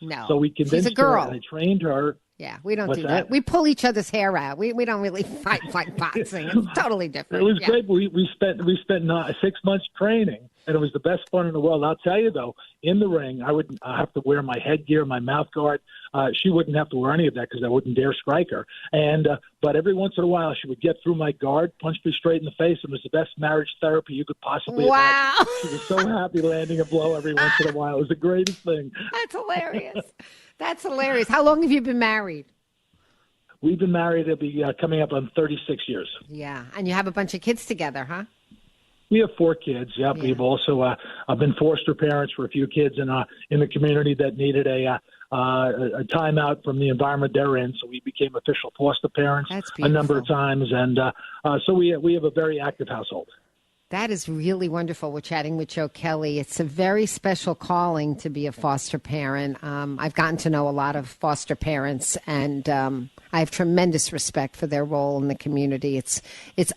No. So we She's a convinced her, girl. and I trained her. Yeah, we don't What's do that. We pull each other's hair out. We don't really fight like boxing. It's totally It different. was Yeah. great. We spent 6 months training, and it was the best fun in the world. I'll tell you though, in the ring, I would have to wear my headgear, my mouth guard. She wouldn't have to wear any of that because I wouldn't dare strike her. And but every once in a while, she would get through my guard, punch me straight in the face, and it was the best marriage therapy you could possibly Wow. imagine. She was so happy landing a blow every once in a while. It was the greatest thing. That's hilarious. That's hilarious. How long have you been married? We've been married. It'll be coming up on 36 years. Yeah, and you have a bunch of kids together, huh? We have 4 kids. Yep. Yeah. We've also been foster parents for a few kids in the community that needed a timeout from the environment they're in. So we became official foster parents That's a number of beautiful. times, and so we have a very active household. That is really wonderful. We're chatting with Joe Kelly. It's a very special calling to be a foster parent. I've gotten to know a lot of foster parents, and I have tremendous respect for their role in the community. It's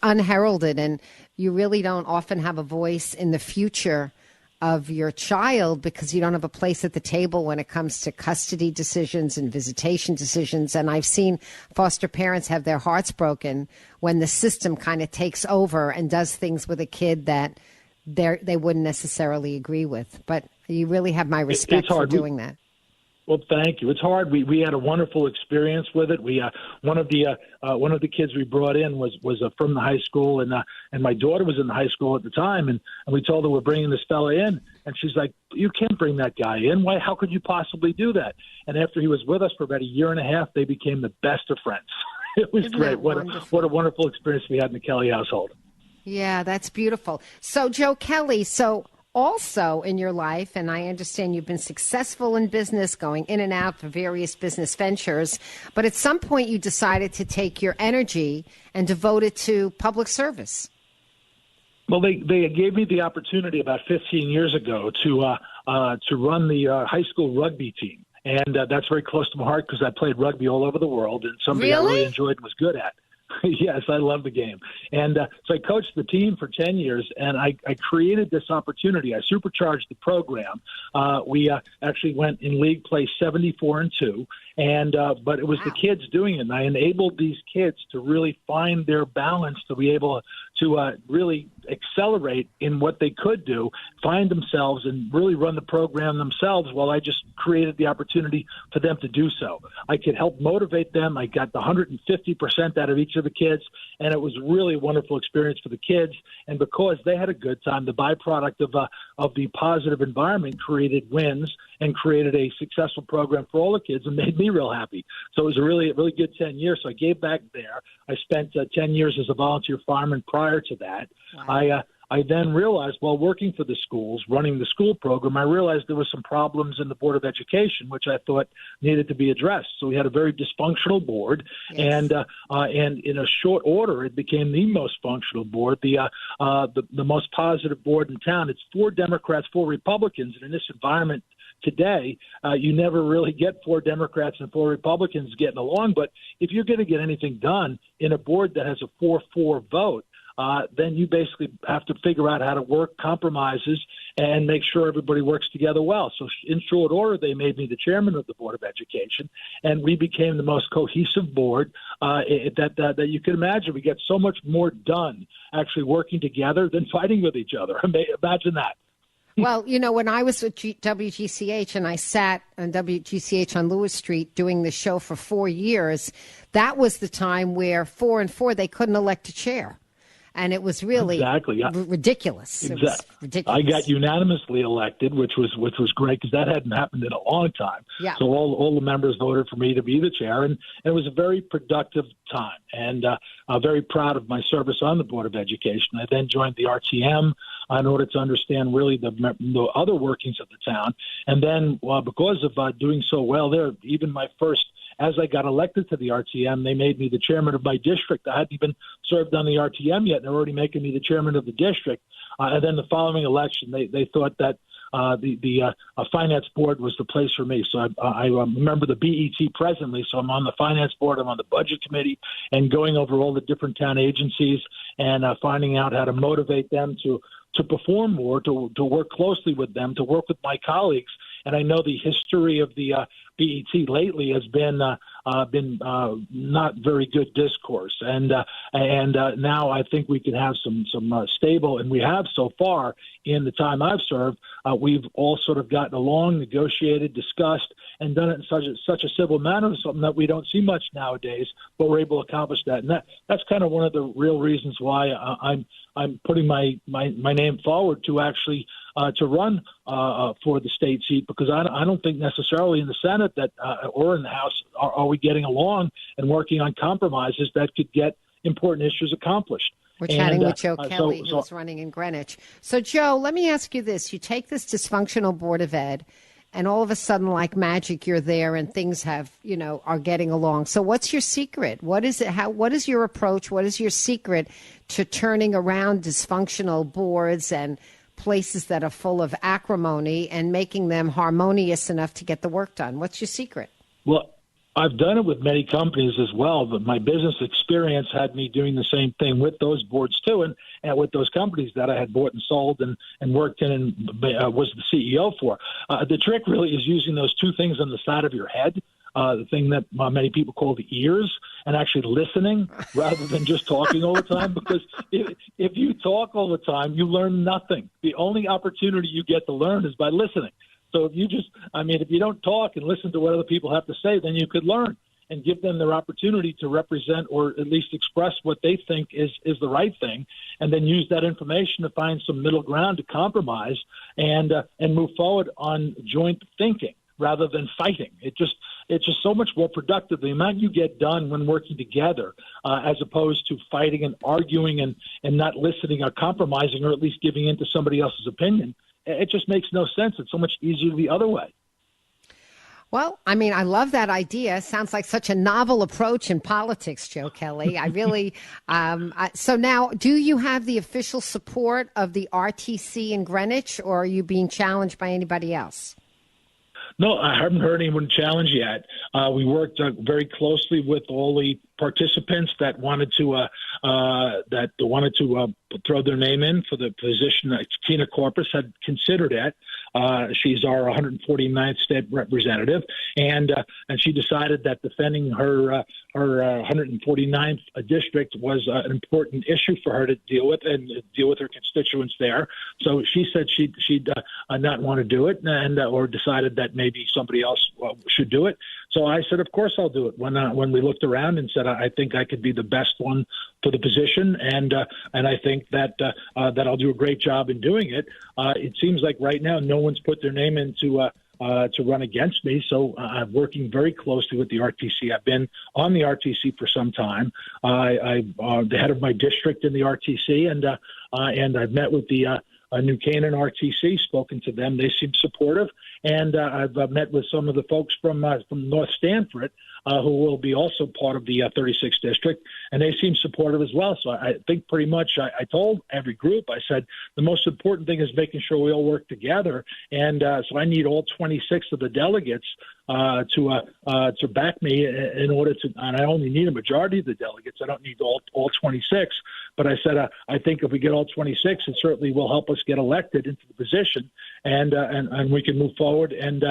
unheralded, and you really don't often have a voice in the future of your child because you don't have a place at the table when it comes to custody decisions and visitation decisions. And I've seen foster parents have their hearts broken when the system kind of takes over and does things with a kid that they wouldn't necessarily agree with. But you really have my respect for doing that. Well, thank you. It's hard. We had a wonderful experience with it. We one of the kids we brought in was from the high school, and my daughter was in the high school at the time, and we told her we're bringing this fella in, and she's like, "You can't bring that guy in. Why? How could you possibly do that?" And after he was with us for about a year and a half, they became the best of friends. It was Isn't great. that What a wonderful experience we had in the Kelly household. Yeah, that's beautiful. So, Joe Kelly, also in your life, and I understand you've been successful in business, going in and out for various business ventures, but at some point you decided to take your energy and devote it to public service. Well, they gave me the opportunity about 15 years ago to run the high school rugby team. And that's very close to my heart because I played rugby all over the world, and something I really enjoyed and was good at. Yes, I love the game. And so I coached the team for 10 years, and I created this opportunity. I supercharged the program. We actually went in league play 74-2, but it was the kids doing it. And I enabled these kids to really find their balance, to be able to really accelerate in what they could do, find themselves, and really run the program themselves while I just created the opportunity for them to do so. I could help motivate them. I got the 150% out of each of the kids, and it was really a wonderful experience for the kids. And because they had a good time, the byproduct of the positive environment created wins and created a successful program for all the kids and made me real happy. So it was a really good 10 years. So I gave back there. I spent 10 years as a volunteer fireman prior to that. Wow. I then realized, while working for the schools, running the school program, I realized there were some problems in the Board of Education, which I thought needed to be addressed. So we had a very dysfunctional board, Yes. and in a short order, it became the most functional board, the most positive board in town. It's 4 Democrats, 4 Republicans, and in this environment today, you never really get 4 Democrats and 4 Republicans getting along. But if you're going to get anything done in a board that has a 4-4 vote, then you basically have to figure out how to work compromises and make sure everybody works together well. So in short order, they made me the chairman of the Board of Education, and we became the most cohesive board that you can imagine. We get so much more done actually working together than fighting with each other. Imagine that. Well, when I was at WGCH and I sat on WGCH on Lewis Street doing the show for 4 years, that was the time where 4 and 4, they couldn't elect a chair. And it was really ridiculous. It was ridiculous. I got unanimously elected, which was great because that hadn't happened in a long time. Yeah. So all the members voted for me to be the chair, and it was a very productive time. And I'm very proud of my service on the Board of Education. I then joined the RTM in order to understand really the other workings of the town. And then because of doing so well there, even as I got elected to the RTM, they made me the chairman of my district. I hadn't even served on the RTM yet, and they're already making me the chairman of the district. And then the following election, they thought that the finance board was the place for me. So I remember the BET presently, so I'm on the finance board, I'm on the budget committee, and going over all the different town agencies and finding out how to motivate them to perform more, to work closely with them, to work with my colleagues, And I know the history of the BET lately has been not very good discourse. And now I think we can have some stable, and we have so far in the time I've served. We've all sort of gotten along, negotiated, discussed, and done it in such a civil manner, something that we don't see much nowadays, but we're able to accomplish that. And that's kind of one of the real reasons why I'm putting my name forward to actually to run for the state seat, because I don't think necessarily in the Senate that or in the House are we getting along and working on compromises that could get important issues accomplished. We're chatting with Joe Kelly, who's running in Greenwich. So, Joe, let me ask you this. You take this dysfunctional Board of Ed, and all of a sudden, like magic, you're there and things are getting along. So what's your secret? What is it? What is your approach? What is your secret to turning around dysfunctional boards and places that are full of acrimony and making them harmonious enough to get the work done? What's your secret? Well, I've done it with many companies as well, but my business experience had me doing the same thing with those boards too, and with those companies that I had bought and sold and worked in and was the CEO for. The trick really is using those two things on the side of your head, the thing that many people call the ears, and actually listening rather than just talking all the time, because if you talk all the time, you learn nothing. The only opportunity you get to learn is by listening. So if you don't talk and listen to what other people have to say, then you could learn and give them their opportunity to represent or at least express what they think is the right thing, and then use that information to find some middle ground to compromise and move forward on joint thinking rather than fighting. It's just so much more productive. The amount you get done when working together, as opposed to fighting and arguing and not listening or compromising or at least giving in to somebody else's opinion. It just makes no sense. It's so much easier the other way. Well, I mean, I love that idea. Sounds like such a novel approach in politics, Joe Kelly. I really. So now, do you have the official support of the RTC in Greenwich, or are you being challenged by anybody else? No, I haven't heard anyone challenge yet. We worked very closely with all the participants that wanted to throw their name in for the position. Tina Corpus had considered it. She's our 149th state representative, and she decided that defending her 149th district was an important issue for her to deal with and deal with her constituents there. So she said she'd not want to do it, and or decided that maybe somebody else should do it. So I said, of course I'll do it. When we looked around and said, I think I could be the best one for the position, and I think that I'll do a great job in doing it. It seems like right now no one's put their name in to run against me, so I'm working very closely with the RTC. I've been on the RTC for some time. I'm the head of my district in the RTC, and I've met with the New Canaan RTC, spoken to them. They seem supportive. And I've met with some of the folks from North Stanford who will be also part of the 36th district, and they seem supportive as well. So I think pretty much I told every group, I said, the most important thing is making sure we all work together. And so I need all 26 of the delegates to back me in order to, and I only need a majority of the delegates. I don't need all 26. But I said, I think if we get all 26, it certainly will help us get elected into the position, and we can move forward and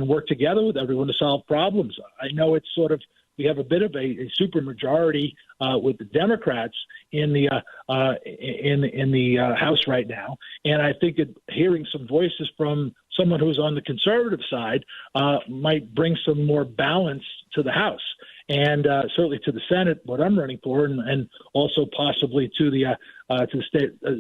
work together with everyone to solve problems. I know it's sort of, we have a bit of a super majority with the Democrats in the House right now, and I think hearing some voices from someone who's on the conservative side might bring some more balance to the House, and certainly to the Senate, what I'm running for, and also possibly to the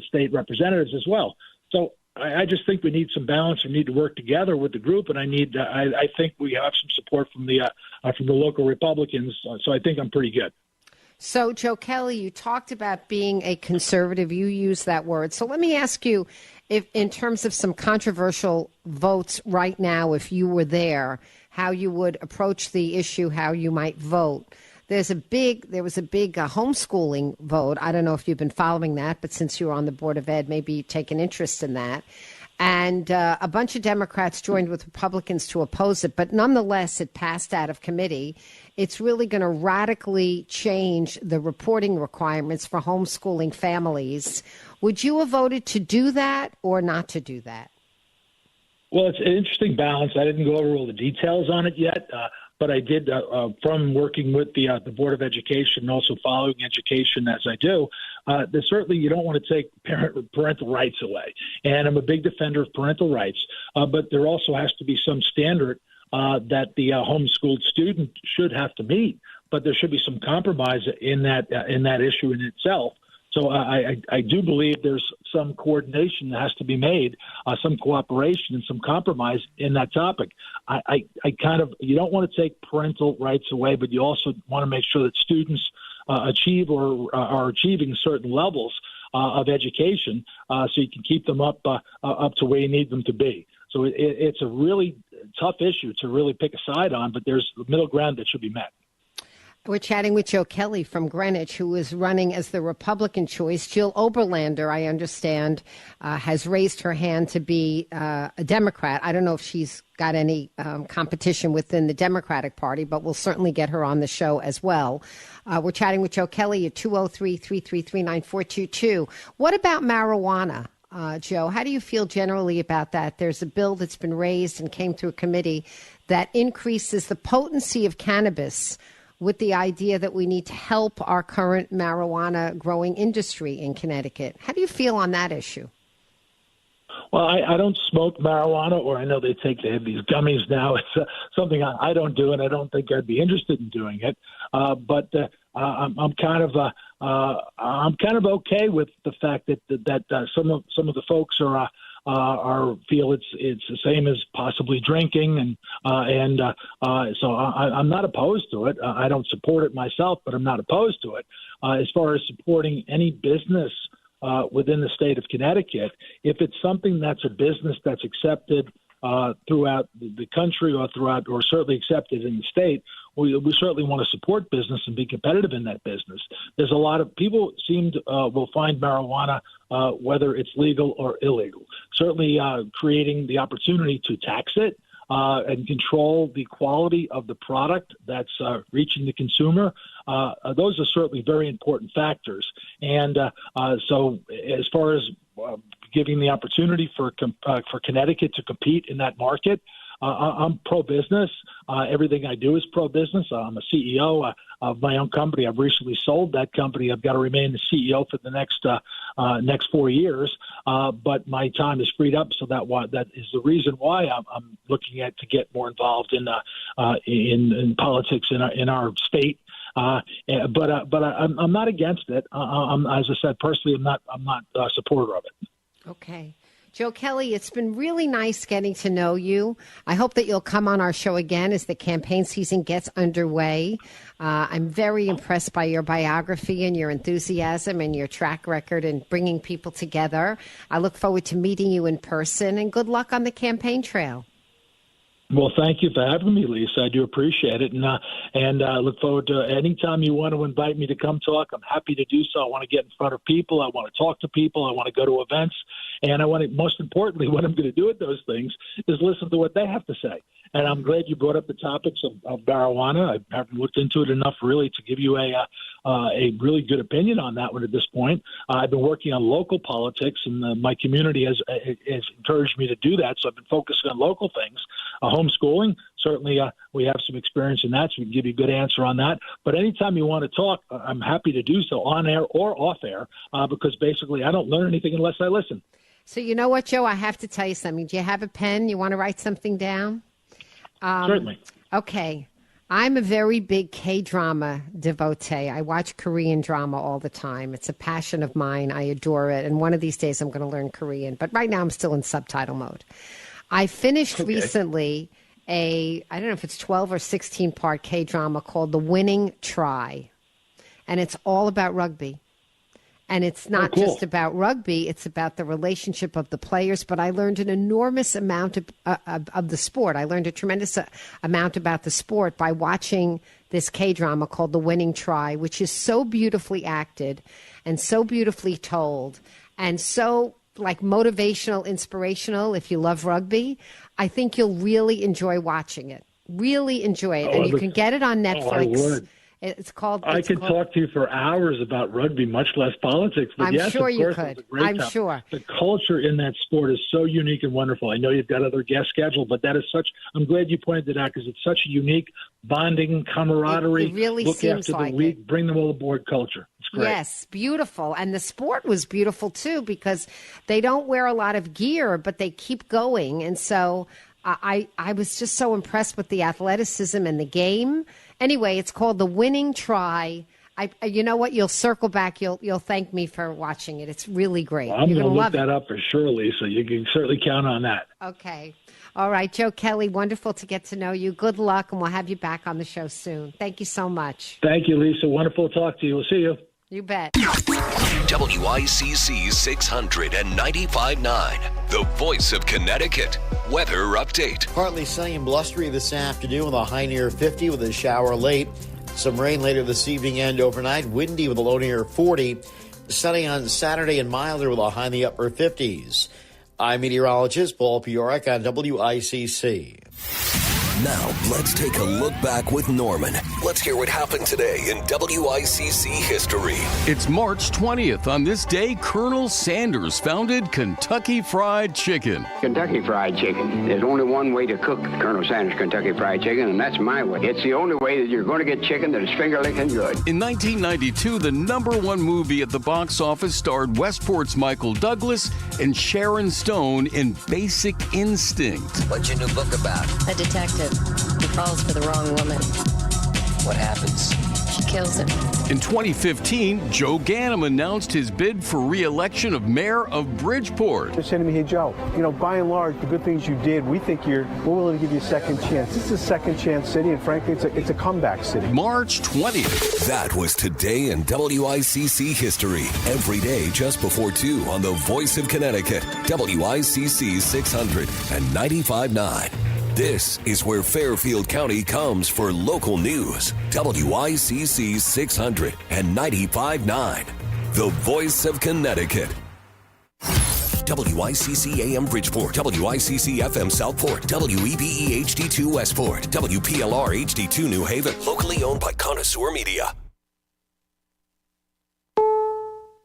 state representatives as well. So I just think we need some balance. We need to work together with the group, and I think we have some support from the local Republicans. So I think I'm pretty good. So, Joe Kelly, you talked about being a conservative. You used that word. So let me ask you, if in terms of some controversial votes right now, if you were there, how you would approach the issue, how you might vote. There was a big homeschooling vote. I don't know if you've been following that, but since you were on the Board of Ed, maybe you take an interest in that. And a bunch of Democrats joined with Republicans to oppose it. But nonetheless, it passed out of committee. It's really going to radically change the reporting requirements for homeschooling families. Would you have voted to do that or not to do that? Well, it's an interesting balance. I didn't go over all the details on it yet, but I did from working with the Board of Education and also following education as I do. There's certainly you don't want to take parental rights away, and I'm a big defender of parental rights. But there also has to be some standard that the homeschooled student should have to meet. But there should be some compromise in that issue in itself. So I do believe there's some coordination that has to be made, some cooperation and some compromise in that topic. I kind of you don't want to take parental rights away, but you also want to make sure that students achieve or are achieving certain levels of education, so you can keep them up to where you need them to be. So it's a really tough issue to really pick a side on, but there's a middle ground that should be met. We're chatting with Joe Kelly from Greenwich, who is running as the Republican choice. Jill Oberlander, I understand, has raised her hand to be a Democrat. I don't know if she's got any competition within the Democratic Party, but we'll certainly get her on the show as well. We're chatting with Joe Kelly at 203-333-9422. What about marijuana? Joe, how do you feel generally about that? There's a bill that's been raised and came through a committee that increases the potency of cannabis with the idea that we need to help our current marijuana growing industry in Connecticut. How do you feel on that issue? Well, I don't smoke marijuana, or I know they have these gummies now. It's something I don't do, and I don't think I'd be interested in doing it. But I'm kind of okay with the fact that some of the folks are feel it's the same as possibly drinking, so I'm not opposed to it. I don't support it myself, but I'm not opposed to it. As far as supporting any business within the state of Connecticut, if it's something that's a business that's accepted throughout the country or certainly accepted in the state, we certainly want to support business and be competitive in that business. There's a lot of people will find marijuana, whether it's legal or illegal. Certainly creating the opportunity to tax it and control the quality of the product that's reaching the consumer. Those are certainly very important factors. And so as far as giving the opportunity for Connecticut to compete in that market, I'm pro-business. Everything I do is pro-business. I'm a CEO of my own company. I've recently sold that company. I've got to remain the CEO for the next 4 years, but my time is freed up. So that is the reason why I'm looking to get more involved in politics in our state. But I'm not against it. As I said, personally, I'm not a supporter of it. Okay. Joe Kelly, it's been really nice getting to know you. I hope that you'll come on our show again as the campaign season gets underway. I'm very impressed by your biography and your enthusiasm and your track record in bringing people together. I look forward to meeting you in person, and good luck on the campaign trail. Well, thank you for having me, Lisa. I do appreciate it, and look forward to any time you want to invite me to come talk. I'm happy to do so. I want to get in front of people. I want to talk to people. I want to go to events, and most importantly, what I'm going to do with those things is listen to what they have to say. And I'm glad you brought up the topics of marijuana. I haven't looked into it enough really to give you a really good opinion on that one at this point. I've been working on local politics, and my community has encouraged me to do that. So I've been focusing on local things. Homeschooling, certainly we have some experience in that, so we can give you a good answer on that. But anytime you want to talk, I'm happy to do so on air or off air, because basically I don't learn anything unless I listen. So you know what, Joe? I have to tell you something. Do you have a pen? You want to write something down? Certainly. Okay. I'm a very big K-drama devotee. I watch Korean drama all the time. It's a passion of mine. I adore it. And one of these days I'm going to learn Korean. But right now I'm still in subtitle mode. I finished recently I don't know if it's 12 or 16 part K-drama called The Winning Try. And it's all about rugby. And it's not just about rugby, it's about the relationship of the players. But I learned an enormous amount of the sport. I learned a tremendous amount about the sport by watching this K-drama called The Winning Try, which is so beautifully acted and so beautifully told and so like motivational, inspirational. If you love rugby, I think you'll really enjoy watching it. Really enjoy it. And you can get it on Netflix. It's called. I could talk to you for hours about rugby, much less politics. But I'm yes, sure of you course, could. It's a great I'm topic. sure. The culture in that sport is so unique and wonderful. I know you've got other guests scheduled, but that is such. I'm glad you pointed it out because it's such a unique bonding, camaraderie. It really look seems after like the week, it. bring them all aboard culture. It's great. Yes, beautiful. And the sport was beautiful, too, because they don't wear a lot of gear, but they keep going. And so I was just so impressed with the athleticism and the game. Anyway, it's called The Winning Try. You know what? You'll circle back. You'll thank me for watching it. It's really great. Well, I'm You're going to gonna look love that up for sure, Lisa. You can certainly count on that. Okay. All right, Joe Kelly, wonderful to get to know you. Good luck, and we'll have you back on the show soon. Thank you so much. Thank you, Lisa. Wonderful to talk to you. We'll see you. You bet. WICC 695.9, the voice of Connecticut. Weather update. Partly sunny and blustery this afternoon with a high near 50 with a shower late. Some rain later this evening and overnight. Windy with a low near 40. Sunny on Saturday and milder with a high in the upper 50s. I'm meteorologist Paul Piorek on WICC. Now, let's take a look back with Norman. Let's hear what happened today in WICC history. It's March 20th. On this day, Colonel Sanders founded Kentucky Fried Chicken. Kentucky Fried Chicken. There's only one way to cook Colonel Sanders Kentucky Fried Chicken, and that's my way. It's the only way that you're going to get chicken that is finger-licking good. In 1992, the #1 movie at the box office starred Westport's Michael Douglas and Sharon Stone in Basic Instinct. What's your new book about? A detective. He falls for the wrong woman. What happens? She kills him. In 2015, Joe Ganim announced his bid for re-election of mayor of Bridgeport. They're saying to me, hey, Joe, by and large, the good things you did, we're willing to give you a second chance. This is a second chance city, and frankly, it's a comeback city. March 20th. That was today in WICC history. Every day just before 2 on the voice of Connecticut, WICC 695.9. This is where Fairfield County comes for local news. WICC 695.9, the voice of Connecticut. WICC AM Bridgeport, WICC FM Southport, WEBE HD2 Westport, WPLR HD2 New Haven, locally owned by Connoisseur Media.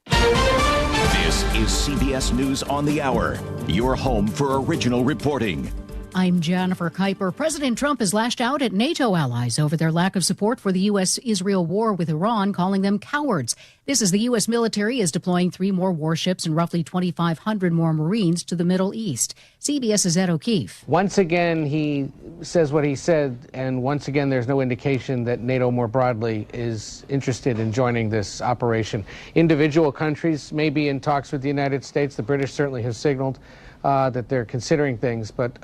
This is CBS News on the Hour, your home for original reporting. I'm Jennifer Kuiper. President Trump has lashed out at NATO allies over their lack of support for the U.S.-Israel war with Iran, calling them cowards. This as the U.S. military is deploying 3 more warships and roughly 2,500 more Marines to the Middle East. CBS's Ed O'Keefe. Once again, he says what he said, and once again, there's no indication that NATO more broadly is interested in joining this operation. Individual countries may be in talks with the United States. The British certainly have signaled that they're considering things, but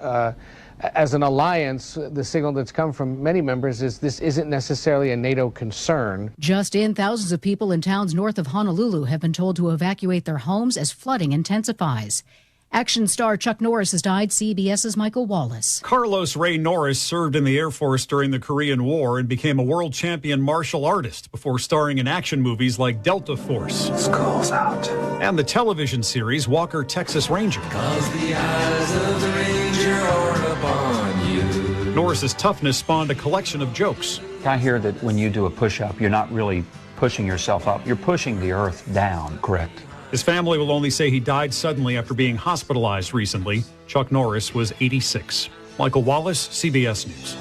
as an alliance, the signal that's come from many members is this isn't necessarily a NATO concern. Just in, thousands of people in towns north of Honolulu have been told to evacuate their homes as flooding intensifies. Action star Chuck Norris has died. CBS's Michael Wallace. Carlos Ray Norris served in the Air Force during the Korean War and became a world champion martial artist before starring in action movies like Delta Force. School's out. And the television series Walker, Texas Ranger. 'Cause the eyes of the Ranger are upon you. Norris's toughness spawned a collection of jokes. I hear that when you do a push-up, you're not really pushing yourself up. You're pushing the earth down. Correct. His family will only say he died suddenly after being hospitalized recently. Chuck Norris was 86. Michael Wallace, CBS News.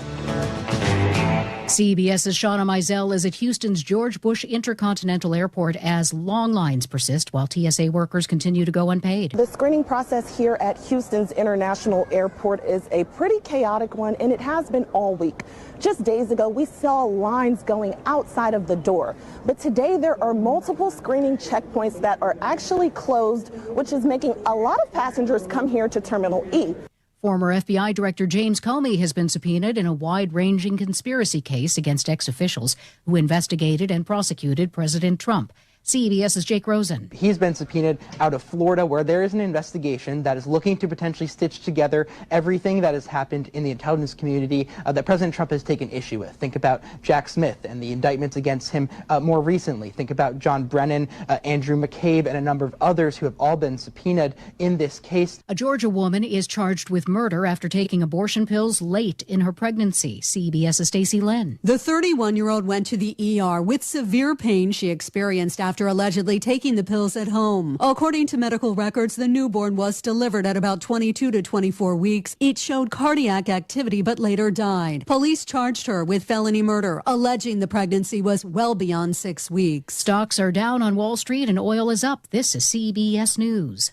CBS's Shauna Mizell is at Houston's George Bush Intercontinental Airport as long lines persist while TSA workers continue to go unpaid. The screening process here at Houston's International Airport is a pretty chaotic one, and it has been all week. Just days ago, we saw lines going outside of the door. But today, there are multiple screening checkpoints that are actually closed, which is making a lot of passengers come here to Terminal E. Former FBI Director James Comey has been subpoenaed in a wide-ranging conspiracy case against ex-officials who investigated and prosecuted President Trump. CBS's Jake Rosen. He's been subpoenaed out of Florida, where there is an investigation that is looking to potentially stitch together everything that has happened in the intelligence community that President Trump has taken issue with. Think about Jack Smith and the indictments against him more recently. Think about John Brennan, Andrew McCabe, and a number of others who have all been subpoenaed in this case. A Georgia woman is charged with murder after taking abortion pills late in her pregnancy. CBS's Stacey Lynn. The 31-year-old went to the ER with severe pain she experienced after allegedly taking the pills at home. According to medical records, the newborn was delivered at about 22 to 24 weeks. It showed cardiac activity but later died. Police charged her with felony murder, alleging the pregnancy was well beyond 6 weeks. Stocks are down on Wall Street and oil is up. This is CBS News.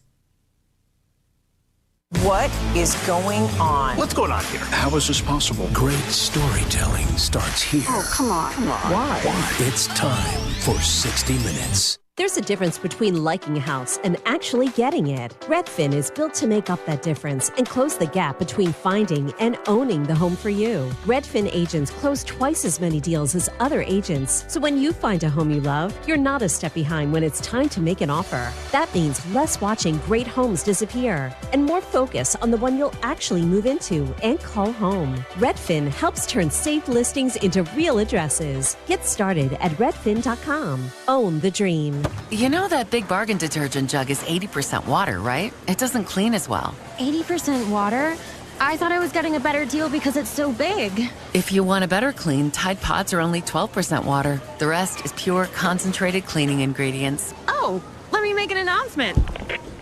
What is going on? What's going on here? How is this possible? Great storytelling starts here. Oh, come on. Why? It's time for 60 Minutes. There's a difference between liking a house and actually getting it. Redfin is built to make up that difference and close the gap between finding and owning the home for you. Redfin agents close twice as many deals as other agents. So when you find a home you love, you're not a step behind when it's time to make an offer. That means less watching great homes disappear and more focus on the one you'll actually move into and call home. Redfin helps turn safe listings into real addresses. Get started at redfin.com. Own the dream. You know that Big Bargain detergent jug is 80% water, right? It doesn't clean as well. 80% water? I thought I was getting a better deal because it's so big. If you want a better clean, Tide Pods are only 12% water. The rest is pure, concentrated cleaning ingredients. Oh, let me make an announcement.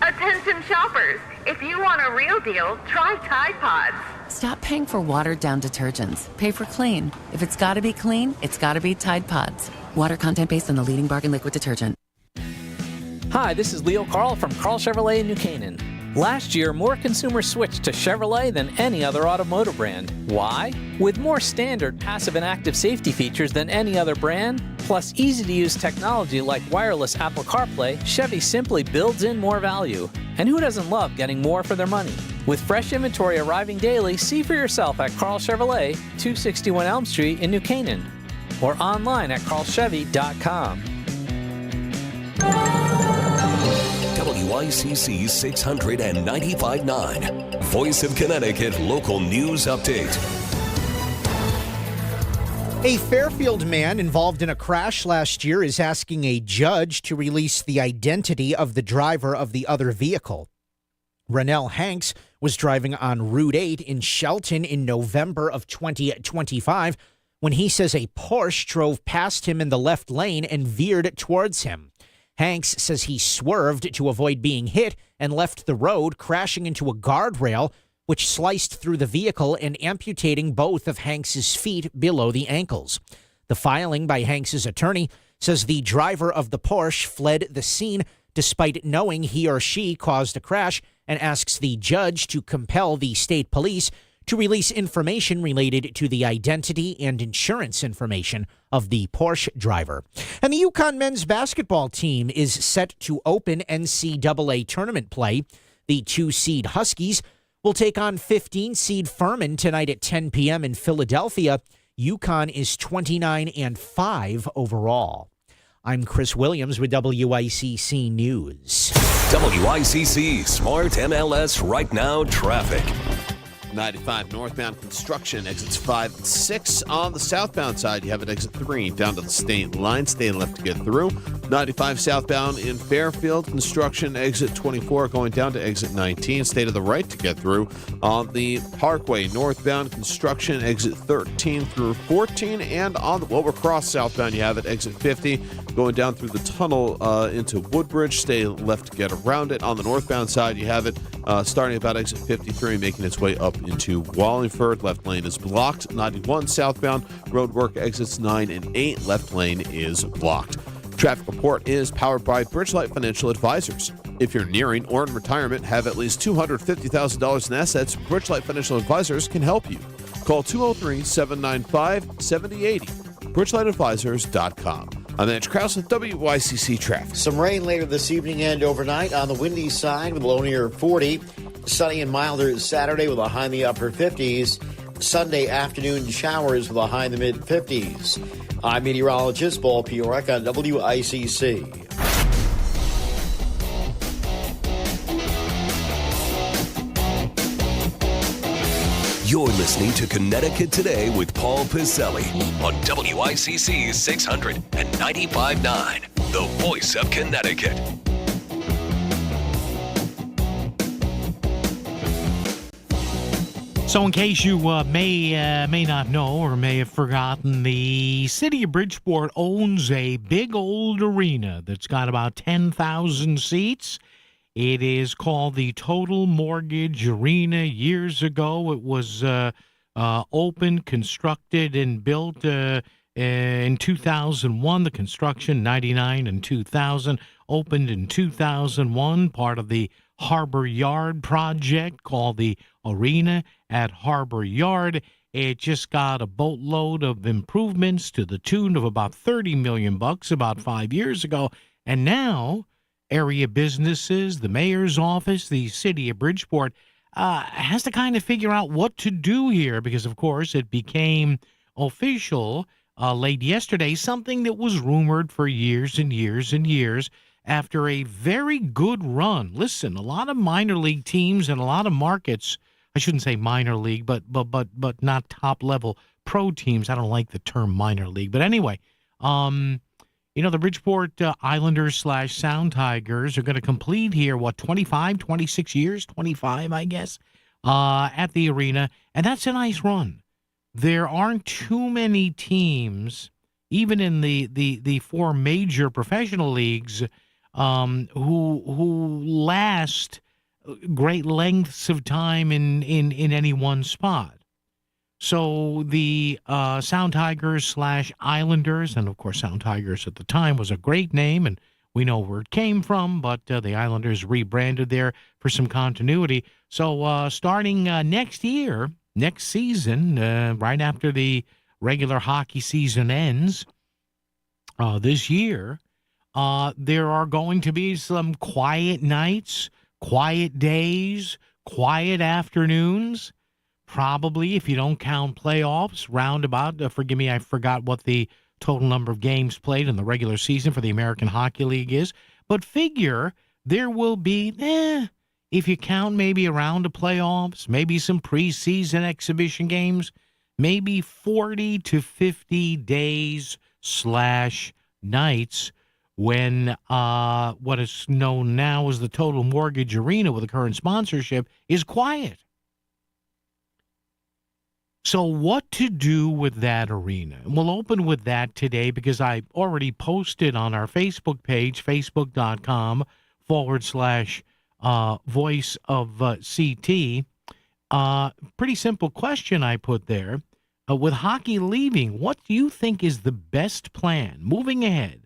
Attention shoppers, if you want a real deal, try Tide Pods. Stop paying for watered-down detergents. Pay for clean. If it's got to be clean, it's got to be Tide Pods. Water content based on the leading bargain liquid detergent. Hi, this is Leo Carl from Carl Chevrolet in New Canaan. Last year, more consumers switched to Chevrolet than any other automotive brand. Why? With more standard passive and active safety features than any other brand, plus easy-to-use technology like wireless Apple CarPlay, Chevy simply builds in more value. And who doesn't love getting more for their money? With fresh inventory arriving daily, see for yourself at Carl Chevrolet, 261 Elm Street in New Canaan, or online at carlchevy.com. WICC 695.9, Voice of Connecticut Local News Update. A Fairfield man involved in a crash last year is asking a judge to release the identity of the driver of the other vehicle. Rennell Hanks was driving on Route 8 in Shelton in November of 2025 when he says a Porsche drove past him in the left lane and veered towards him. Hanks says he swerved to avoid being hit and left the road, crashing into a guardrail, which sliced through the vehicle and amputating both of Hanks's feet below the ankles. The filing by Hanks's attorney says the driver of the Porsche fled the scene despite knowing he or she caused a crash and asks the judge to compel the state police to release information related to the identity and insurance information of the Porsche driver. And the UConn men's basketball team is set to open NCAA tournament play. The 2-seed Huskies will take on 15-seed Furman tonight at 10 p.m. in Philadelphia. UConn is 29-5 overall. I'm Chris Williams with WICC News. WICC Smart MLS Right Now Traffic. 95 northbound construction, exits 5 and 6. On the southbound side, you have an exit 3 down to the state line. Stay left to get through. 95 southbound in Fairfield, construction, exit 24 going down to exit 19. Stay to the right to get through. On the Parkway, northbound construction, exit 13 through 14. And on the Wilbur Cross southbound, you have it exit 50 going down through the tunnel into Woodbridge. Stay left to get around it. On the northbound side, you have it starting about exit 53, making its way up into Wallingford. Left lane is blocked. 91 southbound road work, exits 9 and 8. Left lane is blocked. Traffic report is powered by Bridgelight Financial Advisors. If you're nearing or in retirement, have at least $250,000 in assets, Bridgelight Financial Advisors can help you. Call 203-795-7080. BridgelightAdvisors.com. I'm Andrew Krause with WICC Traffic. Some rain later this evening and overnight on the windy side with a low near 40. Sunny and milder Saturday with a high in the upper 50s. Sunday afternoon showers with a high in the mid 50s. I'm meteorologist Paul Piorek on WICC. You're listening to Connecticut Today with Paul Piselli on WICC 600 and 95.9, the voice of Connecticut. So in case you may not know or may have forgotten, the city of Bridgeport owns a big old arena that's got about 10,000 seats. It is called the Total Mortgage Arena. Years ago, it was opened, constructed, and built in 2001. The construction, 99 and 2000. Opened in 2001, part of the Harbor Yard project called the Arena at Harbor Yard. It just got a boatload of improvements to the tune of about $30 million about 5 years ago. And now area businesses, the mayor's office, the city of Bridgeport has to kind of figure out what to do here because, of course, it became official late yesterday, something that was rumored for years and years and years after a very good run. Listen, a lot of minor league teams and a lot of markets, I shouldn't say minor league, but not top-level pro teams. I don't like the term minor league. But anyway, the Bridgeport Islanders / Sound Tigers are going to complete here, 26 years, 25, I guess, at the arena. And that's a nice run. There aren't too many teams, even in the four major professional leagues, who last great lengths of time in any one spot. So the Sound Tigers / Islanders, and of course Sound Tigers at the time was a great name, and we know where it came from, but the Islanders rebranded there for some continuity. So starting next season, right after the regular hockey season ends this year, there are going to be some quiet nights, quiet days, quiet afternoons. Probably, if you don't count playoffs, roundabout, forgive me, I forgot what the total number of games played in the regular season for the American Hockey League is. But figure there will be, if you count maybe a round of playoffs, maybe some preseason exhibition games, maybe 40 to 50 days / nights when what is known now as the Total Mortgage Arena with the current sponsorship is quiet. So what to do with that arena? And we'll open with that today because I already posted on our Facebook page, facebook.com/voice of CT. Pretty simple question I put there. With hockey leaving, what do you think is the best plan moving ahead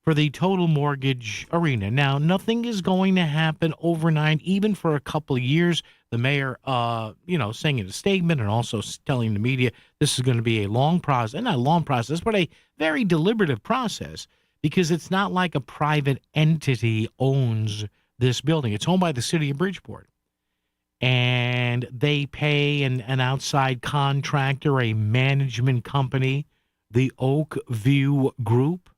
for the Total Mortgage Arena? Now, nothing is going to happen overnight, even for a couple of years. The mayor, saying in a statement and also telling the media this is going to be a long process, not a long process, but a very deliberative process because it's not like a private entity owns this building. It's owned by the city of Bridgeport. And they pay an outside contractor, a management company, the Oak View Group,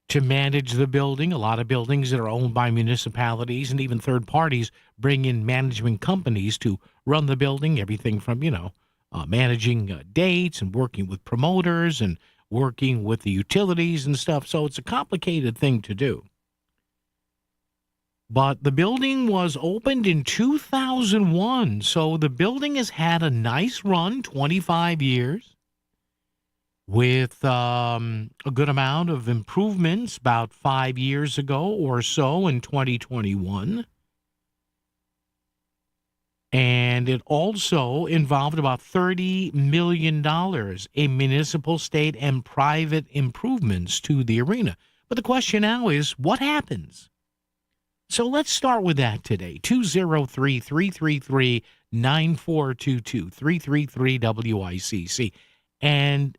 to manage the building. A lot of buildings that are owned by municipalities and even third parties bring in management companies to run the building, everything from, managing dates and working with promoters and working with the utilities and stuff. So it's a complicated thing to do. But the building was opened in 2001, so the building has had a nice run, 25 years. With a good amount of improvements about 5 years ago or so in 2021. And it also involved about $30 million in municipal, state, and private improvements to the arena. But the question now is, what happens? So let's start with that today. 203-333-9422, 333-WICC. And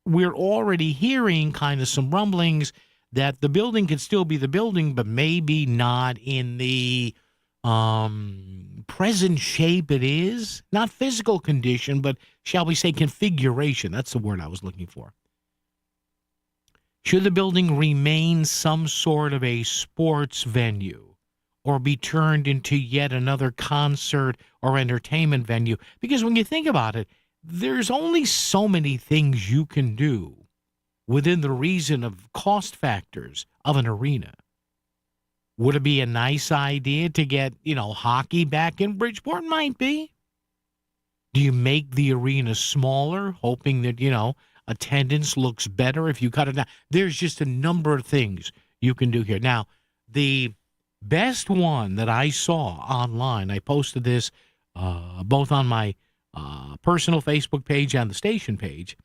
we're already hearing kind of some rumblings that the building could still be the building, but maybe not in the present shape it is. Not physical condition, but shall we say configuration. That's the word I was looking for. Should the building remain some sort of a sports venue or be turned into yet another concert or entertainment venue. Because when you think about it, there's only so many things you can do within the reason of cost factors of an arena. Would it be a nice idea to get, hockey back in Bridgeport? Might be. Do you make the arena smaller, hoping that, attendance looks better if you cut it down? There's just a number of things you can do here. Now, the best one that I saw online, I posted this both on my personal Facebook page and the station page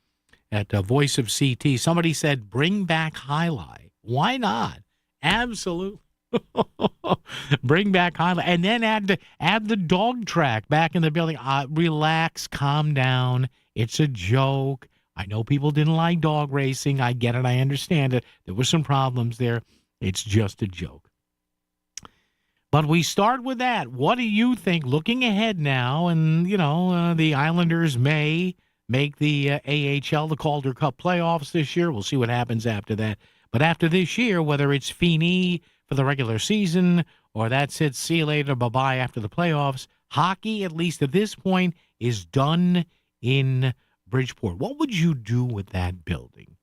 at Voice of CT. Somebody said, bring back Highlight. Why not? Absolutely. Bring back Highlight. And then add the dog track back in the building. Relax, calm down. It's a joke. I know people didn't like dog racing. I get it. I understand it. There were some problems there. It's just a joke. But we start with that. What do you think? Looking ahead now, and, the Islanders may make the AHL, the Calder Cup playoffs this year. We'll see what happens after that. But after this year, whether it's fini for the regular season or that's it, see you later, bye-bye after the playoffs, hockey, at least at this point, is done in Bridgeport. What would you do with that building?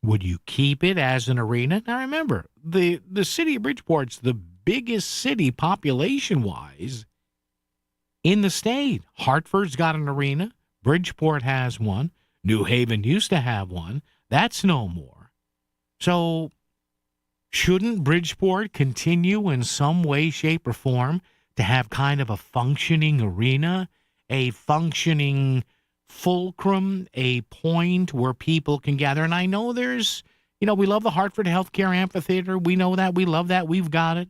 Would you keep it as an arena? Now remember, the city of Bridgeport's the biggest city population-wise in the state. Hartford's got an arena. Bridgeport has one. New Haven used to have one. That's no more. So shouldn't Bridgeport continue in some way, shape, or form to have kind of a functioning arena, a functioning fulcrum, a point where people can gather? And I know there's, we love the Hartford Healthcare Amphitheater. We know that. We love that. We've got it.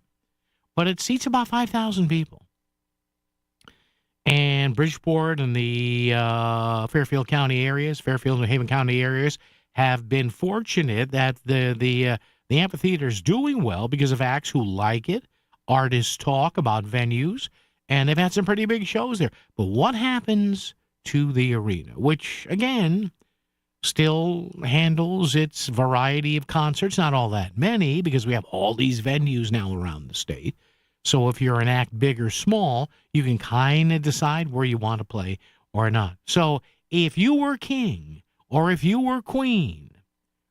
But it seats about 5,000 people. And Bridgeport and the Fairfield County areas, Fairfield and Haven County areas, have been fortunate that the amphitheater's doing well because of acts who like it. Artists talk about venues, and they've had some pretty big shows there. But what happens to the arena, which, again, still handles its variety of concerts? Not all that many, because we have all these venues now around the state. So if you're an act big or small, you can kind of decide where you want to play or not. So if you were king or if you were queen,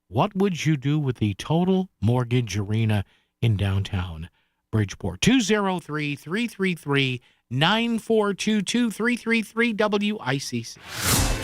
what would you do with the Total Mortgage Arena in downtown Bridgeport? 203-333-9422, 333 WICC.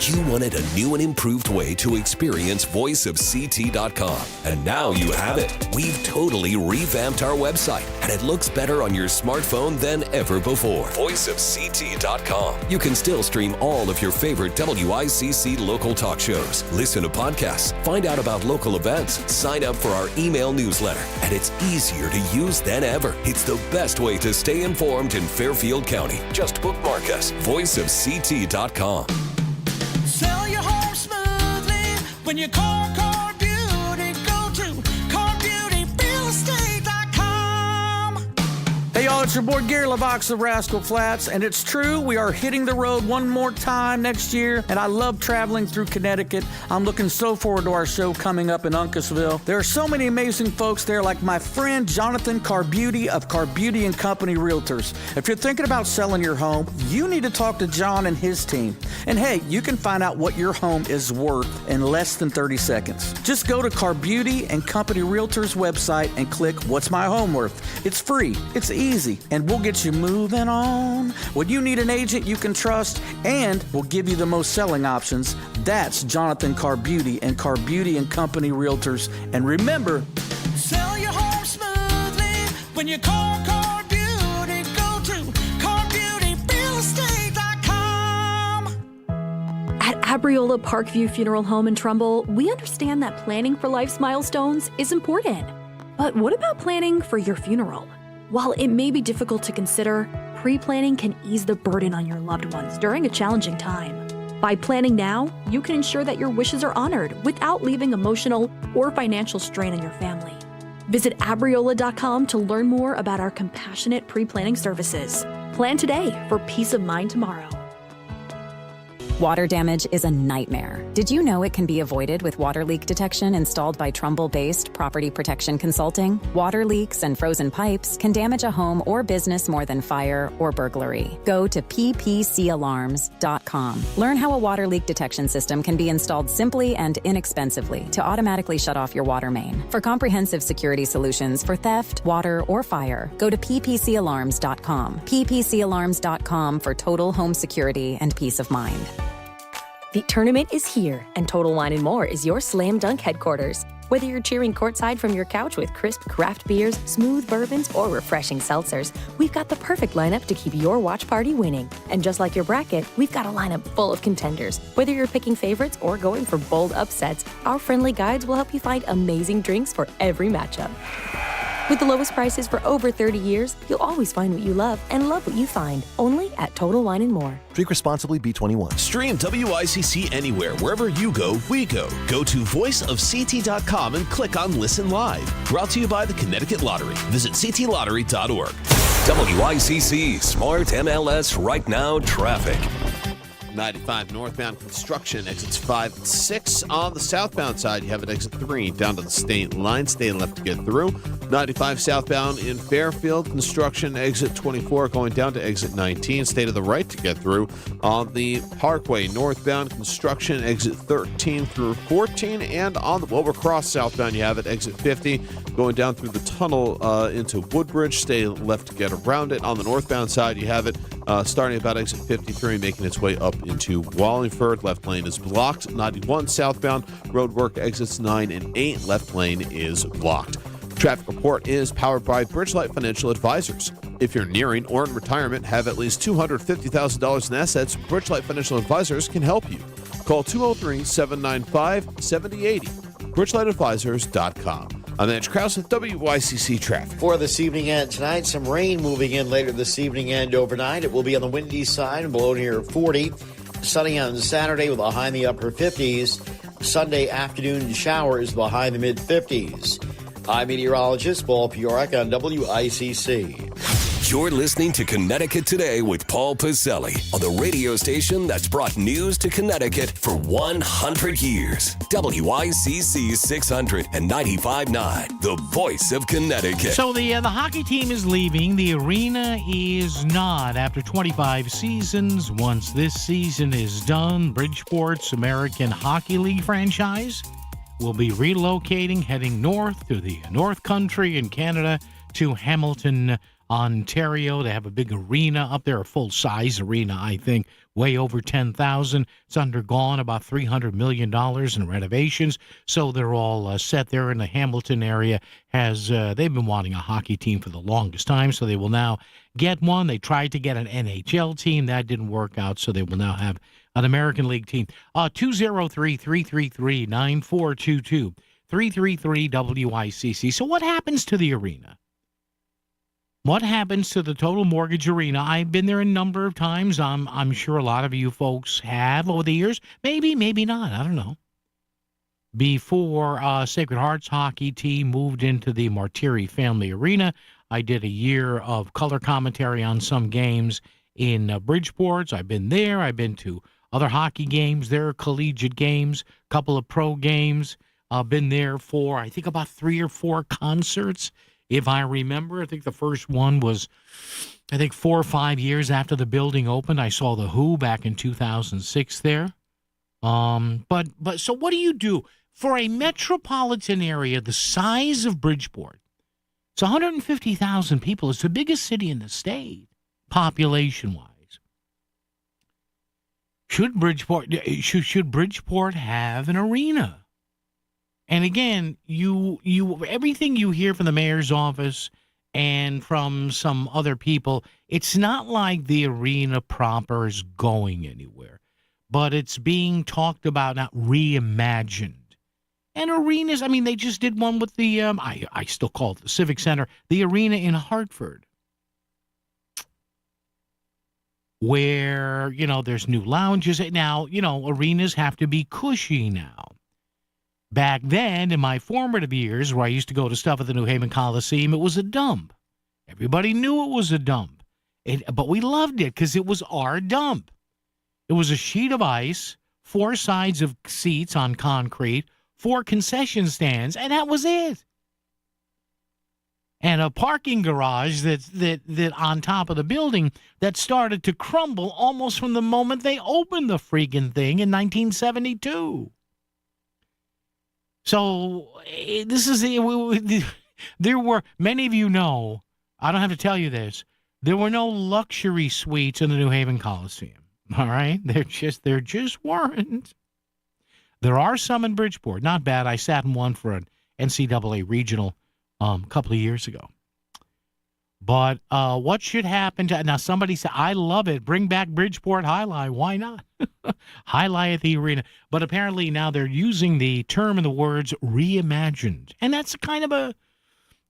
You wanted a new and improved way to experience voiceofct.com, and now you have it. We've totally revamped our website, and it looks better on your smartphone than ever before. Voiceofct.com. You can still stream all of your favorite WICC local talk shows, listen to podcasts, find out about local events, sign up for our email newsletter, and it's easier to use than ever. It's the best way to stay informed in Fairfield County. Just bookmark us. Voiceofct.com. Sell your home smoothly when you call Car Beauty. Go to CarBeautyRealEstate.com. Hey y'all, it's your boy Gary LaVox of Rascal Flats, and it's true, we are hitting the road one more time next year, and I love traveling through Connecticut. I'm looking so forward to our show coming up in Uncasville. There are so many amazing folks there, like my friend Jonathan Carbeauty of Carbeauty & Company Realtors. If you're thinking about selling your home, you need to talk to John and his team. And hey, you can find out what your home is worth in less than 30 seconds. Just go to Carbeauty & Company Realtors website and click What's My Home Worth? It's free, it's easy, and we'll get you moving on. When you need an agent you can trust, and we'll give you the most selling options, that's Jonathan Carbeauty and Carbeauty & Company Realtors. And remember, sell your home smoothly when you call Car Beauty. Go to CarBeautyRealEstate.com. At Abriola Parkview Funeral Home in Trumbull, we understand that planning for life's milestones is important. But what about planning for your funeral? While it may be difficult to consider, pre-planning can ease the burden on your loved ones during a challenging time. By planning now, you can ensure that your wishes are honored without leaving emotional or financial strain on your family. Visit Abriola.com to learn more about our compassionate pre-planning services. Plan today for peace of mind tomorrow. Water damage is a nightmare. Did you know it can be avoided with water leak detection installed by Trumbull-based Property Protection Consulting? Water leaks and frozen pipes can damage a home or business more than fire or burglary. Go to ppcalarms.com. Learn how a water leak detection system can be installed simply and inexpensively to automatically shut off your water main. For comprehensive security solutions for theft, water, or fire, go to ppcalarms.com. ppcalarms.com for total home security and peace of mind. The tournament is here, and Total Wine & More is your slam dunk headquarters. Whether you're cheering courtside from your couch with crisp craft beers, smooth bourbons, or refreshing seltzers, we've got the perfect lineup to keep your watch party winning. And just like your bracket, we've got a lineup full of contenders. Whether you're picking favorites or going for bold upsets, our friendly guides will help you find amazing drinks for every matchup. With the lowest prices for over 30 years, you'll always find what you love and love what you find. Only at Total Wine & More. Drink responsibly, B21. Stream WICC anywhere, wherever you go, we go. Go to voiceofct.com and click on Listen Live. Brought to you by the Connecticut Lottery. Visit ctlottery.org. WICC Smart MLS Right Now Traffic. 95 northbound construction, exits 5 and 6. On the southbound side, you have an exit 3 down to the state line. Stay left to get through. 95 southbound in Fairfield, construction, exit 24 going down to exit 19. Stay to the right to get through. On the Parkway, northbound construction, exit 13 through 14. And on the Wilbur Cross southbound, you have it, exit 50 going down through the tunnel into Woodbridge. Stay left to get around it. On the northbound side, you have it starting about exit 53, making its way up into Wallingford. Left lane is blocked. 91 southbound road work, exits 9 and 8. Left lane is blocked. Traffic report is powered by Bridgelight Financial Advisors. If you're nearing or in retirement, have at least $250,000 in assets, Bridgelight Financial Advisors can help you. Call 203-795-7080. BridgelightAdvisors.com. I'm Edge Krause with WICC Traffic. For this evening and tonight, some rain moving in later this evening and overnight. It will be on the windy side and below near 40. Sunny on Saturday with a high in the upper 50s. Sunday afternoon showers with a high in the mid-50s. I'm meteorologist Paul Piorek on WICC. You're listening to Connecticut Today with Paul Pizzelli on the radio station that's brought news to Connecticut for 100 years. WICC 695.9, the voice of Connecticut. So the hockey team is leaving. The arena is not. After 25 seasons, once this season is done, Bridgeport's American Hockey League franchise will be relocating, heading north to the North Country in Canada to Hamilton, Ontario. They have a big arena up there, a full-size arena, I think, way over 10,000. It's undergone about $300 million in renovations, so they're all set there in the Hamilton area. They've been wanting a hockey team for the longest time, so they will now get one. They tried to get an NHL team. That didn't work out, so they will now have an American League team. 203-333-9422, 333-WICC. So what happens to the arena? What happens to the Total Mortgage Arena? I've been there a number of times. I'm sure a lot of you folks have over the years. Maybe, maybe not. I don't know. Before Sacred Hearts hockey team moved into the Martiri Family Arena, I did a year of color commentary on some games in Bridgeport. I've been there. I've been to other hockey games there, collegiate games, a couple of pro games. I've been there for, I think, about 3 or 4 concerts. If I remember, I think the first one was, 4 or 5 years after the building opened. I saw The Who back in 2006 there. But so what do you do? For a metropolitan area the size of Bridgeport, it's 150,000 people. It's the biggest city in the state, population-wise. Should Bridgeport have an arena? And again, you everything you hear from the mayor's office and from some other people, it's not like the arena proper is going anywhere, but it's being talked about, not reimagined. And arenas, I mean, they just did one with the, I still call it the Civic Center, the arena in Hartford, where, there's new lounges. Now, arenas have to be cushy now. Back then, in my formative years, where I used to go to stuff at the New Haven Coliseum, it was a dump. Everybody knew it was a dump. But we loved it because it was our dump. It was a sheet of ice, 4 sides of seats on concrete, 4 concession stands, and that was it. And a parking garage that on top of the building that started to crumble almost from the moment they opened the freaking thing in 1972. So this is there were, many of you know, I don't have to tell you this, there were no luxury suites in the New Haven Coliseum. All right, there just weren't. There are some in Bridgeport, not bad. I sat in one for an NCAA regional a couple of years ago. But what should happen to now? Somebody said, "I love it. Bring back Bridgeport Highlight. Why not? Highlight at the arena." But apparently now they're using the term and the words reimagined, and that's kind of a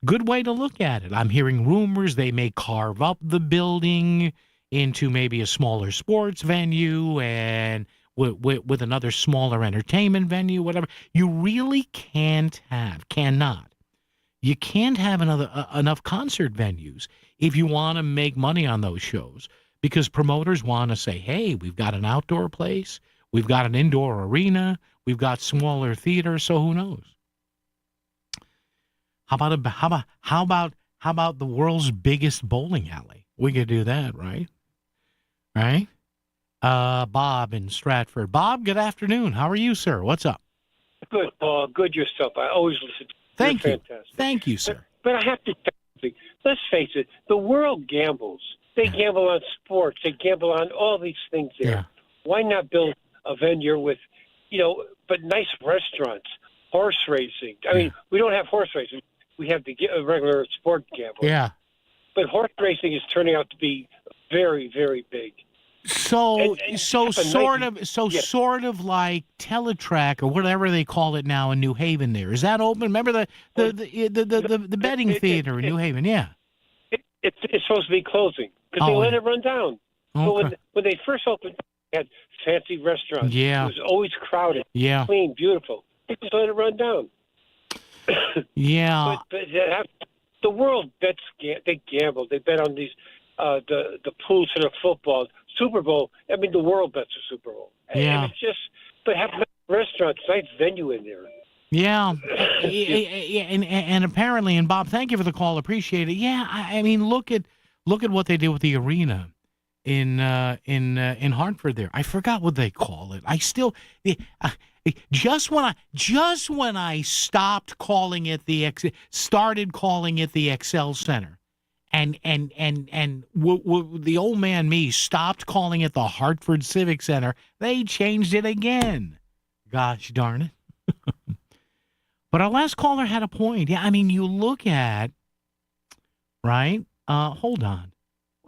good way to look at it. I'm hearing rumors they may carve up the building into maybe a smaller sports venue and with another smaller entertainment venue, whatever. You really cannot. You can't have enough concert venues if you want to make money on those shows, because promoters want to say, hey, we've got an outdoor place, we've got an indoor arena, we've got smaller theaters, so who knows? How about the world's biggest bowling alley? We could do that, right? Right? Bob in Stratford. Bob, good afternoon. How are you, sir? What's up? Good, Paul. Good yourself. I always listen to you. Thank You're you. Fantastic. Thank you, sir. But I have to tell you something. Let's face it, the world gambles. They gamble on sports. They gamble on all these things there. Yeah. Why not build a venue with, but nice restaurants, horse racing? I mean, we don't have horse racing. We have the regular sport gambling. Yeah. But horse racing is turning out to be very, very big. So sort of like Teletrack or whatever they call it now in New Haven. There is that open? Remember the betting theater in New Haven? Yeah. It's supposed to be closing because they let it run down. Okay. But when they first opened, they had fancy restaurants. Yeah. It was always crowded. Yeah. Clean, beautiful. They just let it run down. Yeah. But the world bets. They gamble. They bet on these the pools for the football. Super Bowl. I mean, the world bets a Super Bowl. Yeah. And it's just, but have restaurants, nice venue in there. Yeah. and apparently, and Bob, thank you for the call. Appreciate it. Yeah. I mean, look at what they did with the arena in Hartford there. I forgot what they call it. I still just when I stopped calling it started calling it the Excel Center. And the old man me stopped calling it the Hartford Civic Center. They changed it again. Gosh darn it. But our last caller had a point. Yeah, I mean, you look at, right? Hold on.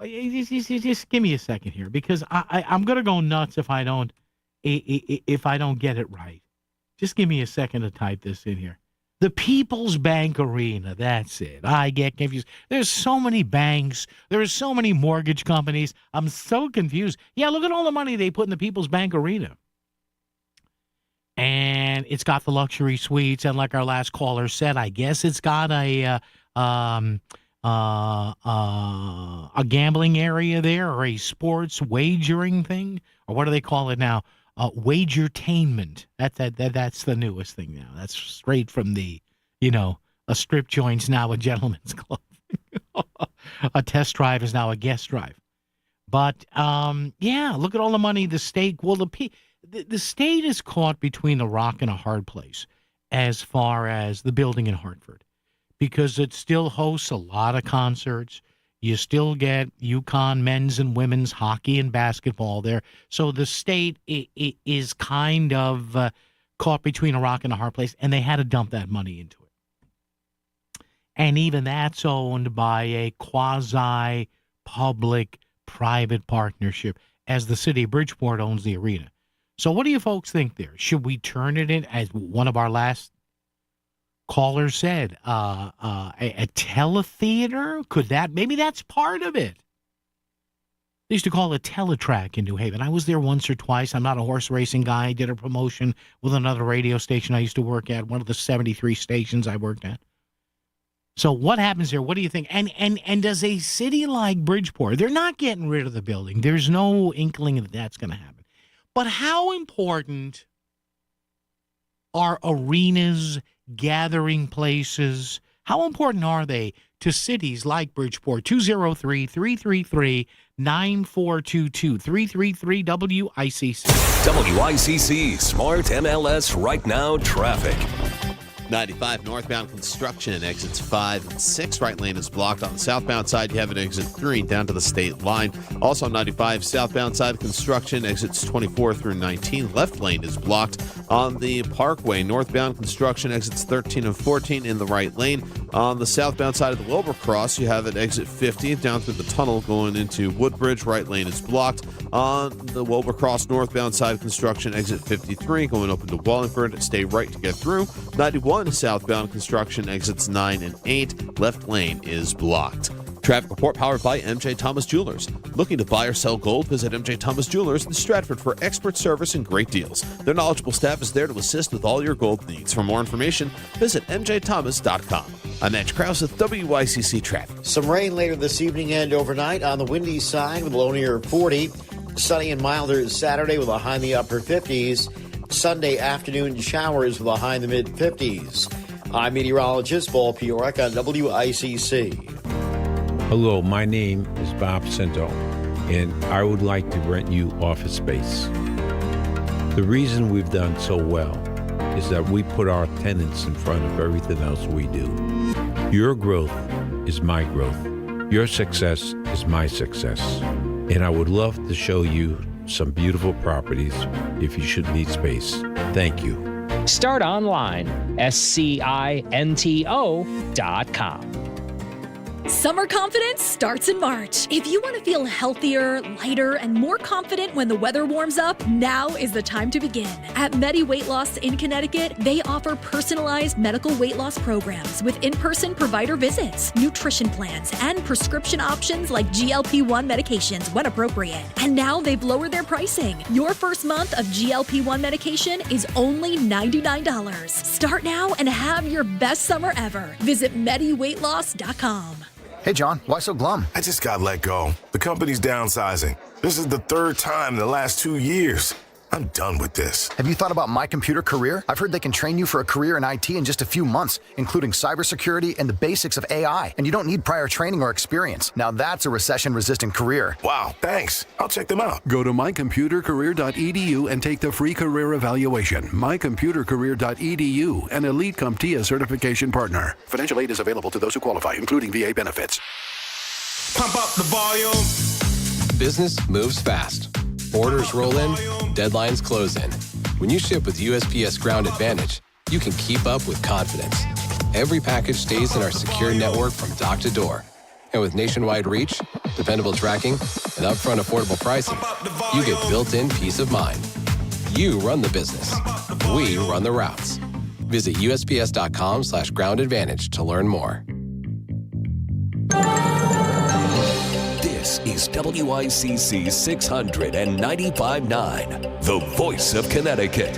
Just give me a second here, because I'm going to go nuts if I don't get it right. Just give me a second to type this in here. The People's Bank Arena, that's it. I get confused. There's so many banks. There's so many mortgage companies. I'm so confused. Yeah, look at all the money they put in the People's Bank Arena. And it's got the luxury suites, and like our last caller said, I guess it's got a gambling area there, or a sports wagering thing, or what do they call it now? Wagertainment. That's the newest thing now. That's straight from the, a strip joint's now a gentleman's club. A test drive is now a guest drive. But yeah, look at all the money the state. Well, the state is caught between a rock and a hard place as far as the building in Hartford, because it still hosts a lot of concerts. You still get UConn men's and women's hockey and basketball there. So the state is kind of caught between a rock and a hard place, and they had to dump that money into it. And even that's owned by a quasi-public-private partnership, as the city of Bridgeport owns the arena. So what do you folks think there? Should we turn it in, as one of our last caller said, a teletheater? Maybe that's part of it. They used to call it Teletrack in New Haven. I was there once or twice. I'm not a horse racing guy. I did a promotion with another radio station I used to work at, one of the 73 stations I worked at. So what happens there? What do you think? And does a city like Bridgeport, they're not getting rid of the building. There's no inkling that that's going to happen. But how important are arenas, gathering places? How important are they to cities like Bridgeport? 203-333-9422, 333-WICC. WICC Smart MLS Right Now Traffic. 95 northbound construction, exits 5 and 6. Right lane is blocked. On the southbound side, you have an exit 3 down to the state line. Also on 95 southbound side of construction, exits 24 through 19. Left lane is blocked. On the Parkway, northbound construction, exits 13 and 14 in the right lane. On the southbound side of the Wilbur Cross, you have an exit 50 down through the tunnel going into Woodbridge. Right lane is blocked. On the Wilbur Cross northbound side of construction, exit 53 going up into Wallingford. Stay right to get through. 91 southbound construction, exits 9 and 8. Left lane is blocked. Traffic report powered by MJ Thomas Jewelers. Looking to buy or sell gold? Visit MJ Thomas Jewelers in Stratford for expert service and great deals. Their knowledgeable staff is there to assist with all your gold needs. For more information, visit mjthomas.com. I'm Matt Krause with WICC Traffic. Some rain later this evening and overnight on the windy side with a low near 40. Sunny and milder Saturday with a high in the upper 50s. Sunday afternoon showers with a high in the mid-50s. I'm meteorologist Paul Piorek on WICC. Hello, my name is Bob Cinto, and I would like to rent you office space. The reason we've done so well is that we put our tenants in front of everything else we do. Your growth is my growth. Your success is my success. And I would love to show you some beautiful properties if you should need space. Thank you. Start online, SCINTO.com. Summer confidence starts in March. If you want to feel healthier, lighter, and more confident when the weather warms up, now is the time to begin. At Medi Weight Loss in Connecticut, they offer personalized medical weight loss programs with in-person provider visits, nutrition plans, and prescription options like GLP-1 medications when appropriate. And now they've lowered their pricing. Your first month of GLP-1 medication is only $99. Start now and have your best summer ever. Visit MediWeightLoss.com. Hey, John, why so glum? I just got let go. The company's downsizing. This is the third time in the last 2 years. I'm done with this. Have you thought about My Computer Career? I've heard they can train you for a career in IT in just a few months, including cybersecurity and the basics of AI. And you don't need prior training or experience. Now that's a recession-resistant career. Wow, thanks. I'll check them out. Go to mycomputercareer.edu and take the free career evaluation. mycomputercareer.edu, an Elite CompTIA certification partner. Financial aid is available to those who qualify, including VA benefits. Pump up the volume. Business moves fast. Orders roll in, deadlines close in. When you ship with USPS Ground Advantage, you can keep up with confidence. Every package stays in our secure network from dock to door. And with nationwide reach, dependable tracking, and upfront affordable pricing, you get built-in peace of mind. You run the business. We run the routes. Visit USPS.com/Ground Advantage to learn more. This is WICC 695.9, the voice of Connecticut.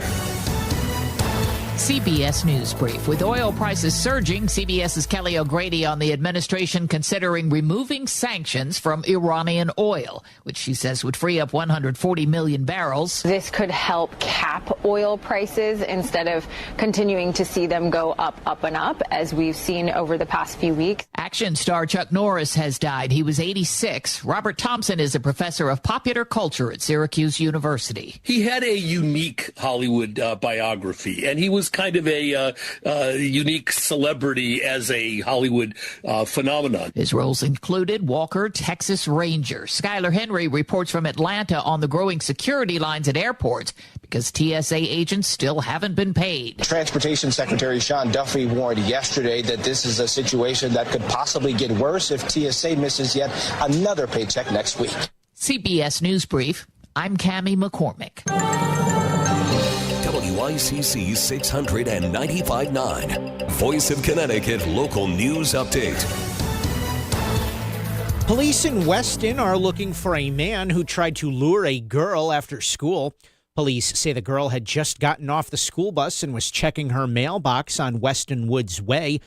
CBS News Brief. With oil prices surging, CBS's Kelly O'Grady on the administration considering removing sanctions from Iranian oil, which she says would free up 140 million barrels. This could help cap oil prices instead of continuing to see them go up, and up, as we've seen over the past few weeks. Action star Chuck Norris has died. He was 86. Robert Thompson is a professor of popular culture at Syracuse University. He had a unique Hollywood biography, and he was kind of a unique celebrity as a Hollywood phenomenon. His roles included Walker, Texas Ranger. Skylar Henry reports from Atlanta on the growing security lines at airports because TSA agents still haven't been paid. Transportation Secretary Sean Duffy warned yesterday that this is a situation that could possibly get worse if TSA misses yet another paycheck next week. CBS News Brief. I'm Cammie McCormick. WICC 695.9, Voice of Connecticut Local News Update. Police in Weston are looking for a man who tried to lure a girl after school. Police say the girl had just gotten off the school bus and was checking her mailbox on Weston Woods Way.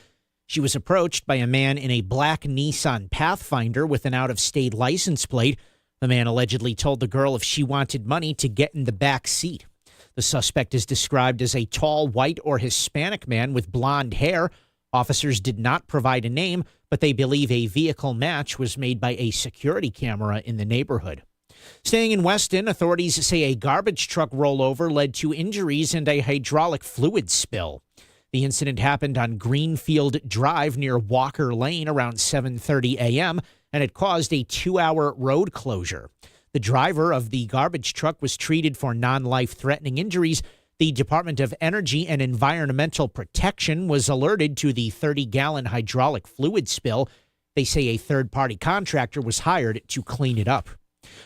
She was approached by a man in a black Nissan Pathfinder with an out-of-state license plate. The man allegedly told the girl if she wanted money to get in the back seat. The suspect is described as a tall, white or Hispanic man with blonde hair. Officers did not provide a name, but they believe a vehicle match was made by a security camera in the neighborhood. Staying in Weston, authorities say a garbage truck rollover led to injuries and a hydraulic fluid spill. The incident happened on Greenfield Drive near Walker Lane around 7:30 a.m., and it caused a 2-hour road closure. The driver of the garbage truck was treated for non-life-threatening injuries. The Department of Energy and Environmental Protection was alerted to the 30-gallon hydraulic fluid spill. They say a third-party contractor was hired to clean it up.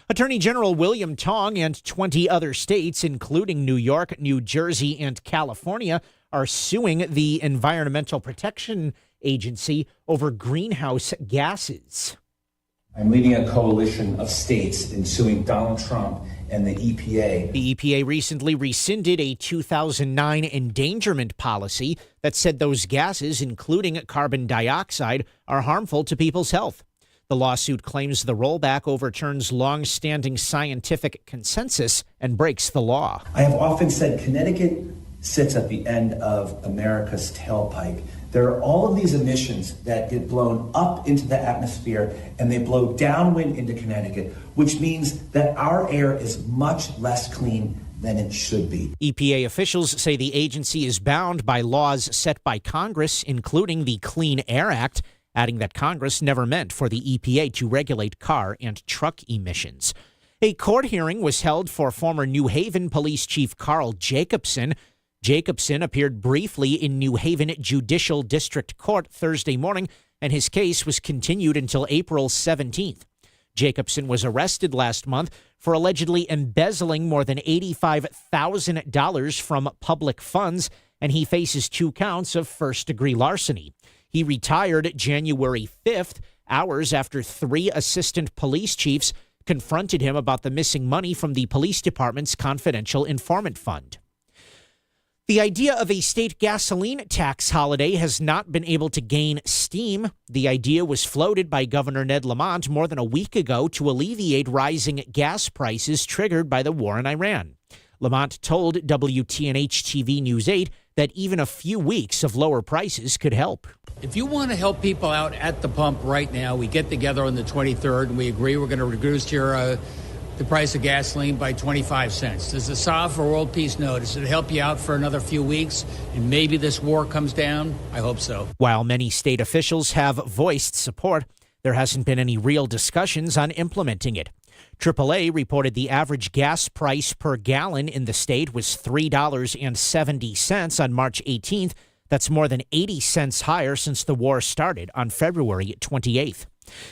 Attorney General William Tong and 20 other states, including New York, New Jersey, and California, are suing the Environmental Protection Agency over greenhouse gases. I'm leading a coalition of states in suing Donald Trump and the EPA. The EPA recently rescinded a 2009 endangerment policy that said those gases, including carbon dioxide, are harmful to people's health. The lawsuit claims the rollback overturns long-standing scientific consensus and breaks the law. I have often said Connecticut sits at the end of America's tailpipe. There are all of these emissions that get blown up into the atmosphere and they blow downwind into Connecticut, which means that our air is much less clean than it should be. EPA officials say the agency is bound by laws set by Congress, including the Clean Air Act, adding that Congress never meant for the EPA to regulate car and truck emissions. A court hearing was held for former New Haven Police Chief Carl Jacobson. Jacobson appeared briefly in New Haven Judicial District Court Thursday morning, and his case was continued until April 17th. Jacobson was arrested last month for allegedly embezzling more than $85,000 from public funds, and he faces 2 counts of first-degree larceny. He retired January 5th, hours after 3 assistant police chiefs confronted him about the missing money from the police department's confidential informant fund. The idea of a state gasoline tax holiday has not been able to gain steam. The idea was floated by Governor Ned Lamont more than a week ago to alleviate rising gas prices triggered by the war in Iran. Lamont told WTNH-TV News 8 that even a few weeks of lower prices could help. If you want to help people out at the pump right now, we get together on the 23rd and we agree we're going to reduce the price of gasoline by 25 cents. Does it solve for world peace? No. Does it help you out for another few weeks and maybe this war comes down? I hope so. While many state officials have voiced support, there hasn't been any real discussions on implementing it. AAA reported the average gas price per gallon in the state was $3.70 on March 18th. That's more than 80 cents higher since the war started on February 28th.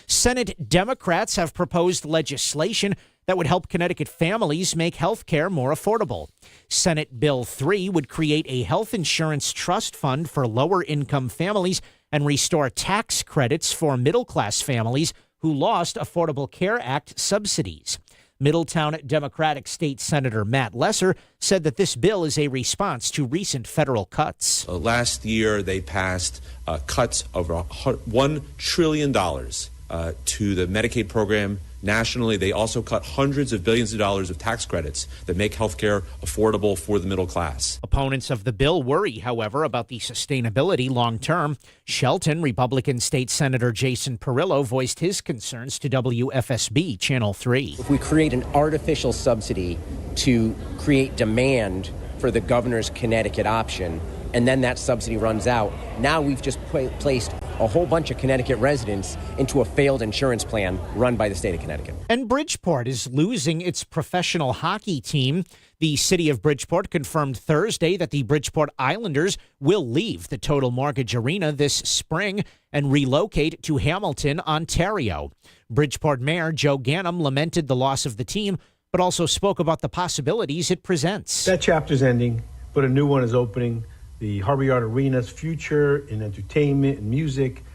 Senate Democrats have proposed legislation that would help Connecticut families make health care more affordable. Senate Bill 3 would create a health insurance trust fund for lower-income families and restore tax credits for middle-class families who lost Affordable Care Act subsidies. Middletown Democratic State Senator Matt Lesser said that this bill is a response to recent federal cuts. Last year, they passed cuts of $1 trillion to the Medicaid program nationally. They also cut hundreds of billions of dollars of tax credits that make health care affordable for the middle class. Opponents of the bill worry, however, about the sustainability long term. Shelton Republican State Senator Jason Perillo voiced his concerns to WFSB Channel 3. If we create an artificial subsidy to create demand for the governor's Connecticut option, and then that subsidy runs out, now we've just placed a whole bunch of Connecticut residents into a failed insurance plan run by the state of Connecticut. And Bridgeport is losing its professional hockey team. The city of Bridgeport confirmed Thursday that the Bridgeport Islanders will leave the Total Mortgage Arena this spring and relocate to Hamilton, Ontario. Bridgeport Mayor Joe Ganem lamented the loss of the team, but also spoke about the possibilities it presents. That chapter's ending, but a new one is opening. The Harbor Yard Arena's future in entertainment and music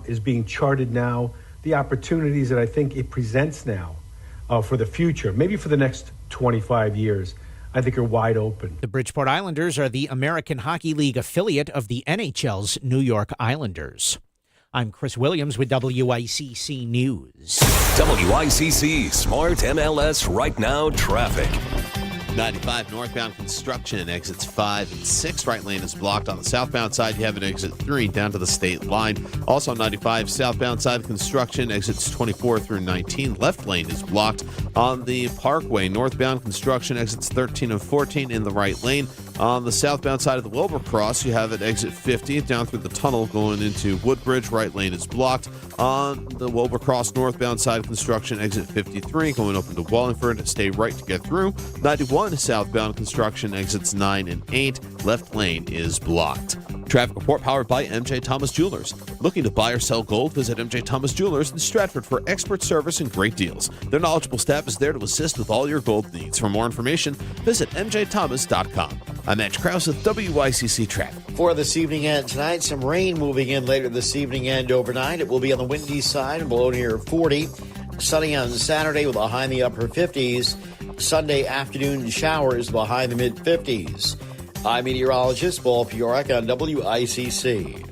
is being charted now. The opportunities that I think it presents now for the future, maybe for the next 25 years, I think are wide open. The Bridgeport Islanders are the American Hockey League affiliate of the NHL's New York Islanders. I'm Chris Williams with WICC News. WICC Smart MLS Right Now Traffic. 95 northbound construction, exits 5 and 6. Right lane is blocked. On the southbound side, you have an exit 3 down to the state line. Also on 95 southbound side construction, exits 24 through 19. Left lane is blocked. On the Parkway, northbound construction, exits 13 and 14 in the right lane. On the southbound side of the Wilbur Cross, you have an exit 50 down through the tunnel going into Woodbridge. Right lane is blocked. On the Wilbur Cross northbound side of construction, exit 53 going up into Wallingford. Stay right to get through. 91 southbound construction, exits 9 and 8. Left lane is blocked. Traffic report powered by MJ Thomas Jewelers. Looking to buy or sell gold? Visit MJ Thomas Jewelers in Stratford for expert service and great deals. Their knowledgeable staff is there to assist with all your gold needs. For more information, visit mjthomas.com. I'm Matt Krause with WICC Traffic. For this evening and tonight, some rain moving in later this evening and overnight. It will be on the windy side and below near 40. Sunny on Saturday with a high in the upper 50s. Sunday afternoon showers will high in the mid-50s. I'm meteorologist Paul Fiorek on WICC.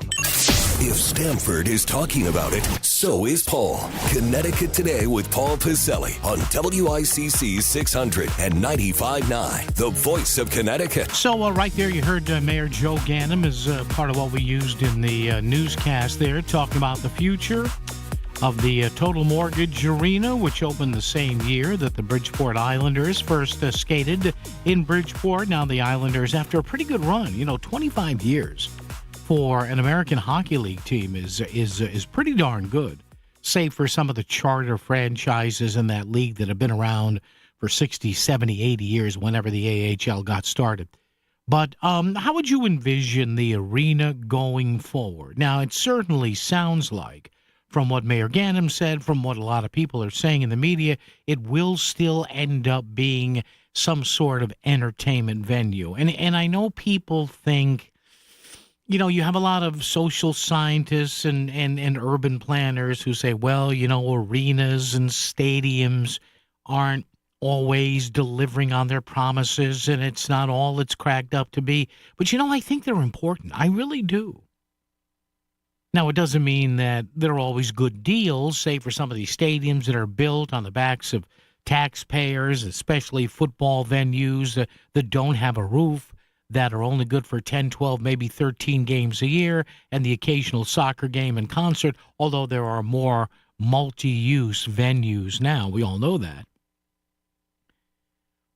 If Stamford is talking about it, so is Paul. Connecticut Today with Paul Piselli on WICC 600 and 95.9, the voice of Connecticut. So right there you heard Mayor Joe Ganim as part of what we used in the newscast there, talking about the future of the Total Mortgage Arena, which opened the same year that the Bridgeport Islanders first skated in Bridgeport. Now the Islanders, after a pretty good run, 25 years for an American Hockey League team is pretty darn good, save for some of the charter franchises in that league that have been around for 60, 70, 80 years whenever the AHL got started. But how would you envision the arena going forward? Now, it certainly sounds like, from what Mayor Ganim said, from what a lot of people are saying in the media, it will still end up being some sort of entertainment venue. And I know people think, you have a lot of social scientists and urban planners who say, well, arenas and stadiums aren't always delivering on their promises, and it's not all it's cracked up to be. But, I think they're important. I really do. Now, it doesn't mean that there are always good deals, say for some of these stadiums that are built on the backs of taxpayers, especially football venues that don't have a roof, that are only good for 10, 12, maybe 13 games a year, and the occasional soccer game and concert, although there are more multi-use venues now. We all know that.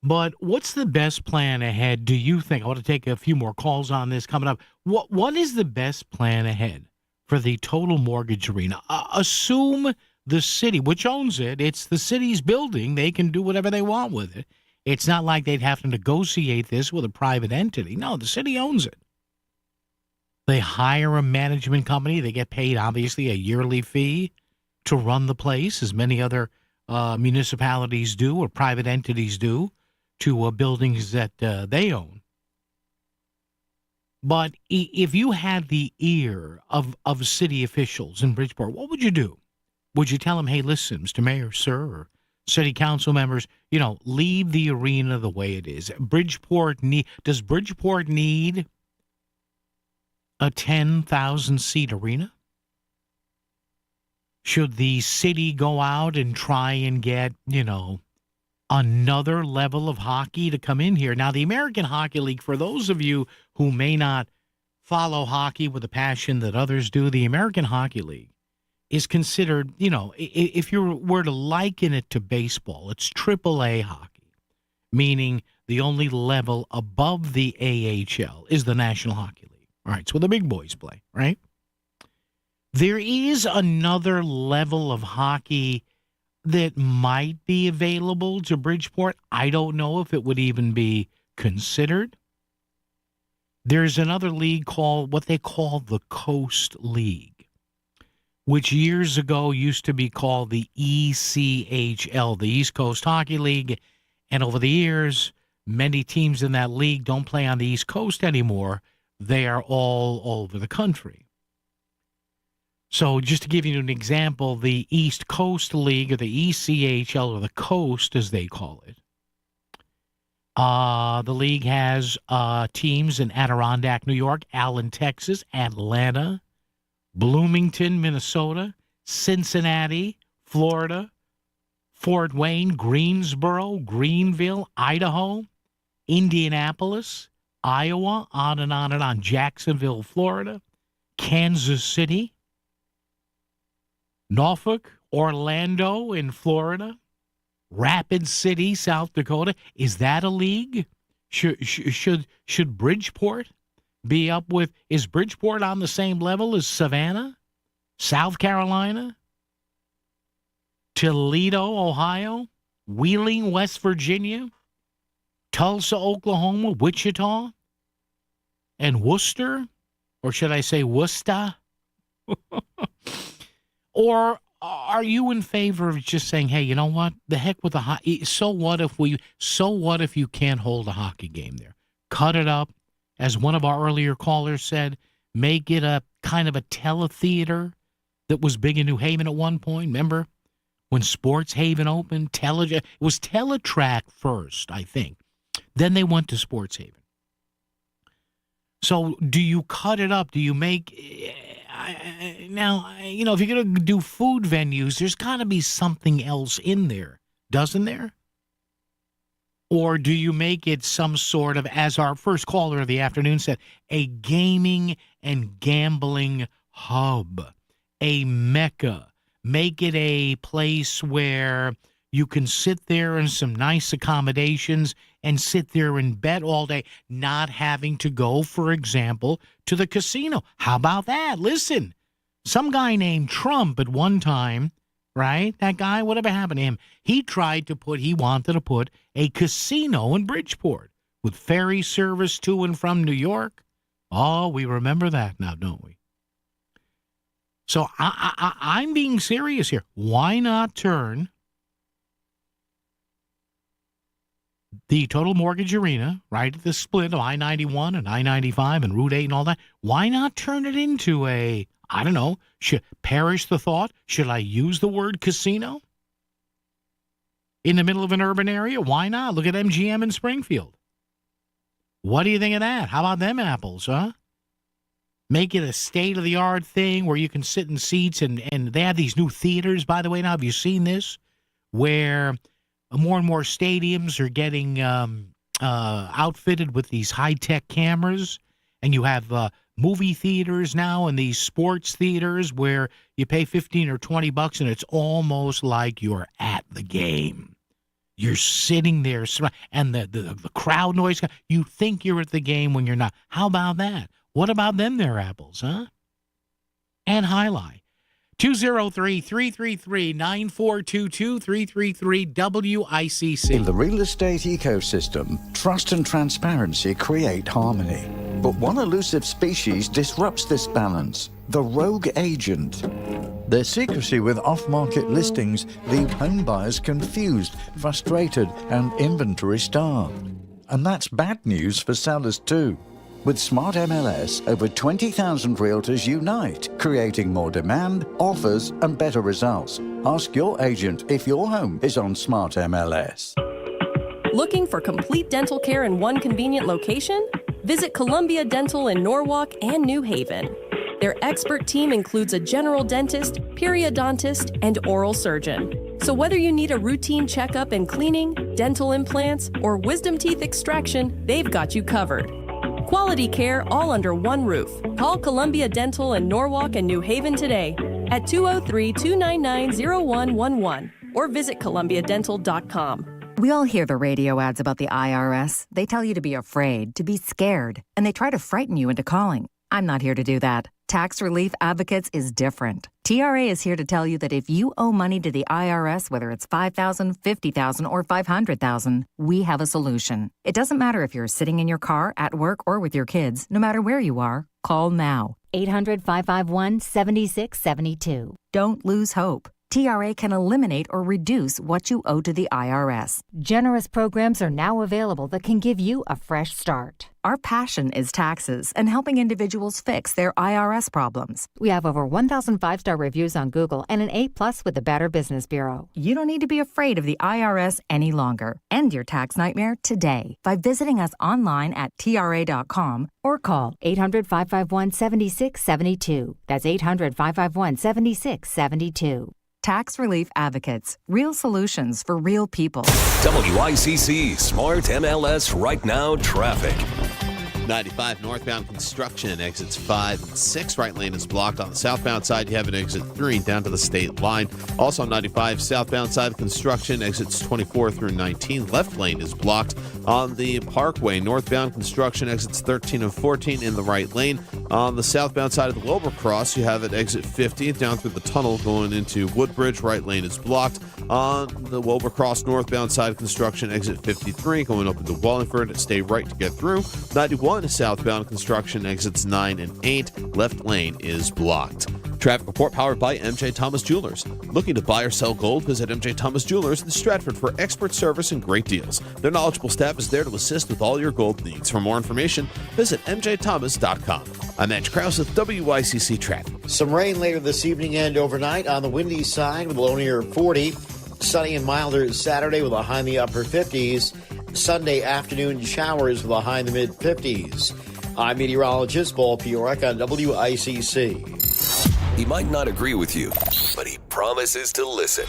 But what's the best plan ahead, do you think? I want to take a few more calls on this coming up. What is the best plan ahead for the Total Mortgage Arena? Assume the city, which owns it, it's the city's building. They can do whatever they want with it. It's not like they'd have to negotiate this with a private entity. No, the city owns it. They hire a management company. They get paid, obviously, a yearly fee to run the place, as many other municipalities do or private entities do, to buildings that they own. But if you had the ear of city officials in Bridgeport, what would you do? Would you tell them, hey, listen, Mr. Mayor, sir, or city council members, leave the arena the way it is? Does Bridgeport need a 10,000-seat arena? Should the city go out and try and get, another level of hockey to come in here? Now, the American Hockey League, for those of you who may not follow hockey with the passion that others do, the American Hockey League is considered, if you were to liken it to baseball, it's AAA hockey, meaning the only level above the AHL is the National Hockey League. All right, it's where the big boys play, right? There is another level of hockey that might be available to Bridgeport. I don't know if it would even be considered. There's another league called what they call the Coast League, which years ago used to be called the ECHL, the East Coast Hockey League. And over the years, many teams in that league don't play on the East Coast anymore. They are all over the country. So just to give you an example, the East Coast League, or the ECHL, or the Coast as they call it, the league has teams in Adirondack, New York, Allen, Texas, Atlanta, Bloomington, Minnesota, Cincinnati, Florida, Fort Wayne, Greensboro, Greenville, Idaho, Indianapolis, Iowa, on and on and on, Jacksonville, Florida, Kansas City, Norfolk, Orlando in Florida, Rapid City, South Dakota. Is that a league? Should Bridgeport be up with? Is Bridgeport on the same level as Savannah, South Carolina, Toledo, Ohio, Wheeling, West Virginia, Tulsa, Oklahoma, Wichita, and Worcester? Or should I say Worcester? Or are you in favor of just saying, hey, you know what? The heck with the hockey. So what if you can't hold a hockey game there? Cut it up. As one of our earlier callers said, make it a kind of a teletheater that was big in New Haven at one point. Remember when Sports Haven opened? It was Teletrack first, I think. Then they went to Sports Haven. So do you cut it up? Do you make... Now, you know, if you're going to do food venues, there's got to be something else in there, doesn't there? Or do you make it some sort of, as our first caller of the afternoon said, a gaming and gambling hub, a mecca? Make it a place where you can sit there in some nice accommodations and sit there and bet all day, not having to go, for example, to the casino. How about that? Listen, some guy named Trump at one time, right? That guy, whatever happened to him, he wanted to put a casino in Bridgeport with ferry service to and from New York. Oh, we remember that now, don't we? So I'm being serious here. Why not turn the Total Mortgage Arena, right at the split of I-91 and I-95 and Route 8 and all that, why not turn it into a, I don't know, perish the thought, should I use the word casino? In the middle of an urban area? Why not? Look at MGM in Springfield. What do you think of that? How about them apples, huh? Make it a state-of-the-art thing where you can sit in seats, and they have these new theaters, by the way. Now, have you seen this? Where more and more stadiums are getting outfitted with these high-tech cameras, and you have movie theaters now and these sports theaters where you pay $15 or $20 and it's almost like you're at the game. You're sitting there, and the crowd noise, you think you're at the game when you're not. How about that? What about them there apples, huh? And Highlight. 203-333-9422, 333-WICC. In the real estate ecosystem, trust and transparency create harmony. But one elusive species disrupts this balance, the rogue agent. Their secrecy with off-market listings leave home buyers confused, frustrated, and inventory-starved. And that's bad news for sellers too. With Smart MLS, over 20,000 realtors unite, creating more demand, offers, and better results. Ask your agent if your home is on Smart MLS. Looking for complete dental care in one convenient location? Visit Columbia Dental in Norwalk and New Haven. Their expert team includes a general dentist, periodontist, and oral surgeon. So whether you need a routine checkup and cleaning, dental implants, or wisdom teeth extraction, they've got you covered. Quality care all under one roof. Call Columbia Dental in Norwalk and New Haven today at 203-299-0111 or visit columbiadental.com. We all hear the radio ads about the IRS. They tell you to be afraid, to be scared, and they try to frighten you into calling. I'm not here to do that. Tax Relief Advocates is different. TRA is here to tell you that if you owe money to the IRS, whether it's $5,000, $50,000, or $500,000, we have a solution. It doesn't matter if you're sitting in your car, at work, or with your kids. No matter where you are, call now. 800-551-7672. Don't lose hope. TRA can eliminate or reduce what you owe to the IRS. Generous programs are now available that can give you a fresh start. Our passion is taxes and helping individuals fix their IRS problems. We have over 1,000 5-star reviews on Google and an A+ with the Better Business Bureau. You don't need to be afraid of the IRS any longer. End your tax nightmare today by visiting us online at TRA.com or call 800-551-7672. That's 800-551-7672. Tax Relief Advocates. Real solutions for real people. WICC Smart MLS Right Now Traffic. 95 northbound construction, exits 5 and 6. Right lane is blocked. On the southbound side, you have an exit 3 down to the state line. Also on 95 southbound side of construction, exits 24 through 19. Left lane is blocked. On the Parkway, northbound construction, exits 13 and 14 in the right lane. On the southbound side of the Wilbur Cross, you have it exit 50 down through the tunnel going into Woodbridge. Right lane is blocked. On the Wilbur Cross northbound side of construction, exit 53 going up into Wallingford. Stay right to get through. 91 southbound construction, exits 9 and 8. Left lane is blocked. Traffic report powered by MJ Thomas Jewelers. Looking to buy or sell gold? Visit MJ Thomas Jewelers in Stratford for expert service and great deals. Their knowledgeable staff is there to assist with all your gold needs. For more information, visit mjthomas.com. I'm Edge Krause with WICC Traffic. Some rain later this evening and overnight on the windy side with a low near 40. Sunny and milder Saturday with a high in the upper 50s. Sunday afternoon showers with a high in the mid 50s. I'm meteorologist Paul Piorek on WICC. He might not agree with you, but he promises to listen.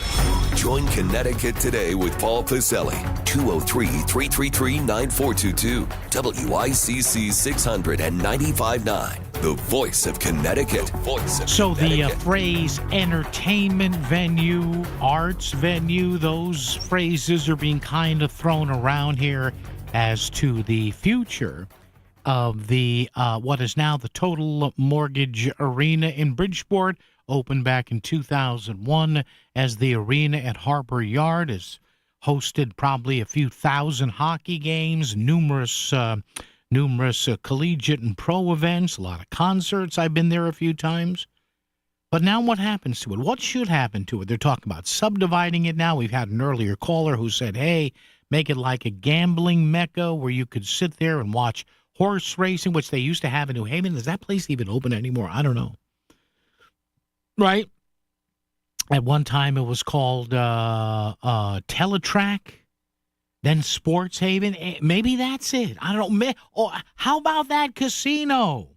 Join Connecticut Today with Paul Pacelli, 203-333-9422, WICC 695.9, the voice of Connecticut. The phrase entertainment venue, arts venue, those phrases are being kind of thrown around here as to the future of the what is now the Total Mortgage Arena in Bridgeport, opened back in 2001 as the arena at Harbor Yard, has hosted probably a few thousand hockey games, numerous collegiate and pro events, a lot of concerts. I've been there a few times. But now what happens to it? What should happen to it? They're talking about subdividing it now. We've had an earlier caller who said, hey, make it like a gambling mecca where you could sit there and watch horse racing, which they used to have in New Haven. Is that place even open anymore? I don't know. Right? At one time, it was called Teletrack, then Sports Haven. Maybe that's it. I don't know. Oh, how about that casino?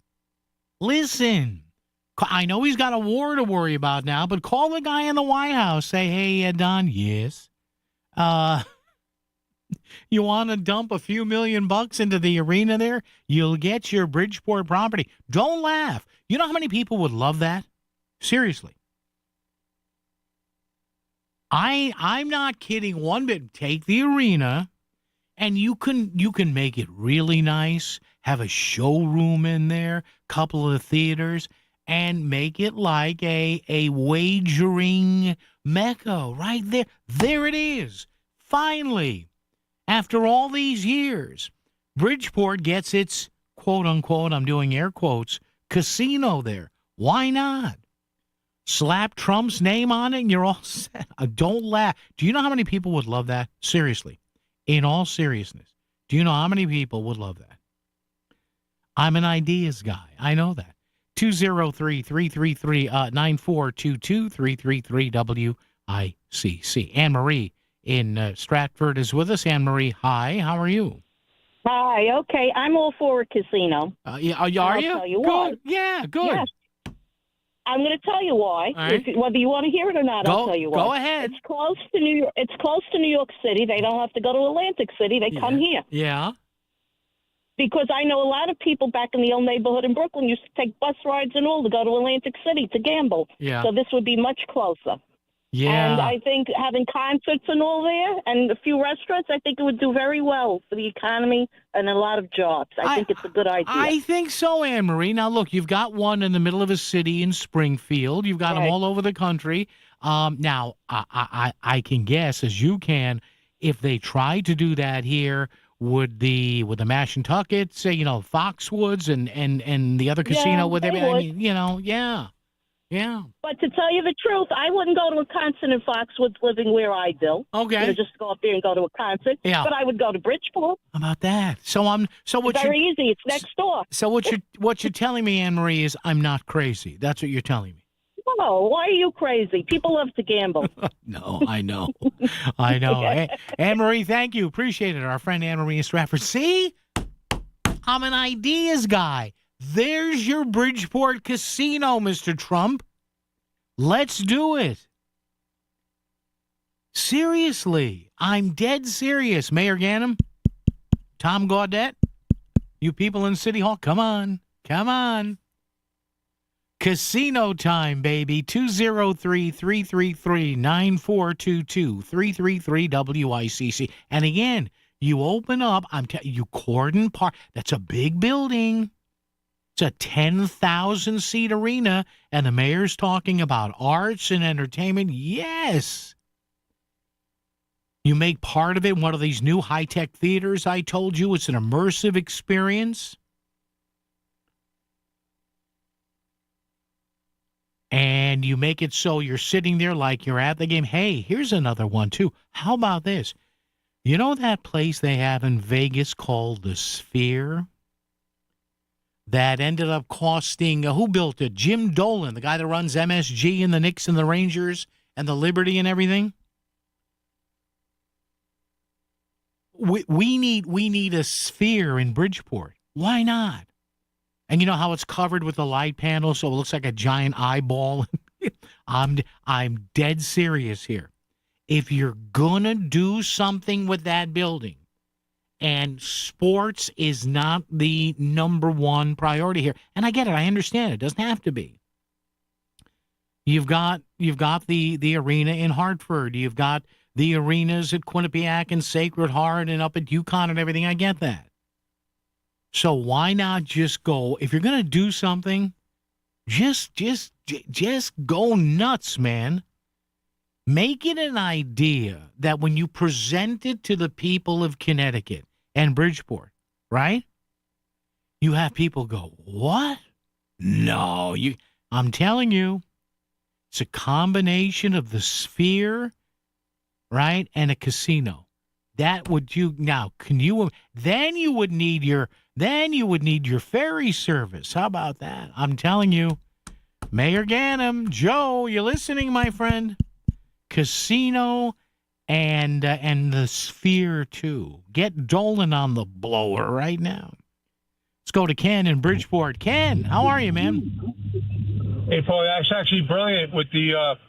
Listen, I know he's got a war to worry about now, but call the guy in the White House. Say, hey, Don, yes. You want to dump a few $1,000,000 into the arena there? You'll get your Bridgeport property. Don't laugh. You know how many people would love that? Seriously. I'm not kidding one bit. Take the arena, and you can make it really nice, have a showroom in there, couple of theaters, and make it like a wagering mecca right there. There it is. Finally. After all these years, Bridgeport gets its, quote-unquote, I'm doing air quotes, casino there. Why not? Slap Trump's name on it and you're all set. Don't laugh. Do you know how many people would love that? Seriously. In all seriousness. Do you know how many people would love that? I'm an ideas guy. I know that. 203-333-9422, 333-WICC. Anne-Marie in Stratford is with us. Anne-Marie, hi. How are you? Hi. Okay. I'm all for a casino. Are you? I'll tell you why. Good. Yeah, good. Yes. I'm going to tell you why. Right. Whether you want to hear it or not, I'll tell you why. Go ahead. It's close to New York. It's close to New York City. They don't have to go to Atlantic City. They come here. Yeah. Because I know a lot of people back in the old neighborhood in Brooklyn used to take bus rides and all to go to Atlantic City to gamble. Yeah. So this would be much closer. Yeah. And I think having concerts and all there and a few restaurants, I think it would do very well for the economy and a lot of jobs. I think it's a good idea. I think so, Anne-Marie. Now, look, you've got one in the middle of a city in Springfield. You've got them all over the country. Now, I can guess, as you can, if they tried to do that here, would the Mashantuckets, Foxwoods and the other casino, would they? I mean, yeah. Yeah. But to tell you the truth, I wouldn't go to a concert in Foxwoods living where I do. Okay. Just go up there and go to a concert. Yeah. But I would go to Bridgeport. How about that? It's very easy. It's next door. So what you're telling me, Anne Marie, is I'm not crazy. That's what you're telling me. Oh, why are you crazy? People love to gamble. No, I know. I know. Anne Marie, thank you. Appreciate it. Our friend Anne Marie in Stratford. See? I'm an ideas guy. There's your Bridgeport casino, Mr. Trump. Let's do it. Seriously. I'm dead serious. Mayor Ganem, Tom Gaudette, you people in City Hall, come on. Come on. Casino time, baby. 203-333-9422. 333-WICC. And again, you open up, you Cordon Park. That's a big building. It's a 10,000-seat arena. And the mayor's talking about arts and entertainment. Yes. You make part of it one of these new high-tech theaters I told you. It's an immersive experience. And you make it so you're sitting there like you're at the game. Hey, here's another one, too. How about this? You know that place they have in Vegas called the Sphere? That ended up costing, who built it? Jim Dolan, the guy that runs MSG and the Knicks and the Rangers and the Liberty and everything. We need a Sphere in Bridgeport. Why not? And you know how it's covered with the light panel, so it looks like a giant eyeball? I'm dead serious here. If you're going to do something with that building, and sports is not the number one priority here, and I get it, I understand it doesn't have to be. You've got the arena in Hartford. You've got the arenas at Quinnipiac and Sacred Heart and up at UConn and everything. I get that. So why not just go, if you're going to do something, just go nuts, man. Make it an idea that when you present it to the people of Connecticut and Bridgeport, right? You have people go, what? No, I'm telling you, it's a combination of the Sphere, right, and a casino. That would then you would need your ferry service. How about that? I'm telling you, Mayor Ganem, Joe, you listening, my friend? Casino and the Sphere too. Get Dolan on the blower right now. Let's go to Ken in Bridgeport. Ken, how are you, man? Hey, Paul, that's actually brilliant with the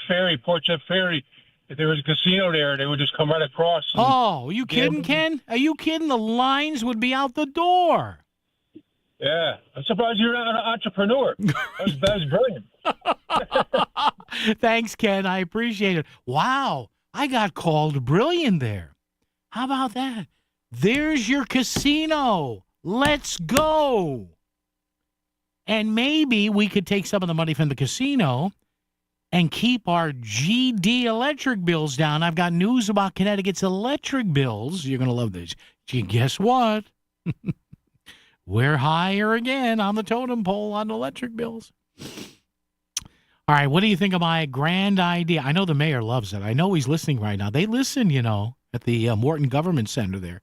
ferry, Port Jet Ferry. If there was a casino there, they would just come right across. Oh, are you kidding, Ken? Are you kidding? The lines would be out the door. Yeah. I'm surprised you're not an entrepreneur. That was brilliant. Thanks, Ken. I appreciate it. Wow. I got called brilliant there. How about that? There's your casino. Let's go. And maybe we could take some of the money from the casino and keep our GD electric bills down. I've got news about Connecticut's electric bills. You're going to love this. Guess what? We're higher again on the totem pole on electric bills. All right, what do you think of my grand idea? I know the mayor loves it. I know he's listening right now. They listen, at the Morton Government Center there.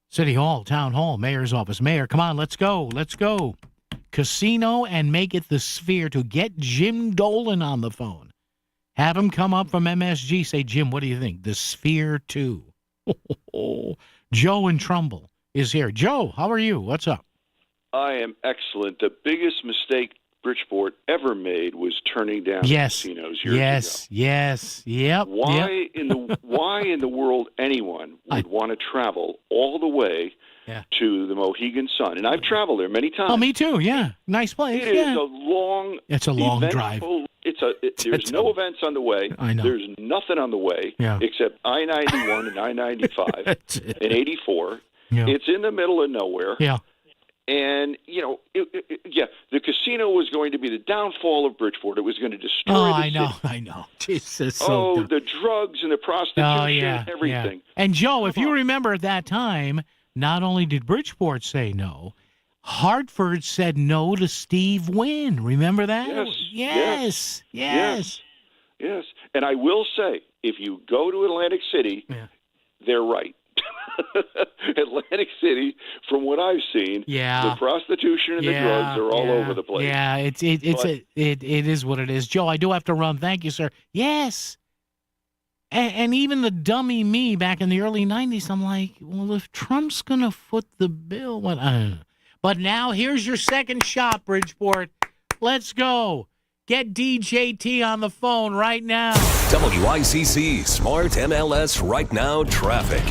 City Hall, Town Hall, Mayor's office. Mayor, come on, let's go. Let's go. Casino and make it the Sphere to get Jim Dolan on the phone. Have him come up from MSG. Say, Jim, what do you think? The Sphere 2. Joe in Trumbull is here. Joe, how are you? What's up? I am excellent. The biggest mistake Bridgeport ever made was turning down casinos years ago. Yes. Yep. Why in the world anyone would want to travel all the way to the Mohegan Sun? And I've traveled there many times. Oh, me too. Yeah, nice place. It is a long. It's a long drive. There's no events on the way. I know. There's nothing on the way except I-91 and I-95 and 84. Yeah. It's in the middle of nowhere. Yeah. And, the casino was going to be the downfall of Bridgeport. It was going to destroy the city. I know. Jesus. The drugs and the prostitution, everything. Yeah. And, Joe, if you remember at that time, not only did Bridgeport say no, Hartford said no to Steve Wynn. Remember that? Yes. Yes. And I will say, if you go to Atlantic City, they're right. Atlantic City, from what I've seen, the prostitution and the drugs are all over the place. Yeah, it is what it is. Joe, I do have to run. Thank you, sir. Yes. And even the dummy me back in the early 90s, I'm like, well, if Trump's going to foot the bill, what? But now here's your second shot, Bridgeport. Let's go. Get DJT on the phone right now. WICC Smart MLS Right Now traffic.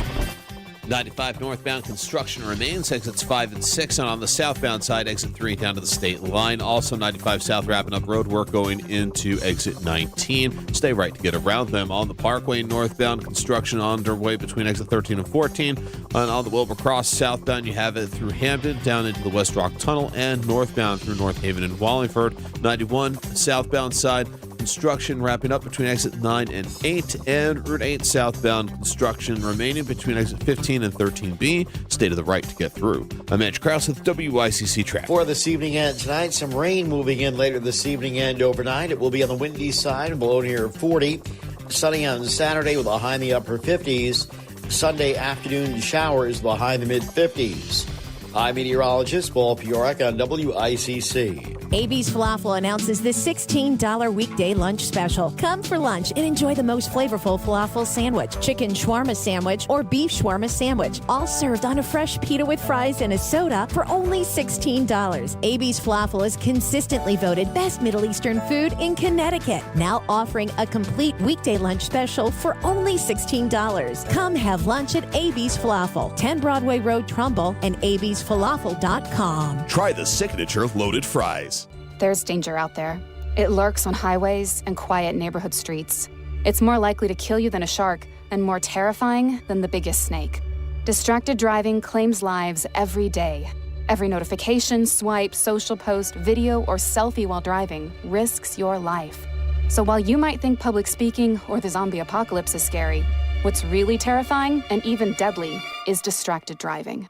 95 northbound construction remains. Exits 5 and 6, and on the southbound side, exit 3 down to the state line. Also, 95 south wrapping up road work going into exit 19. Stay right to get around them. On the Parkway northbound, construction underway between exit 13 and 14. And on the Wilbur Cross southbound, you have it through Hamden down into the West Rock Tunnel, and northbound through North Haven and Wallingford. 91 southbound side, construction wrapping up between exit 9 and 8, and Route 8 southbound construction remaining between exit 15 and 13B. Stay to the right to get through. I'm Edge Krause with WICC Traffic. For this evening and tonight, some rain moving in later this evening and overnight. It will be on the windy side, below near 40. Sunny on Saturday with a high in the upper 50s. Sunday afternoon showers with a high in the mid-50s. I'm meteorologist Paul Piorak on WICC. AB's Falafel announces the $16 weekday lunch special. Come for lunch and enjoy the most flavorful falafel sandwich, chicken shawarma sandwich, or beef shawarma sandwich, all served on a fresh pita with fries and a soda for only $16. AB's Falafel is consistently voted best Middle Eastern food in Connecticut. Now offering a complete weekday lunch special for only $16. Come have lunch at AB's Falafel, 10 Broadway Road, Trumbull, and absfalafel.com. Try the signature loaded fries. There's danger out there. It lurks on highways and quiet neighborhood streets. It's more likely to kill you than a shark and more terrifying than the biggest snake. Distracted driving claims lives every day. Every notification, swipe, social post, video, or selfie while driving risks your life. So while you might think public speaking or the zombie apocalypse is scary, what's really terrifying and even deadly is distracted driving.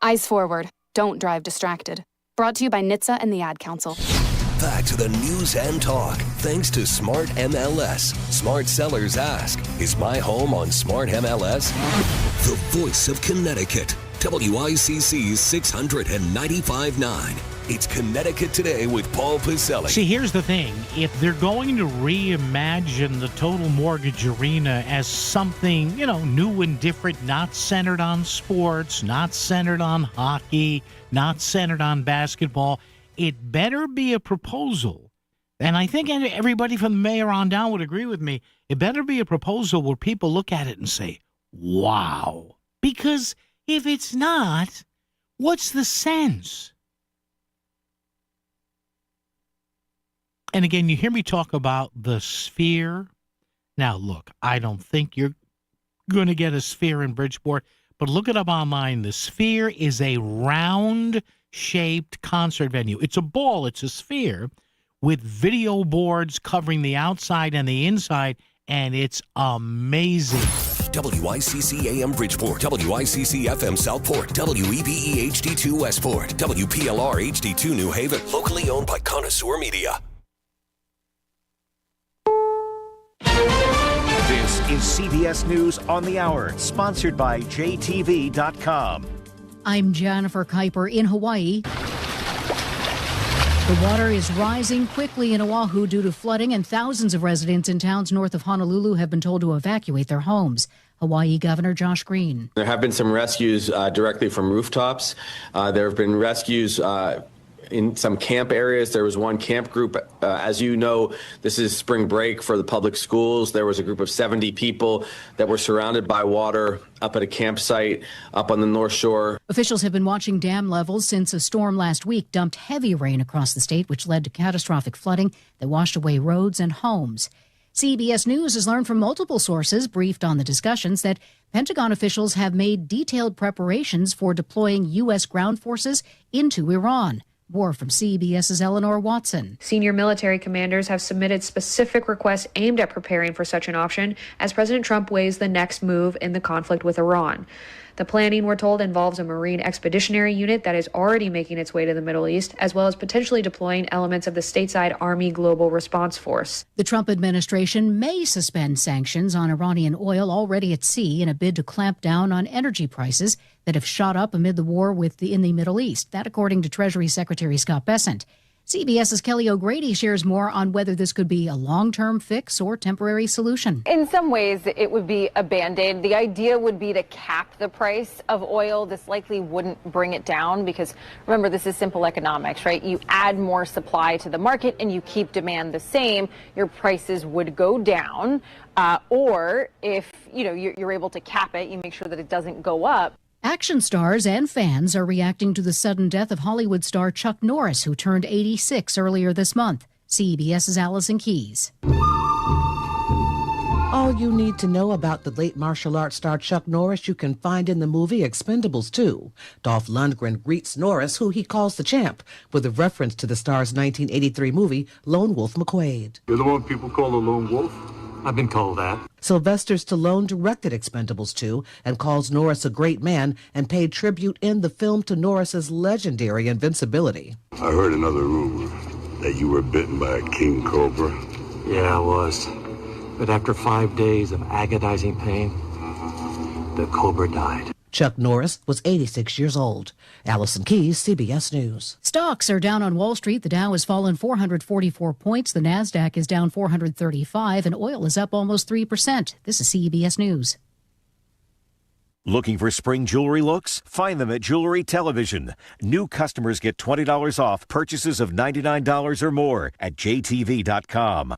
Eyes forward. Don't drive distracted. Brought to you by NHTSA and the Ad Council. Back to the news and talk, thanks to Smart MLS. Smart sellers ask, is my home on Smart MLS? The voice of Connecticut. WICC's 695.9. It's Connecticut Today with Paul Pacelli. See, here's the thing. If they're going to reimagine the Total Mortgage Arena as something, new and different, not centered on sports, not centered on hockey, not centered on basketball, it better be a proposal. And I think everybody from the mayor on down would agree with me. It better be a proposal where people look at it and say, wow. Because if it's not, what's the sense? And again, you hear me talk about the sphere. Now, look, I don't think you're going to get a sphere in Bridgeport, but look it up online. The sphere is a round-shaped concert venue. It's a ball. It's a sphere with video boards covering the outside and the inside, and it's amazing. WICC AM Bridgeport, WICC FM Southport, WEBE HD2 Westport, WPLR HD2 New Haven, locally owned by Connoisseur Media. This is CBS News on the Hour, sponsored by JTV.com. I'm Jennifer Kuiper in Hawaii. The water is rising quickly in Oahu due to flooding, and thousands of residents in towns north of Honolulu have been told to evacuate their homes. Hawaii Governor Josh Green. There have been some rescues directly from rooftops. There have been rescues in some camp areas. There was one camp group, as you know, this is spring break for the public schools. There was a group of 70 people that were surrounded by water up at a campsite up on the North Shore. Officials have been watching dam levels since a storm last week dumped heavy rain across the state, which led to catastrophic flooding that washed away roads and homes. CBS News has learned from multiple sources briefed on the discussions that Pentagon officials have made detailed preparations for deploying U.S. ground forces into Iran. More from CBS's Eleanor Watson. Senior military commanders have submitted specific requests aimed at preparing for such an option as President Trump weighs the next move in the conflict with Iran. The planning, we're told, involves a Marine Expeditionary Unit that is already making its way to the Middle East, as well as potentially deploying elements of the stateside Army Global Response Force. The Trump administration may suspend sanctions on Iranian oil already at sea in a bid to clamp down on energy prices that have shot up amid the war in the Middle East. That, according to Treasury Secretary Scott Bessent. CBS's Kelly O'Grady shares more on whether this could be a long-term fix or temporary solution. In some ways, it would be a Band-Aid. The idea would be to cap the price of oil. This likely wouldn't bring it down because, remember, this is simple economics, right? You add more supply to the market and you keep demand the same, your prices would go down. Or if, you're able to cap it, you make sure that it doesn't go up. Action stars and fans are reacting to the sudden death of Hollywood star Chuck Norris, who turned 86 earlier this month. CBS's Allison Keyes. All you need to know about the late martial arts star Chuck Norris you can find in the movie Expendables 2. Dolph Lundgren greets Norris, who he calls the champ, with a reference to the star's 1983 movie Lone Wolf McQuade. You're the one people call a lone wolf? I've been told that. Sylvester Stallone directed Expendables 2 and calls Norris a great man and paid tribute in the film to Norris's legendary invincibility. I heard another rumor that you were bitten by a king cobra. Yeah, I was. But after 5 days of agonizing pain, the cobra died. Chuck Norris was 86 years old. Allison Keyes, CBS News. Stocks are down on Wall Street. The Dow has fallen 444 points. The Nasdaq is down 435, and oil is up almost 3%. This is CBS News. Looking for spring jewelry looks? Find them at Jewelry Television. New customers get $20 off purchases of $99 or more at jtv.com.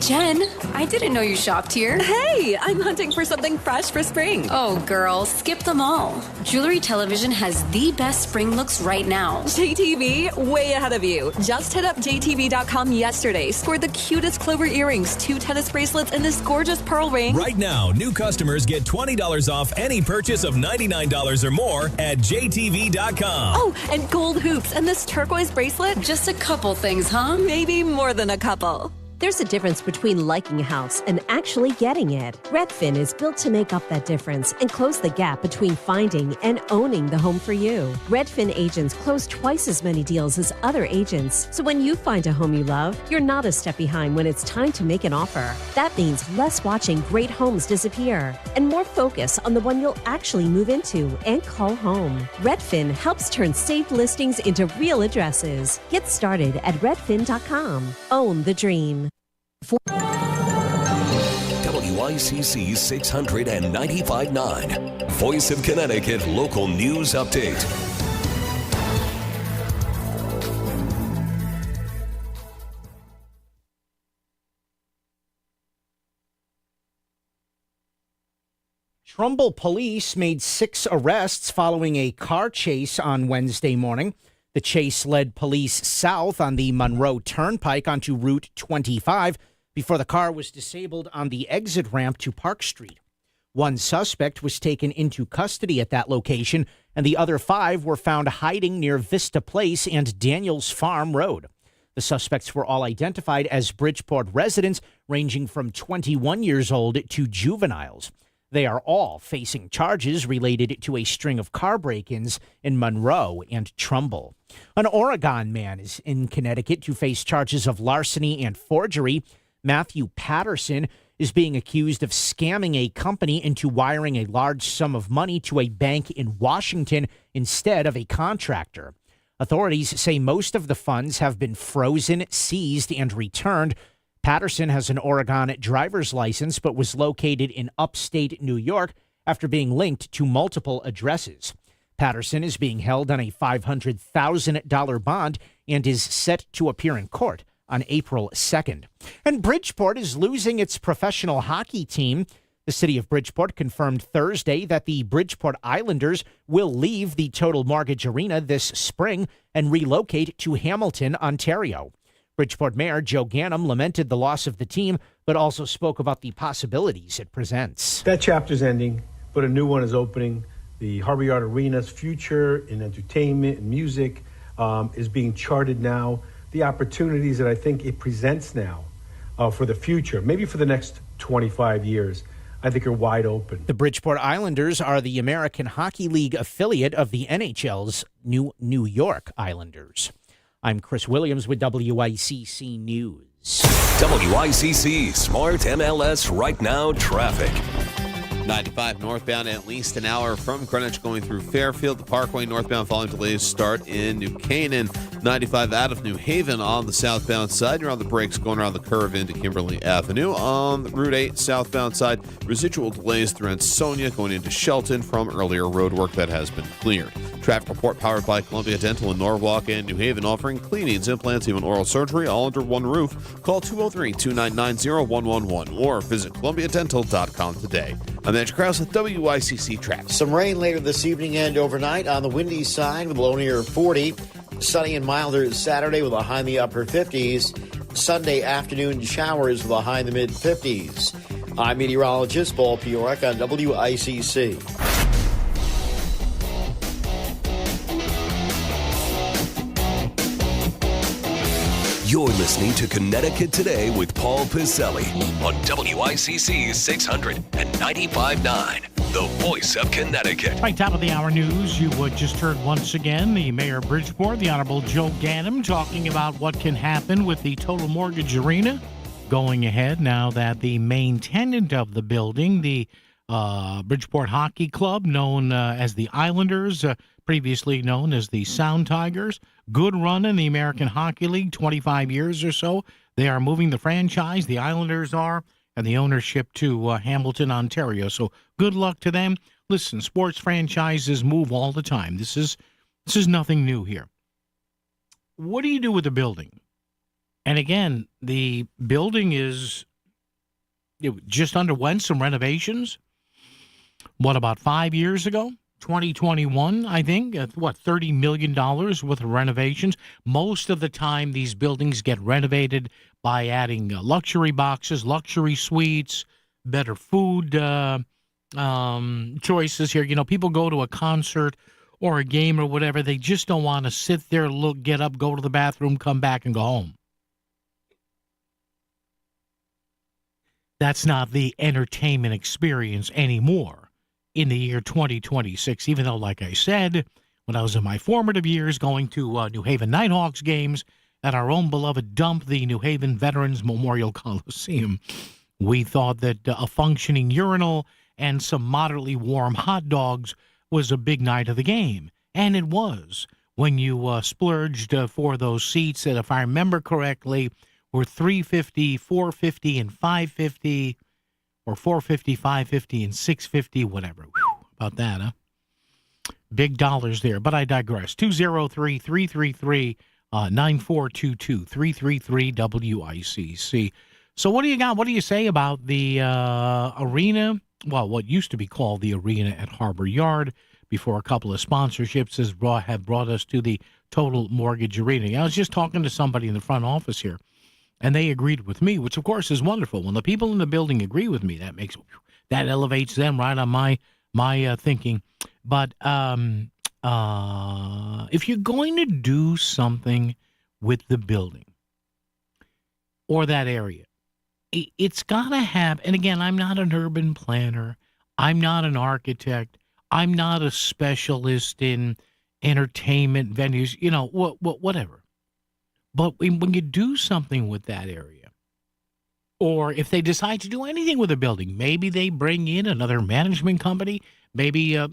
Jen, I didn't know you shopped here. Hey, I'm hunting for something fresh for spring. Oh, girl, skip them all. Jewelry Television has the best spring looks right now. JTV, way ahead of you. Just hit up jtv.com yesterday, scored the cutest clover earrings, 2 tennis bracelets, and this gorgeous pearl ring. Right now, new customers get $20 off any purchase of $99 or more at jtv.com. Oh, and gold hoops and this turquoise bracelet. Just a couple things, huh? Maybe more than a couple. There's a difference between liking a house and actually getting it. Redfin is built to make up that difference and close the gap between finding and owning the home for you. Redfin agents close twice as many deals as other agents. So when you find a home you love, you're not a step behind when it's time to make an offer. That means less watching great homes disappear and more focus on the one you'll actually move into and call home. Redfin helps turn saved listings into real addresses. Get started at redfin.com. Own the dream. WICC 695.9, Voice of Connecticut Local News Update. Trumbull police made 6 arrests following a car chase on Wednesday morning. The chase led police south on the Monroe Turnpike onto Route 25 before the car was disabled on the exit ramp to Park Street. One suspect was taken into custody at that location, and the other 5 were found hiding near Vista Place and Daniels Farm Road. The suspects were all identified as Bridgeport residents, ranging from 21 years old to juveniles. They are all facing charges related to a string of car break-ins in Monroe and Trumbull. An Oregon man is in Connecticut to face charges of larceny and forgery. Matthew Patterson is being accused of scamming a company into wiring a large sum of money to a bank in Washington instead of a contractor. Authorities say most of the funds have been frozen, seized, and returned. Patterson has an Oregon driver's license but was located in upstate New York after being linked to multiple addresses. Patterson is being held on a $500,000 bond and is set to appear in court on April 2nd. And Bridgeport is losing its professional hockey team. The city of Bridgeport confirmed Thursday that the Bridgeport Islanders will leave the Total Mortgage Arena this spring and relocate to Hamilton, Ontario. Bridgeport Mayor Joe Ganim lamented the loss of the team, but also spoke about the possibilities it presents. That chapter's ending, but a new one is opening. The Harbor Yard Arena's future in entertainment and music is being charted now. The opportunities that I think it presents now for the future, maybe for the next 25 years, I think are wide open. The Bridgeport Islanders are the American Hockey League affiliate of the NHL's New York Islanders. I'm Chris Williams with WICC News. WICC Smart MLS Right Now traffic. 95 northbound at least an hour from Greenwich going through Fairfield. The Parkway northbound following delays start in New Canaan. 95 out of New Haven on the southbound side. You're on the brakes going around the curve into Kimberly Avenue. On the Route 8 southbound side, residual delays through Ansonia going into Shelton from earlier road work that has been cleared. Traffic report powered by Columbia Dental in Norwalk and New Haven, offering cleanings, implants, even oral surgery, all under one roof. Call 203-299-0111 or visit columbiadental.com today. I'm Andrew Krause with WICC Traffic. Some rain later this evening and overnight on the windy side with a low near 40. Sunny and milder Saturday with a high in the upper 50s. Sunday afternoon showers with a high in the mid 50s. I'm meteorologist Paul Piorek on WICC. You're listening to Connecticut Today with Paul Piselli on WICC 600 and 95.9, the voice of Connecticut. Right, top of the hour news. You just heard once again the Mayor of Bridgeport, the Honorable Joe Ganim, talking about what can happen with the Total Mortgage Arena going ahead now that the main tenant of the building, the Bridgeport Hockey Club, known as the Islanders, previously known as the Sound Tigers, good run in the American Hockey League, 25 years or so. They are moving the franchise, the Islanders are, and the ownership to Hamilton, Ontario. So good luck to them. Listen, sports franchises move all the time. This is nothing new here. What do you do with the building? And again, the building just underwent some renovations. What, about 5 years ago? 2021, I think. $30 million worth of renovations. Most of the time, these buildings get renovated by adding luxury boxes, luxury suites, better food choices here. You know, people go to a concert or a game or whatever. They just don't want to sit there, look, get up, go to the bathroom, come back, and go home. That's not the entertainment experience anymore in the year 2026, even though, like I said, when I was in my formative years going to New Haven Nighthawks games at our own beloved dump, the New Haven Veterans Memorial Coliseum, we thought that a functioning urinal and some moderately warm hot dogs was a big night of the game. And it was, when you splurged for those seats that, if I remember correctly, were $350, $450, and $550, or $450, $550, and $650, whatever. Whew, about that, huh? Big dollars there, but I digress. 203-333-9422, 333-WICC. So what do you got? What do you say about the arena? Well, what used to be called the arena at Harbor Yard before a couple of sponsorships have brought us to the Total Mortgage Arena. I was just talking to somebody in the front office here, and they agreed with me, which, of course, is wonderful. When the people in the building agree with me, that elevates them right on my thinking. But if you're going to do something with the building or that area, it's got to have, and again, I'm not an urban planner. I'm not an architect. I'm not a specialist in entertainment venues, whatever. But when you do something with that area, or if they decide to do anything with a building, maybe they bring in another management company, maybe, a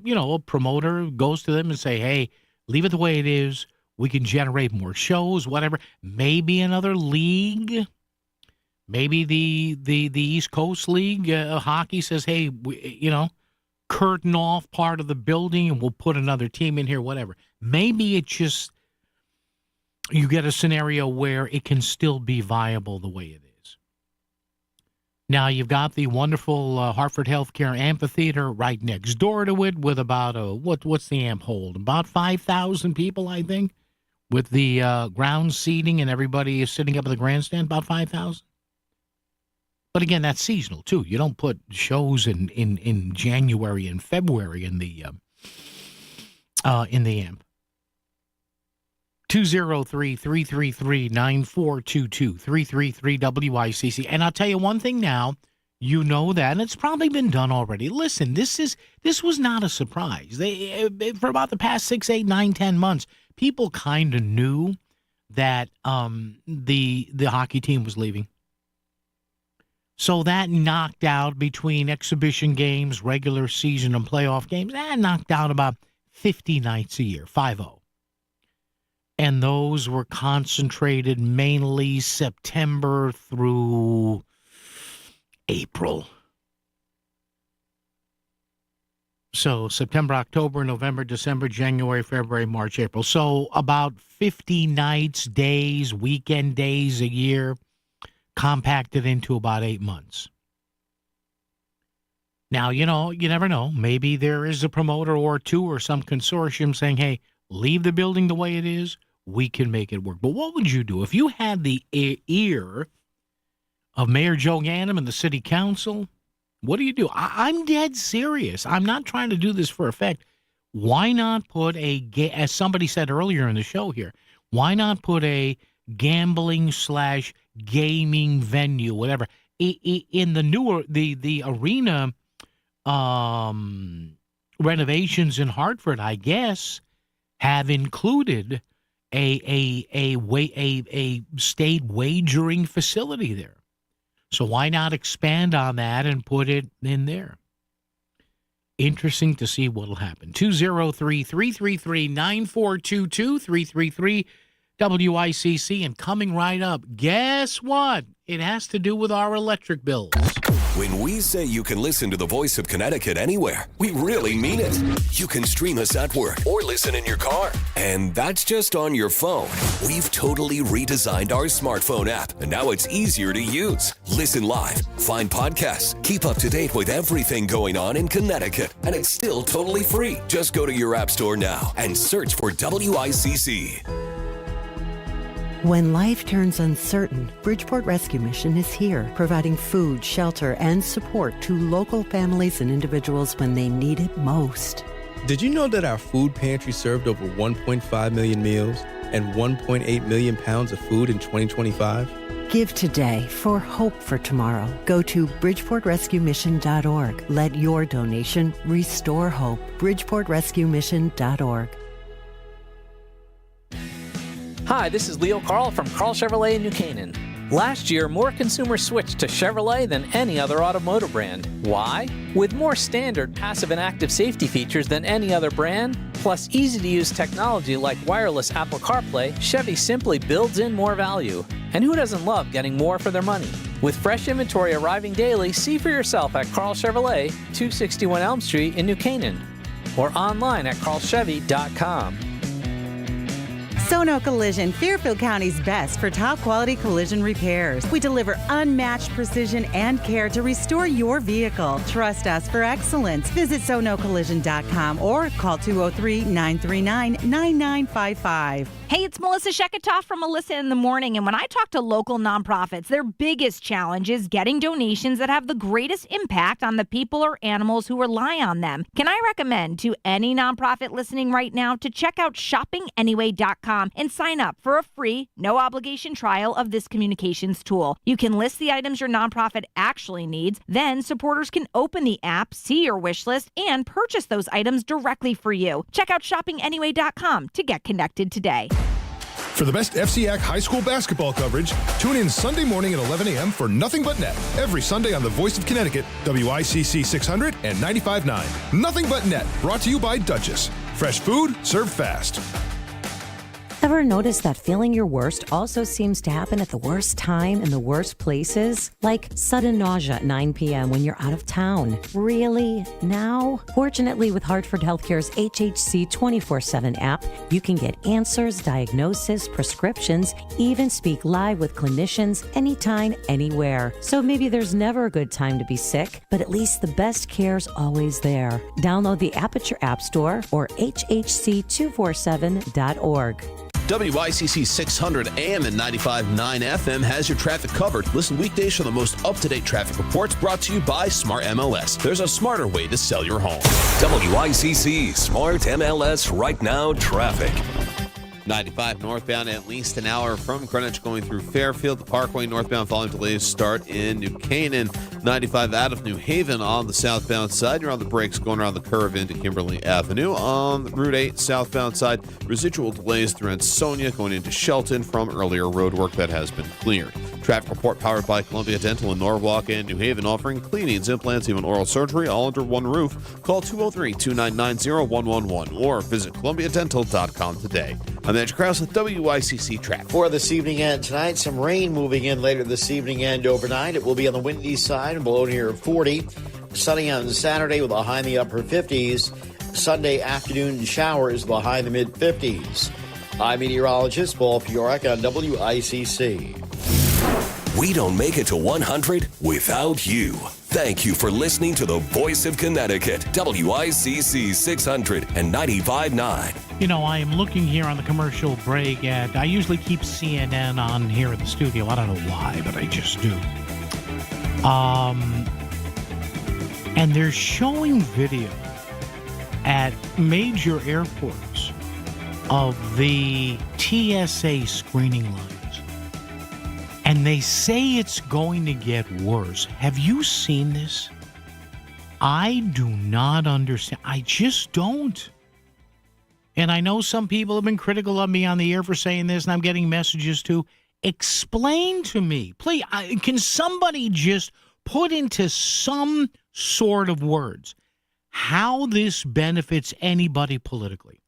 promoter goes to them and say, hey, leave it the way it is. We can generate more shows, whatever. Maybe another league. Maybe the East Coast League hockey says, hey, curtain off part of the building and we'll put another team in here, whatever. Maybe it just, you get a scenario where it can still be viable the way it is. Now, you've got the wonderful Hartford Healthcare Amphitheater right next door to it with about, what's the amp hold? About 5,000 people, I think, with the ground seating and everybody is sitting up at the grandstand, about 5,000. But again, that's seasonal, too. You don't put shows in January and February in the amp. 203-333-9422, 333-WICC. And I'll tell you one thing now, you know that, and it's probably been done already. Listen, this was not a surprise. For about the past 6, 8, 9, 10 months, people kind of knew that the hockey team was leaving. So that knocked out, between exhibition games, regular season, and playoff games, that knocked out about 50 nights a year, 50. And those were concentrated mainly September through April. So September, October, November, December, January, February, March, April. So about 50 nights, days, weekend days a year, compacted into about 8 months. Now, you never know. Maybe there is a promoter or two or some consortium saying, hey, leave the building the way it is. We can make it work. But what would you do if you had the ear of Mayor Joe Ganim and the city council? What do you do? I'm dead serious. I'm not trying to do this for effect. Why not put as somebody said earlier in the show here, why not put a gambling/gaming venue, whatever, in the arena renovations in Hartford, I guess, have included a state wagering facility there. So why not expand on that and put it in there? Interesting to see what will happen. 203-333-9422, 333-WICC. And coming right up, guess what? It has to do with our electric bills. When we say you can listen to the voice of Connecticut anywhere, we really mean it. You can stream us at work or listen in your car. And that's just on your phone. We've totally redesigned our smartphone app, and now it's easier to use. Listen live, find podcasts, keep up to date with everything going on in Connecticut, and it's still totally free. Just go to your app store now and search for WICC. When life turns uncertain, Bridgeport Rescue Mission is here, providing food, shelter, and support to local families and individuals when they need it most. Did you know that our food pantry served over 1.5 million meals and 1.8 million pounds of food in 2025? Give today for hope for tomorrow. Go to BridgeportRescueMission.org. Let your donation restore hope. BridgeportRescueMission.org. Hi, this is Leo Carl from Carl Chevrolet in New Canaan. Last year, more consumers switched to Chevrolet than any other automotive brand. Why? With more standard passive and active safety features than any other brand, plus easy-to-use technology like wireless Apple CarPlay, Chevy simply builds in more value. And who doesn't love getting more for their money? With fresh inventory arriving daily, see for yourself at Carl Chevrolet, 261 Elm Street in New Canaan, or online at carlchevy.com. Sono Collision, Fairfield County's best for top-quality collision repairs. We deliver unmatched precision and care to restore your vehicle. Trust us for excellence. Visit sonocollision.com or call 203-939-9955. Hey, it's Melissa Sheketoff from Melissa in the Morning, and when I talk to local nonprofits, their biggest challenge is getting donations that have the greatest impact on the people or animals who rely on them. Can I recommend to any nonprofit listening right now to check out shoppinganyway.com and sign up for a free, no-obligation trial of this communications tool. You can list the items your nonprofit actually needs. Then supporters can open the app, see your wish list, and purchase those items directly for you. Check out shoppinganyway.com to get connected today. For the best FCAC high school basketball coverage, tune in Sunday morning at 11 a.m. for Nothing But Net. Every Sunday on the Voice of Connecticut, WICC 600 and 95.9. Nothing But Net, brought to you by Duchess. Fresh food, served fast. Ever notice that feeling your worst also seems to happen at the worst time in the worst places? Like sudden nausea at 9 p.m. when you're out of town. Really? Now? Fortunately, with Hartford Healthcare's HHC 24/7 app, you can get answers, diagnosis, prescriptions, even speak live with clinicians anytime, anywhere. So maybe there's never a good time to be sick, but at least the best care's always there. Download the app at your app store or hhc247.org. WICC 600 AM and 95.9 FM has your traffic covered. Listen weekdays for the most up-to-date traffic reports brought to you by Smart MLS. There's a smarter way to sell your home. WICC Smart MLS Right Now Traffic. 95 northbound at least an hour from Greenwich going through Fairfield. The Parkway northbound volume delays start in New Canaan. 95 out of New Haven on the southbound side. You're on the brakes going around the curve into Kimberly Avenue. On Route 8 southbound side, residual delays through Ansonia going into Shelton from earlier road work that has been cleared. Traffic report powered by Columbia Dental in Norwalk and New Haven, offering cleanings, implants, even oral surgery, all under one roof. Call 203-299-0111 or visit columbiadental.com today. I'm Andrew Krause with WICC Traffic. For this evening and tonight, some rain moving in later this evening and overnight. It will be on the windy side and below near 40. Sunny on Saturday with a high in the upper 50s. Sunday afternoon showers with a high in the mid 50s. I'm meteorologist Paul Fiorek on WICC. We don't make it to 100 without you. Thank you for listening to the Voice of Connecticut, WICC 695.9. You know, I am looking here on the commercial break at, I usually keep CNN on here at the studio. I don't know why, but I just do. And they're showing video at major airports of the TSA screening lines. And they say it's going to get worse. Have you seen this? I do not understand. I just don't. And I know some people have been critical of me on the air for saying this, and I'm getting messages too. Explain to me, please. Can somebody just put into some sort of words how this benefits anybody politically?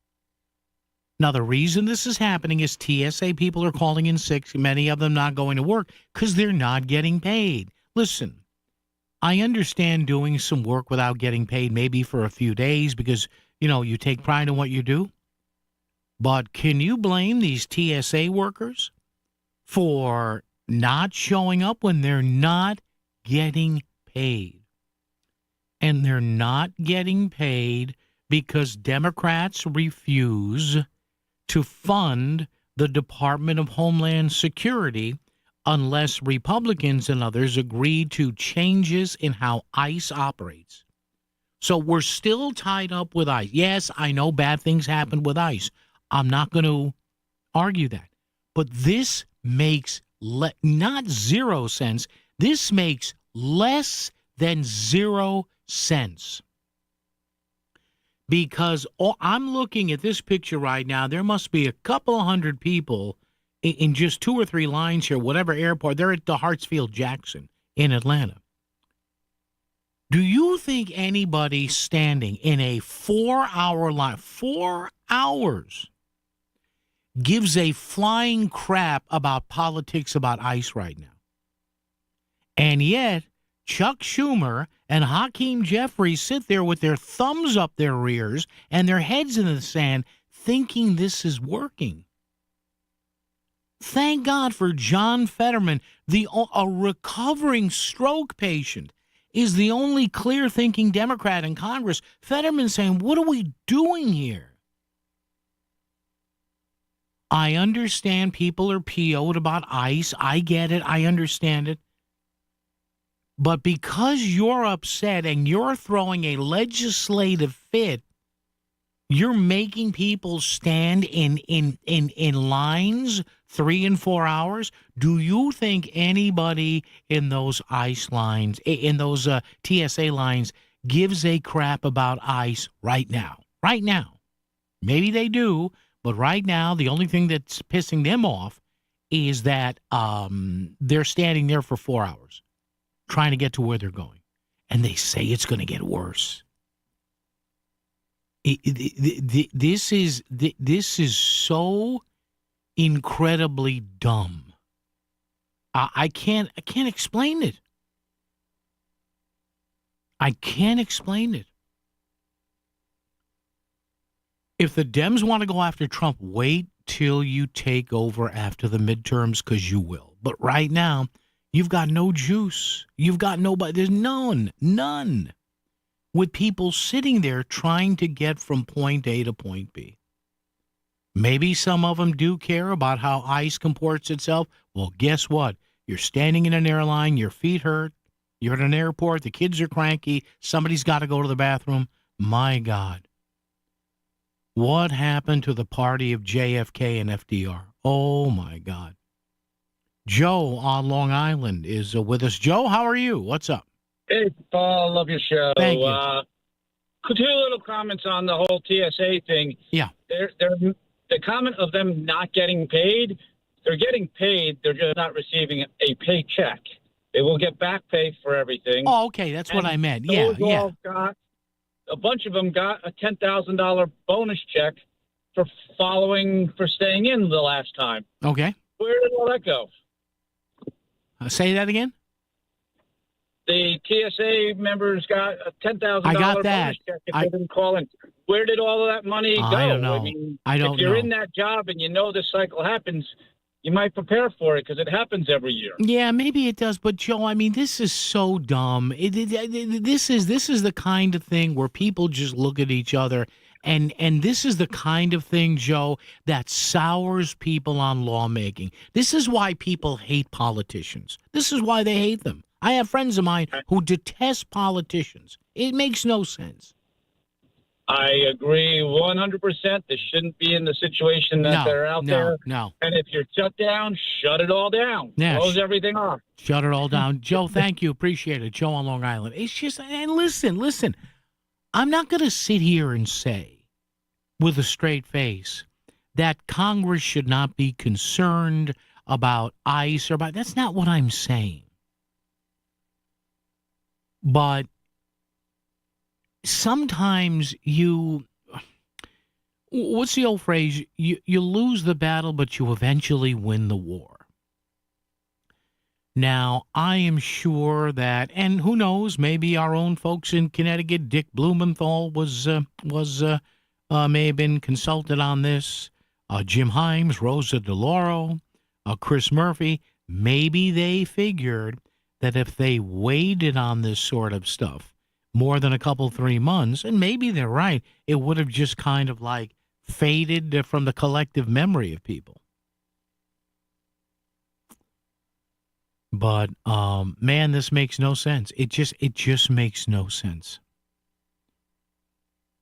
Now, the reason this is happening is TSA people are calling in sick, many of them not going to work because they're not getting paid. Listen, I understand doing some work without getting paid maybe for a few days because, you know, you take pride in what you do. But can you blame these TSA workers for not showing up when they're not getting paid? And they're not getting paid because Democrats refuse to fund the Department of Homeland Security unless Republicans and others agree to changes in how ICE operates. So we're still tied up with ICE. Yes, I know bad things happen with ICE. I'm not going to argue that. But this makes not 0 cents. This makes less than 0 cents. Because I'm looking at this picture right now. There must be a couple of hundred people in just 2 or 3 lines here, whatever airport. They're at the Hartsfield-Jackson in Atlanta. Do you think anybody standing in a 4-hour line, 4 hours, gives a flying crap about politics, about ICE right now? And yet, Chuck Schumer and Hakeem Jeffries sit there with their thumbs up their rears and their heads in the sand thinking this is working. Thank God for John Fetterman, a recovering stroke patient, is the only clear-thinking Democrat in Congress. Fetterman saying, what are we doing here? I understand people are PO'd about ICE. I get it. I understand it. But because you're upset and you're throwing a legislative fit, you're making people stand in lines 3 and 4 hours. Do you think anybody in those ICE lines, in those TSA lines, gives a crap about ICE right now? Right now. Maybe they do, but right now the only thing that's pissing them off is that they're standing there for 4 hours, trying to get to where they're going. And they say it's going to get worse. This is so incredibly dumb. I can't explain it. I can't explain it. If the Dems want to go after Trump, wait till you take over after the midterms, because you will. But right now, you've got no juice. You've got nobody. There's none. With people sitting there trying to get from point A to point B. Maybe some of them do care about how ICE comports itself. Well, guess what? You're standing in an airline, your feet hurt, you're at an airport, the kids are cranky, somebody's got to go to the bathroom. My God. What happened to the party of JFK and FDR? Oh, my God. Joe on Long Island is with us. Joe, how are you? What's up? Hey, Paul, love your show. Thank you. Two little comments on the whole TSA thing. Yeah. The comment of them not getting paid, they're getting paid, they're just not receiving a paycheck. They will get back pay for everything. Oh, okay, that's what I meant. Yeah, those all got, a bunch of them got a $10,000 bonus check for staying in the last time. Okay. Where did all that go? Say that again? The TSA members got a $10,000 I got that. bonus check if they didn't call in. Where did all of that money go? I don't know. If you're in that job and you know this cycle happens, you might prepare for it because it happens every year. Yeah, maybe it does. But, Joe, I mean, this is so dumb. This is the kind of thing where people just look at each other. And this is the kind of thing, Joe, that sours people on lawmaking. This is why people hate politicians. This is why they hate them. I have friends of mine who detest politicians. It makes no sense. I agree 100%. They shouldn't be in the situation that they're out there. No. And if you're shut down, shut it all down. Yeah, Close everything off. Shut it all down. Joe, thank you. Appreciate it. Joe on Long Island. It's just, and listen. I'm not going to sit here and say with a straight face that Congress should not be concerned about ICE or about, that's not what I'm saying. But sometimes what's the old phrase? You lose the battle, but you eventually win the war. Now, I am sure that, and who knows, maybe our own folks in Connecticut, Dick Blumenthal may have been consulted on this. Jim Himes, Rosa DeLauro, Chris Murphy, maybe they figured that if they waited on this sort of stuff more than a couple, 3 months, and maybe they're right, it would have just kind of like faded from the collective memory of people. But, man, this makes no sense. It just makes no sense.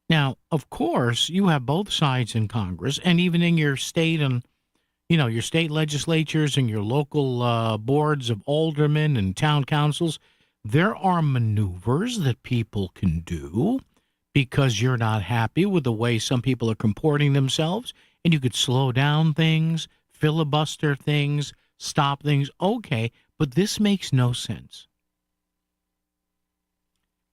Now, of course, you have both sides in Congress, and even in your state and, your state legislatures and your local boards of aldermen and town councils, there are maneuvers that people can do because you're not happy with the way some people are comporting themselves, and you could slow down things, filibuster things, stop things. Okay, but this makes no sense.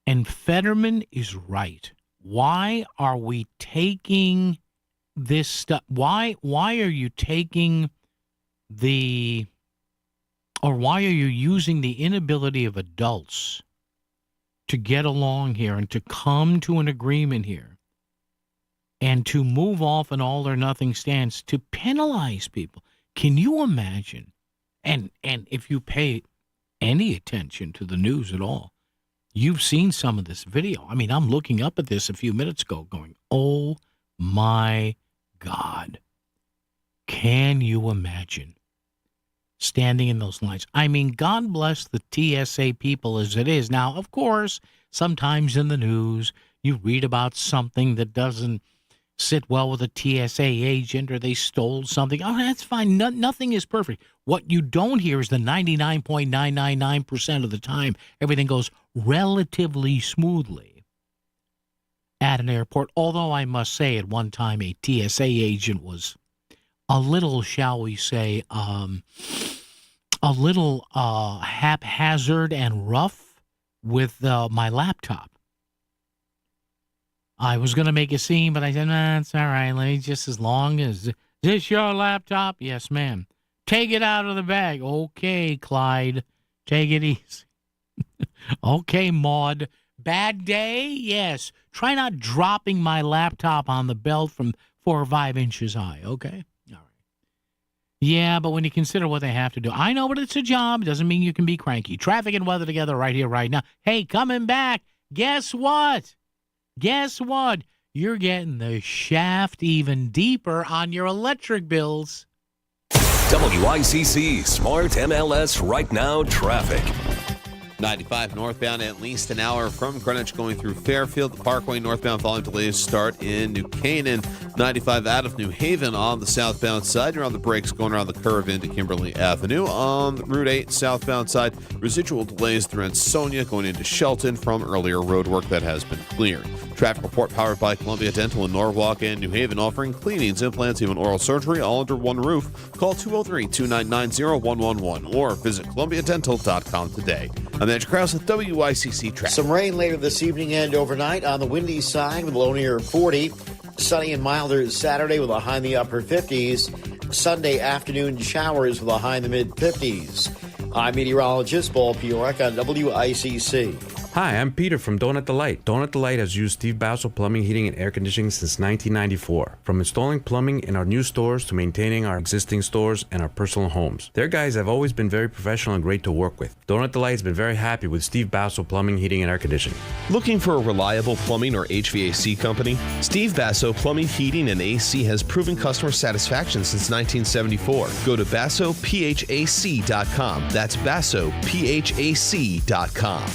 And Fetterman is right. Why are we taking this stuff? Why are you taking why are you using the inability of adults to get along here and to come to an agreement here and to move off an all or nothing stance to penalize people? Can you imagine? And if you pay any attention to the news at all, you've seen some of this video. I mean, I'm looking up at this a few minutes ago going, oh my God. Can you imagine standing in those lines? I mean, God bless the TSA people as it is. Now, of course, sometimes in the news, you read about something that doesn't sit well with a TSA agent or they stole something. Oh, that's fine. Nothing is perfect. What you don't hear is the 99.999% of the time, everything goes relatively smoothly at an airport. Although I must say at one time a TSA agent was a little, shall we say, a little haphazard and rough with my laptop. I was going to make a scene, but I said, nah, it's all right. Let me just, as long as, is this your laptop? Yes, ma'am. Take it out of the bag. Okay, Clyde. Take it easy. Okay, Maud. Bad day? Yes. Try not dropping my laptop on the belt from 4 or 5 inches high, okay? All right. Yeah, but when you consider what they have to do, I know, but it's a job. It doesn't mean you can be cranky. Traffic and weather together right here, right now. Hey, coming back. Guess what? Guess what? You're getting the shaft even deeper on your electric bills. WICC Smart MLS Right Now Traffic. 95 northbound at least an hour from Greenwich going through Fairfield. The Parkway northbound volume delays start in New Canaan. 95 out of New Haven on the southbound side. You're on the brakes going around the curve into Kimberly Avenue. On Route 8 southbound side, residual delays through Ansonia going into Shelton from earlier road work that has been cleared. Traffic report powered by Columbia Dental in Norwalk and New Haven, offering cleanings, implants, even oral surgery all under one roof. Call 203-299-0111 or visit columbiadental.com today. I'm Andrew Krause with WICC Traffic. Some rain later this evening and overnight on the windy side with a low near 40. Sunny and milder Saturday with a high in the upper 50s. Sunday afternoon showers with a high in the mid 50s. I'm meteorologist Paul Piorek on WICC. Hi, I'm Peter from Donut Delight. Donut Delight has used Steve Basso Plumbing, Heating, and Air Conditioning since 1994. From installing plumbing in our new stores to maintaining our existing stores and our personal homes. Their guys have always been very professional and great to work with. Donut Delight has been very happy with Steve Basso Plumbing, Heating, and Air Conditioning. Looking for a reliable plumbing or HVAC company? Steve Basso Plumbing, Heating, and AC has proven customer satisfaction since 1974. Go to BassoPHAC.com. That's BassoPHAC.com.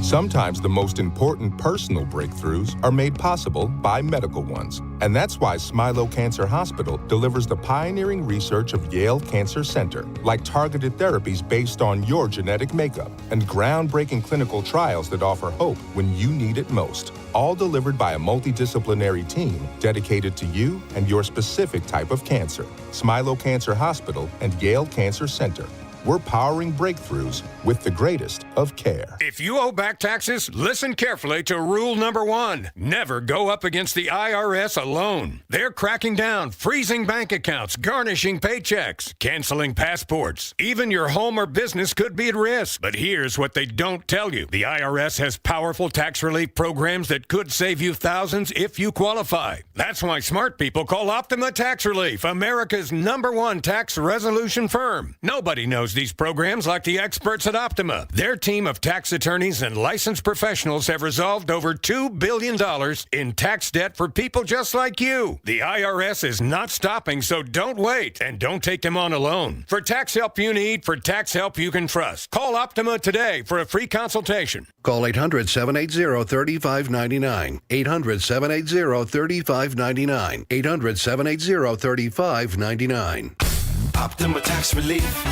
Sometimes the most important personal breakthroughs are made possible by medical ones. And that's why Smilo Cancer Hospital delivers the pioneering research of Yale Cancer Center, like targeted therapies based on your genetic makeup and groundbreaking clinical trials that offer hope when you need it most. All delivered by a multidisciplinary team dedicated to you and your specific type of cancer. Smilo Cancer Hospital and Yale Cancer Center. We're powering breakthroughs with the greatest of care. If you owe back taxes, listen carefully to rule number 1. Never go up against the IRS alone. They're cracking down, freezing bank accounts, garnishing paychecks, canceling passports. Even your home or business could be at risk. But here's what they don't tell you. The IRS has powerful tax relief programs that could save you thousands if you qualify. That's why smart people call Optima Tax Relief, America's #1 tax resolution firm. Nobody knows these programs like the experts at Optima. Their team of tax attorneys and licensed professionals have resolved over $2 billion in tax debt for people just like you. The IRS is not stopping, so don't wait and don't take them on alone. For tax help you need, for tax help you can trust, call Optima today for a free consultation. Call 800-780-3599. 800-780-3599. 800-780-3599. Optima Tax Relief.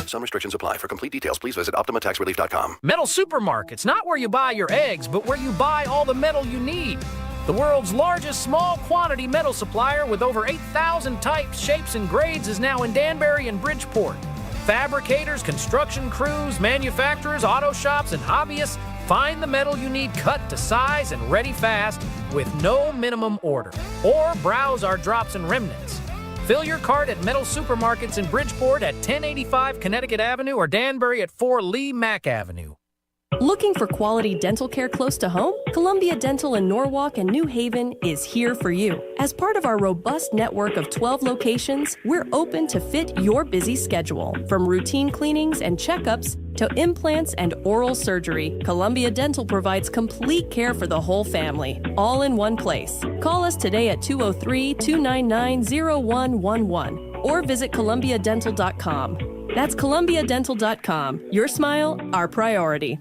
Some restrictions apply. For complete details, please visit OptimaTaxRelief.com. Metal Supermarket's not where you buy your eggs, but where you buy all the metal you need. The world's largest small quantity metal supplier with over 8,000 types, shapes, and grades is now in Danbury and Bridgeport. Fabricators, construction crews, manufacturers, auto shops, and hobbyists find the metal you need cut to size and ready fast with no minimum order. Or browse our drops and remnants. Fill your cart at Metal Supermarkets in Bridgeport at 1085 Connecticut Avenue or Danbury at 4 Lee Mack Avenue. Looking for quality dental care close to home? Columbia Dental in Norwalk and New Haven is here for you. As part of our robust network of 12 locations, we're open to fit your busy schedule. From routine cleanings and checkups to implants and oral surgery, Columbia Dental provides complete care for the whole family, all in one place. Call us today at 203-299-0111 or visit columbiadental.com. That's columbiadental.com. Your smile, our priority.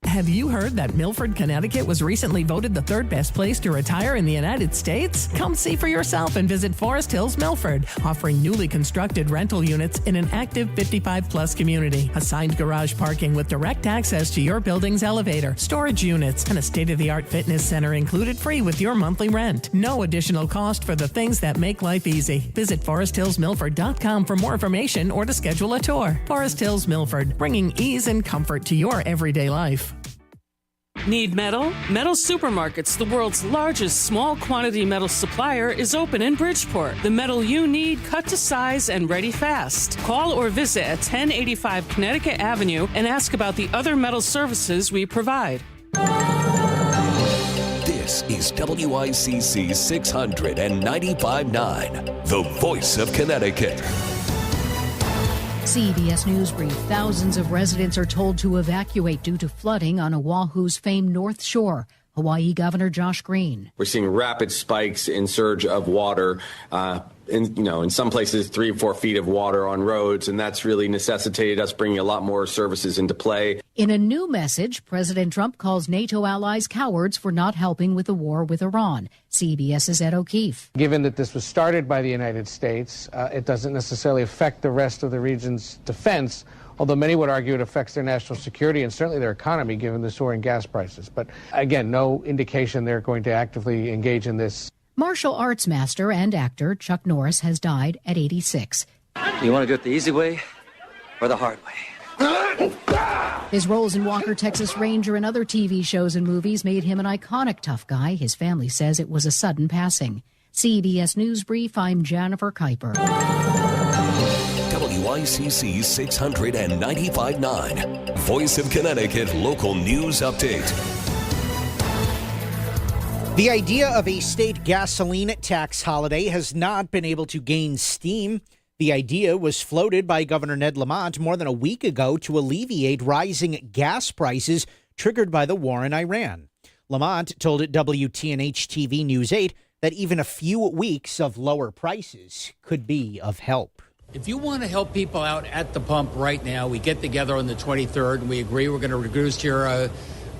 Have you heard that Milford, Connecticut was recently voted the 3rd best place to retire in the United States? Come see for yourself and visit Forest Hills Milford, offering newly constructed rental units in an active 55-plus community. Assigned garage parking with direct access to your building's elevator, storage units, and a state-of-the-art fitness center included free with your monthly rent. No additional cost for the things that make life easy. Visit ForestHillsMilford.com for more information or to schedule a tour. Forest Hills Milford, bringing ease and comfort to your everyday life. Need metal? Metal Supermarkets, the world's largest small quantity metal supplier, is open in Bridgeport. The metal you need, cut to size and ready fast. Call or visit at 1085 Connecticut Avenue and ask about the other metal services we provide. This is WICC 695.9, the voice of Connecticut. CBS News Brief. Thousands of residents are told to evacuate due to flooding on Oahu's famed North Shore. Hawaii Governor Josh Green. We're seeing rapid spikes in surge of water in some places 3 or 4 feet of water on roads, and that's really necessitated us bringing a lot more services into play. In a new message, President Trump calls NATO allies cowards for not helping with the war with Iran. CBS's Ed O'Keefe. Given that this was started by the United States, it doesn't necessarily affect the rest of the region's defense, although many would argue it affects their national security and certainly their economy given the soaring gas prices. But again, no indication they're going to actively engage in this. Martial arts master and actor Chuck Norris has died at 86. You want to do it the easy way or the hard way? His roles in Walker, Texas Ranger and other TV shows and movies made him an iconic tough guy. His family says it was a sudden passing. CBS News Brief, I'm Jennifer Kuiper. WICC 695.9, Voice of Connecticut Local News Update. The idea of a state gasoline tax holiday has not been able to gain steam. The idea was floated by Governor Ned Lamont more than a week ago to alleviate rising gas prices triggered by the war in Iran. Lamont told WTNH-TV News 8 that even a few weeks of lower prices could be of help. If you want to help people out at the pump right now, we get together on the 23rd and we agree we're going to reduce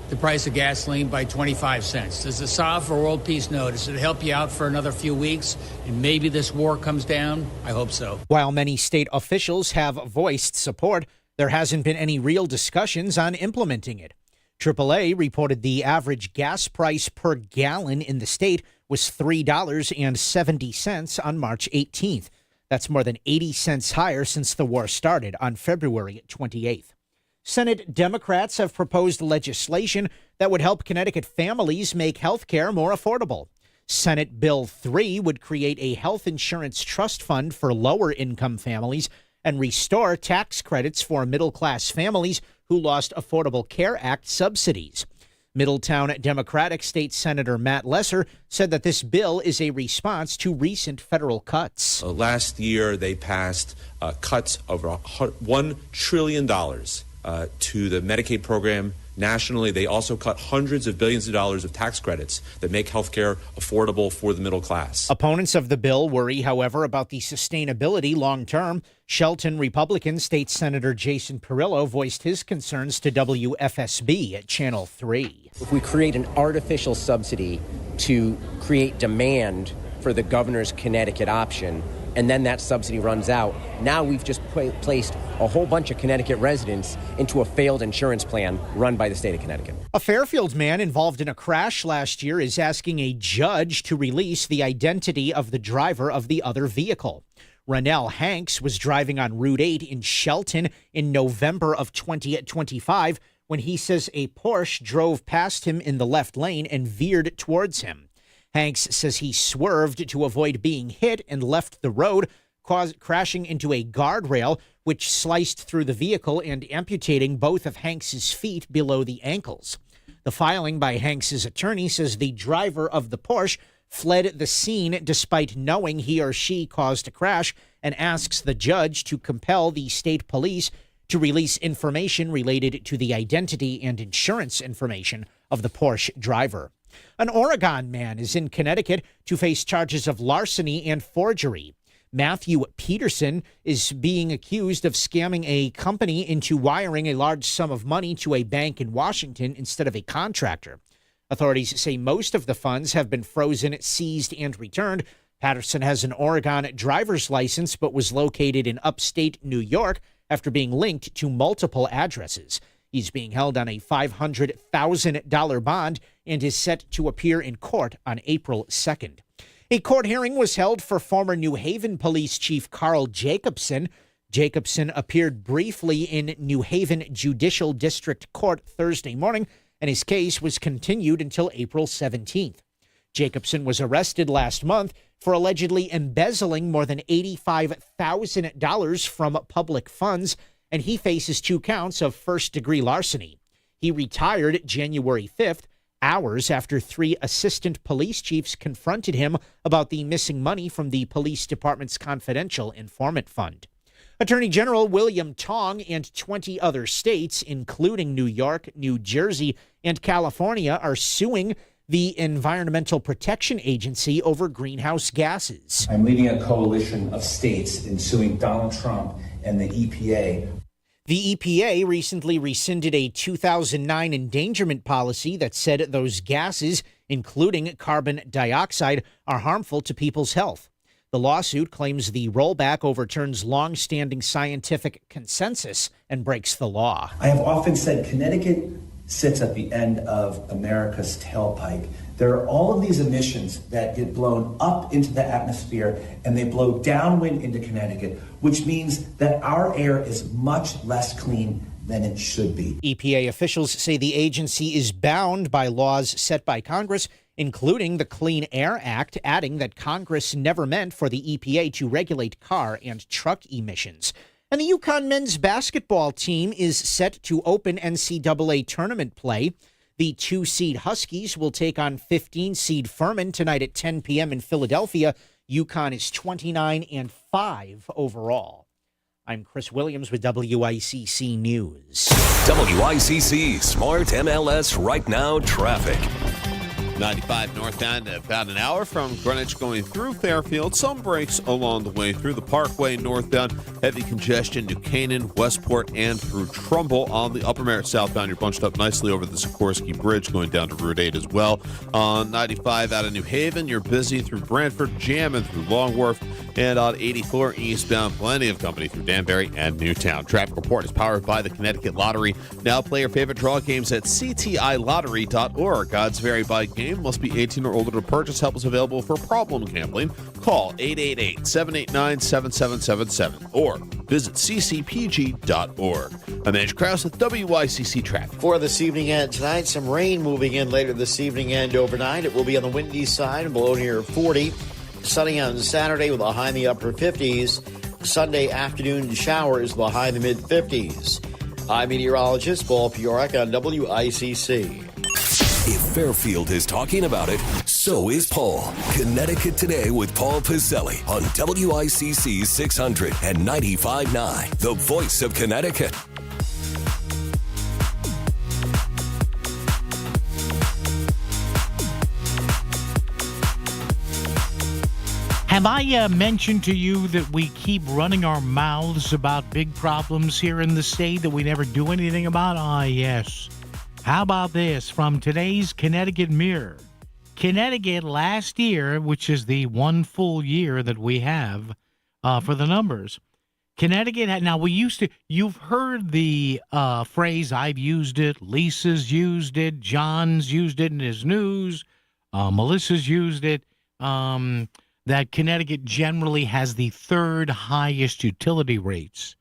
the price of gasoline by 25 cents. Does it solve for world peace? No. Does it help you out for another few weeks and maybe this war comes down? I hope so. While many state officials have voiced support, there hasn't been any real discussions on implementing it. AAA reported the average gas price per gallon in the state was $3.70 on March 18th. That's more than 80 cents higher since the war started on February 28th. Senate Democrats have proposed legislation that would help Connecticut families make health care more affordable. Senate Bill 3 would create a health insurance trust fund for lower-income families and restore tax credits for middle-class families who lost Affordable Care Act subsidies. Middletown Democratic State Senator Matt Lesser said that this bill is a response to recent federal cuts. Last year, they passed cuts over $1 trillion to the Medicaid program nationally. They also cut hundreds of billions of dollars of tax credits that make health care affordable for the middle class. Opponents of the bill worry, however, about the sustainability long term. Shelton Republican State Senator Jason Perillo voiced his concerns to WFSB at Channel 3. If we create an artificial subsidy to create demand for the governor's Connecticut option, and then that subsidy runs out, now we've just placed a whole bunch of Connecticut residents into a failed insurance plan run by the state of Connecticut. A Fairfield man involved in a crash last year is asking a judge to release the identity of the driver of the other vehicle. Ronell Hanks was driving on Route 8 in Shelton in November of 2025 when he says a Porsche drove past him in the left lane and veered towards him. Hanks says he swerved to avoid being hit and left the road, crashing into a guardrail, which sliced through the vehicle and amputating both of Hanks's feet below the ankles. The filing by Hanks's attorney says the driver of the Porsche fled the scene despite knowing he or she caused a crash and asks the judge to compel the state police to release information related to the identity and insurance information of the Porsche driver. An Oregon man is in Connecticut to face charges of larceny and forgery. Matthew Peterson is being accused of scamming a company into wiring a large sum of money to a bank in Washington instead of a contractor. Authorities say most of the funds have been frozen, seized, and returned. Patterson has an Oregon driver's license but was located in upstate New York after being linked to multiple addresses. He's being held on a $500,000 bond and is set to appear in court on April 2nd. A court hearing was held for former New Haven Police Chief Carl Jacobson. Jacobson appeared briefly in New Haven Judicial District Court Thursday morning, and his case was continued until April 17th. Jacobson was arrested last month for allegedly embezzling more than $85,000 from public funds, and he faces 2 counts of first-degree larceny. He retired January 5th, hours after 3 assistant police chiefs confronted him about the missing money from the police department's confidential informant fund. Attorney General William Tong and 20 other states, including New York, New Jersey, and California, are suing the Environmental Protection Agency over greenhouse gases. I'm leading a coalition of states in suing Donald Trump and the EPA. The EPA recently rescinded a 2009 endangerment policy that said those gases, including carbon dioxide, are harmful to people's health. The lawsuit claims the rollback overturns long-standing scientific consensus and breaks the law. I have often said Connecticut sits at the end of America's tailpipe. There are all of these emissions that get blown up into the atmosphere and they blow downwind into Connecticut, which means that our air is much less clean than it should be. EPA officials say the agency is bound by laws set by Congress, including the Clean Air Act, adding that Congress never meant for the EPA to regulate car and truck emissions. And the UConn men's basketball team is set to open NCAA tournament play. The 2-seed Huskies will take on 15-seed Furman tonight at 10 p.m. in Philadelphia. UConn is 29-5 overall. I'm Chris Williams with WICC News. WICC Smart MLS Right Now traffic. 95 northbound, about an hour from Greenwich going through Fairfield. Some breaks along the way through the Parkway northbound. Heavy congestion to Canaan, Westport, and through Trumbull. On the Upper Merritt southbound, you're bunched up nicely over the Sikorsky Bridge going down to Route 8 as well. On 95 out of New Haven, you're busy through Brantford, jamming through Long Wharf. And on 84 eastbound, plenty of company through Danbury and Newtown. Traffic report is powered by the Connecticut Lottery. Now play your favorite draw games at ctilottery.org. Odds vary by game. Must be 18 or older to purchase. Help is available for problem gambling. Call 888-789-7777 or visit ccpg.org. I'm Edge Krause with WICC Traffic. For this evening and tonight, some rain moving in later this evening and overnight. It will be on the windy side and below near 40. Sunny on Saturday with a high in the upper 50s. Sunday afternoon showers with a high in the mid-50s. I'm meteorologist Paul Piorek on WICC. If Fairfield is talking about it, so is Paul. Connecticut Today with Paul Piselli on WICC 600 and 95.9, the voice of Connecticut. Have I mentioned to you that we keep running our mouths about big problems here in the state that we never do anything about? Ah, yes. How about this from today's Connecticut Mirror? Connecticut last year, which is the one full year that we have for the numbers, Connecticut had, now we used to, you've heard the phrase, I've used it, Lisa's used it, John's used it in his news, Melissa's used it, that Connecticut generally has the third highest utility rates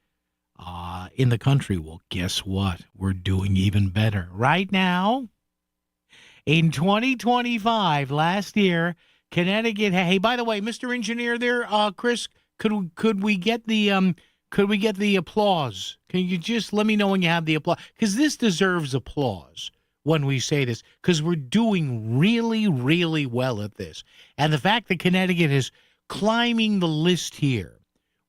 in the country. Well, guess what? We're doing even better. Right now, in 2025, last year, Connecticut, hey, by the way, Mr. Engineer there, Chris, could we get the applause? Can you just let me know when you have the applause? Because this deserves applause when we say this, because we're doing really, really well at this. And the fact that Connecticut is climbing the list here,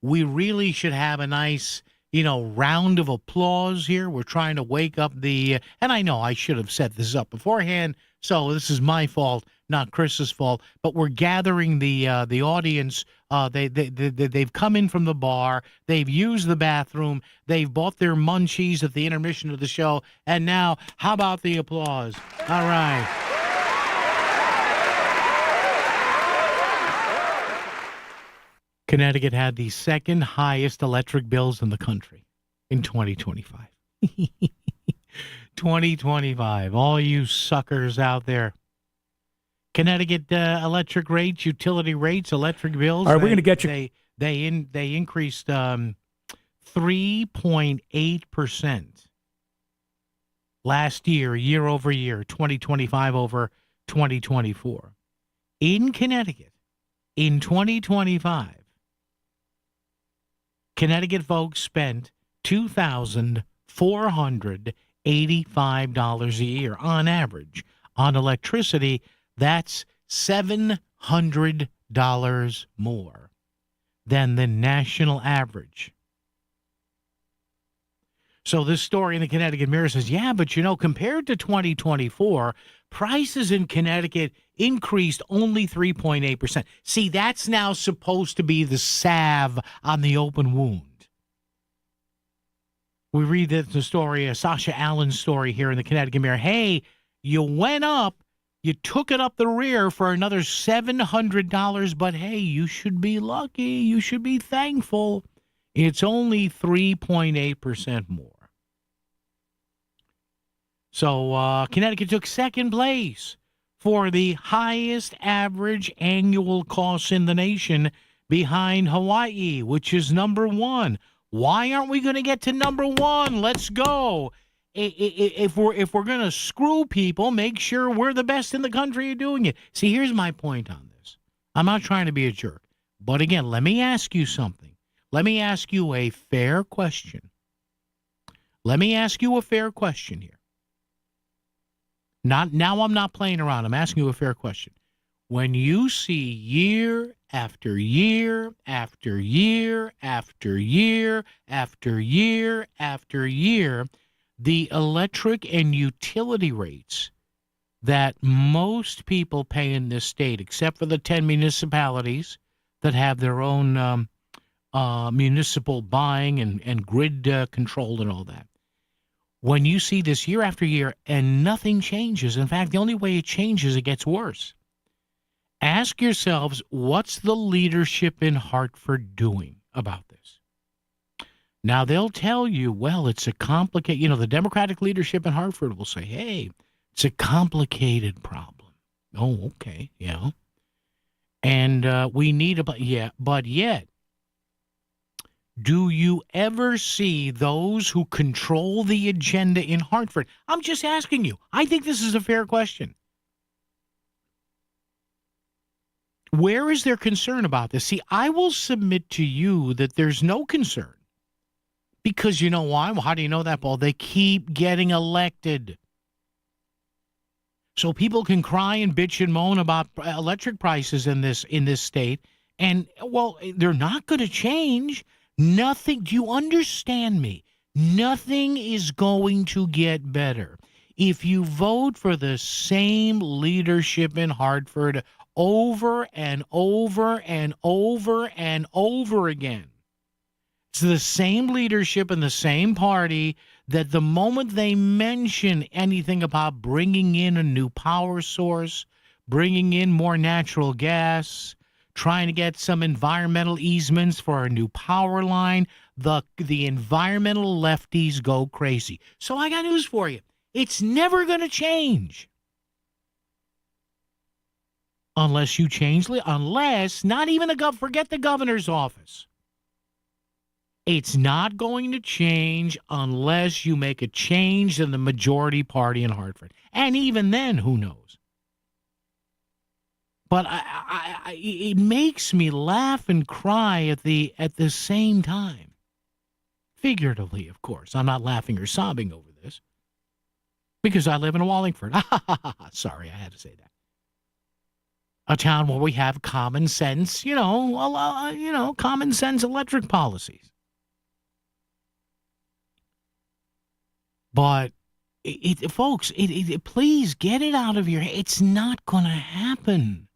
we really should have a nice, round of applause here. We're trying to wake up and I know I should have set this up beforehand, so this is my fault, not Chris's fault, but we're gathering the audience. They've come in from the bar, they've used the bathroom, they've bought their munchies at the intermission of the show, and now, how about the applause? All right. Connecticut had the second highest electric bills in the country in 2025. 2025, all you suckers out there. Connecticut electric rates, utility rates, electric bills. All right, we're going to get you. They increased 3.8% last year over year, 2025 over 2024. In Connecticut, in 2025, Connecticut folks spent $2,485 a year on average on electricity. That's $700 more than the national average. So this story in the Connecticut Mirror says, yeah, but compared to 2024, prices in Connecticut increased only 3.8%. See, that's now supposed to be the salve on the open wound. We read the story, Sasha Allen's story here in the Connecticut Mirror. Hey, you went up, you took it up the rear for another $700, but hey, you should be lucky. You should be thankful. It's only 3.8% more. So Connecticut took second place for the highest average annual costs in the nation, behind Hawaii, which is number one. Why aren't we going to get to number one? Let's go. If we're going to screw people, make sure we're the best in the country at doing it. See, here's my point on this. I'm not trying to be a jerk. But again, let me ask you something. Let me ask you a fair question. Let me ask you a fair question here. Now I'm not playing around. I'm asking you a fair question. When you see year after year after year after year after year after year, the electric and utility rates that most people pay in this state, except for the 10 municipalities that have their own municipal buying and grid control and all that. When you see this year after year and nothing changes, in fact, the only way it changes, it gets worse. Ask yourselves, what's the leadership in Hartford doing about this? Now, they'll tell you, well, it's a complicated, the Democratic leadership in Hartford will say, hey, it's a complicated problem. Oh, okay, yeah. And we need but yet, do you ever see those who control the agenda in Hartford? I'm just asking you. I think this is a fair question. Where is their concern about this? See, I will submit to you that there's no concern. Because you know why? Well, how do you know that, Paul? They keep getting elected. So people can cry and bitch and moan about electric prices in this state. And, well, they're not going to change. Nothing. Do you understand me? Nothing is going to get better. If you vote for the same leadership in Hartford over and over and over and over again, it's the same leadership and the same party that the moment they mention anything about bringing in a new power source, bringing in more natural gas, trying to get some environmental easements for a new power line, the environmental lefties go crazy. So I got news for you. It's never going to change. Unless you change, not even forget the governor's office. It's not going to change unless you make a change in the majority party in Hartford. And even then, who knows? But it makes me laugh and cry at the same time. Figuratively, of course. I'm not laughing or sobbing over this. Because I live in Wallingford. Sorry, I had to say that. A town where we have common sense, common sense electric policies. But, folks, please get it out of your head. It's not going to happen.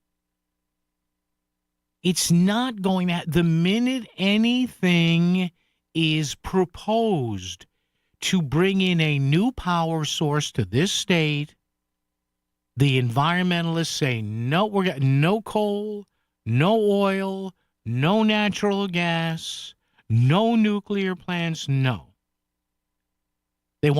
It's not going to. The minute anything is proposed to bring in a new power source to this state, the environmentalists say, no, we're got no coal, no oil, no natural gas, no nuclear plants, no. They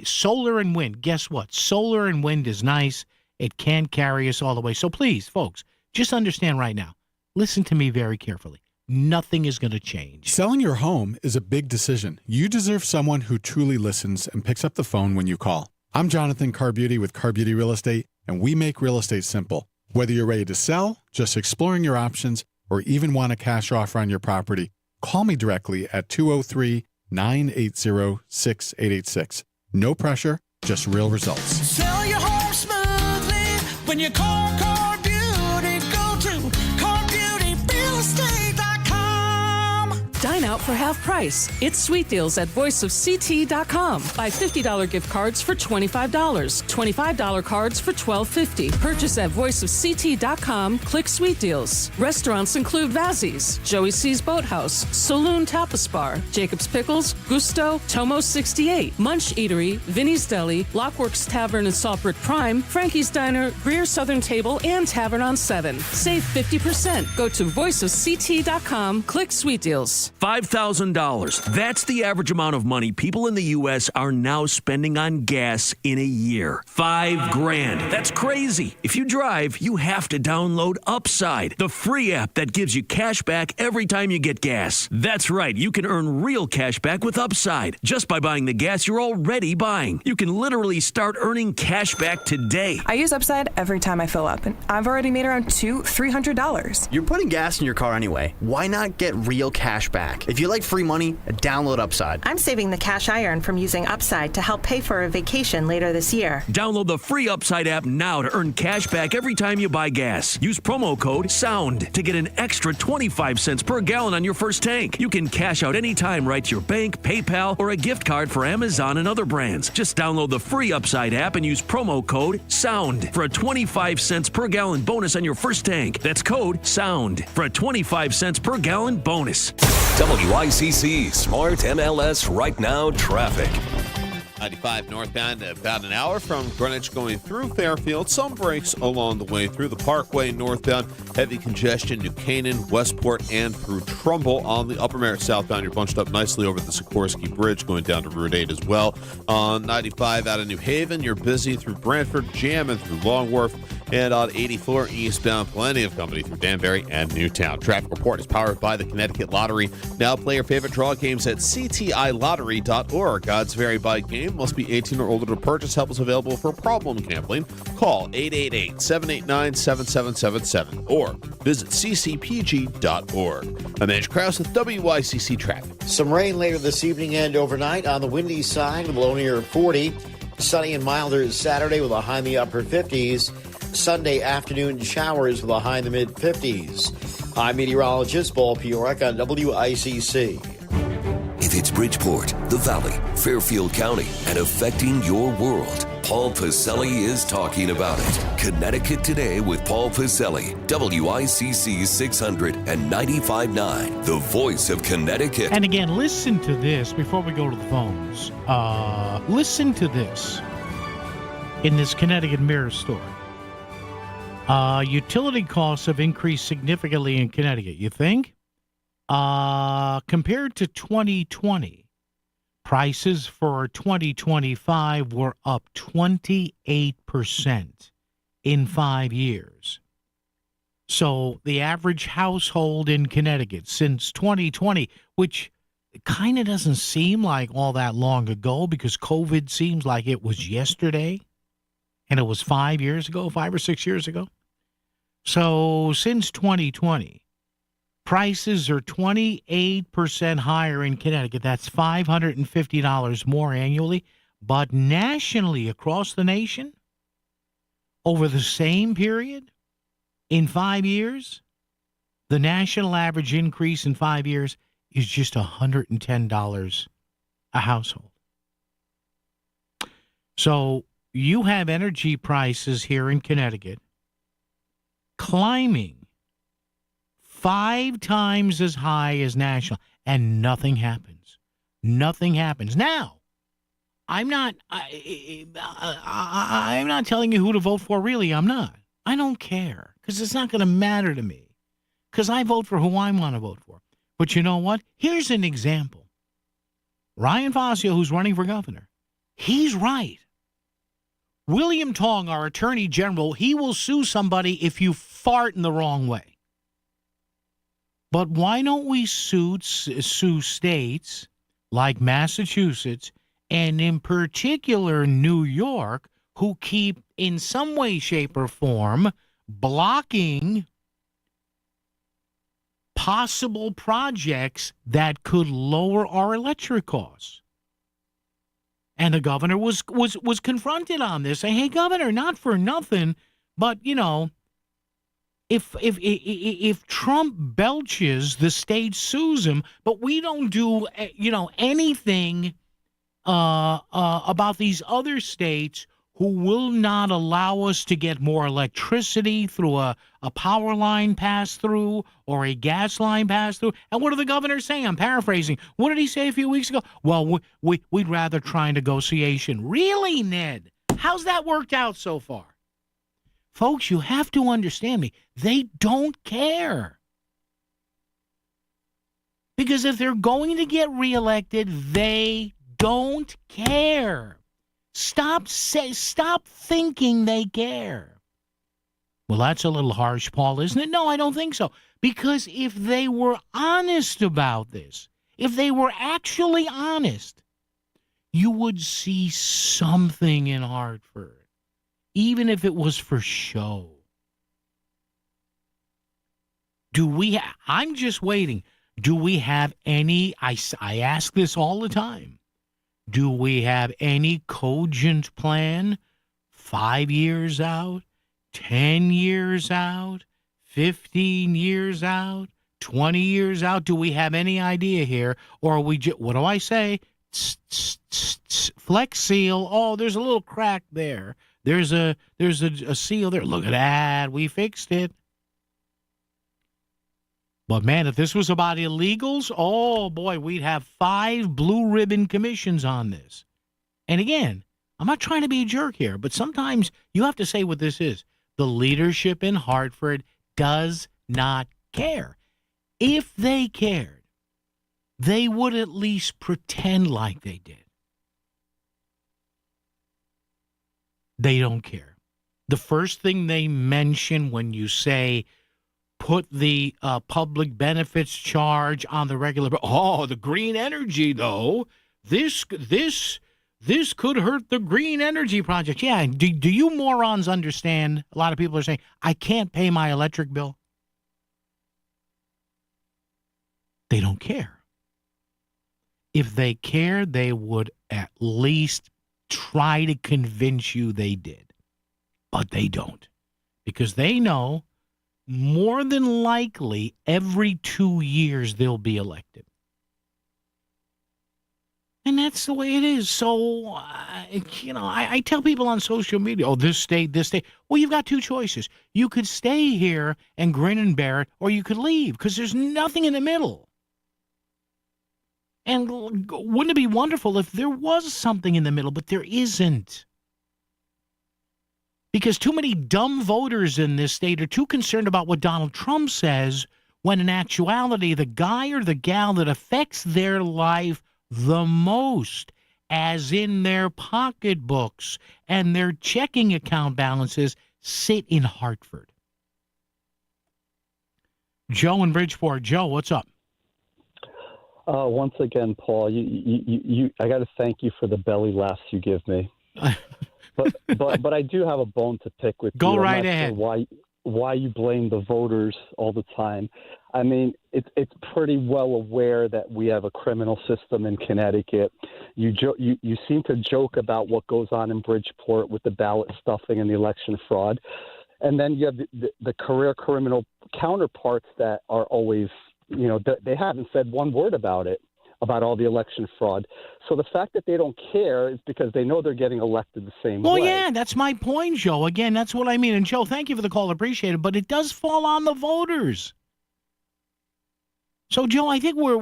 solar and wind. Guess what? Solar and wind is nice. It can't carry us all the way. So please, folks, just understand right now. Listen to me very carefully. Nothing is going to change. Selling your home is a big decision. You deserve someone who truly listens and picks up the phone when you call. I'm Jonathan Carbeauty with Carbeauty Real Estate, and we make real estate simple. Whether you're ready to sell, just exploring your options, or even want a cash offer on your property, call me directly at 203-980-6886. No pressure, just real results. Sell your home smoothly when you call Carbeauty. Go to CarbeautyRealEstate.com. out for half price. It's sweet deals at voiceofct.com. Buy $50 gift cards for $25. $25 cards for $12.50. Purchase at voiceofct.com. Click sweet deals. Restaurants include Vazzi's, Joey C's Boathouse, Saloon Tapas Bar, Jacob's Pickles, Gusto, Tomo 68, Munch Eatery, Vinny's Deli, Lockworks Tavern and Saltbrook Prime, Frankie's Diner, Greer Southern Table, and Tavern on 7. Save 50%. Go to voiceofct.com. Click sweet deals. $5,000. That's the average amount of money people in the U.S. are now spending on gas in a year. $5,000. That's crazy. If you drive, you have to download Upside, the free app that gives you cash back every time you get gas. That's right. You can earn real cash back with Upside just by buying the gas you're already buying. You can literally start earning cash back today. I use Upside every time I fill up, and I've already made around $300. You're putting gas in your car anyway. Why not get real cash back? If you like free money, download Upside. I'm saving the cash I earn from using Upside to help pay for a vacation later this year. Download the free Upside app now to earn cash back every time you buy gas. Use promo code SOUND to get an extra 25 cents per gallon on your first tank. You can cash out anytime right to your bank, PayPal, or a gift card for Amazon and other brands. Just download the free Upside app and use promo code SOUND for a 25 cents per gallon bonus on your first tank. That's code SOUND for a 25 cents per gallon bonus. WICC Smart MLS Right Now traffic. 95 northbound, about an hour from Greenwich going through Fairfield. Some breaks along the way through the Parkway northbound. Heavy congestion, New Canaan, Westport, and through Trumbull. On the Upper Merritt southbound, you're bunched up nicely over the Sikorsky Bridge going down to Route 8 as well. On 95 out of New Haven, you're busy through Brantford, jamming through Long Wharf. And on 84 eastbound, plenty of company through Danbury and Newtown. Traffic report is powered by the Connecticut Lottery. Now play your favorite draw games at ctilottery.org. Odds vary by game. Must be 18 or older to purchase. Help is available for problem gambling. Call 888-789-7777 or visit ccpg.org. I'm Ange Krause with WICC Traffic. Some rain later this evening and overnight on the windy side with a low near 40. Sunny and milder Saturday with a high in the upper 50s. Sunday afternoon showers with a high in the mid-50s. I'm meteorologist Paul Piorek on WICC. If it's Bridgeport, the Valley, Fairfield County, and affecting your world, Paul Pacelli is talking about it. Connecticut Today with Paul Pacelli, WICC 600 and 95.9, the voice of Connecticut. And again, listen to this before we go to the phones. Listen to this in this Connecticut Mirror story. Utility costs have increased significantly in Connecticut, you think? Compared to 2020, prices for 2025 were up 28% in 5 years. So the average household in Connecticut since 2020, which kind of doesn't seem like all that long ago because COVID seems like it was yesterday and it was 5 years ago, 5 or 6 years ago. So since 2020, prices are 28% higher in Connecticut. That's $550 more annually. But nationally, across the nation, over the same period, in 5 years, the national average increase in 5 years is just $110 a household. So you have energy prices here in Connecticut climbing 5 times as high as national, and nothing happens. Nothing happens. Now, I'm not telling you who to vote for, really. I'm not. I don't care, because it's not going to matter to me, because I vote for who I want to vote for. But you know what? Here's an example. Ryan Fazio, who's running for governor, he's right. William Tong, our attorney general, he will sue somebody if you fart in the wrong way. But why don't we sue states like Massachusetts and in particular New York, who keep in some way, shape, or form blocking possible projects that could lower our electric costs? And the governor was confronted on this, saying, hey, governor, not for nothing, but, you know, If Trump belches, the state sues him, but we don't do anything about these other states who will not allow us to get more electricity through a power line pass through or a gas line pass through. And what are the governors saying? I'm paraphrasing. What did he say a few weeks ago? Well, we'd rather try a negotiation. Really, Ned? How's that worked out so far? Folks, you have to understand me. They don't care. Because if they're going to get reelected, they don't care. Stop thinking they care. Well, that's a little harsh, Paul, isn't it? No, I don't think so. Because if they were honest about this, if they were actually honest, you would see something in Hartford, even if it was for show. I'm just waiting. Do we have any, I ask this all the time, do we have any cogent plan 5 years out, 10 years out, 15 years out, 20 years out? Do we have any idea here? Or are we just, what do I say? Flex seal. Oh, there's a little crack there. There's a seal there. Look at that. We fixed it. But, man, if this was about illegals, oh, boy, we'd have 5 blue ribbon commissions on this. And, again, I'm not trying to be a jerk here, but sometimes you have to say what this is. The leadership in Hartford does not care. If they cared, they would at least pretend like they did. They don't care. The first thing they mention when you say, put the public benefits charge on the regular. Oh, the green energy, though. This could hurt the green energy project. Yeah, do you morons understand? A lot of people are saying, I can't pay my electric bill. They don't care. If they cared, they would at least try to convince you they did. But they don't. Because they know more than likely, every 2 years they'll be elected. And that's the way it is. So, I tell people on social media, oh, this state. Well, you've got 2 choices. You could stay here and grin and bear it, or you could leave, because there's nothing in the middle. And wouldn't it be wonderful if there was something in the middle, but there isn't. Because too many dumb voters in this state are too concerned about what Donald Trump says, when in actuality, the guy or the gal that affects their life the most, as in their pocketbooks and their checking account balances, sit in Hartford. Joe in Bridgeport. Joe, what's up? Once again, Paul, I got to thank you for the belly laughs you give me. But I do have a bone to pick with you. Go right ahead. Sure why you blame the voters all the time? I mean, it's pretty well aware that we have a criminal system in Connecticut. You seem to joke about what goes on in Bridgeport with the ballot stuffing and the election fraud, and then you have the career criminal counterparts that are always, they haven't said one word about it, about all the election fraud. So the fact that they don't care is because they know they're getting elected the same way. Well, yeah, that's my point, Joe. Again, that's what I mean. And, Joe, thank you for the call. Appreciate it. But it does fall on the voters. So, Joe, I think we're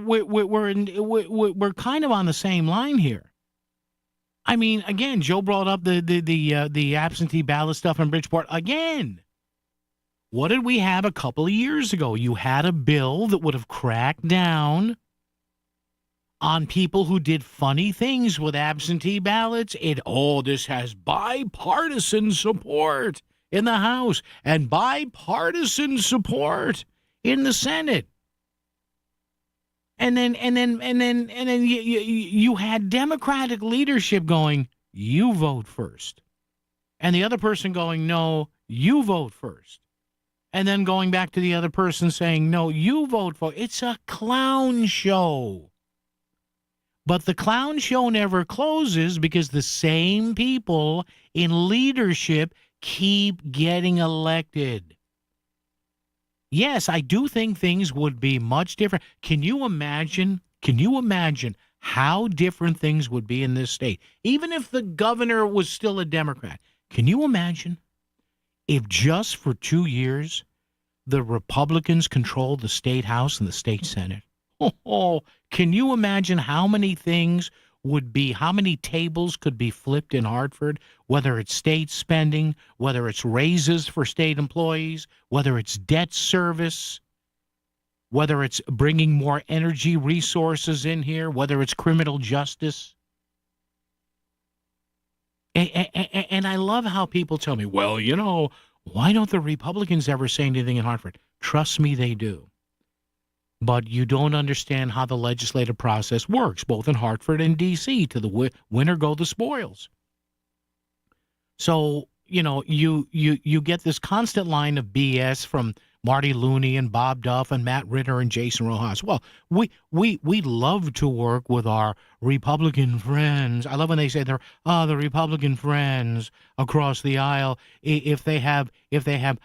kind of on the same line here. I mean, again, Joe brought up the absentee ballot stuff in Bridgeport. Again, what did we have a couple of years ago? You had a bill that would have cracked down on people who did funny things with absentee ballots. This has bipartisan support in the House and bipartisan support in the Senate. And then you had Democratic leadership going, you vote first. And the other person going, no, you vote first. And then going back to the other person saying, no, you vote for. It's a clown show. But the clown show never closes because the same people in leadership keep getting elected. yes, I do think things would be much different. Can you imagine how different things would be in this state? Even if the governor was still a Democrat, can you imagine if just for 2 years the Republicans controlled the state house and the state senate? Oh, can you imagine how many things would be, how many tables could be flipped in Hartford, whether it's state spending, whether it's raises for state employees, whether it's debt service, whether it's bringing more energy resources in here, whether it's criminal justice. And I love how people tell me, well, you know, why don't the Republicans ever say anything in Hartford? Trust me, they do. But you don't understand how the legislative process works, both in Hartford and D.C. To the winner go the spoils. So, you know, you get this constant line of BS from Marty Looney and Bob Duff and Matt Ritter and Jason Rojas. Well, we love to work with our Republican friends. I love when they say they're the Republican friends across the aisle. If they have,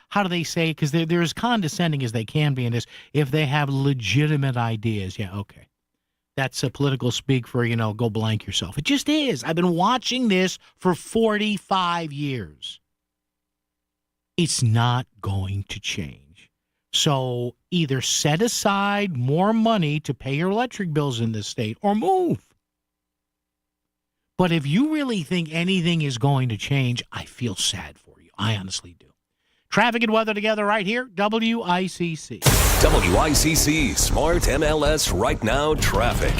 how do they say? Because they're as condescending as they can be in this. If they have legitimate ideas, yeah, okay. That's a political speak for, you know, go blank yourself. It just is. I've been watching this for 45 years. It's not going to change. So either set aside more money to pay your electric bills in this state or move. But if you really think anything is going to change, I feel sad for you. I honestly do. Traffic and weather together right here, WICC. WICC Smart MLS Right Now Traffic.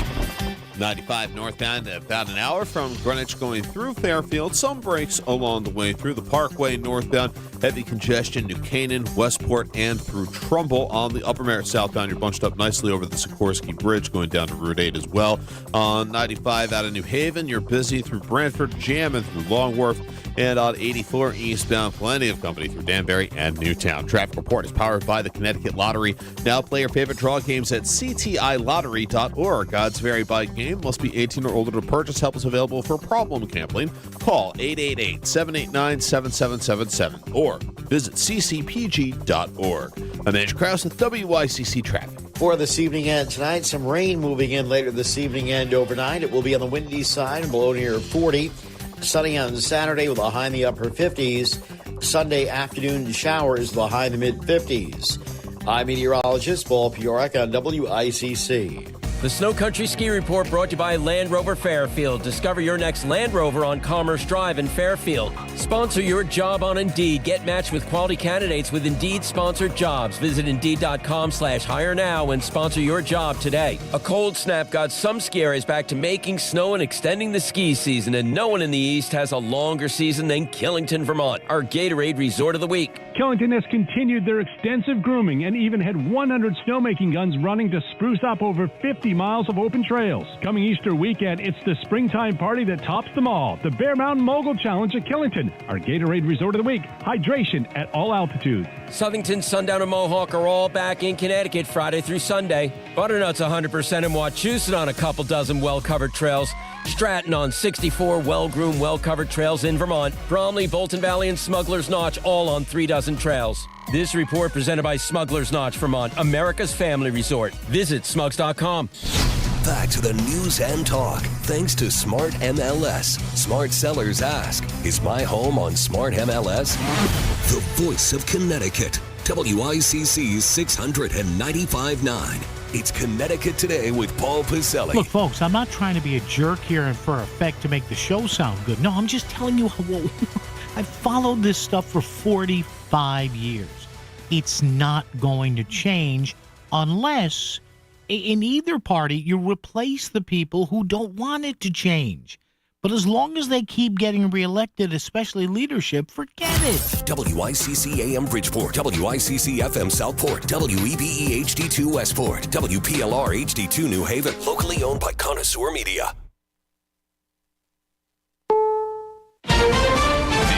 95 northbound, about an hour from Greenwich going through Fairfield. Some breaks along the way through the Parkway northbound. Heavy congestion, New Canaan, Westport, and through Trumbull. On the Upper Merritt southbound, you're bunched up nicely over the Sikorsky Bridge going down to Route 8 as well. On 95 out of New Haven, you're busy through Brantford, jamming through Long Wharf. And on 84 eastbound, plenty of company through Danbury and Newtown. Traffic report is powered by the Connecticut Lottery. Now play your favorite draw games at ctilottery.org. Odds vary by game. Must be 18 or older to purchase. Help is available for problem gambling. Call 888-789-7777 or visit ccpg.org. I'm Andrew Krause with WICC Traffic. For this evening and tonight, some rain moving in later this evening and overnight. It will be on the windy side and below near 40. Sunny on Saturday with a high in the upper 50s. Sunday afternoon showers with a high in the mid-50s. I'm meteorologist Paul Piorek on WICC. The Snow Country Ski Report brought to you by Land Rover Fairfield. Discover your next Land Rover on Commerce Drive in Fairfield. Sponsor your job on Indeed. Get matched with quality candidates with Indeed-sponsored jobs. Visit Indeed.com/hire now and sponsor your job today. A cold snap got some ski areas back to making snow and extending the ski season, and no one in the East has a longer season than Killington, Vermont, our Gatorade Resort of the Week. Killington has continued their extensive grooming and even had 100 snowmaking guns running to spruce up over 50 miles of open trails. Coming Easter weekend, it's the springtime party that tops them all. The Bear Mountain Mogul Challenge at Killington, our Gatorade Resort of the Week. Hydration at all altitudes. Southington, Sundown, and Mohawk are all back in Connecticut Friday through Sunday. Butternut's 100% in Wachusett on a couple dozen well-covered trails. Stratton on 64 well-groomed, well-covered trails in Vermont. Bromley, Bolton Valley, and Smuggler's Notch all on 3 dozen trails. This report presented by Smuggler's Notch, Vermont, America's family resort. Visit smugs.com. Back to the news and talk, thanks to Smart MLS. Smart sellers ask, is my home on Smart MLS? The voice of Connecticut, WICC's 695.9. It's Connecticut Today with Paul Pacelli. Look, folks, I'm not trying to be a jerk here and for effect to make the show sound good. No, I'm just telling you how I've followed this stuff for 45 years. It's not going to change unless in either party you replace the people who don't want it to change. But as long as they keep getting reelected, especially leadership, forget it. WICC AM Bridgeport, WICC FM Southport, WEBE HD2 Westport, WPLR HD2 New Haven. Locally owned by Connoisseur Media.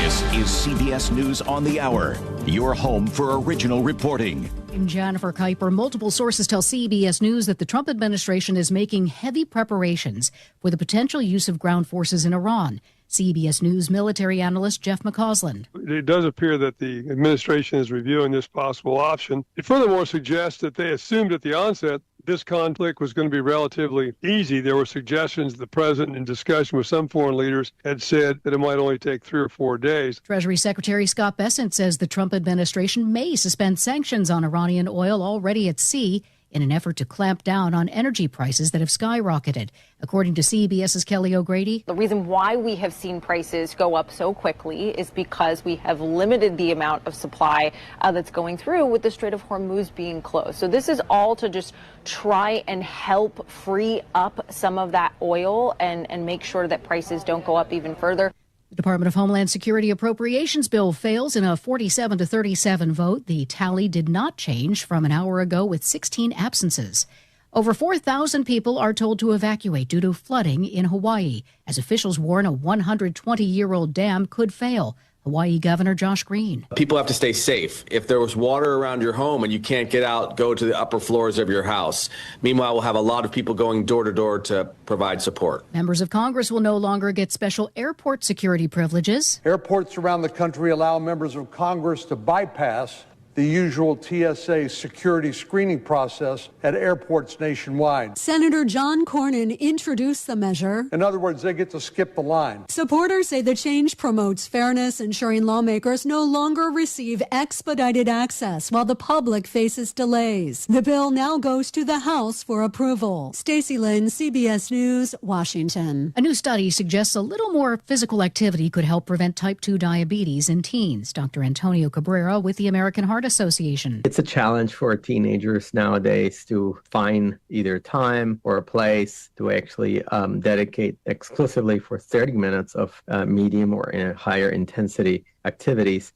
This is CBS News on the Hour, your home for original reporting. I'm Jennifer Kuiper. Multiple sources tell CBS News that the Trump administration is making heavy preparations for the potential use of ground forces in Iran. CBS News military analyst Jeff McCausland. It does appear that the administration is reviewing this possible option. It furthermore suggests that they assumed at the onset this conflict was going to be relatively easy. There were suggestions the president, in discussion with some foreign leaders, had said that it might only take 3 or 4 days. Treasury Secretary Scott Bessent says the Trump administration may suspend sanctions on Iranian oil already at sea in an effort to clamp down on energy prices that have skyrocketed. According to CBS's Kelly O'Grady, the reason why we have seen prices go up so quickly is because we have limited the amount of supply that's going through with the Strait of Hormuz being closed. So this is all to just try and help free up some of that oil and make sure that prices don't go up even further. The Department of Homeland Security appropriations bill fails in a 47-37 vote. The tally did not change from an hour ago with 16 absences. Over 4,000 people are told to evacuate due to flooding in Hawaii, as officials warn a 120-year-old dam could fail. Hawaii Governor Josh Green. People have to stay safe. If there was water around your home and you can't get out, go to the upper floors of your house. Meanwhile, we'll have a lot of people going door to door to provide support. Members of Congress will no longer get special airport security privileges. Airports around the country allow members of Congress to bypass the usual TSA security screening process at airports nationwide. Senator John Cornyn introduced the measure. In other words, they get to skip the line. Supporters say the change promotes fairness, ensuring lawmakers no longer receive expedited access while the public faces delays. The bill now goes to the House for approval. Stacey Lynn, CBS News, Washington. A new study suggests a little more physical activity could help prevent type 2 diabetes in teens. Dr. Antonio Cabrera with the American Heart Association. It's a challenge for teenagers nowadays to find either time or a place to actually dedicate exclusively for 30 minutes of medium or higher intensity activities.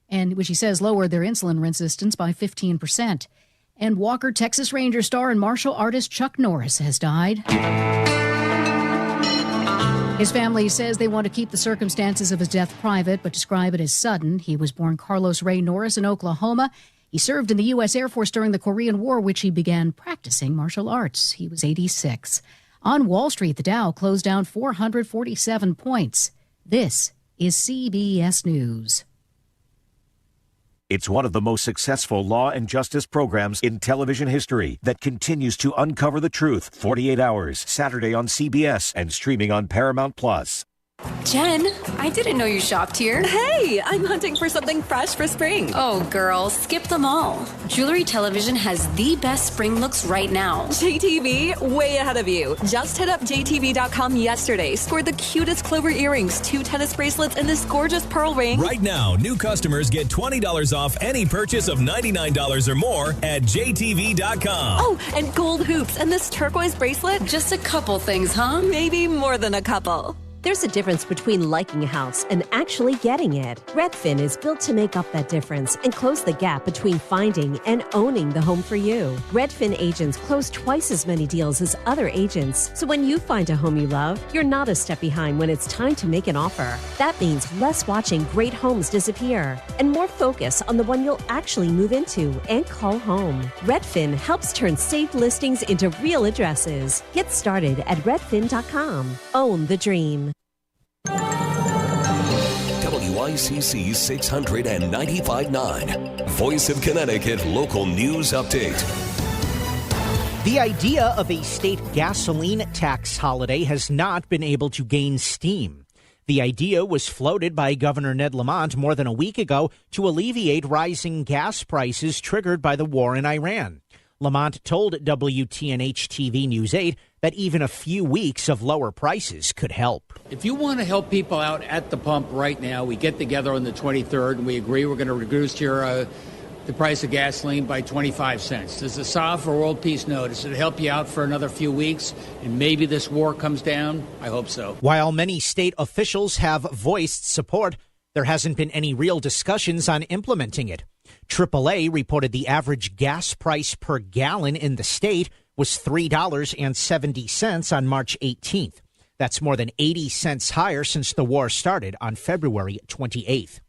And which he says lowered their insulin resistance by 15%. And Walker, Texas Ranger star and martial artist Chuck Norris has died. His family says they want to keep the circumstances of his death private, but describe it as sudden. He was born Carlos Ray Norris in Oklahoma. He served in the U.S. Air Force during the Korean War, which he began practicing martial arts. He was 86. On Wall Street, the Dow closed down 447 points. This is CBS News. It's one of the most successful law and justice programs in television history that continues to uncover the truth 48 hours, Saturday on CBS and streaming on Paramount+. Jen, I didn't know you shopped here. Hey, I'm hunting for something fresh for spring. Oh, girl, skip them all. Jewelry Television has the best spring looks right now. JTV, way ahead of you. Just hit up JTV.com yesterday, scored the cutest clover earrings, 2 tennis bracelets, and this gorgeous pearl ring. Right now, new customers get $20 off any purchase of $99 or more at JTV.com. Oh, and gold hoops and this turquoise bracelet. Just a couple things, huh? Maybe more than a couple. There's a difference between liking a house and actually getting it. Redfin is built to make up that difference and close the gap between finding and owning the home for you. Redfin agents close twice as many deals as other agents. So when you find a home you love, you're not a step behind when it's time to make an offer. That means less watching great homes disappear and more focus on the one you'll actually move into and call home. Redfin helps turn saved listings into real addresses. Get started at redfin.com. Own the dream. WICC 695.9, Voice of Connecticut Local News Update. The idea of a state gasoline tax holiday has not been able to gain steam. The idea was floated by Governor Ned Lamont more than a week ago to alleviate rising gas prices triggered by the war in Iran. Lamont told WTNH-TV News 8 that even a few weeks of lower prices could help. If you want to help people out at the pump right now, we get together on the 23rd and we agree we're going to reduce the price of gasoline by 25 cents. Does it solve for world peace? No. Does it help you out for another few weeks and maybe this war comes down? I hope so. While many state officials have voiced support, there hasn't been any real discussions on implementing it. AAA reported the average gas price per gallon in the state was $3.70 on March 18th. That's more than 80 cents higher since the war started on February 28th.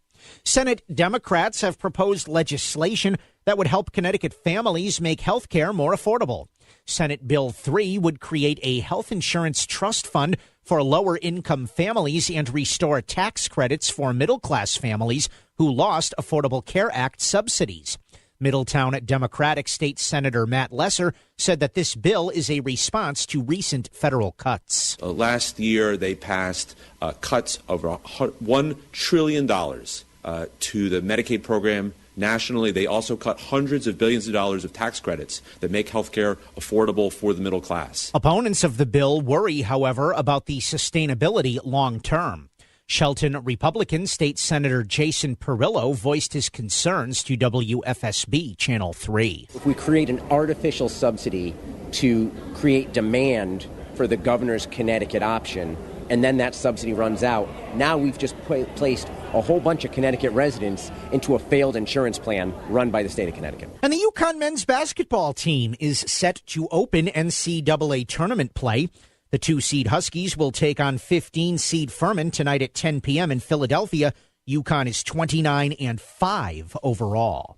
Senate Democrats have proposed legislation that would help Connecticut families make health care more affordable. Senate Bill 3 would create a health insurance trust fund for lower-income families and restore tax credits for middle-class families who lost Affordable Care Act subsidies. Middletown Democratic State Senator Matt Lesser said that this bill is a response to recent federal cuts. Last year, they passed cuts of $1 trillion to the Medicaid program nationally. They also cut hundreds of billions of dollars of tax credits that make health care affordable for the middle class. Opponents of the bill worry, however, about the sustainability long term. Shelton Republican State Senator Jason Perillo voiced his concerns to WFSB Channel 3. If we create an artificial subsidy to create demand for the governor's Connecticut option, and then that subsidy runs out, now we've just placed a whole bunch of Connecticut residents into a failed insurance plan run by the state of Connecticut. And the UConn men's basketball team is set to open NCAA tournament play. The 2-seed Huskies will take on 15-seed Furman tonight at 10 p.m. in Philadelphia. UConn is 29-5 overall.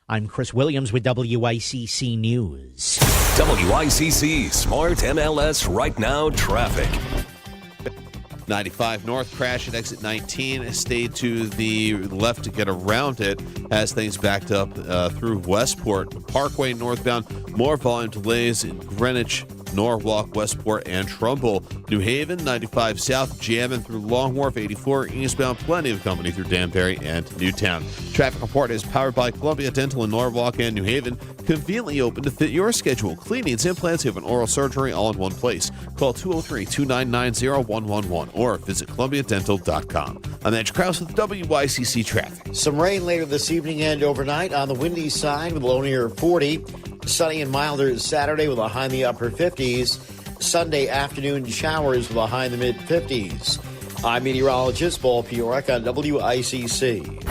I'm Chris Williams with WICC News. WICC Smart MLS Right Now Traffic. 95 north, crash at exit 19. Stayed to the left to get around it as things backed up through Westport. Parkway northbound, more volume delays in Greenwich, Norwalk, Westport, and Trumbull. New Haven, 95 south, jamming through Long Wharf, 84 eastbound, plenty of company through Danbury and Newtown. Traffic report is powered by Columbia Dental in Norwalk and New Haven, conveniently open to fit your schedule. Cleanings, implants, and oral surgery all in one place. Call 203-299-0111 or visit columbiadental.com. I'm Andrew Krause with WICC Traffic. Some rain later this evening and overnight on the windy side with a low near 40. Sunny and milder Saturday with a high in the upper 50s. Sunday afternoon showers with a high in the mid 50s. I'm meteorologist Paul Piorek on WICC.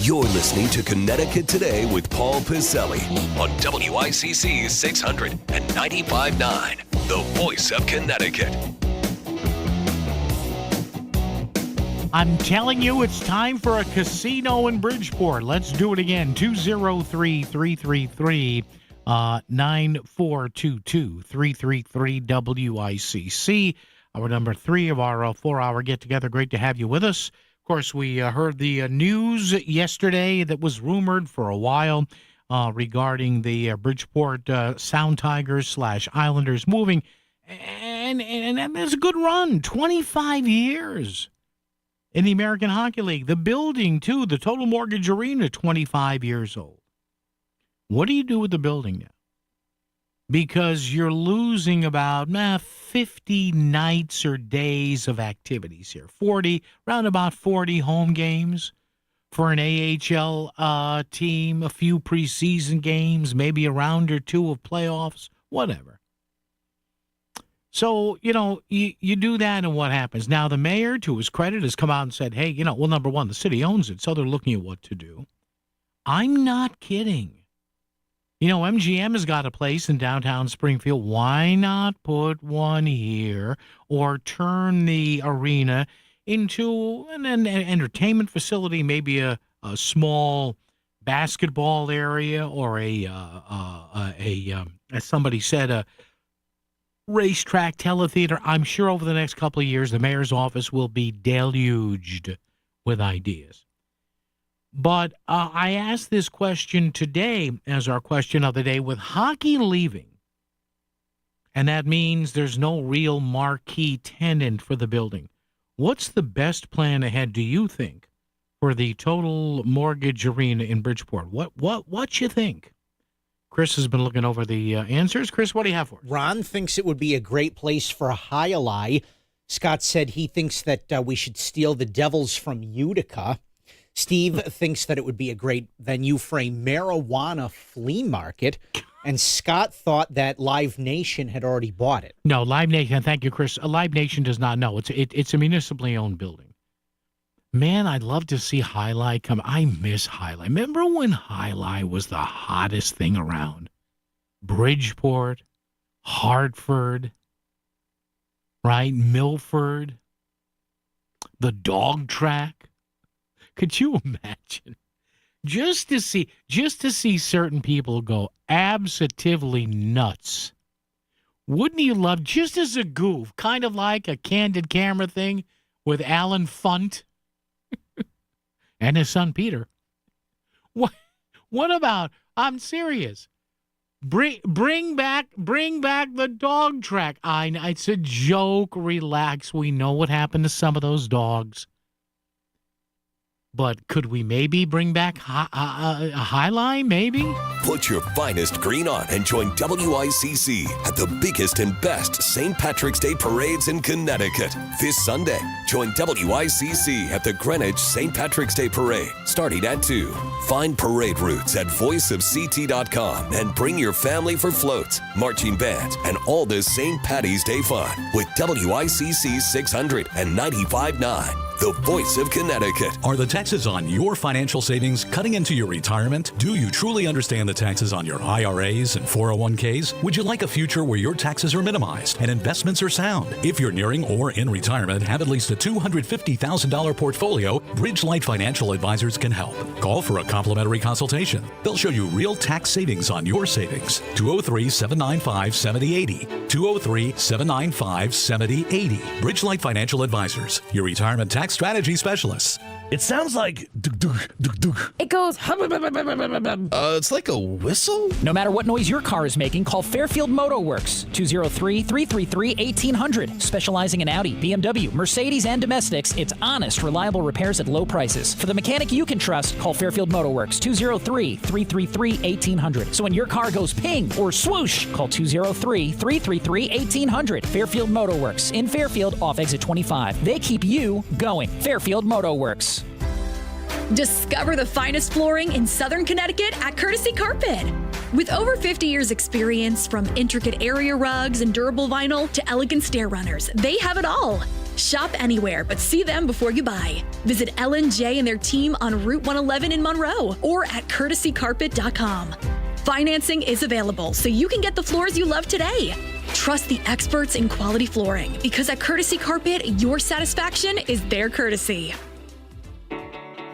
You're listening to Connecticut Today with Paul Piselli on WICC 600 and 95.9, the voice of Connecticut. I'm telling you, it's time for a casino in Bridgeport. Let's do it again. 203-333-9422, 333-WICC. Our number 3 of our 4-hour get-together. Great to have you with us. Of course, we heard the news yesterday that was rumored for a while regarding the Bridgeport Sound Tigers / Islanders moving. And it's a good run, 25 years. In the American Hockey League, the building, too, the Total Mortgage Arena, 25 years old. What do you do with the building now? Because you're losing about 50 nights or days of activities here. Around about 40 home games for an AHL team, a few preseason games, maybe a round or two of playoffs, whatever. So, you do that and what happens? Now, the mayor, to his credit, has come out and said, hey, well, number one, the city owns it, so they're looking at what to do. I'm not kidding. MGM has got a place in downtown Springfield. Why not put one here or turn the arena into an entertainment facility, maybe a small basketball area or as somebody said, a racetrack, teletheater. I'm sure over the next couple of years, the mayor's office will be deluged with ideas. But I asked this question today as our question of the day, with hockey leaving, and that means there's no real marquee tenant for the building. What's the best plan ahead, do you think, for the Total Mortgage Arena in Bridgeport? What you think? Chris has been looking over the answers. Chris, what do you have for us? Ron thinks it would be a great place for a Highlight. Scott said he thinks that we should steal the Devils from Utica. Steve thinks that it would be a great venue for a marijuana flea market. And Scott thought that Live Nation had already bought it. No, Live Nation, thank you, Chris. Live Nation does not know. It's a municipally owned building. Man, I'd love to see Highlight come. I miss Highlight. Remember when Highlight was the hottest thing around? Bridgeport, Hartford, right? Milford, the dog track. Could you imagine just to see certain people go absolutely nuts. Wouldn't you love, just as a goof, kind of like a candid camera thing with Alan Funt and his son Peter? What about, I'm serious, bring back the dog track. It's a joke, relax. We know what happened to some of those dogs. But could we maybe bring back Highline, maybe? Put your finest green on and join WICC at the biggest and best St. Patrick's Day parades in Connecticut. This Sunday, join WICC at the Greenwich St. Patrick's Day Parade, starting at 2. Find parade routes at voiceofct.com and bring your family for floats, marching bands, and all the St. Patty's Day fun with WICC 600 and 95.9. The voice of Connecticut. Are the taxes on your financial savings cutting into your retirement? Do you truly understand the taxes on your IRAs and 401ks? Would you like a future where your taxes are minimized and investments are sound? If you're nearing or in retirement, have at least a $250,000 portfolio, Bridgelight Financial Advisors can help. Call for a complimentary consultation. They'll show you real tax savings on your savings. 203-795-7080. 203-795-7080. Bridgelight Financial Advisors, your retirement tax strategy specialists. It sounds like... It goes... It's like a whistle? No matter what noise your car is making, call Fairfield Motor Works, 203-333-1800. Specializing in Audi, BMW, Mercedes, and domestics, it's honest, reliable repairs at low prices. For the mechanic you can trust, call Fairfield Motor Works, 203-333-1800. So when your car goes ping or swoosh, call 203-333-1800. Fairfield Motor Works, in Fairfield, off exit 25. They keep you going. Fairfield Motor Works. Discover the finest flooring in Southern Connecticut at Courtesy Carpet. With over 50 years experience, from intricate area rugs and durable vinyl to elegant stair runners, they have it all. Shop anywhere, but see them before you buy. Visit Ellen J and their team on Route 111 in Monroe or at courtesycarpet.com. Financing is available, so you can get the floors you love today. Trust the experts in quality flooring, because at Courtesy Carpet, your satisfaction is their courtesy.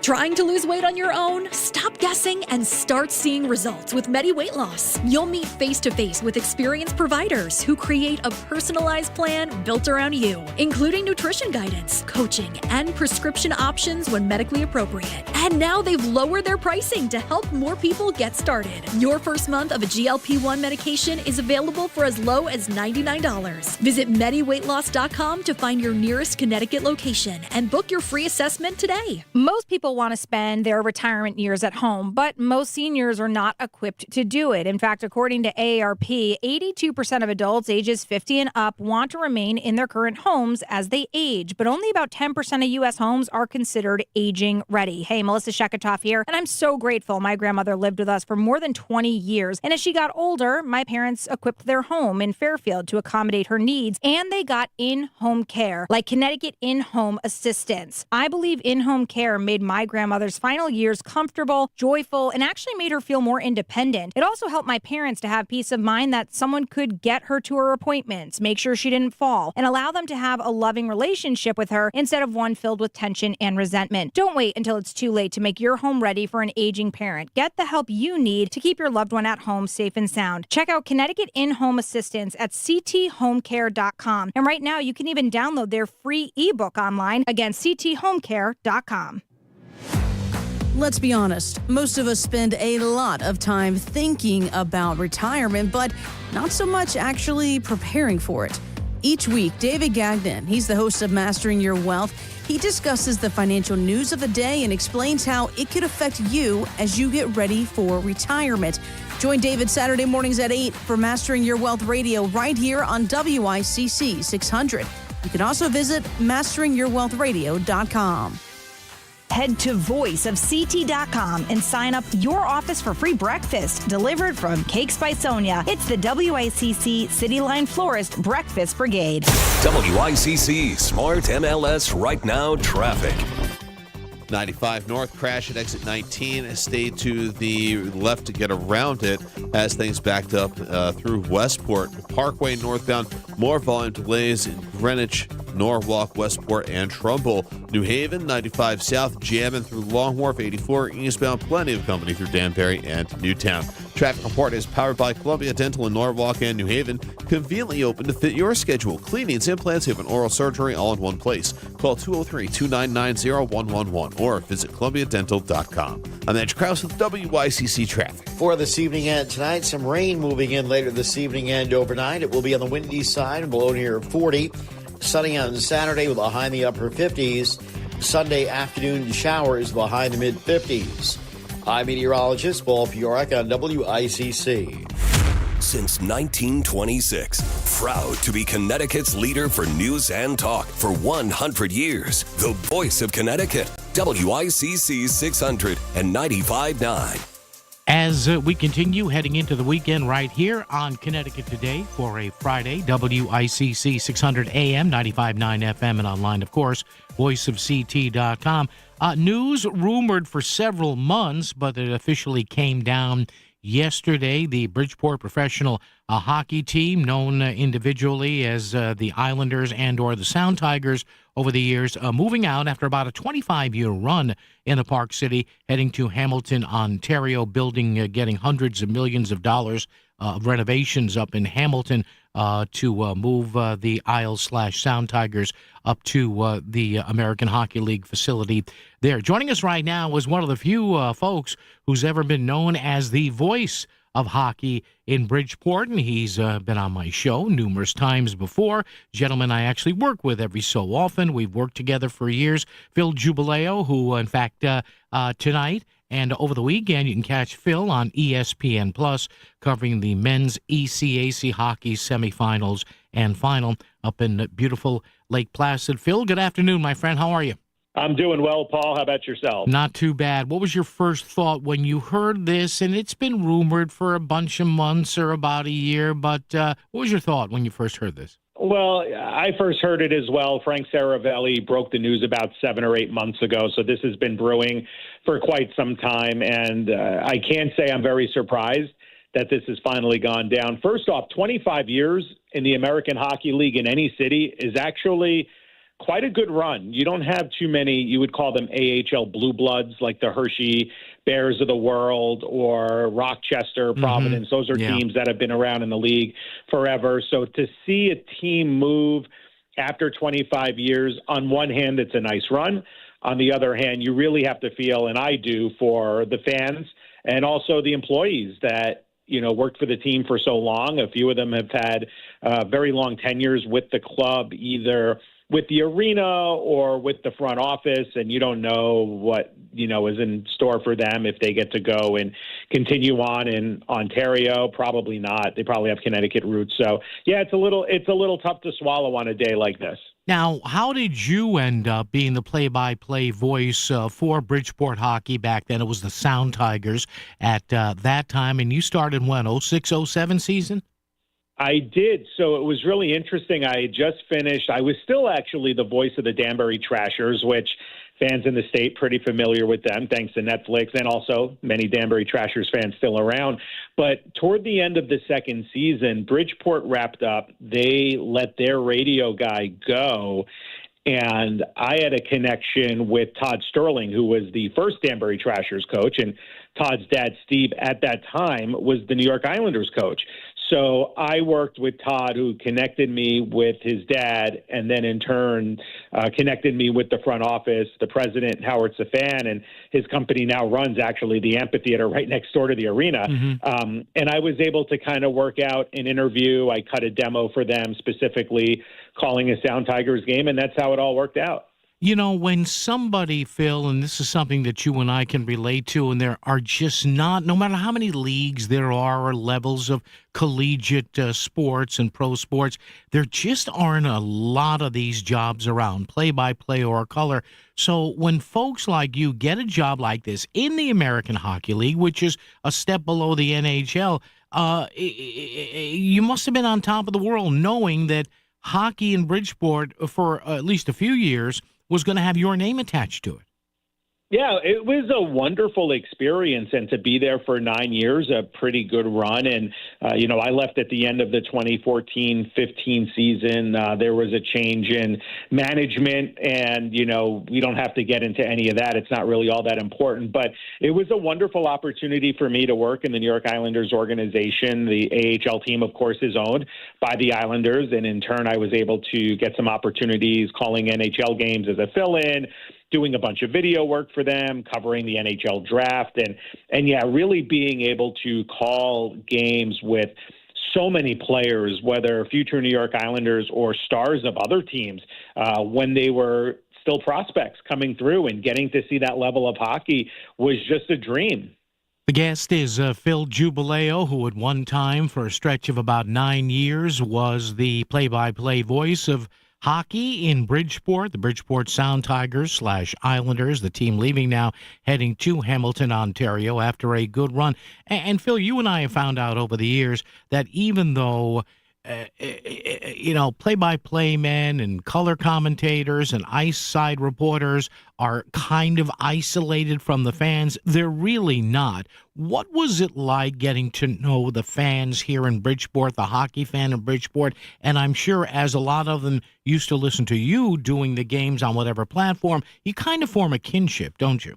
Trying to lose weight on your own? Stop guessing and start seeing results with Medi Weight Loss. You'll meet face-to-face with experienced providers who create a personalized plan built around you, including nutrition guidance, coaching, and prescription options when medically appropriate. And now they've lowered their pricing to help more people get started. Your first month of a GLP-1 medication is available for as low as $99. Visit MediWeightLoss.com to find your nearest Connecticut location and book your free assessment today. Most people want to spend their retirement years at home, but most seniors are not equipped to do it. In fact, according to AARP, 82% of adults ages 50 and up want to remain in their current homes as they age, but only about 10% of U.S. homes are considered aging ready. Hey, Melissa Sheketoff here, and I'm so grateful. My grandmother lived with us for more than 20 years, and as she got older, my parents equipped their home in Fairfield to accommodate her needs, and they got in-home care, like Connecticut In-Home Assistance. I believe in-home care made my grandmother's final years comfortable, joyful, and actually made her feel more independent. It also helped my parents to have peace of mind that someone could get her to her appointments, make sure she didn't fall, and allow them to have a loving relationship with her instead of one filled with tension and resentment. Don't wait until it's too late to make your home ready for an aging parent. Get the help you need to keep your loved one at home safe and sound. Check out Connecticut In-Home Assistance at cthomecare.com. And right now, you can even download their free ebook online. Again, cthomecare.com. Let's be honest, most of us spend a lot of time thinking about retirement, but not so much actually preparing for it. Each week, David Gagnon, he's the host of Mastering Your Wealth, he discusses the financial news of the day and explains how it could affect you as you get ready for retirement. Join David Saturday mornings at 8 for Mastering Your Wealth Radio right here on WICC 600. You can also visit masteringyourwealthradio.com. Head to voiceofct.com and sign up your office for free breakfast delivered from Cakes by Sonia. It's the WICC City Line Florist Breakfast Brigade. WICC Smart MLS Right Now Traffic. 95 north, crash at exit 19. Stay to the left to get around it as things backed up through Westport. Parkway northbound, more volume delays in Greenwich Norwalk, Westport, and Trumbull. New Haven, 95 south, jamming through Long Wharf, 84 eastbound. Plenty of company through Danbury and Newtown. Traffic report is powered by Columbia Dental in Norwalk and New Haven. Conveniently open to fit your schedule. Cleanings, implants, and oral surgery all in one place. Call 203-299-0111 or visit columbiadental.com. I'm Edge Krause with WICC Traffic. For this evening and tonight, some rain moving in later this evening and overnight. It will be on the windy side, below near 40. Sunny on Saturday with a high in the upper 50s. Sunday afternoon showers with a high in the mid-50s. I'm meteorologist Paul Fiorek on WICC. Since 1926, proud to be Connecticut's leader for news and talk for 100 years. The voice of Connecticut, WICC 600 and 95.9. As we continue heading into the weekend right here on Connecticut Today for a Friday, WICC 600 AM, 95.9 FM, and online, of course, voiceofct.com. News rumored for several months, but it officially came down yesterday. The Bridgeport professional hockey team, known individually as the Islanders and or the Sound Tigers over the years, moving out after about a 25-year run in the Park City, heading to Hamilton, Ontario, getting hundreds of millions of dollars of renovations up in Hamilton to move the Isles/Sound Tigers up to the American Hockey League facility there. Joining us right now is one of the few folks who's ever been known as the voice of hockey in Bridgeport, and he's been on my show numerous times before. Gentleman I actually work with every so often. We've worked together for years. Phil Jubileo, who, in fact, tonight and over the weekend, you can catch Phil on ESPN Plus covering the men's ECAC hockey semifinals and final up in beautiful Lake Placid. Phil, good afternoon, my friend. How are you? I'm doing well, Paul. How about yourself? Not too bad. What was your first thought when you heard this? And it's been rumored for a bunch of months or about a year, but what was your thought when you first heard this? Well, I first heard it as well. Frank Saravelli broke the news about 7 or 8 months ago, so this has been brewing for quite some time, and I can't say I'm very surprised that this has finally gone down. First off, 25 years in the American Hockey League in any city is actually quite a good run. You don't have too many, you would call them AHL blue bloods, like the Hershey Bears of the world or Rochester, Providence. Those are teams that have been around in the league forever. So to see a team move after 25 years, on one hand, it's a nice run. On the other hand, you really have to feel, and I do, for the fans and also the employees that, you know, worked for the team for so long. A few of them have had very long tenures with the club, either with the arena or with the front office, and you don't know what, you know, is in store for them if they get to go and continue on in Ontario. Probably not. They probably have Connecticut roots. So, yeah, it's a little tough to swallow on a day like this. Now, how did you end up being the play-by-play voice for Bridgeport hockey back then? It was the Sound Tigers at that time, and you started when, 06-07 season? I did. So it was really interesting. I had just finished. I was still actually the voice of the Danbury Trashers, which fans in the state pretty familiar with them, thanks to Netflix, and also many Danbury Trashers fans still around. But toward the end of the second season, Bridgeport wrapped up. They let their radio guy go, and I had a connection with Todd Sterling, who was the first Danbury Trashers coach, and Todd's dad, Steve, at that time was the New York Islanders coach. So I worked with Todd, who connected me with his dad, and then in turn connected me with the front office, the president, Howard Safan, and his company now runs actually the amphitheater right next door to the arena. And I was able to kind of work out an interview. I cut a demo for them specifically calling a Sound Tigers game, and that's how it all worked out. You know, when somebody, Phil, and this is something that you and I can relate to, and there are just not, no matter how many leagues there are or levels of collegiate sports and pro sports, there just aren't a lot of these jobs around, play-by-play or color. So when folks like you get a job like this in the American Hockey League, which is a step below the NHL, you must have been on top of the world knowing that hockey in Bridgeport for at least a few years was going to have your name attached to it. Yeah, it was a wonderful experience, and to be there for 9 years, a pretty good run. And, I left at the end of the 2014-15 season. There was a change in management, and, we don't have to get into any of that. It's not really all that important. But it was a wonderful opportunity for me to work in the New York Islanders organization. The AHL team, of course, is owned by the Islanders, and in turn, I was able to get some opportunities calling NHL games as a fill-in, doing a bunch of video work for them, covering the NHL draft, and really being able to call games with so many players, whether future New York Islanders or stars of other teams, when they were still prospects coming through, and getting to see that level of hockey was just a dream. The guest is Phil Jubileo, who at one time, for a stretch of about 9 years, was the play-by-play voice of hockey in Bridgeport, the Bridgeport Sound Tigers / Islanders, the team leaving now, heading to Hamilton, Ontario after a good run. And Phil, you and I have found out over the years that even though play-by-play men and color commentators and ice side reporters are kind of isolated from the fans, they're really not. What was it like getting to know the fans here in Bridgeport, the hockey fan in Bridgeport? And I'm sure as a lot of them used to listen to you doing the games on whatever platform, you kind of form a kinship, don't you?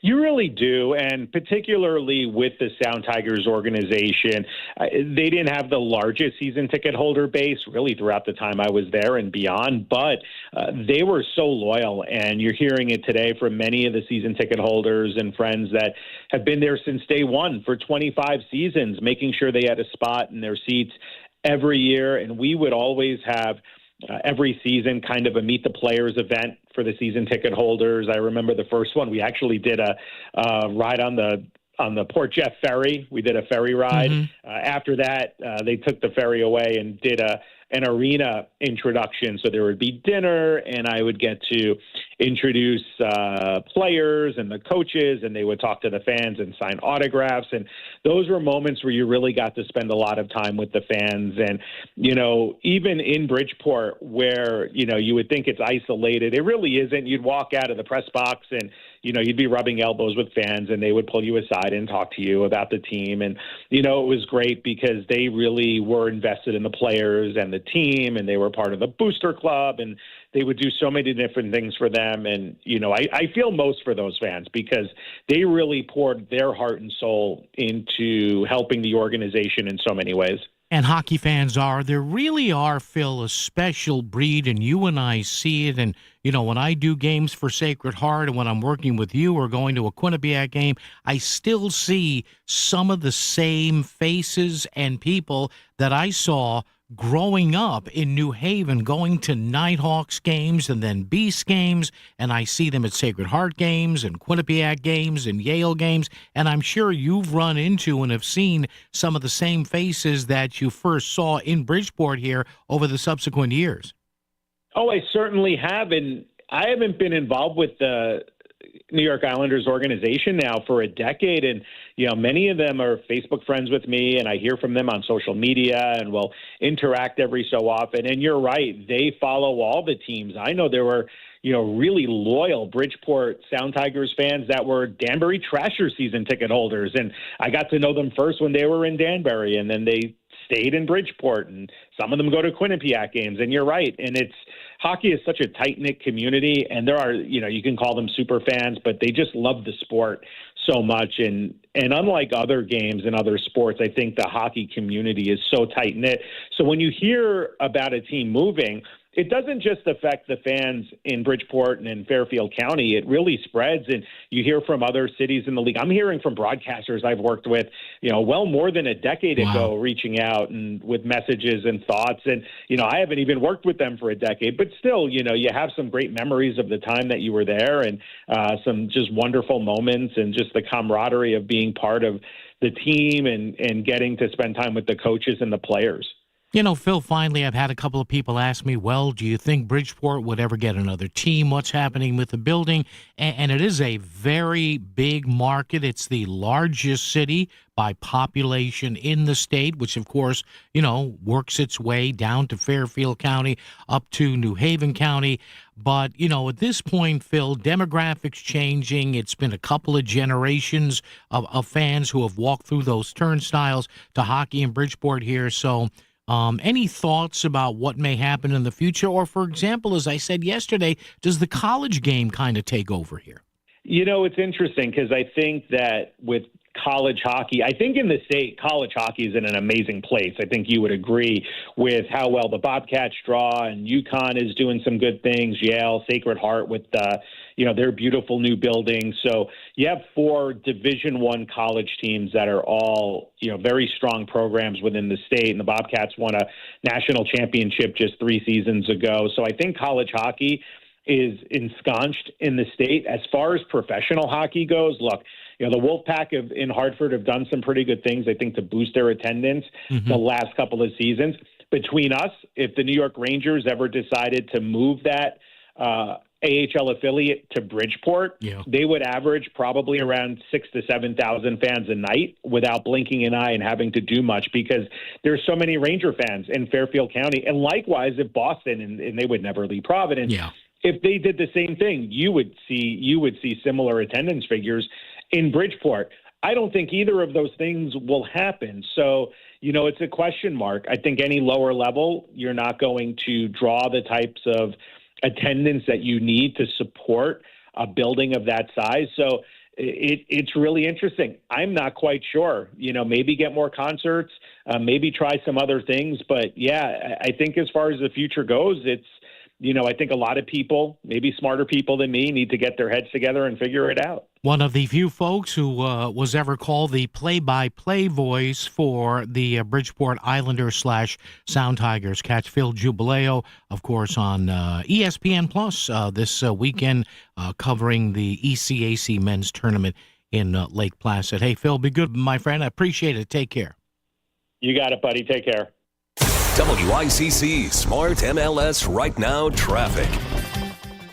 You really do, and particularly with the Sound Tigers organization, they didn't have the largest season ticket holder base really throughout the time I was there and beyond, but they were so loyal, and you're hearing it today from many of the season ticket holders and friends that have been there since day one for 25 seasons, making sure they had a spot in their seats every year, and we would always have every season kind of a meet the players event for the season ticket holders. I remember the first one, we actually did a ride on the Port Jeff ferry. We did a ferry ride. After that, they took the ferry away and did an arena introduction. So there would be dinner, and I would get to introduce players and the coaches, and they would talk to the fans and sign autographs. And those were moments where you really got to spend a lot of time with the fans. And, even in Bridgeport, where, you would think it's isolated, it really isn't. You'd walk out of the press box and, you'd be rubbing elbows with fans, and they would pull you aside and talk to you about the team. And, it was great because they really were invested in the players and the team, and they were part of the booster club, and they would do so many different things for them. And, I feel most for those fans because they really poured their heart and soul into helping the organization in so many ways. And hockey fans there really are, Phil, a special breed, and you and I see it. And, when I do games for Sacred Heart and when I'm working with you or going to a Quinnipiac game, I still see some of the same faces and people that I saw growing up in New Haven, going to Nighthawks games and then Beast games, and I see them at Sacred Heart games and Quinnipiac games and Yale games, and I'm sure you've run into and have seen some of the same faces that you first saw in Bridgeport here over the subsequent years. Oh, I certainly have, and I haven't been involved with the New York Islanders organization now for a decade, and many of them are Facebook friends with me, and I hear from them on social media, and we'll interact every so often. And you're right, they follow all the teams. I know there were really loyal Bridgeport Sound Tigers fans that were Danbury Trasher season ticket holders, and I got to know them first when they were in Danbury, and then they stayed in Bridgeport, and some of them go to Quinnipiac games. And you're right, and hockey is such a tight-knit community, and there are, you can call them super fans, but they just love the sport so much. And unlike other games and other sports, I think the hockey community is so tight-knit. So when you hear about a team moving, it doesn't just affect the fans in Bridgeport and in Fairfield County. It really spreads, and you hear from other cities in the league. I'm hearing from broadcasters I've worked with, well more than a decade ago, reaching out and with messages and thoughts. And, I haven't even worked with them for a decade, but still, you have some great memories of the time that you were there, and some just wonderful moments, and just the camaraderie of being part of the team and getting to spend time with the coaches and the players. You know, Phil, finally, I've had a couple of people ask me, well, do you think Bridgeport would ever get another team? What's happening with the building? And it is a very big market. It's the largest city by population in the state, which, of course, you know, works its way down to Fairfield County, up to New Haven County. But, you know, at this point, Phil, demographics changing. It's been a couple of generations of fans who have walked through those turnstiles to hockey in Bridgeport here. So, any thoughts about what may happen in the future? Or, for example, as I said yesterday, does the college game kind of take over here? You know, it's interesting because I think that with college hockey, I think in the state, college hockey is in an amazing place. I think you would agree with how well the Bobcats draw, and UConn is doing some good things. Yale, Sacred Heart with their beautiful new building. So you have 4 Division I college teams that are all, very strong programs within the state. And the Bobcats won a national championship just 3 seasons ago. So I think college hockey is ensconced in the state. As far as professional hockey goes, look, the Wolfpack in Hartford have done some pretty good things, I think, to boost their attendance the last couple of seasons. Between us, if the New York Rangers ever decided to move that AHL affiliate to Bridgeport, they would average probably around 6,000 to 7,000 fans a night without blinking an eye and having to do much, because there's so many Ranger fans in Fairfield County. And likewise, if Boston, and they would never leave Providence, if they did the same thing, you would see similar attendance figures in Bridgeport. I don't think either of those things will happen. So, it's a question mark. I think any lower level, you're not going to draw the types of attendance that you need to support a building of that size. So it's really interesting. I'm not quite sure. Maybe get more concerts, maybe try some other things. But, yeah, I think as far as the future goes, it's, I think a lot of people, maybe smarter people than me, need to get their heads together and figure it out. One of the few folks who was ever called the play-by-play voice for the Bridgeport Islanders / Sound Tigers. Catch Phil Jubileo, of course, on ESPN Plus this weekend, covering the ECAC men's tournament in Lake Placid. Hey, Phil, be good, my friend. I appreciate it. Take care. You got it, buddy. Take care. WICC Smart MLS Right Now Traffic.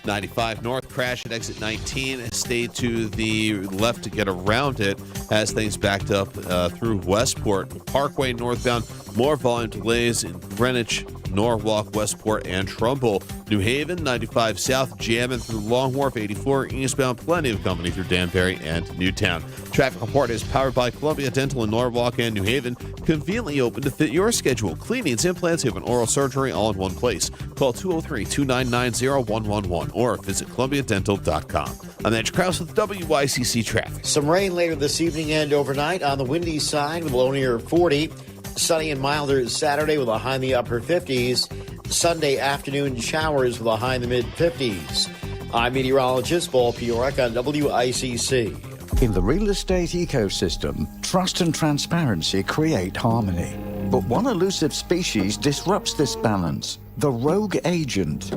95 north, crash at exit 19. Stay to the left to get around it as things backed up through Westport. Parkway northbound, more volume delays in Greenwich, Norwalk, Westport, and Trumbull. New Haven, 95 south, jamming through Long Wharf, 84 eastbound. Plenty of company through Danbury and Newtown. Traffic report is powered by Columbia Dental in Norwalk and New Haven. Conveniently open to fit your schedule. Cleanings, implants, even oral surgery all in one place. Call 203-299-0111 or visit columbiadental.com. I'm Andrew Krause with WICC Traffic. Some rain later this evening and overnight on the windy side with a low near 40. Sunny and milder Saturday with a high in the upper 50s. Sunday afternoon showers with a high in the mid-50s. I'm meteorologist Paul Piorek on WICC. In the real estate ecosystem, trust and transparency create harmony. But one elusive species disrupts this balance: the rogue agent.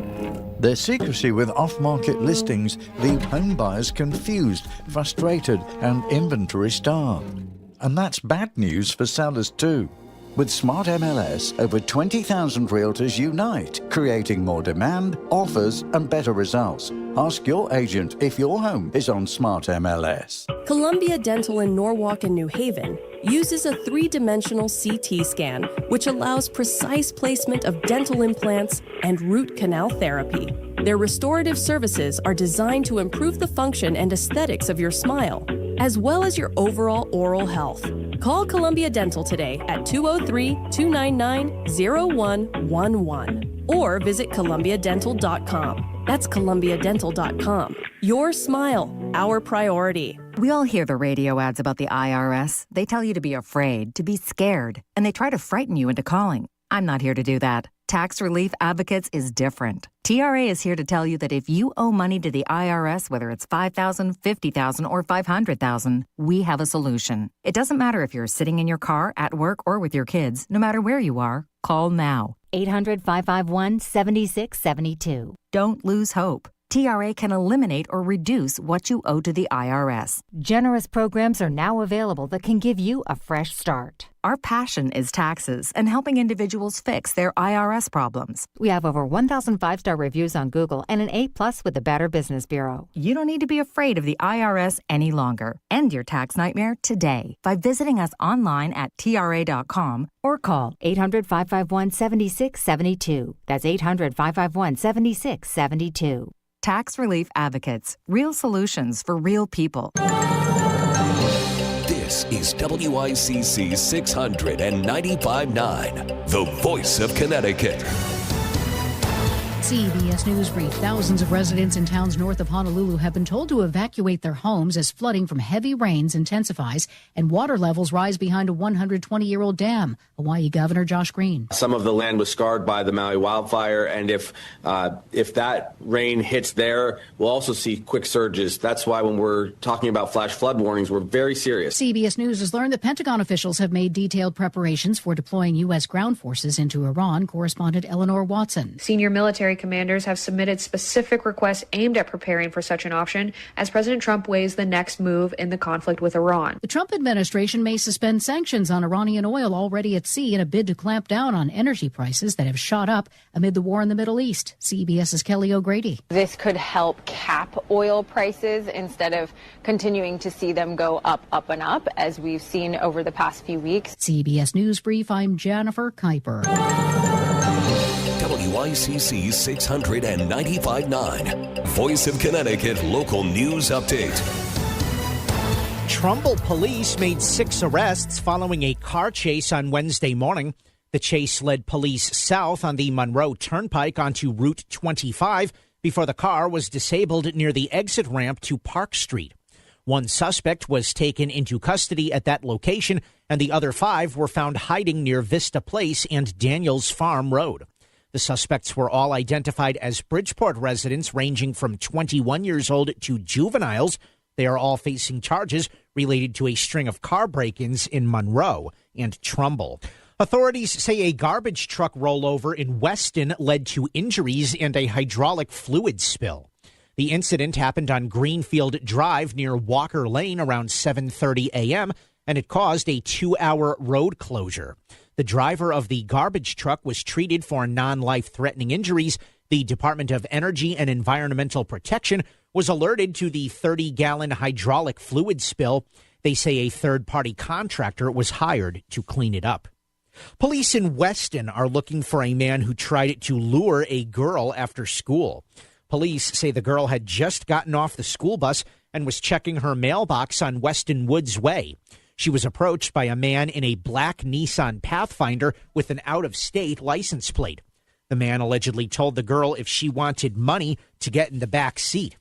Their secrecy with off-market listings leave home buyers confused, frustrated, and inventory-starved. And that's bad news for sellers too. With Smart MLS, over 20,000 realtors unite, creating more demand, offers, and better results. Ask your agent if your home is on Smart MLS. Columbia Dental in Norwalk and New Haven uses a 3-dimensional CT scan, which allows precise placement of dental implants and root canal therapy. Their restorative services are designed to improve the function and aesthetics of your smile, as well as your overall oral health. Call Columbia Dental today at 203-299-0111 or visit columbiadental.com. That's columbiadental.com. Your smile, our priority. We all hear the radio ads about the IRS. They tell you to be afraid, to be scared, and they try to frighten you into calling. I'm not here to do that. Tax Relief Advocates is different. TRA is here to tell you that if you owe money to the IRS, whether it's $5,000, $50,000, or $500,000, we have a solution. It doesn't matter if you're sitting in your car, at work, or with your kids. No matter where you are, call now. 800-551-7672. Don't lose hope. TRA can eliminate or reduce what you owe to the IRS. Generous programs are now available that can give you a fresh start. Our passion is taxes and helping individuals fix their IRS problems. We have over 1,000 5-star reviews on Google and an A+ with the Better Business Bureau. You don't need to be afraid of the IRS any longer. End your tax nightmare today by visiting us online at TRA.com or call 800-551-7672. That's 800-551-7672. Tax Relief Advocates. Real solutions for real people. This is WICC 695.9, the voice of Connecticut. CBS News Brief. Thousands of residents in towns north of Honolulu have been told to evacuate their homes as flooding from heavy rains intensifies and water levels rise behind a 120-year-old dam. Hawaii Governor Josh Green. Some of the land was scarred by the Maui wildfire, and if that rain hits there, we'll also see quick surges. That's why when we're talking about flash flood warnings, we're very serious. CBS News has learned that Pentagon officials have made detailed preparations for deploying U.S. ground forces into Iran. Correspondent Eleanor Watson. Senior military commanders have submitted specific requests aimed at preparing for such an option as President Trump weighs the next move in the conflict with Iran. The Trump administration may suspend sanctions on Iranian oil already at sea in a bid to clamp down on energy prices that have shot up amid the war in the Middle East. CBS's Kelly O'Grady. This could help cap oil prices instead of continuing to see them go up, and up, as we've seen over the past few weeks. CBS News Brief, I'm Jennifer Kuiper. WICC 695.9, Voice of Connecticut Local News Update. Trumbull police made 6 arrests following a car chase on Wednesday morning. The chase led police south on the Monroe Turnpike onto Route 25 before the car was disabled near the exit ramp to Park Street. One suspect was taken into custody at that location, and the other 5 were found hiding near Vista Place and Daniels Farm Road. The suspects were all identified as Bridgeport residents ranging from 21 years old to juveniles. They are all facing charges related to a string of car break-ins in Monroe and Trumbull. Authorities say a garbage truck rollover in Weston led to injuries and a hydraulic fluid spill. The incident happened on Greenfield Drive near Walker Lane around 7:30 a.m., and it caused a 2-hour road closure. The driver of the garbage truck was treated for non-life-threatening injuries. The Department of Energy and Environmental Protection was alerted to the 30-gallon hydraulic fluid spill. They say a third-party contractor was hired to clean it up. Police in Weston are looking for a man who tried to lure a girl after school. Police say the girl had just gotten off the school bus and was checking her mailbox on Weston Woods Way. She was approached by a man in a black Nissan Pathfinder with an out-of-state license plate. The man allegedly told the girl if she wanted money to get in the back seat.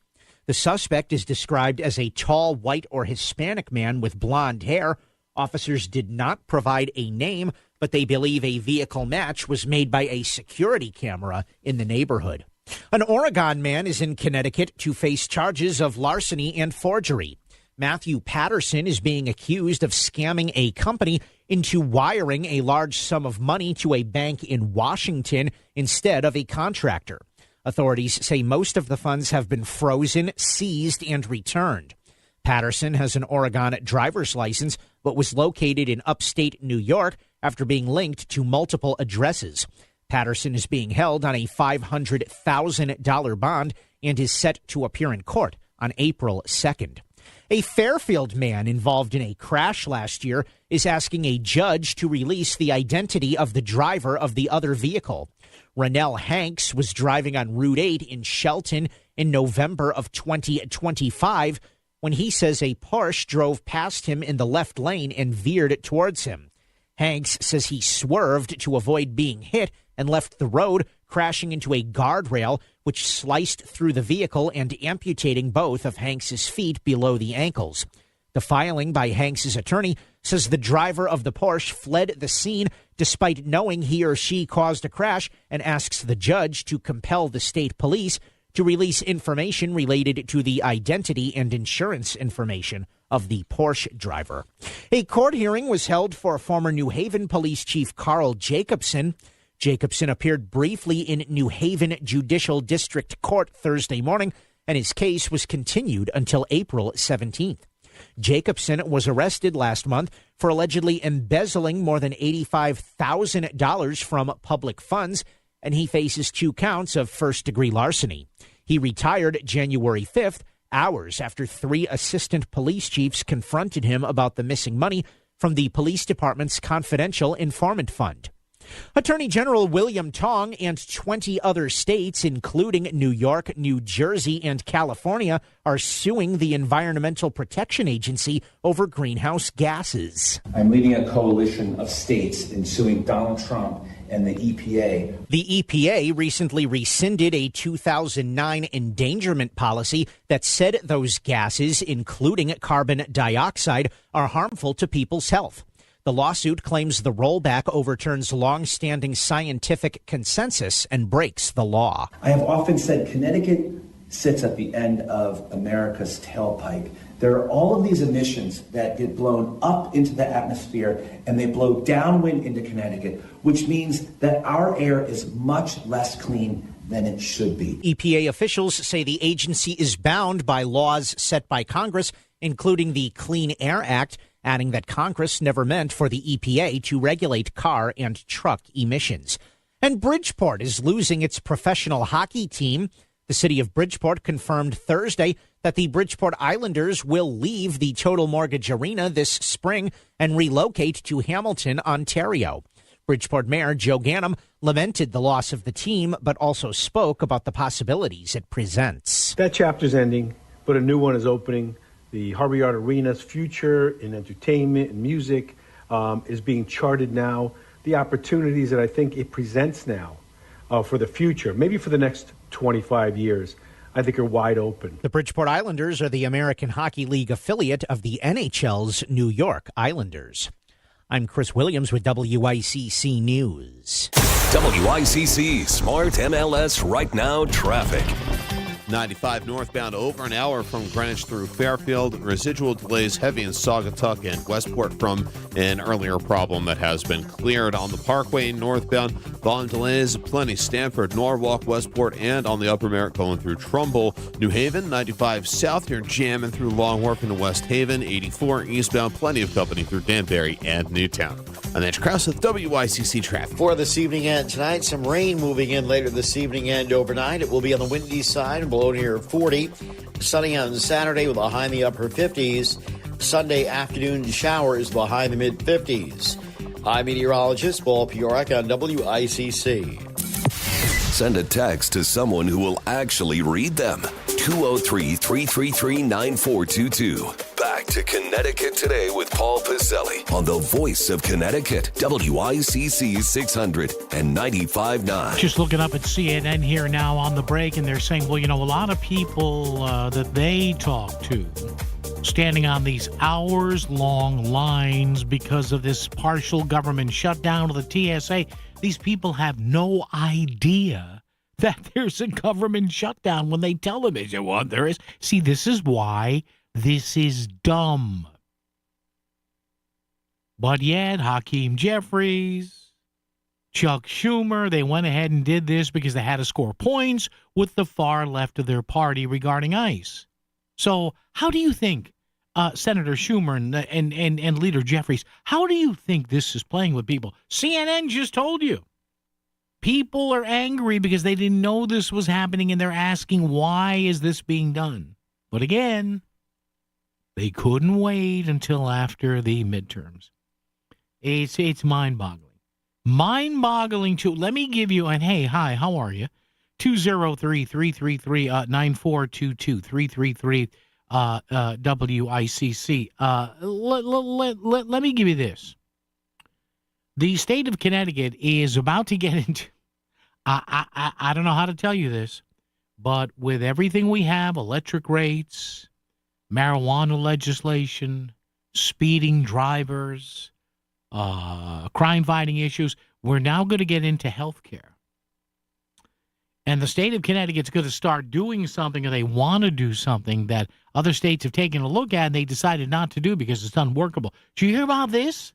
The suspect is described as a tall, white or Hispanic man with blonde hair. Officers did not provide a name, but they believe a vehicle match was made by a security camera in the neighborhood. An Oregon man is in Connecticut to face charges of larceny and forgery. Matthew Patterson is being accused of scamming a company into wiring a large sum of money to a bank in Washington instead of a contractor. Authorities say most of the funds have been frozen, seized, and returned. Patterson has an Oregon driver's license, but was located in upstate New York after being linked to multiple addresses. Patterson is being held on a $500,000 bond and is set to appear in court on April 2nd. A Fairfield man involved in a crash last year is asking a judge to release the identity of the driver of the other vehicle. Rennell Hanks was driving on Route 8 in Shelton in November of 2025 when he says a Porsche drove past him in the left lane and veered towards him. Hanks says he swerved to avoid being hit and left the road, crashing into a guardrail, which sliced through the vehicle and amputating both of Hanks's feet below the ankles. The filing by Hanks's attorney says the driver of the Porsche fled the scene despite knowing he or she caused a crash and asks the judge to compel the state police to release information related to the identity and insurance information of the Porsche driver. A court hearing was held for former New Haven Police Chief Carl Jacobson. Jacobson appeared briefly in New Haven Judicial District Court Thursday morning, and his case was continued until April 17th. Jacobson was arrested last month for allegedly embezzling more than $85,000 from public funds, and he faces 2 counts of first-degree larceny. He retired January 5th, hours after 3 assistant police chiefs confronted him about the missing money from the police department's confidential informant fund. Attorney General William Tong and 20 other states, including New York, New Jersey, and California, are suing the Environmental Protection Agency over greenhouse gases. I'm leading a coalition of states in suing Donald Trump and the EPA. The EPA recently rescinded a 2009 endangerment policy that said those gases, including carbon dioxide, are harmful to people's health. The lawsuit claims the rollback overturns long-standing scientific consensus and breaks the law. I have often said Connecticut sits at the end of America's tailpipe. There are all of these emissions that get blown up into the atmosphere and they blow downwind into Connecticut, which means that our air is much less clean than it should be. EPA officials say the agency is bound by laws set by Congress, including the Clean Air Act, adding that Congress never meant for the EPA to regulate car and truck emissions. And Bridgeport is losing its professional hockey team. The city of Bridgeport confirmed Thursday that the Bridgeport Islanders will leave the Total Mortgage Arena this spring and relocate to Hamilton, Ontario. Bridgeport Mayor Joe Ganim lamented the loss of the team, but also spoke about the possibilities it presents. That chapter's ending, but a new one is opening. The Harbor Yard Arena's future in entertainment and music is being charted now. The opportunities that I think it presents now for the future, maybe for the next 25 years, I think are wide open. The Bridgeport Islanders are the American Hockey League affiliate of the NHL's New York Islanders. I'm Chris Williams with WICC News. WICC Smart MLS Right Now Traffic. 95 northbound over an hour from Greenwich through Fairfield. Residual delays heavy in Saugatuck and Westport from an earlier problem that has been cleared. On the Parkway northbound, volume delays plenty. Stanford, Norwalk, Westport, and on the Upper Merritt going through Trumbull. New Haven, 95 south, you're jamming through Long Wharf into West Haven. 84 eastbound, plenty of company through Danbury and Newtown. I'm Andrew Krause with WICC Traffic. For this evening and tonight, some rain moving in later this evening and overnight. It will be on the windy side and below near 40. Sunny on Saturday with a high in the upper 50s. Sunday afternoon showers with a high in the mid 50s. I'm meteorologist Paul Piorak on WICC. Send a text to someone who will actually read them. 203-333-9422. Back to Connecticut Today with Paul Piselli on the voice of Connecticut, WICC 600 and 95.9. Just looking up at CNN here now on the break, and they're saying, well, you know, a lot of people that they talk to standing on these hours-long lines because of this partial government shutdown of the TSA. These people have no idea that there's a government shutdown when they tell them, well, there is. See, this is why this is dumb. But yet, Hakeem Jeffries, Chuck Schumer, they went ahead and did this because they had to score points with the far left of their party regarding ICE. So how do you think, Senator Schumer and Leader Jeffries, how do you think this is playing with people? CNN just told you. People are angry because they didn't know this was happening, and they're asking, why is this being done? But again, they couldn't wait until after the midterms. It's mind-boggling. Mind-boggling, too. Let me give you, and hey, hi, how are you? 203-333-9422, 333 WICC. Let me give you this. The state of Connecticut is about to get into, I don't know how to tell you this, but with everything we have, electric rates, marijuana legislation, speeding drivers, crime-fighting issues, we're now going to get into health care. And the state of Connecticut's going to start doing something, or they want to do something that other states have taken a look at and they decided not to do because it's unworkable. Did you hear about this?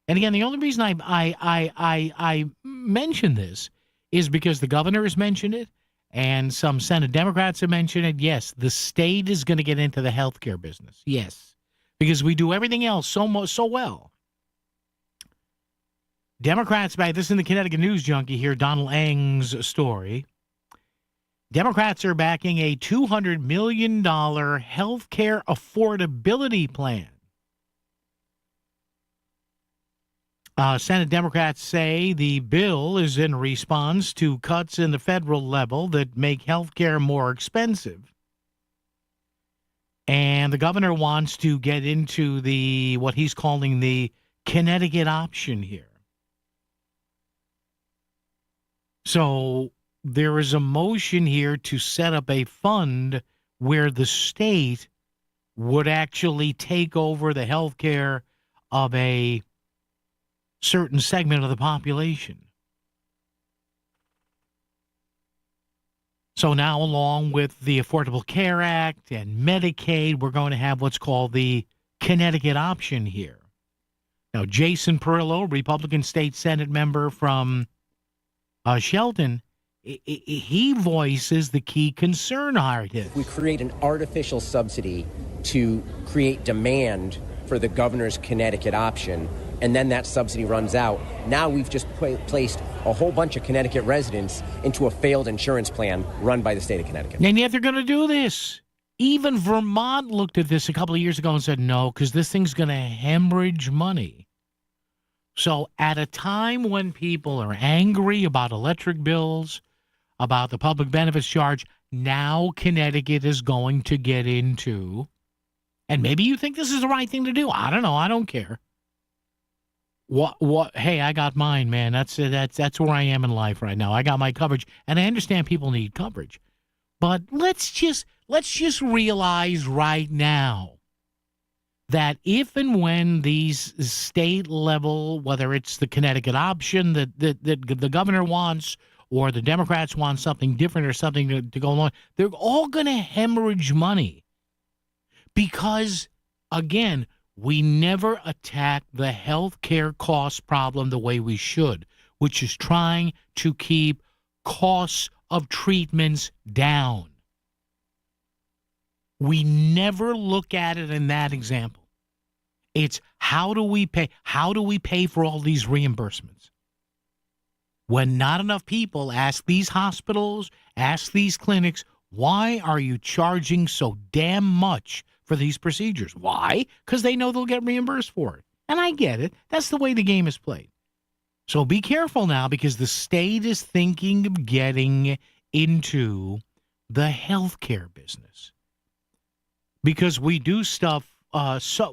And again, the only reason I mention this is because the governor has mentioned it and some Senate Democrats have mentioned it. Yes, the state is going to get into the healthcare business. Yes, because we do everything else so well. Democrats back. This is in the Connecticut News Junkie here. Donald Ng's story. Democrats are backing a $200 million healthcare affordability plan. Senate Democrats say the bill is in response to cuts in the federal level that make health care more expensive. And the governor wants to get into what he's calling the Connecticut option here. So there is a motion here to set up a fund where the state would actually take over the health care of a certain segment of the population. So now, along with the Affordable Care Act and Medicaid, we're going to have what's called the Connecticut option here. Now, Jason Perillo, Republican State Senate member from Shelton, he voices the key concern here. We create an artificial subsidy to create demand for the governor's Connecticut option, and then that subsidy runs out. Now we've just placed a whole bunch of Connecticut residents into a failed insurance plan run by the state of Connecticut. And yet they're going to do this. Even Vermont looked at this a couple of years ago and said no, because this thing's going to hemorrhage money. So at a time when people are angry about electric bills, about the public benefits charge, now Connecticut is going to get into, and maybe you think this is the right thing to do. I don't know. I don't care. What? Hey, I got mine, man. That's where I am in life right now. I got my coverage, and I understand people need coverage, but let's just realize right now that if and when these state level, whether it's the Connecticut option that the governor wants, or the Democrats want something different or something to go along, they're all going to hemorrhage money because, again, we never attack the health care cost problem the way we should, which is trying to keep costs of treatments down. We never look at it in that example. It's how do we pay? How do we pay for all these reimbursements? When not enough people ask these hospitals, ask these clinics, why are you charging so damn much for these procedures? Why? Because they know they'll get reimbursed for it. And I get it. That's the way the game is played. So be careful now, because the state is thinking of getting into the healthcare business. Because we do stuff,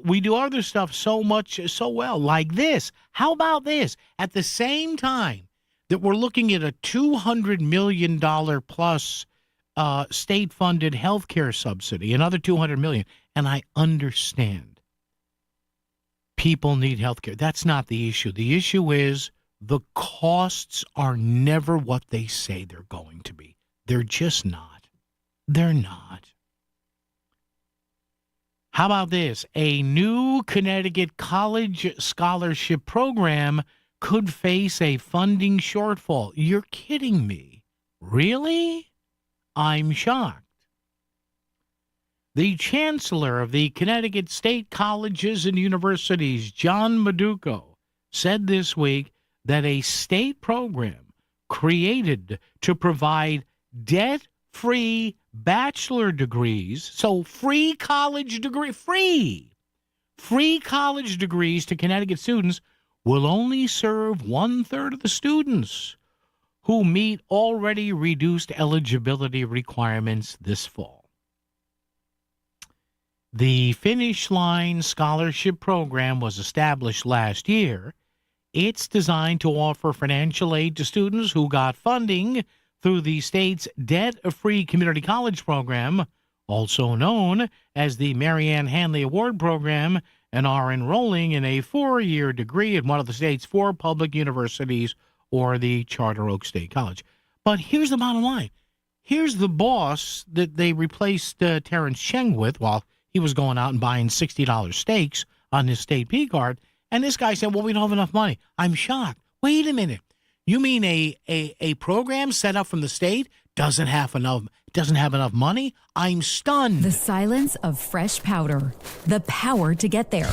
we do other stuff so well, like this. How about this? At the same time that we're looking at a $200 million plus state-funded healthcare subsidy, another $200 million, and I understand people need healthcare. That's not the issue. The issue is the costs are never what they say they're going to be. They're just not. They're not. How about this? A new Connecticut college scholarship program could face a funding shortfall. You're kidding me. Really? I'm shocked. The chancellor of the Connecticut State Colleges and Universities, John Maduco, said this week that a state program created to provide debt-free bachelor degrees, so free college degrees to Connecticut students will only serve 1/3 of the students who meet already reduced eligibility requirements this fall. The Finish Line Scholarship Program was established last year. It's designed to offer financial aid to students who got funding through the state's debt-free community college program, also known as the Marianne Hanley Award Program, and are enrolling in a 4-year degree at one of the state's 4 public universities or the Charter Oak State College. But here's the bottom line. Here's the boss that they replaced Terrence Cheng with while he was going out and buying $60 steaks on his state P card. And this guy said, well, we don't have enough money. I'm shocked. Wait a minute. You mean a program set up from the state doesn't have enough money? I'm stunned. The silence of fresh powder. The power to get there.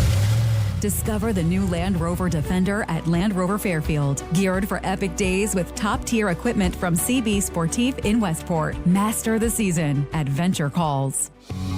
Discover the new Land Rover Defender at Land Rover Fairfield. Geared for epic days with top-tier equipment from CB Sportif in Westport. Master the season. Adventure calls.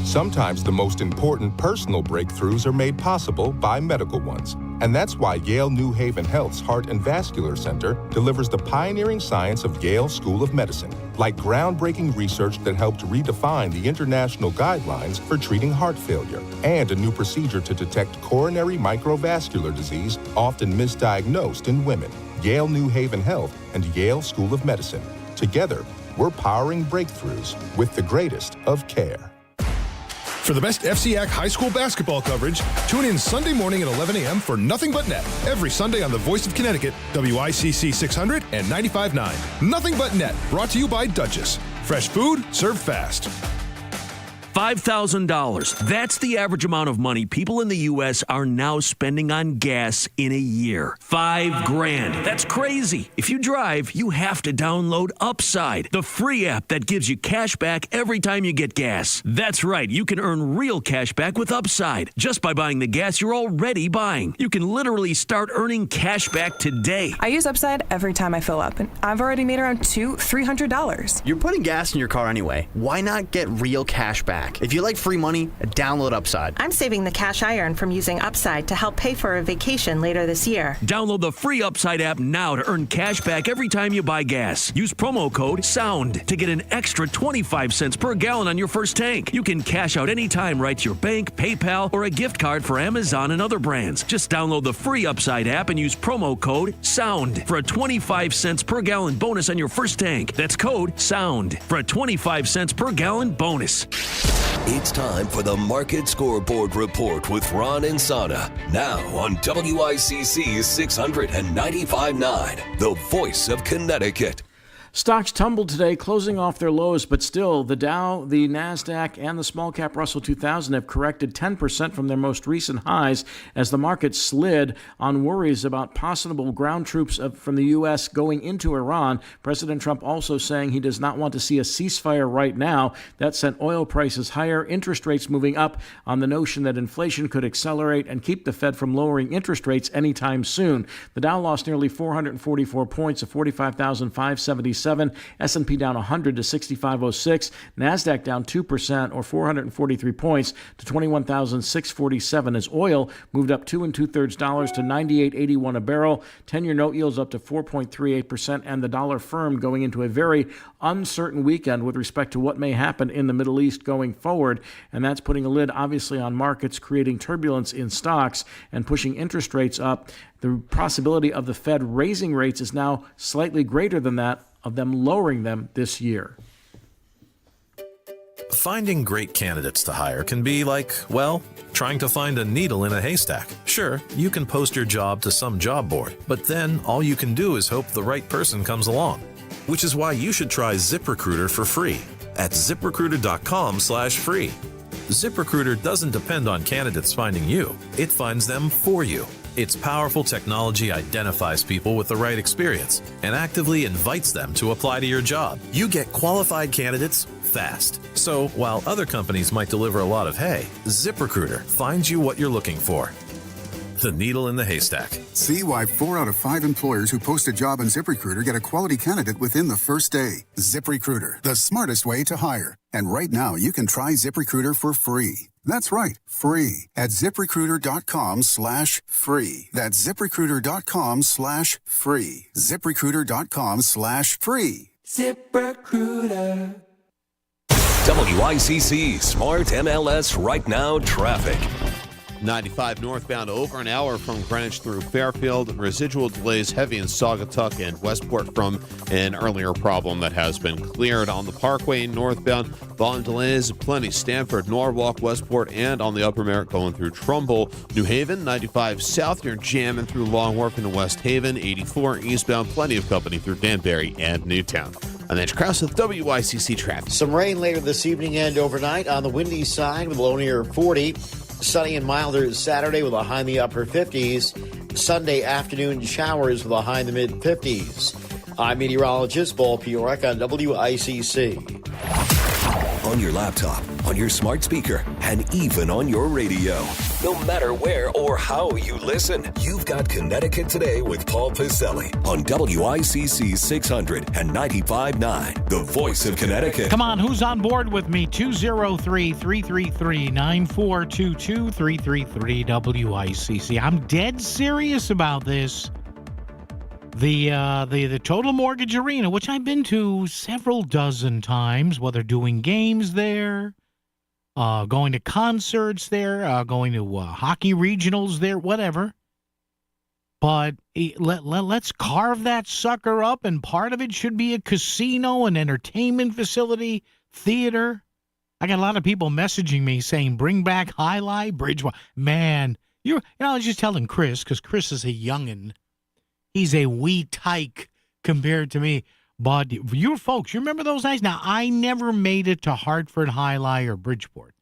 Sometimes the most important personal breakthroughs are made possible by medical ones. And that's why Yale New Haven Health's Heart and Vascular Center delivers the pioneering science of Yale School of Medicine, like groundbreaking research that helped redefine the international guidelines for treating heart failure, and a new procedure to detect coronary microvascular disease, often misdiagnosed in women. Yale New Haven Health and Yale School of Medicine. Together, we're powering breakthroughs with the greatest of care. For the best FCAC high school basketball coverage, tune in Sunday morning at 11 a.m. for Nothing But Net. Every Sunday on the Voice of Connecticut, WICC 600 and 95.9. Nothing But Net, brought to you by Duchess. Fresh food, served fast. $5,000. That's the average amount of money people in the U.S. are now spending on gas in a year. $5,000. That's crazy. If you drive, you have to download Upside, the free app that gives you cash back every time you get gas. That's right. You can earn real cash back with Upside just by buying the gas you're already buying. You can literally start earning cash back today. I use Upside every time I fill up, and I've already made around $300. You're putting gas in your car anyway. Why not get real cash back? If you like free money, download Upside. I'm saving the cash I earn from using Upside to help pay for a vacation later this year. Download the free Upside app now to earn cash back every time you buy gas. Use promo code SOUND to get an extra 25 cents per gallon on your first tank. You can cash out anytime right to your bank, PayPal, or a gift card for Amazon and other brands. Just download the free Upside app and use promo code SOUND for a 25 cents per gallon bonus on your first tank. That's code SOUND for a 25 cents per gallon bonus. It's time for the Market Scoreboard Report with Ron and Sana. Now on WICC 695.9, the voice of Connecticut. Stocks tumbled today, closing off their lows, but still, the Dow, the NASDAQ, and the small cap Russell 2000 have corrected 10% from their most recent highs as the market slid on worries about possible ground troops from the U.S. going into Iran. President Trump also saying he does not want to see a ceasefire right now. That sent oil prices higher, interest rates moving up on the notion that inflation could accelerate and keep the Fed from lowering interest rates anytime soon. The Dow lost nearly 444 points to 45,577. S&P down 100 to 6506. NASDAQ down 2% or 443 points to 21,647 as oil moved up 2 2/3 to $98.81 a barrel. 10-year note yields up to 4.38%, and the dollar firm going into a very uncertain weekend with respect to what may happen in the Middle East going forward. And that's putting a lid, obviously, on markets, creating turbulence in stocks and pushing interest rates up. The possibility of the Fed raising rates is now slightly greater than that of them lowering them this year. Finding great candidates to hire can be like, well, trying to find a needle in a haystack. Sure, you can post your job to some job board, but then all you can do is hope the right person comes along. Which is why you should try ZipRecruiter for free at ZipRecruiter.com/free. ZipRecruiter doesn't depend on candidates finding you. It finds them for you. Its powerful technology identifies people with the right experience and actively invites them to apply to your job. You get qualified candidates fast. So while other companies might deliver a lot of hay, ZipRecruiter finds you what you're looking for. The needle in the haystack. See why 4 out of 5 employers who post a job on ZipRecruiter get a quality candidate within the first day. ZipRecruiter, the smartest way to hire. And right now, you can try ZipRecruiter for free. That's right, free at ZipRecruiter.com/free. That's ZipRecruiter.com/free. ZipRecruiter.com/free. ZipRecruiter. WICC Smart MLS Right Now Traffic. 95 northbound over an hour from Greenwich through Fairfield. Residual delays heavy in Saugatuck and Westport from an earlier problem that has been cleared. On the Parkway northbound, volume delays plenty. Stamford, Norwalk, Westport, and on the Upper Merritt going through Trumbull. New Haven, 95 south, you're jamming through Long Wharf into West Haven. 84 eastbound, plenty of company through Danbury and Newtown. I'm Edge Krause with WICC Traffic. Some rain later this evening and overnight on the windy side with a low near 40. Sunny and milder Saturday with a high in the upper 50s. Sunday afternoon showers with a high in the mid 50s. I'm meteorologist Paul Piorek on WICC. On your laptop, on your smart speaker, and even on your radio. No matter where or how you listen, you've got Connecticut Today with Paul Piselli on WICC 600 and 95.9, the voice of Connecticut. Come on, who's on board with me? 203-333-9422, 333 WICC. I'm dead serious about this. The Total Mortgage Arena, which I've been to several dozen times, whether doing games there, going to concerts there, going to hockey regionals there, whatever. But let's carve that sucker up, and part of it should be a casino, an entertainment facility, theater. I got a lot of people messaging me saying, bring back Highlight, Bridgewater. Man, I was just telling Chris, because Chris is a youngin'. He's a wee tyke compared to me. But you folks, you remember those nights? Now, I never made it to Hartford, Highlight, or Bridgeport.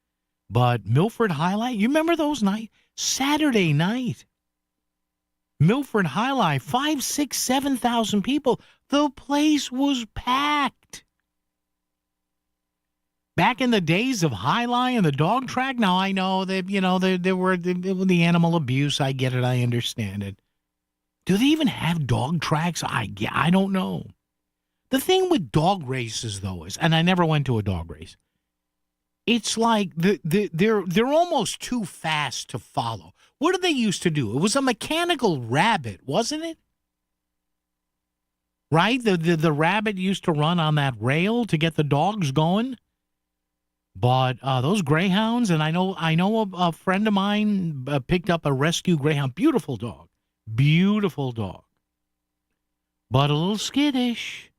But Milford, Highlight, you remember those nights? Saturday night. Milford, Highlight, 5,000, 6,000, 7,000 people. The place was packed. Back in the days of Highlight and the dog track, now I know that, there were the animal abuse. I get it. I understand it. Do they even have dog tracks? I don't know. The thing with dog races, though, is, and I never went to a dog race, it's like they're almost too fast to follow. What did they used to do? It was a mechanical rabbit, wasn't it? Right? The rabbit used to run on that rail to get the dogs going. But those greyhounds, and I know a friend of mine picked up a rescue greyhound, beautiful dog. Beautiful dog, but a little skittish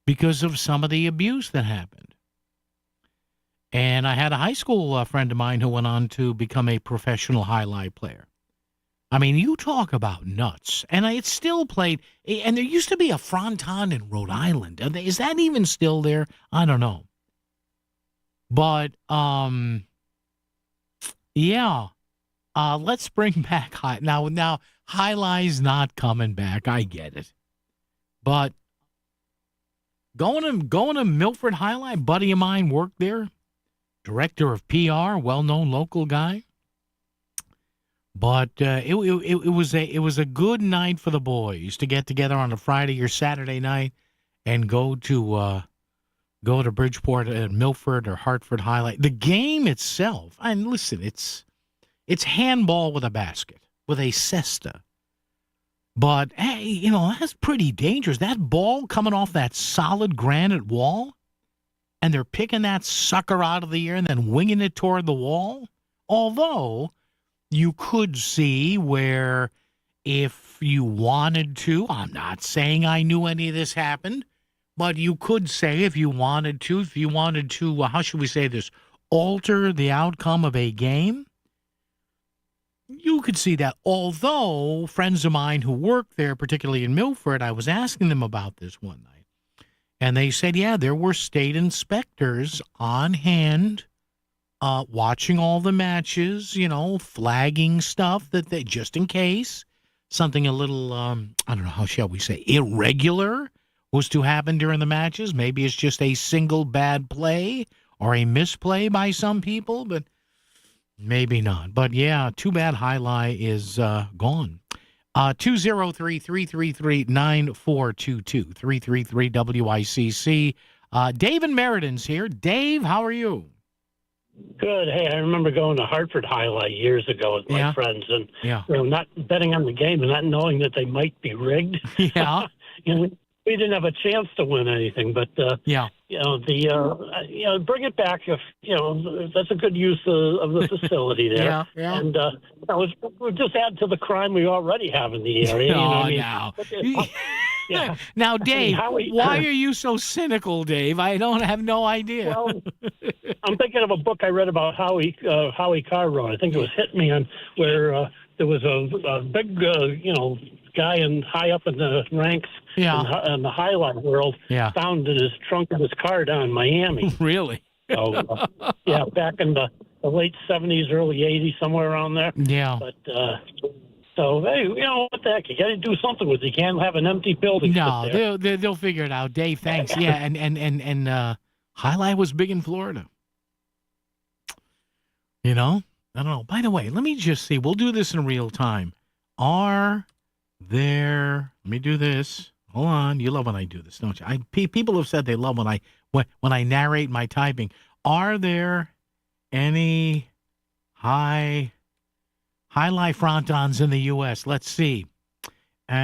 because of some of the abuse that happened. And I had a high school friend of mine who went on to become a professional Highlight player. I mean, you talk about nuts. And it's still played. And there used to be a Fronton in Rhode Island. Is that even still there? I don't know. But, yeah. Let's bring back Now, Highlight's not coming back. I get it. But going to Milford Highlight, buddy of mine worked there. Director of PR, well-known local guy. But it was a good night for the boys to get together on a Friday or Saturday night and go to Bridgeport and Milford or Hartford Highlight. The game itself, and listen, it's handball with a basket, with a cesta. But, hey, that's pretty dangerous. That ball coming off that solid granite wall, and they're picking that sucker out of the air and then winging it toward the wall. Although, you could see where if you wanted to, I'm not saying I knew any of this happened, but you could say if you wanted to, how should we say this, alter the outcome of a game, you could see that. Although friends of mine who work there, particularly in Milford, I was asking them about this one night. And they said, yeah, there were state inspectors on hand watching all the matches, flagging stuff that they, just in case something a little, I don't know, how shall we say, irregular was to happen during the matches. Maybe it's just a single bad play or a misplay by some people, but maybe not. But, yeah, too bad Highlight is gone. 203-333-9422, 333 WICC. Dave in Meriden here. Dave, how are you? Good. Hey, I remember going to Hartford Highlight years ago with my friends and not betting on the game and not knowing that they might be rigged. Yeah. We didn't have a chance to win anything, but bring it back if that's a good use of the facility there. Yeah. And we'll just add to the crime we already have in the area. Now, Dave, why are you so cynical, Dave? I have no idea. Well, I'm thinking of a book I read about Howie Carr wrote. I think it was Hitman, where there was a big, guy high up in the ranks in the Highlight world found in his trunk of his car down in Miami. Really? So, back in the the late 70s, early 80s, somewhere around there. Yeah. But so hey, you know what the heck? You got to do something with it. You can't have an empty building. No, sit there. they'll figure it out. Dave, thanks. Yeah, and Highlight was big in Florida. You know, I don't know. By the way, let me just see. We'll do this in real time. Are there? Let me do this. Hold on. You love when I do this, don't you? People have said they love when I narrate my typing. Are there any highlight frontons in the U.S.? Let's see. In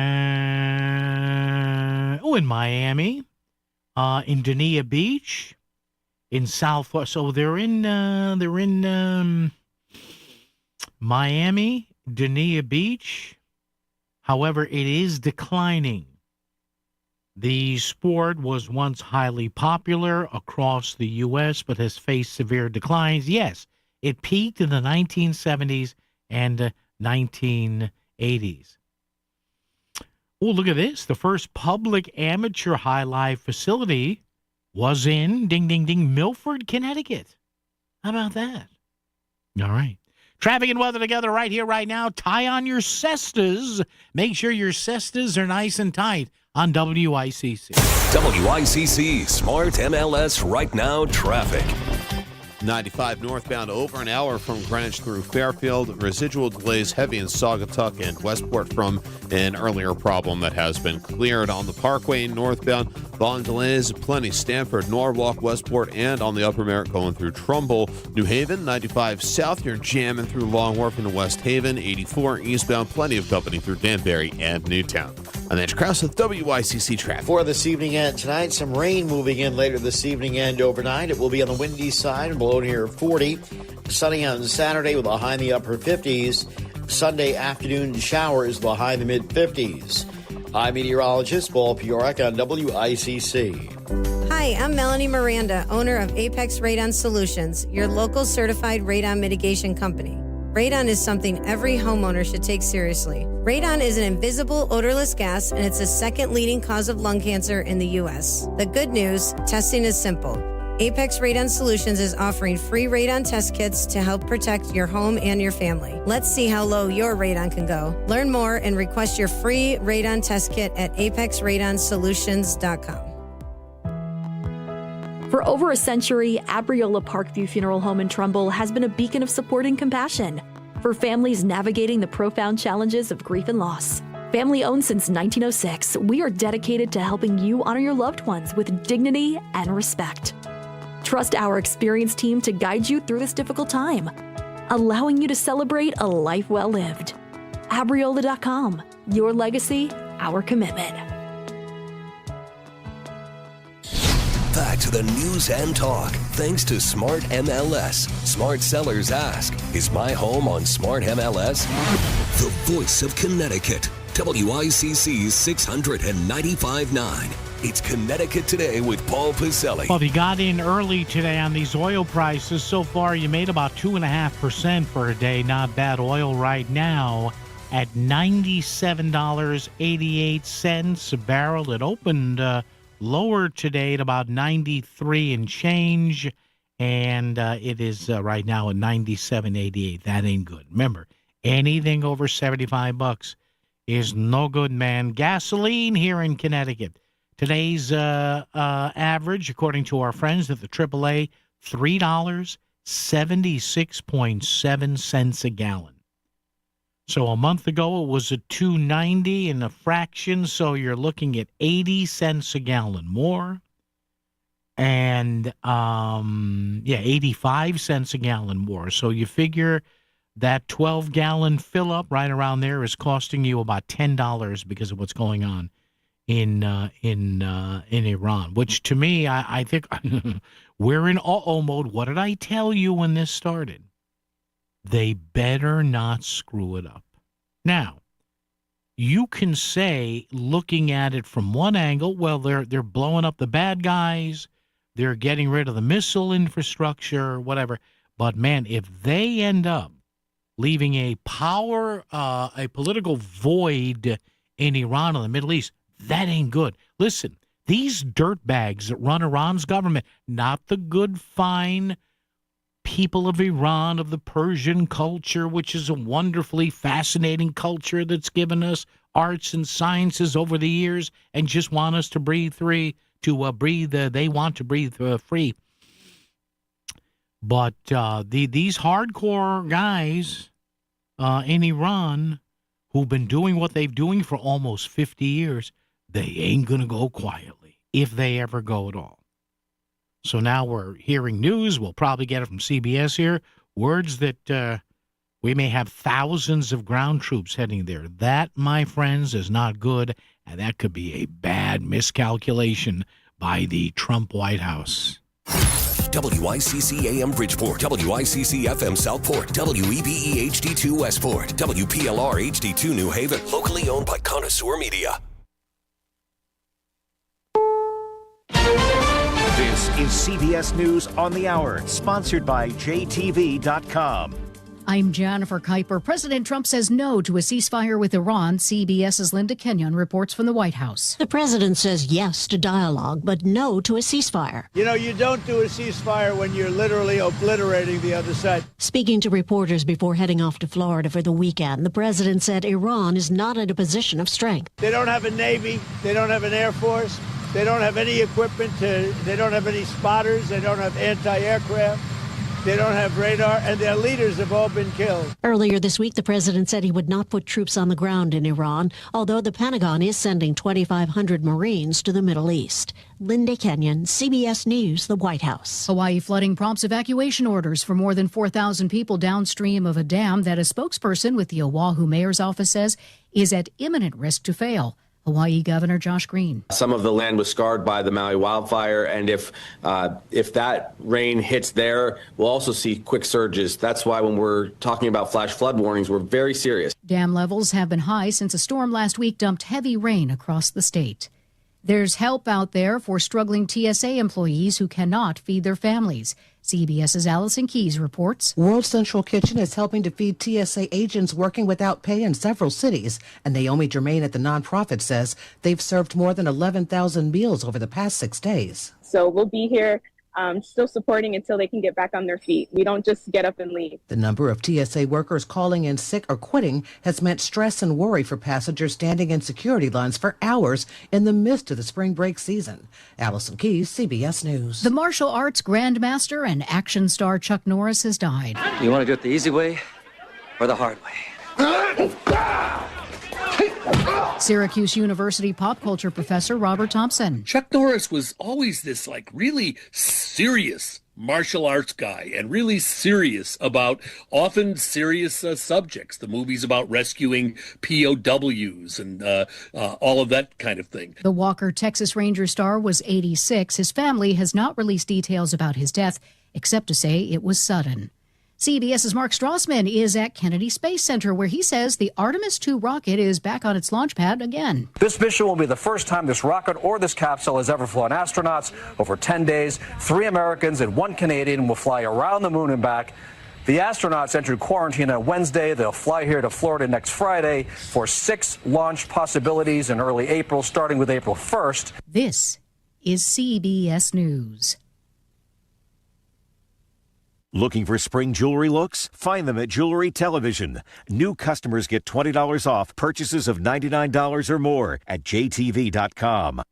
Miami, in Dania Beach, in South Florida. So they're in Miami, Dania Beach. However, it is declining. The sport was once highly popular across the U.S., but has faced severe declines. Yes, it peaked in the 1970s and 1980s. Oh, look at this. The first public amateur highlight facility was in, ding, ding, ding, Milford, Connecticut. How about that? All right. Traffic and weather together right here, right now. Tie on your cestas. Make sure your cestas are nice and tight on WICC. WICC Smart MLS Right Now Traffic. 95 northbound over an hour from Greenwich through Fairfield. Residual delays heavy in Saugatuck and Westport from an earlier problem that has been cleared. On the Parkway northbound, volume delays plenty. Stamford, Norwalk, Westport, and on the Upper Merritt going through Trumbull. New Haven, 95 south, you're jamming through Long Wharf into West Haven. 84 eastbound, plenty of company through Danbury and Newtown. I'm Andrew Krause with WICC Traffic. For this evening and tonight, some rain moving in later this evening and overnight. It will be on the windy side and below near 40. Sunny on Saturday with a high in the upper 50s. Sunday afternoon showers with a high in the mid-50s. I'm meteorologist Paul Piorek on WICC. Hi, I'm Melanie Miranda, owner of Apex Radon Solutions, your local certified radon mitigation company. Radon is something every homeowner should take seriously. Radon is an invisible, odorless gas, and it's the second leading cause of lung cancer in the U.S. The good news, testing is simple. Apex Radon Solutions is offering free radon test kits to help protect your home and your family. Let's see how low your radon can go. Learn more and request your free radon test kit at apexradonsolutions.com. For over a century, Abriola Parkview Funeral Home in Trumbull has been a beacon of support and compassion for families navigating the profound challenges of grief and loss. Family owned since 1906, we are dedicated to helping you honor your loved ones with dignity and respect. Trust our experienced team to guide you through this difficult time, allowing you to celebrate a life well lived. Abriola.com, your legacy, our commitment. Back to the news and talk, thanks to Smart MLS. Smart sellers ask, is my home on Smart MLS? The voice of Connecticut, WICC's 695.9. It's Connecticut Today with Paul Pacelli. Well, if you got in early today on these oil prices, so far you made about 2.5% for a day. Not bad. Oil right now at $97.88 a barrel. It opened lower today at about 93 and change, and it is right now at 97.88. That ain't good. Remember, anything over $75 is no good, man. Gasoline here in Connecticut. Today's average, according to our friends at the AAA, $3.76.7 a gallon. So a month ago, it was a $2.90 and a fraction, so you're looking at 80 cents a gallon more. And, 85 cents a gallon more. So you figure that 12-gallon fill-up right around there is costing you about $10 because of what's going on in Iran, which to me, I think we're in uh-oh mode. What did I tell you when this started? They better not screw it up. Now, you can say, looking at it from one angle, well, they're blowing up the bad guys, they're getting rid of the missile infrastructure, whatever. But man, if they end up leaving a political void in Iran or the Middle East, that ain't good. Listen, these dirtbags that run Iran's government, not the good, fine people of Iran, of the Persian culture, which is a wonderfully fascinating culture that's given us arts and sciences over the years, and just want us to breathe free, they want to breathe free. But these hardcore guys in Iran who've been doing what they've doing for almost 50 years, they ain't going to go quietly, if they ever go at all. So now we're hearing news, we'll probably get it from CBS here, words that we may have thousands of ground troops heading there. That, my friends, is not good, and that could be a bad miscalculation by the Trump White House. WICC AM Bridgeport, WICC FM Southport, WEBE HD2 Westport, WPLR HD2 New Haven, locally owned by Connoisseur Media. This is CBS News on the Hour, sponsored by JTV.com. I'm Jennifer Kuiper. President Trump says no to a ceasefire with Iran. CBS's Linda Kenyon reports from the White House. The president says yes to dialogue, but no to a ceasefire. You know, you don't do a ceasefire when you're literally obliterating the other side. Speaking to reporters before heading off to Florida for the weekend, the president said Iran is not in a position of strength. They don't have a Navy. They don't have an Air Force. They don't have any equipment. They don't have any spotters. They don't have anti-aircraft. They don't have radar, and their leaders have all been killed. Earlier this week, the president said he would not put troops on the ground in Iran, although the Pentagon is sending 2,500 Marines to the Middle East. Linda Kenyon, CBS News, the White House. Hawaii flooding prompts evacuation orders for more than 4,000 people downstream of a dam that a spokesperson with the Oahu mayor's office says is at imminent risk to fail. Hawaii Governor Josh Green. Some of the land was scarred by the Maui wildfire, and if that rain hits there, we'll also see quick surges. That's why when we're talking about flash flood warnings, we're very serious. Dam levels have been high since a storm last week dumped heavy rain across the state. There's help out there for struggling TSA employees who cannot feed their families. CBS's Allison Keyes reports. World Central Kitchen is helping to feed TSA agents working without pay in several cities. And Naomi Germain at the nonprofit says they've served more than 11,000 meals over the past 6 days. So we'll be here still supporting until they can get back on their feet. We don't just get up and leave. The number of TSA workers calling in sick or quitting has meant stress and worry for passengers standing in security lines for hours in the midst of the spring break season. Allison Keyes, CBS News. The martial arts grandmaster and action star Chuck Norris has died. You want to do it the easy way or the hard way? Syracuse University pop culture professor Robert Thompson. Chuck Norris was always this really serious martial arts guy and really serious about often serious subjects. The movies about rescuing POWs and all of that kind of thing. The Walker Texas Ranger star was 86. His family has not released details about his death, except to say it was sudden. CBS's Mark Strassman is at Kennedy Space Center, where he says the Artemis II rocket is back on its launch pad again. This mission will be the first time this rocket or this capsule has ever flown astronauts. Over 10 days, 3 Americans and 1 Canadian will fly around the moon and back. The astronauts entered quarantine on Wednesday. They'll fly here to Florida next Friday for 6 launch possibilities in early April, starting with April 1st. This is CBS News. Looking for spring jewelry looks? Find them at Jewelry Television. New customers get $20 off purchases of $99 or more at JTV.com.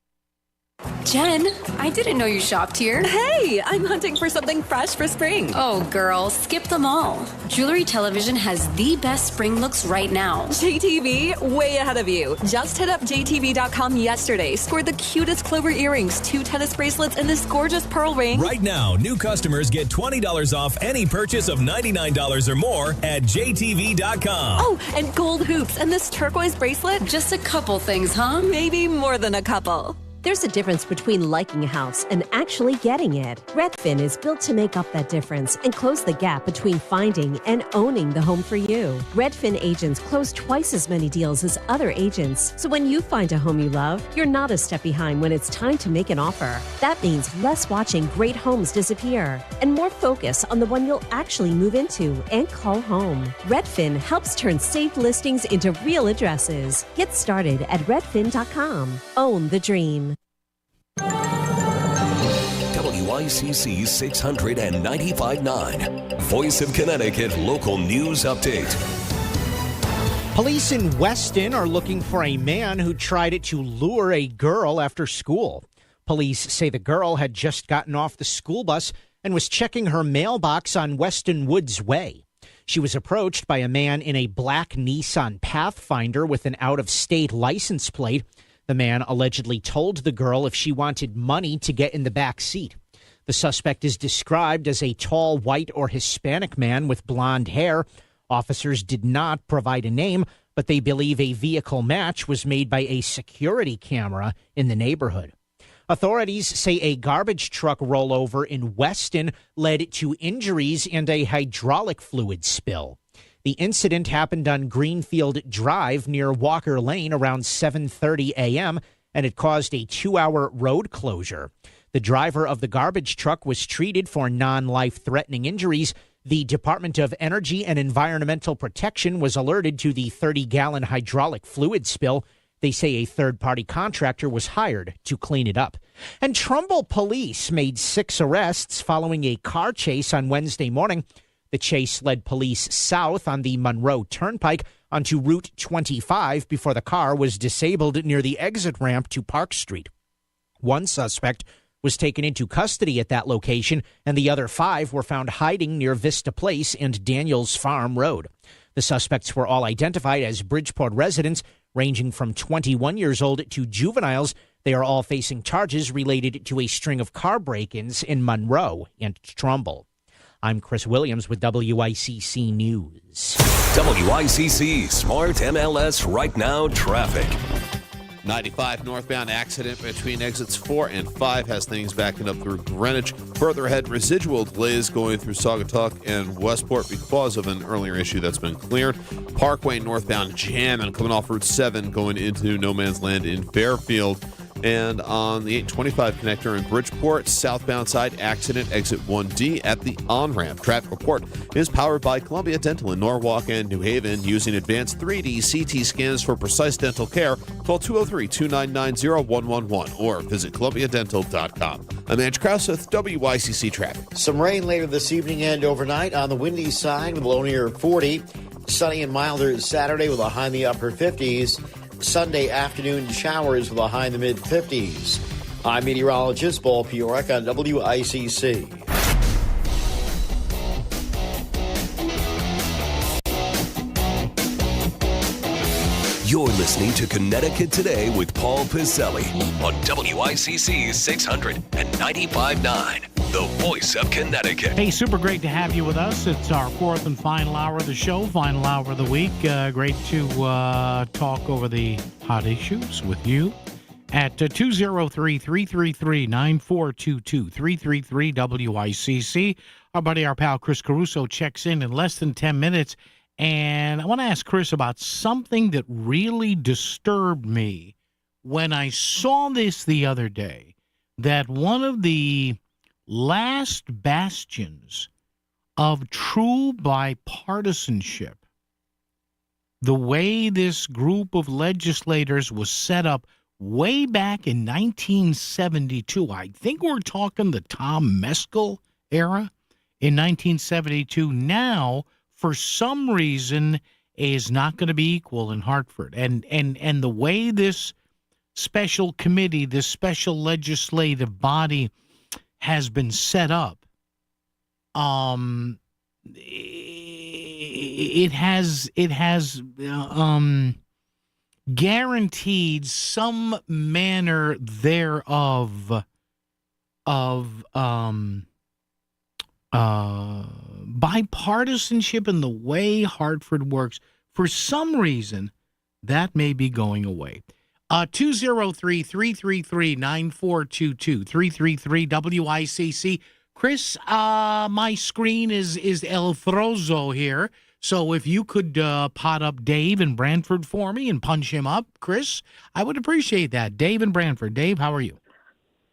Jen, I didn't know you shopped here. Hey, I'm hunting for something fresh for spring. Oh, girl, skip them all. Jewelry Television has the best spring looks right now. JTV, way ahead of you. Just hit up JTV.com yesterday, scored the cutest clover earrings, 2 tennis bracelets, and this gorgeous pearl ring. Right now, new customers get $20 off any purchase of $99 or more at JTV.com. Oh, and gold hoops and this turquoise bracelet. Just a couple things, huh? Maybe more than a couple. There's a difference between liking a house and actually getting it. Redfin is built to make up that difference and close the gap between finding and owning the home for you. Redfin agents close twice as many deals as other agents. So when you find a home you love, you're not a step behind when it's time to make an offer. That means less watching great homes disappear and more focus on the one you'll actually move into and call home. Redfin helps turn safe listings into real addresses. Get started at redfin.com. Own the dream. WICC 600 and 95.9. Voice of Connecticut Local News Update. Police in Weston are looking for a man who tried to lure a girl after school. Police say the girl had just gotten off the school bus and was checking her mailbox on Weston Woods Way. She was approached by a man in a black Nissan Pathfinder with an out-of-state license plate. The man allegedly told the girl if she wanted money to get in the back seat. The suspect is described as a tall, white or Hispanic man with blonde hair. Officers did not provide a name, but they believe a vehicle match was made by a security camera in the neighborhood. Authorities say a garbage truck rollover in Weston led to injuries and a hydraulic fluid spill. The incident happened on Greenfield Drive near Walker Lane around 7:30 a.m., and it caused a 2-hour road closure. The driver of the garbage truck was treated for non-life-threatening injuries. The Department of Energy and Environmental Protection was alerted to the 30-gallon hydraulic fluid spill. They say a third-party contractor was hired to clean it up. And Trumbull police made 6 arrests following a car chase on Wednesday morning. The chase led police south on the Monroe Turnpike onto Route 25 before the car was disabled near the exit ramp to Park Street. One suspect was taken into custody at that location, and the other 5 were found hiding near Vista Place and Daniels Farm Road. The suspects were all identified as Bridgeport residents, ranging from 21 years old to juveniles. They are all facing charges related to a string of car break-ins in Monroe and Trumbull. I'm Chris Williams with WICC News. WICC Smart MLS Right Now Traffic. 95 northbound accident between exits 4 and 5 has things backing up through Greenwich. Further ahead, residual delays going through Saugatuck and Westport because of an earlier issue that's been cleared. Parkway northbound jam and coming off Route 7 going into No Man's Land in Fairfield. And on the 825 connector in Bridgeport, southbound side accident, exit 1D at the on-ramp. Traffic report is powered by Columbia Dental in Norwalk and New Haven, using advanced 3D CT scans for precise dental care. Call 203-299-0111 or visit columbiadental.com. I'm Andrew Krause with WICC Traffic. Some rain later this evening and overnight on the windy side with a low near 40. Sunny and milder Saturday with a high in the upper 50s. Sunday afternoon showers with a high in the mid-50s. I'm meteorologist Paul Piorek on WICC. You're listening to Connecticut Today with Paul Piselli on WICC 600 and 95.9, the voice of Connecticut. Hey, super great to have you with us. It's our 4th and final hour of the show, final hour of the week. Great to talk over the hot issues with you at 203-333-9422, 333-WICC. Our buddy, our pal, Chris Caruso checks in less than 10 minutes. And I want to ask Chris about something that really disturbed me when I saw this the other day, that one of the last bastions of true bipartisanship, the way this group of legislators was set up way back in 1972. I think we're talking the Tom Meskel era in 1972. Now, for some reason, is not going to be equal in Hartford. And the way this special committee, this special legislative body has been set up, it has guaranteed some manner thereof of bipartisanship in the way Hartford works. For some reason, that may be going away. 203-333-9422, 333-WICC. Chris, my screen is El Frozo here, so if you could pot up Dave in Brantford for me and punch him up, Chris, I would appreciate that. Dave in Brantford. Dave, how are you?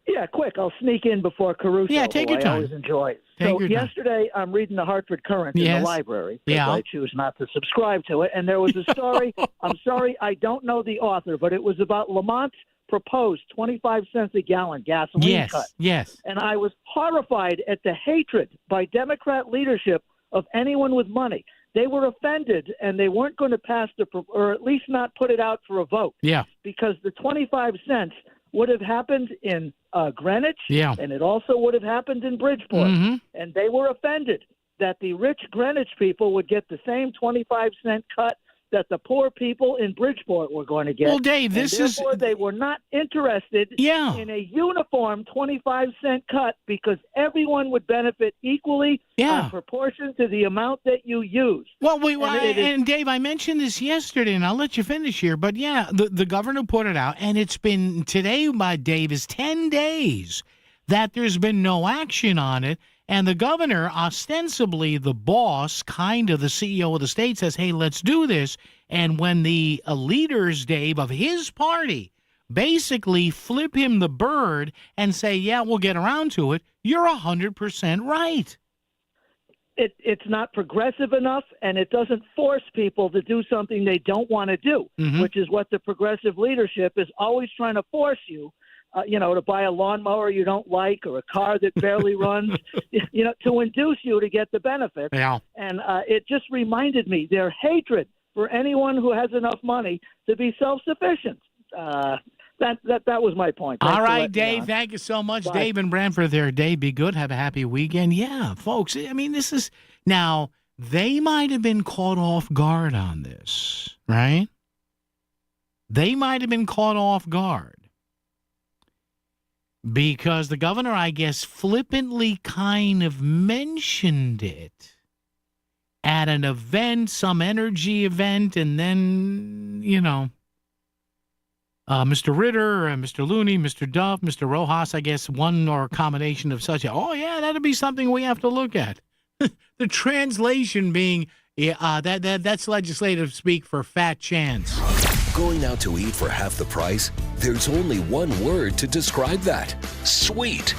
Yeah, quick. I'll sneak in before Caruso. Yeah, take your time. I always enjoy. So yesterday, I'm reading the Hartford Courant in the library because I choose not to subscribe to it. And there was a story. I'm sorry, I don't know the author, but it was about Lamont proposed 25 cents a gallon gasoline cut. Yes. And I was horrified at the hatred by Democrat leadership of anyone with money. They were offended, and they weren't going to pass or at least not put it out for a vote. Yeah. Because the 25 cents would have happened in Greenwich, and it also would have happened in Bridgeport. Mm-hmm. And they were offended that the rich Greenwich people would get the same 25-cent cut that the poor people in Bridgeport were going to get. Well, Dave, therefore they were not interested in a uniform 25-cent cut because everyone would benefit equally in proportion to the amount that you use. Well, and Dave, I mentioned this yesterday, and I'll let you finish here, but the governor put it out, and it's been, today, Dave, is 10 days that there's been no action on it. And the governor, ostensibly the boss, kind of the CEO of the state, says, hey, let's do this. And when the leaders, Dave, of his party basically flip him the bird and say, yeah, we'll get around to it, you're 100% right. It's not progressive enough, and it doesn't force people to do something they don't want to do, which is what the progressive leadership is always trying to force you. To buy a lawnmower you don't like or a car that barely runs, to induce you to get the benefit. Yeah. And it just reminded me their hatred for anyone who has enough money to be self-sufficient. That was my point. All right, Dave, thank you so much. Bye. Dave and Brantford there. Dave, be good. Have a happy weekend. Yeah, folks, I mean, this is – now, they might have been caught off guard on this, right? They might have been caught off guard. Because the governor, I guess, flippantly kind of mentioned it at an event, some energy event, and then, Mr. Ritter, Mr. Looney, Mr. Duff, Mr. Rojas, I guess, one or a combination of such. Oh, yeah, that'd be something we have to look at. The translation being, that's legislative speak for fat chance. Going out to eat for half the price? There's only one word to describe that. Sweet.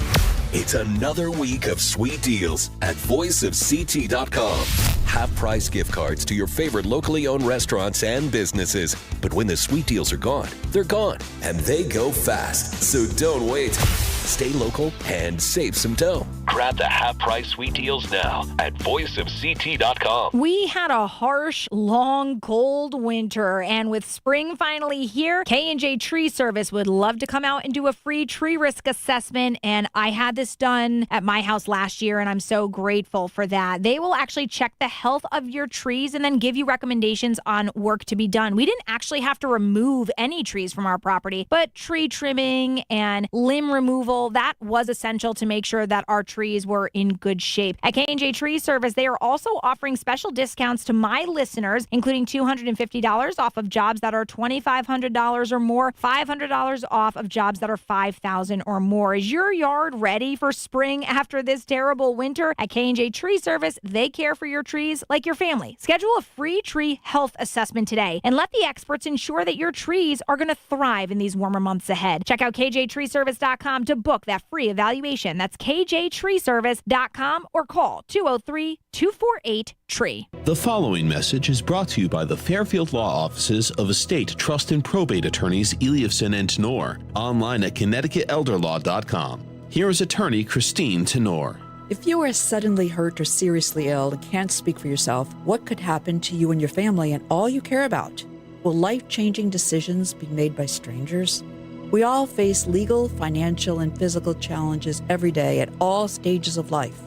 It's another week of sweet deals at voiceofct.com. Half-price gift cards to your favorite locally owned restaurants and businesses. But when the sweet deals are gone, they're gone. And they go fast. So don't wait. Stay local and save some dough. Grab the half-price sweet deals now at voiceofct.com. We had a harsh, long, cold winter, and with spring finally here, K&J Tree Service would love to come out and do a free tree risk assessment, and I had this done at my house last year, and I'm so grateful for that. They will actually check the health of your trees and then give you recommendations on work to be done. We didn't actually have to remove any trees from our property, but tree trimming and limb removal, that was essential to make sure that our trees were in good shape. At K&J Tree Service, they are also offering special discounts to my listeners, including $250 off of jobs that are $2,500 or more, $500 off of jobs that are $5,000 or more. Is your yard ready for spring after this terrible winter? At K&J Tree Service, they care for your trees like your family. Schedule a free tree health assessment today and let the experts ensure that your trees are going to thrive in these warmer months ahead. Check out kjtreeservice.com to book that free evaluation. That's kjtreeservice.com or call 203-248-TREE. The following message is brought to you by the Fairfield Law Offices of Estate, Trust, and Probate Attorneys Eliafson and Tenor, online at ConnecticutElderLaw.com. Here is attorney Christine Tenor. If you are suddenly hurt or seriously ill and can't speak for yourself, what could happen to you and your family and all you care about? Will life-changing decisions be made by strangers? We all face legal, financial, and physical challenges every day at all stages of life.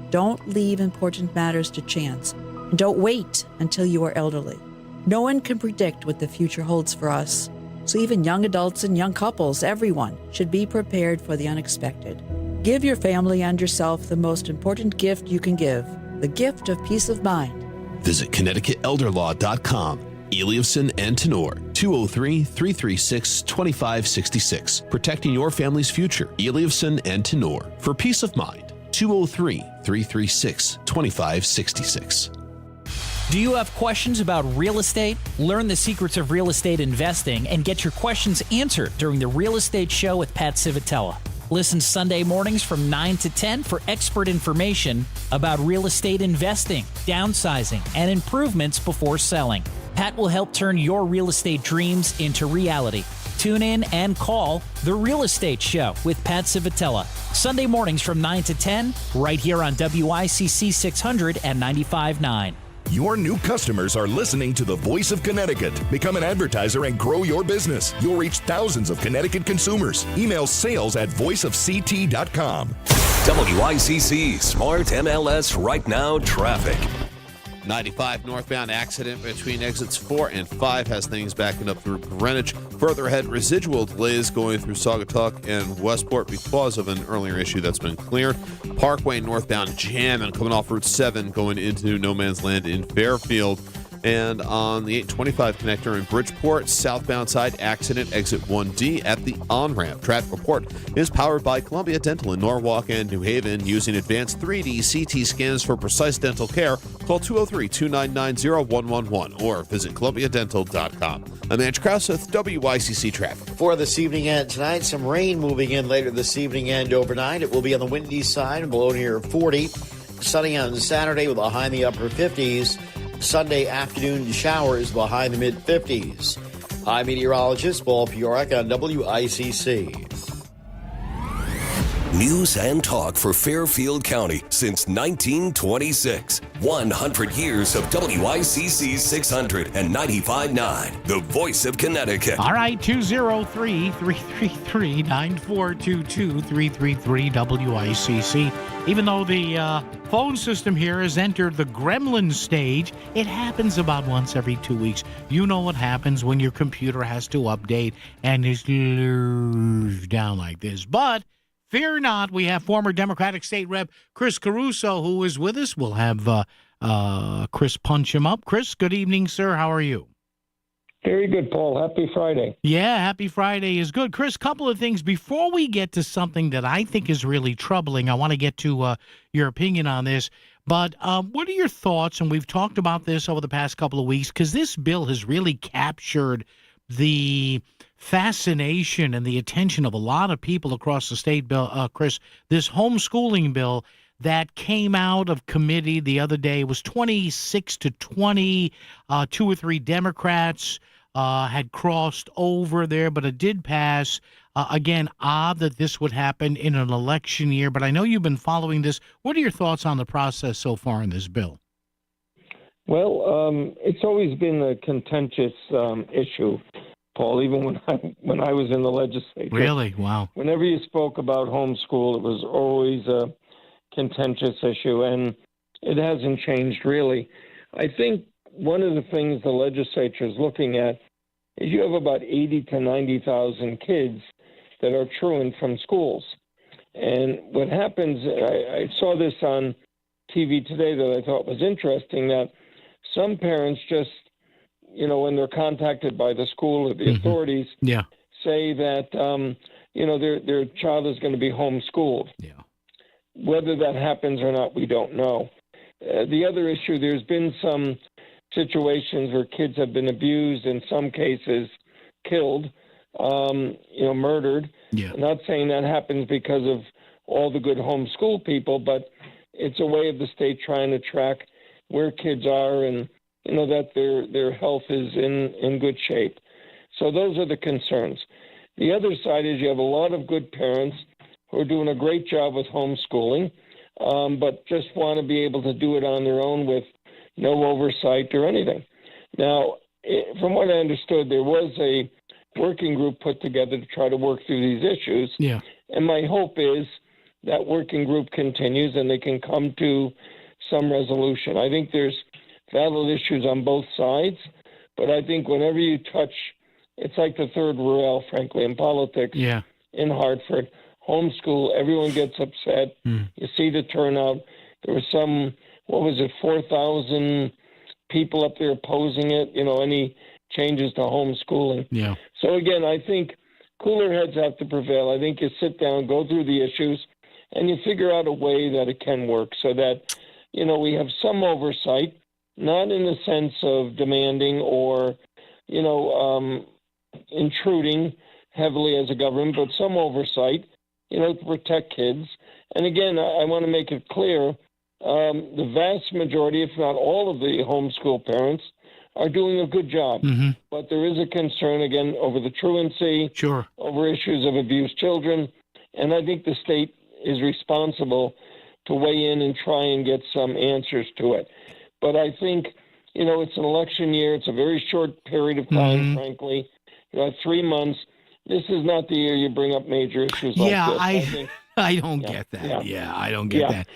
Don't leave important matters to chance, and don't wait until you are elderly. No one can predict what the future holds for us, so even young adults and young couples, everyone, should be prepared for the unexpected. Give your family and yourself the most important gift you can give, the gift of peace of mind. Visit ConnecticutElderLaw.com. Eliafson and Tenor, 203-336-2566. Protecting your family's future. Eliafson and Tenor. For peace of mind, 203-336-2566. Do you have questions about real estate? Learn the secrets of real estate investing and get your questions answered during the Real Estate Show with Pat Civitella. Listen Sunday mornings from 9 to 10 for expert information about real estate investing, downsizing, and improvements before selling. Pat will help turn your real estate dreams into reality. Tune in and call The Real Estate Show with Pat Civitella. Sunday mornings from 9 to 10, right here on WICC 600 and 95.9. Your new customers are listening to the Voice of Connecticut. Become an advertiser and grow your business. You'll reach thousands of Connecticut consumers. Email sales@voiceofct.com. WICC Smart MLS Right Now Traffic. 95 northbound accident between exits 4 and 5 has things backing up through Greenwich. Further ahead, residual delays going through Saugatuck and Westport because of an earlier issue that's been cleared. Parkway northbound jam and coming off Route 7 going into No Man's Land in Fairfield. And on the 825 connector in Bridgeport, southbound side accident, exit 1D at the on-ramp. Traffic report is powered by Columbia Dental in Norwalk and New Haven. Using advanced 3D CT scans for precise dental care, call 203-299-0111 or visit columbiadental.com. I'm Andrew Krause with WICC Traffic. For this evening and tonight, some rain moving in later this evening and overnight. It will be on the windy side and below near 40. Sunny on Saturday with a high in the upper 50s. Sunday afternoon showers will high in the mid-50s. I'm meteorologist Paul Piorek on WICC. News and talk for Fairfield County since 1926. 100 years of WICC 600 and 95.9, the voice of Connecticut. All right, 203-333-9422, 333-WICC. Even though the phone system here has entered the gremlin stage, it happens about once every 2 weeks. You know what happens when your computer has to update and is down like this. But fear not, we have former Democratic State Rep Chris Caruso who is with us. We'll have Chris punch him up. Chris, good evening, sir. How are you? Very good, Paul. Happy Friday. Yeah, happy Friday is good. Chris, couple of things. Before we get to something that I think is really troubling, I want to get to your opinion on this. But what are your thoughts, and we've talked about this over the past couple of weeks, because this bill has really captured the fascination and the attention of a lot of people across the state, Bill, Chris, this homeschooling bill that came out of committee the other day was 26-20. 2 or 3 Democrats had crossed over there, but it did pass. Again, odd that this would happen in an election year, but I know you've been following this. What are your thoughts on the process so far in this bill? Well, it's always been a contentious issue, Paul, even when I was in the legislature. Really? Wow. Whenever you spoke about homeschool, it was always a contentious issue, and it hasn't changed really. I think one of the things the legislature is looking at is you have about 80 to 90,000 kids that are truant from schools. And what happens, I saw this on TV today that I thought was interesting, that some parents just, when they're contacted by the school or the authorities, say that, their child is going to be homeschooled. Yeah. Whether that happens or not, we don't know. The other issue, there's been some situations where kids have been abused, in some cases killed, murdered. Yeah. I'm not saying that happens because of all the good homeschool people, but it's a way of the state trying to track where kids are and, that their health is in good shape. So those are the concerns. The other side is you have a lot of good parents who are doing a great job with homeschooling, but just want to be able to do it on their own with no oversight or anything. Now, from what I understood, there was a working group put together to try to work through these issues. Yeah. And my hope is that working group continues and they can come to some resolution. I think there's valid issues on both sides, but I think whenever you touch, it's like the third rail, frankly, in politics. Yeah. In Hartford, homeschool, everyone gets upset. You see the turnout. There was 4,000 people up there opposing it, any changes to homeschooling. Yeah. So again, I think cooler heads have to prevail. I think you sit down, go through the issues, and you figure out a way that it can work so that, we have some oversight, not in the sense of demanding or, intruding heavily as a government, but some oversight, to protect kids. And again, I want to make it clear, the vast majority, if not all of the homeschool parents, are doing a good job. Mm-hmm. But there is a concern, again, over the truancy, Sure. over issues of abused children. And I think the state is responsible to weigh in and try and get some answers to it. But I think, it's an election year. It's a very short period of time, frankly. 3 months. This is not the year you bring up major issues like this. I don't get that. Yeah, I don't get that.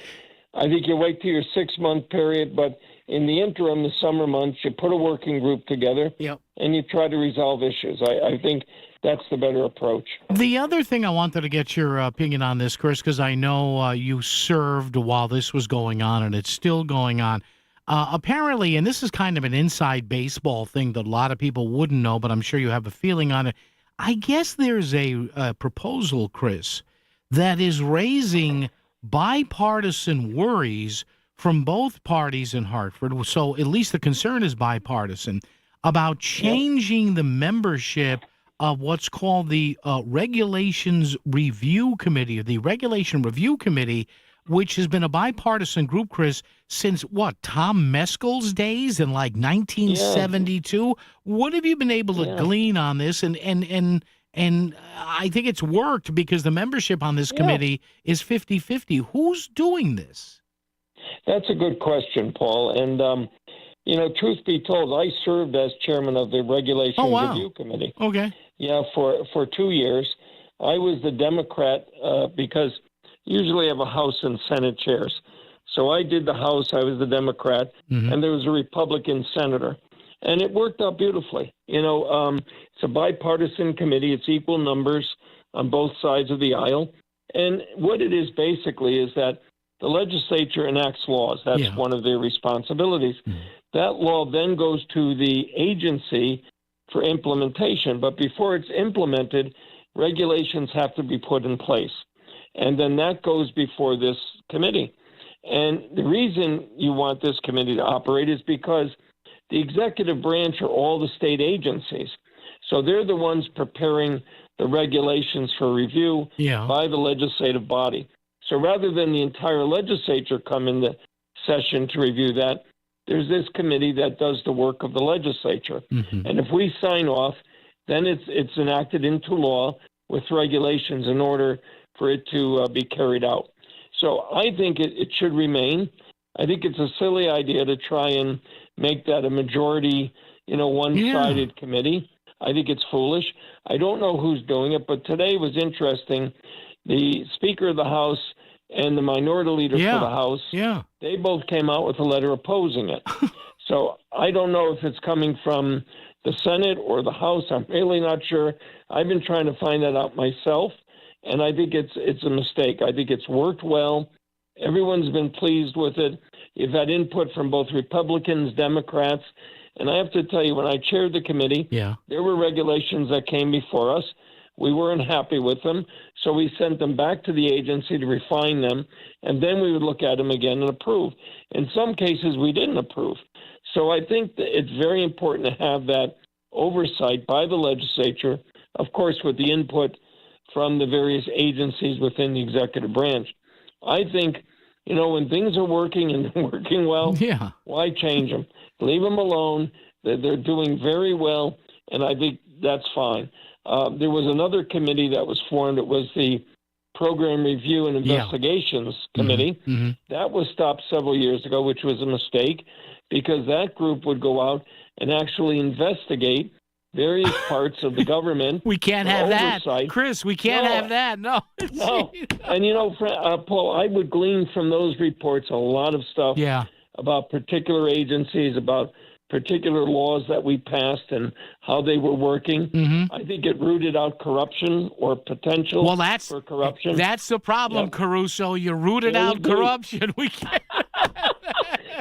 I think you wait till your 6-month period, but in the interim, the summer months, you put a working group together and you try to resolve issues. I think that's the better approach. The other thing I wanted to get your opinion on this, Chris, because I know you served while this was going on and it's still going on. Apparently, and this is kind of an inside baseball thing that a lot of people wouldn't know, but I'm sure you have a feeling on it. I guess there's a proposal, Chris, that is raising bipartisan worries from both parties in Hartford. So at least the concern is bipartisan about changing the membership of what's called the Regulations Review Committee, or the Regulation Review Committee, which has been a bipartisan group, Chris, since Tom Mescal's days in 1972. Yeah. What have you been able to glean on this? And I think it's worked because the membership on this committee is 50-50. Who's doing this? That's a good question, Paul. And, truth be told, I served as chairman of the Regulations Review Committee. Okay. Yeah, for 2 years. I was the Democrat because usually I have a House and Senate chairs. So I did the House, I was the Democrat, and there was a Republican senator. And it worked out beautifully. It's a bipartisan committee. It's equal numbers on both sides of the aisle. And what it is basically is that the legislature enacts laws. That's one of their responsibilities. That law then goes to the agency for implementation. But before it's implemented, regulations have to be put in place. And then that goes before this committee. And the reason you want this committee to operate is because the executive branch are all the state agencies. So they're the ones preparing the regulations for review by the legislative body. So rather than the entire legislature come into session to review that, there's this committee that does the work of the legislature. And if we sign off, then it's enacted into law with regulations in order for it to be carried out. So I think it should remain. I think it's a silly idea to try and make that a majority, one-sided committee. I think it's foolish. I don't know who's doing it, but today was interesting. The Speaker of the House and the Minority Leader for the House, they both came out with a letter opposing it. So I don't know if it's coming from the Senate or the House. I'm really not sure. I've been trying to find that out myself, and I think it's a mistake. I think it's worked well. Everyone's been pleased with it. You've had input from both Republicans, Democrats, and I have to tell you, when I chaired the committee, there were regulations that came before us. We weren't happy with them, so we sent them back to the agency to refine them, and then we would look at them again and approve. In some cases, we didn't approve. So I think that it's very important to have that oversight by the legislature, of course, with the input from the various agencies within the executive branch. I think, when things are working and working well, why change them? Leave them alone. They're doing very well, and I think that's fine. There was another committee that was formed. It was the Program Review and Investigations Committee. That was stopped several years ago, which was a mistake, because that group would go out and actually investigate various parts of the government. We can't have oversight. That. Chris, we can't have that. No. No. And, Paul, I would glean from those reports a lot of stuff about particular agencies, about particular laws that we passed and how they were working. I think it rooted out corruption or potential for corruption. That's the problem, Caruso. You rooted out corruption. We can't.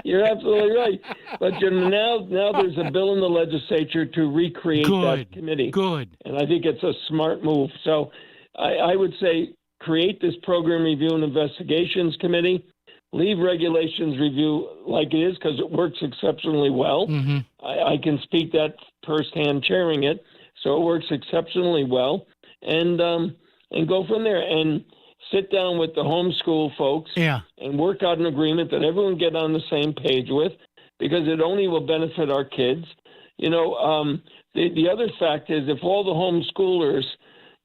You're absolutely right. But now there's a bill in the legislature to recreate that committee. Good. And I think it's a smart move. So I would say create this Program Review and Investigations Committee. Leave Regulations Review like it is because it works exceptionally well. I can speak that firsthand chairing it. So it works exceptionally well. And go from there. And sit down with the homeschool folks and work out an agreement that everyone get on the same page with, because it only will benefit our kids. The other fact is if all the homeschoolers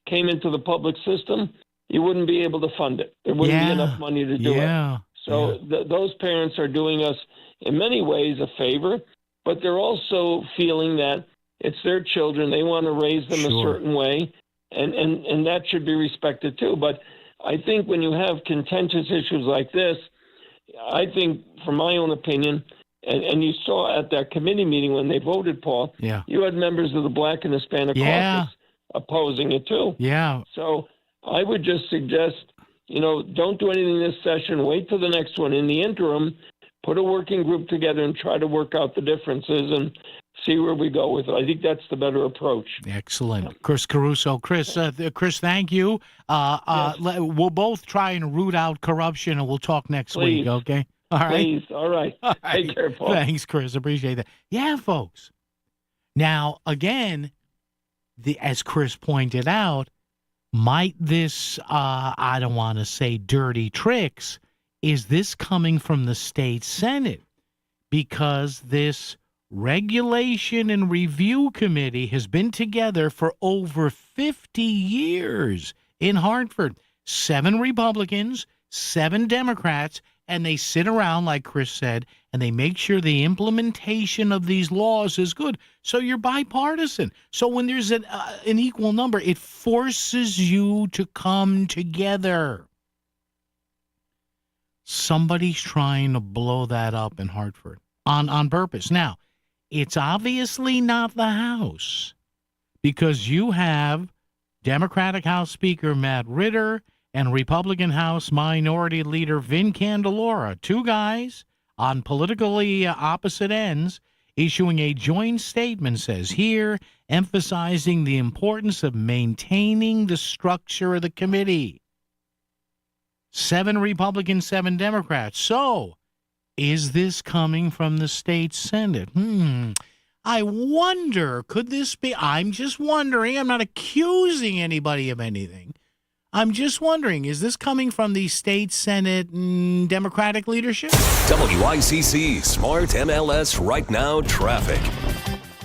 came into the public system, you wouldn't be able to fund it. There wouldn't be enough money to do it. So those parents are doing us, in many ways, a favor, but they're also feeling that it's their children. They want to raise them a certain way, and that should be respected too. But I think when you have contentious issues like this, I think, from my own opinion, and you saw at that committee meeting when they voted, Paul, you had members of the Black and Hispanic caucus opposing it too. Yeah. So I would just suggest, don't do anything this session. Wait till the next one. In the interim, put a working group together and try to work out the differences and see where we go with it. I think that's the better approach. Excellent. Chris Caruso. Chris, thank you. We'll both try and root out corruption, and we'll talk next week, okay? All right? Please. All right. Take care, Paul. Thanks, Chris. Appreciate that. Yeah, folks. Now, again, as Chris pointed out, might this, I don't want to say dirty tricks, is this coming from the state Senate? Because this Regulation and Review Committee has been together for over 50 years in Hartford. 7 Republicans, 7 Democrats, and they sit around, like Chris said, and they make sure the implementation of these laws is good. So you're bipartisan. So when there's an equal number, it forces you to come together. Somebody's trying to blow that up in Hartford on purpose. Now, it's obviously not the House, because you have Democratic House Speaker Matt Ritter and Republican House Minority Leader Vin Candelora, 2 guys on politically opposite ends, issuing a joint statement, says here, emphasizing the importance of maintaining the structure of the committee. 7 Republicans, 7 Democrats. So, is this coming from the state Senate? I wonder, could this be? I'm just wondering. I'm not accusing anybody of anything. I'm just wondering, is this coming from the state Senate Democratic leadership? WICC Smart MLS Right Now Traffic.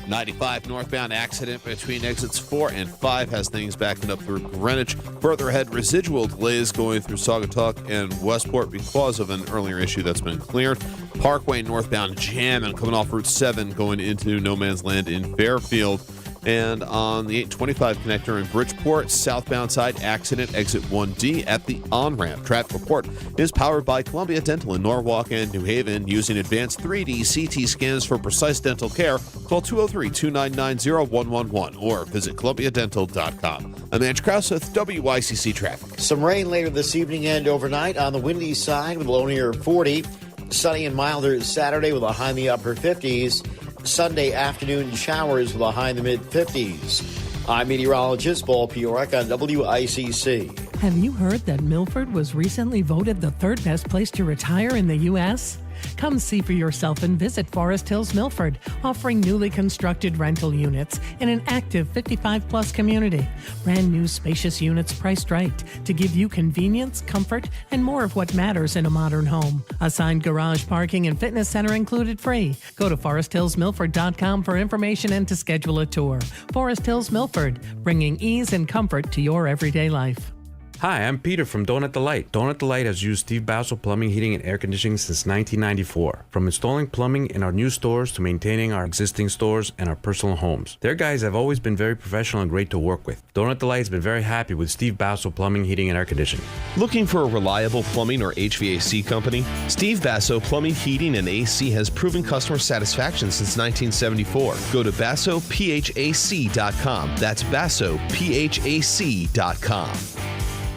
95 northbound accident between exits 4 and 5 has things backing up through Greenwich. Further ahead, residual delays going through Saugatuck and Westport because of an earlier issue that's been cleared. Parkway northbound jam and coming off Route 7 going into No Man's Land in Fairfield. And on the 825 connector in Bridgeport, southbound side accident, exit 1D at the on-ramp. Traffic report is powered by Columbia Dental in Norwalk and New Haven. Using advanced 3D CT scans for precise dental care, call 203-299-0111 or visit columbiadental.com. I'm Andrew Krause with WICC Traffic. Some rain later this evening and overnight on the windy side with a low near 40. Sunny and milder Saturday with a high in the upper 50s. Sunday afternoon showers with a high in the mid-50s. I'm meteorologist Paul Piorek on WICC. Have you heard that Milford was recently voted the 3rd best place to retire in the U.S.? Come see for yourself and visit Forest Hills Milford, offering newly constructed rental units in an active 55-plus community. Brand new spacious units priced right to give you convenience, comfort, and more of what matters in a modern home. Assigned garage parking and fitness center included free. Go to foresthillsmilford.com for information and to schedule a tour. Forest Hills Milford, bringing ease and comfort to your everyday life. Hi, I'm Peter from Donut Delight. Donut Delight has used Steve Basso Plumbing, Heating, and Air Conditioning since 1994. From installing plumbing in our new stores to maintaining our existing stores and our personal homes. Their guys have always been very professional and great to work with. Donut Delight has been very happy with Steve Basso Plumbing, Heating, and Air Conditioning. Looking for a reliable plumbing or HVAC company? Steve Basso Plumbing, Heating, and AC has proven customer satisfaction since 1974. Go to BassoPHAC.com. That's BassoPHAC.com.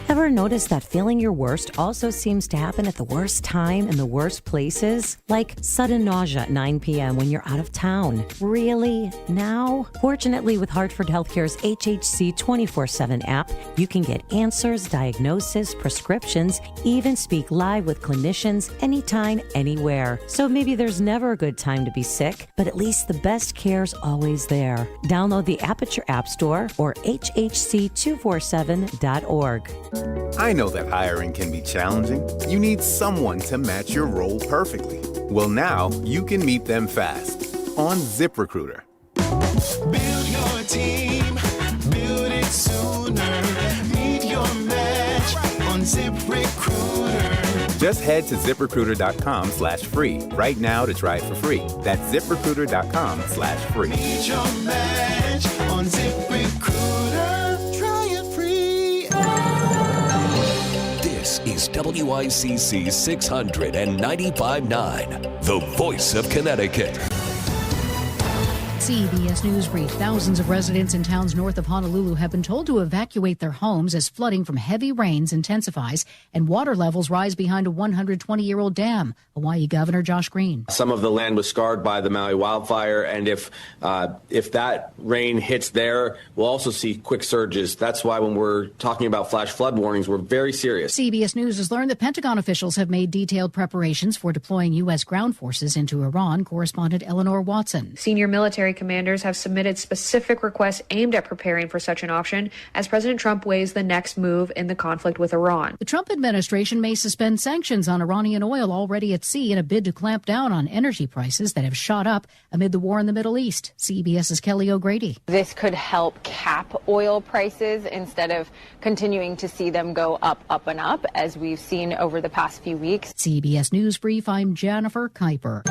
Ever notice that feeling your worst also seems to happen at the worst time in the worst places? Like sudden nausea at 9 p.m. when you're out of town. Really? Now? Fortunately, with Hartford Healthcare's HHC 24/7 app, you can get answers, diagnosis, prescriptions, even speak live with clinicians anytime, anywhere. So maybe there's never a good time to be sick, but at least the best care's always there. Download the app at your app store or hhc247.org. I know that hiring can be challenging. You need someone to match your role perfectly. Well, now you can meet them fast on ZipRecruiter. team. Build it sooner. Meet your match on ZipRecruiter. Just head to ZipRecruiter.com/free right now to try it for free. That's ZipRecruiter.com/free. Meet your match on ZipRecruiter. Try it free. This is WICC 695.9, the voice of Connecticut. CBS News brief. Thousands of residents in towns north of Honolulu have been told to evacuate their homes as flooding from heavy rains intensifies and water levels rise behind a 120-year-old dam. Hawaii Governor Josh Green. Some of the land was scarred by the Maui wildfire, and if that rain hits there, we'll also see quick surges. That's why when we're talking about flash flood warnings, we're very serious. CBS News has learned that Pentagon officials have made detailed preparations for deploying U.S. ground forces into Iran. Correspondent Eleanor Watson. Senior military commanders have submitted specific requests aimed at preparing for such an option as President Trump weighs the next move in the conflict with Iran. The Trump administration may suspend sanctions on Iranian oil already at sea in a bid to clamp down on energy prices that have shot up amid the war in the Middle East. CBS's Kelly O'Grady. This could help cap oil prices instead of continuing to see them go up, and up, as we've seen over the past few weeks. CBS News Brief, I'm Jennifer Kuiper.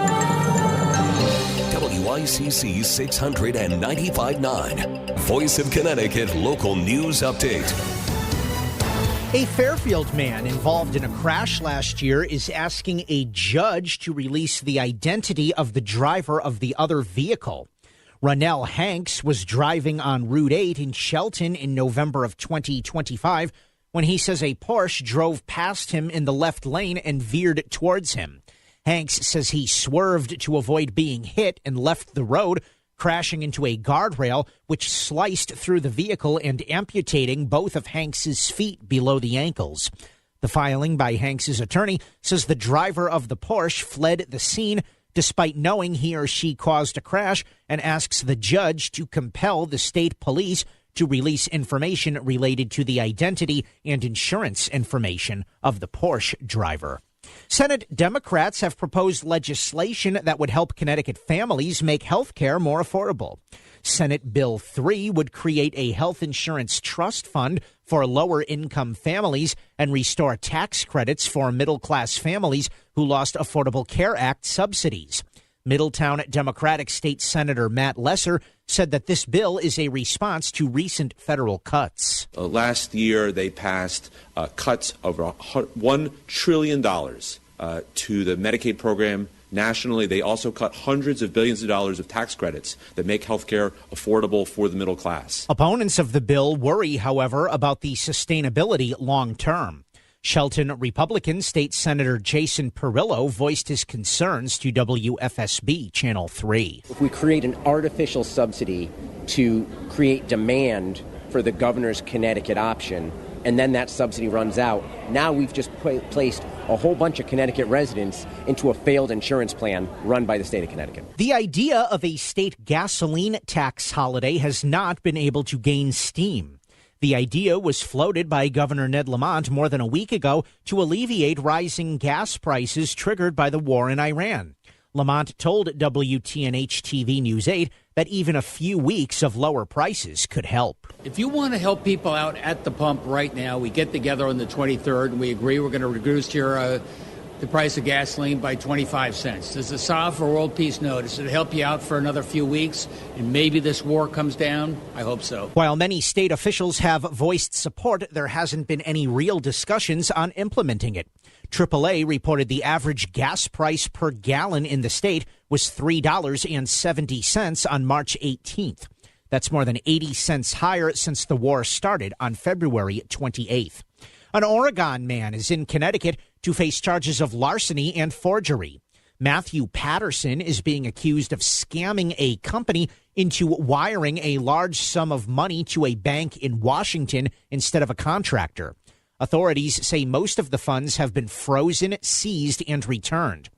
WICC 695.9, Voice of Connecticut Local News Update. A Fairfield man involved in a crash last year is asking a judge to release the identity of the driver of the other vehicle. Ronell Hanks was driving on Route 8 in Shelton in November of 2025 when he says a Porsche drove past him in the left lane and veered towards him. Hanks says he swerved to avoid being hit and left the road, crashing into a guardrail, which sliced through the vehicle and amputating both of Hanks's feet below the ankles. The filing by Hanks's attorney says the driver of the Porsche fled the scene despite knowing he or she caused a crash, and asks the judge to compel the state police to release information related to the identity and insurance information of the Porsche driver. Senate Democrats have proposed legislation that would help Connecticut families make health care more affordable. Senate Bill 3 would create a health insurance trust fund for lower-income families and restore tax credits for middle-class families who lost Affordable Care Act subsidies. Middletown Democratic State Senator Matt Lesser said that this bill is a response to recent federal cuts. Last year, they passed cuts of $1 trillion to the Medicaid program nationally. They also cut hundreds of billions of dollars of tax credits that make health care affordable for the middle class. Opponents of the bill worry, however, about the sustainability long term. Shelton Republican State Senator Jason Perillo voiced his concerns to WFSB Channel 3. If we create an artificial subsidy to create demand for the governor's Connecticut option, and then that subsidy runs out, now we've just placed a whole bunch of Connecticut residents into a failed insurance plan run by the state of Connecticut. The idea of a state gasoline tax holiday has not been able to gain steam. The idea was floated by Governor Ned Lamont more than a week ago to alleviate rising gas prices triggered by the war in Iran. Lamont told WTNH-TV News 8 that even a few weeks of lower prices could help. If you want to help people out at the pump right now, we get together on the 23rd and we agree we're going to reduce the price of gasoline by 25 cents. Does it solve for world peace? No. Does it help you out for another few weeks and maybe this war comes down? I hope so. While many state officials have voiced support, there hasn't been any real discussions on implementing it. AAA reported the average gas price per gallon in the state was $3.70 on March 18th. That's more than 80 cents higher since the war started on February 28th. An Oregon man is in Connecticut to face charges of larceny and forgery. Matthew Patterson is being accused of scamming a company into wiring a large sum of money to a bank in Washington instead of a contractor. Authorities say most of the funds have been frozen, seized, and returned.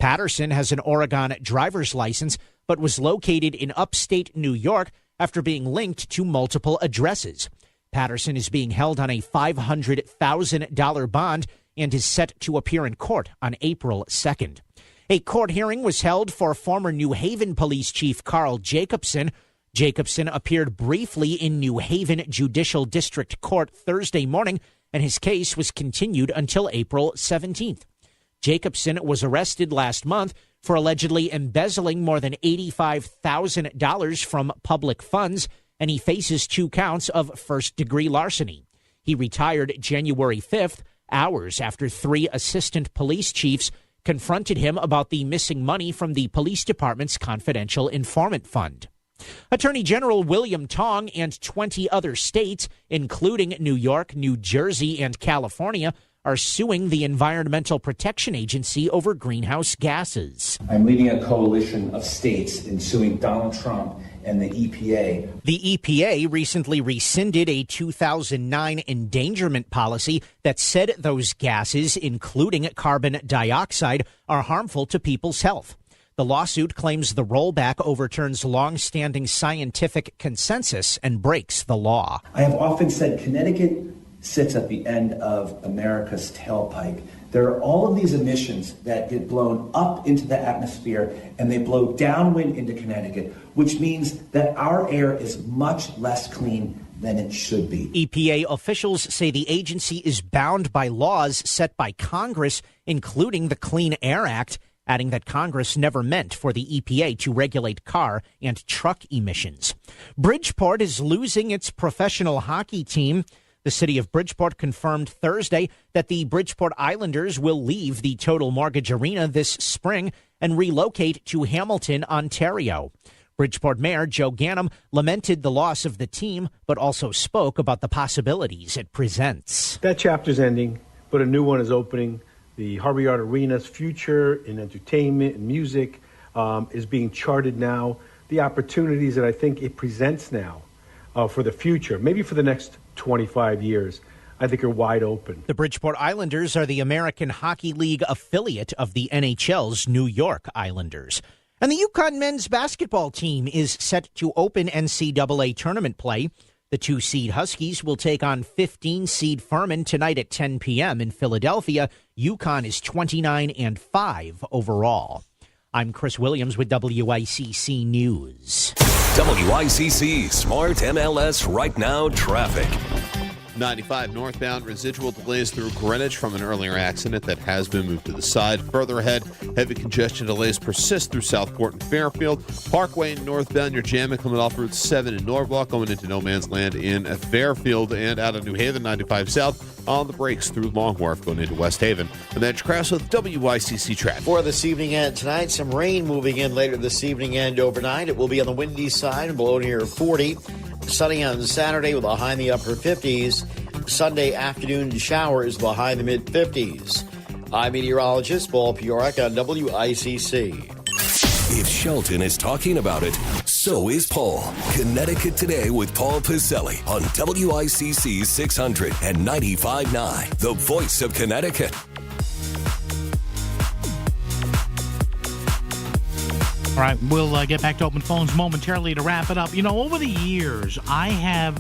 Patterson has an Oregon driver's license, but was located in upstate New York after being linked to multiple addresses. Patterson is being held on a $500,000 bond and is set to appear in court on April 2nd. A court hearing was held for former New Haven Police Chief Carl Jacobson. Jacobson appeared briefly in New Haven Judicial District Court Thursday morning, and his case was continued until April 17th. Jacobson was arrested last month for allegedly embezzling more than $85,000 from public funds, and he faces 2 counts of first-degree larceny. He retired January 5th, hours after 3 assistant police chiefs confronted him about the missing money from the police department's confidential informant fund. Attorney General William Tong and 20 other states, including New York, New Jersey, and California, are suing the Environmental Protection Agency over greenhouse gases. I'm leading a coalition of states in suing Donald Trump and the EPA. The EPA recently rescinded a 2009 endangerment policy that said those gases, including carbon dioxide, are harmful to people's health. The lawsuit claims the rollback overturns long-standing scientific consensus and breaks the law. I have often said Connecticut sits at the end of America's tailpipe. There are all of these emissions that get blown up into the atmosphere and they blow downwind into Connecticut, which means that our air is much less clean than it should be. EPA officials say the agency is bound by laws set by Congress, including the Clean Air Act, adding that Congress never meant for the EPA to regulate car and truck emissions. Bridgeport is losing its professional hockey team. The city of Bridgeport confirmed Thursday that the Bridgeport Islanders will leave the Total Mortgage Arena this spring and relocate to Hamilton, Ontario. Bridgeport Mayor Joe Ganim lamented the loss of the team, but also spoke about the possibilities it presents. That chapter's ending, but a new one is opening. The Harbor Yard Arena's future in entertainment and music is being charted now. The opportunities that I think it presents now for the future, maybe for the next 25 years, I think are wide open. The Bridgeport Islanders are the American Hockey League affiliate of the NHL's New York Islanders. And the UConn men's basketball team is set to open NCAA tournament play. The 2-seed Huskies will take on 15-seed Furman tonight at 10 p.m. in Philadelphia. UConn is 29-5 overall. I'm Chris Williams with WICC News. WICC Smart MLS Right Now traffic. 95 northbound, residual delays through Greenwich from an earlier accident that has been moved to the side. Further ahead, heavy congestion delays persist through Southport and Fairfield. Parkway northbound, you're jamming coming off Route 7 in Norwalk, going into no man's land in Fairfield, and out of New Haven, 95 south on the brakes through Long Wharf going into West Haven. And then crash with WICC traffic. For this evening and tonight, some rain moving in later this evening and overnight. It will be on the windy side and below near 40. Sunny on Saturday with a high in the upper 50s. Sunday afternoon showers with a high in the mid-50s. I'm meteorologist Paul Piorek on WICC. If Shelton is talking about it, so is Paul. Connecticut Today with Paul Piselli on WICC 600 and 95.9, the voice of Connecticut. All right, we'll get back to open phones momentarily to wrap it up. You know, over the years, I have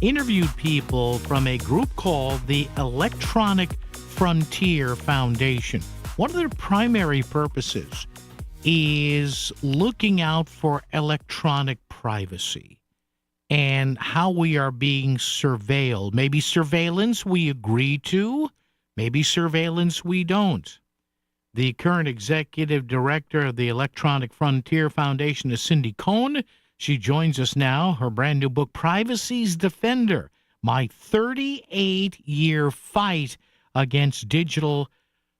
interviewed people from a group called the Electronic Frontier Foundation. One of their primary purposes is looking out for electronic privacy and how we are being surveilled. Maybe surveillance we agree to, maybe surveillance we don't. The current executive director of the Electronic Frontier Foundation is Cindy Cohn. She joins us now. Her brand new book, Privacy's Defender, My 38-Year Fight Against Digital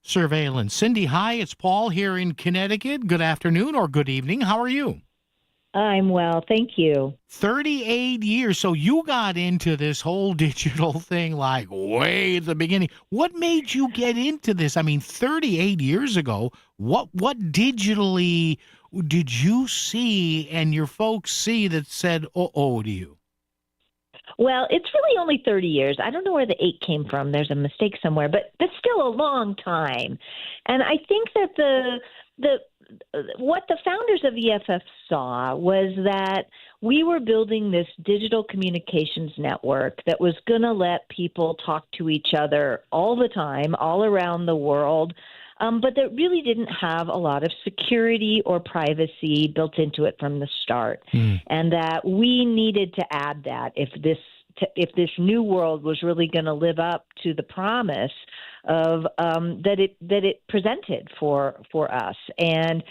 Surveillance. Cindy, hi, it's Paul here in Connecticut. Good afternoon or good evening. How are you? I'm well, thank you. 38 years. So you got into this whole digital thing like way at the beginning. What made you get into this? I mean, 38 years ago, what digitally did you see and your folks see that said, uh-oh to you? Well, it's really only 30 years. I don't know where the 8 came from. There's a mistake somewhere, but that's still a long time. And I think that what the founders of EFF saw was that we were building this digital communications network that was going to let people talk to each other all the time, all around the world, but that really didn't have a lot of security or privacy built into it from the start, and that we needed to add that if this new world was really going to live up to the promise of that it presented for us. And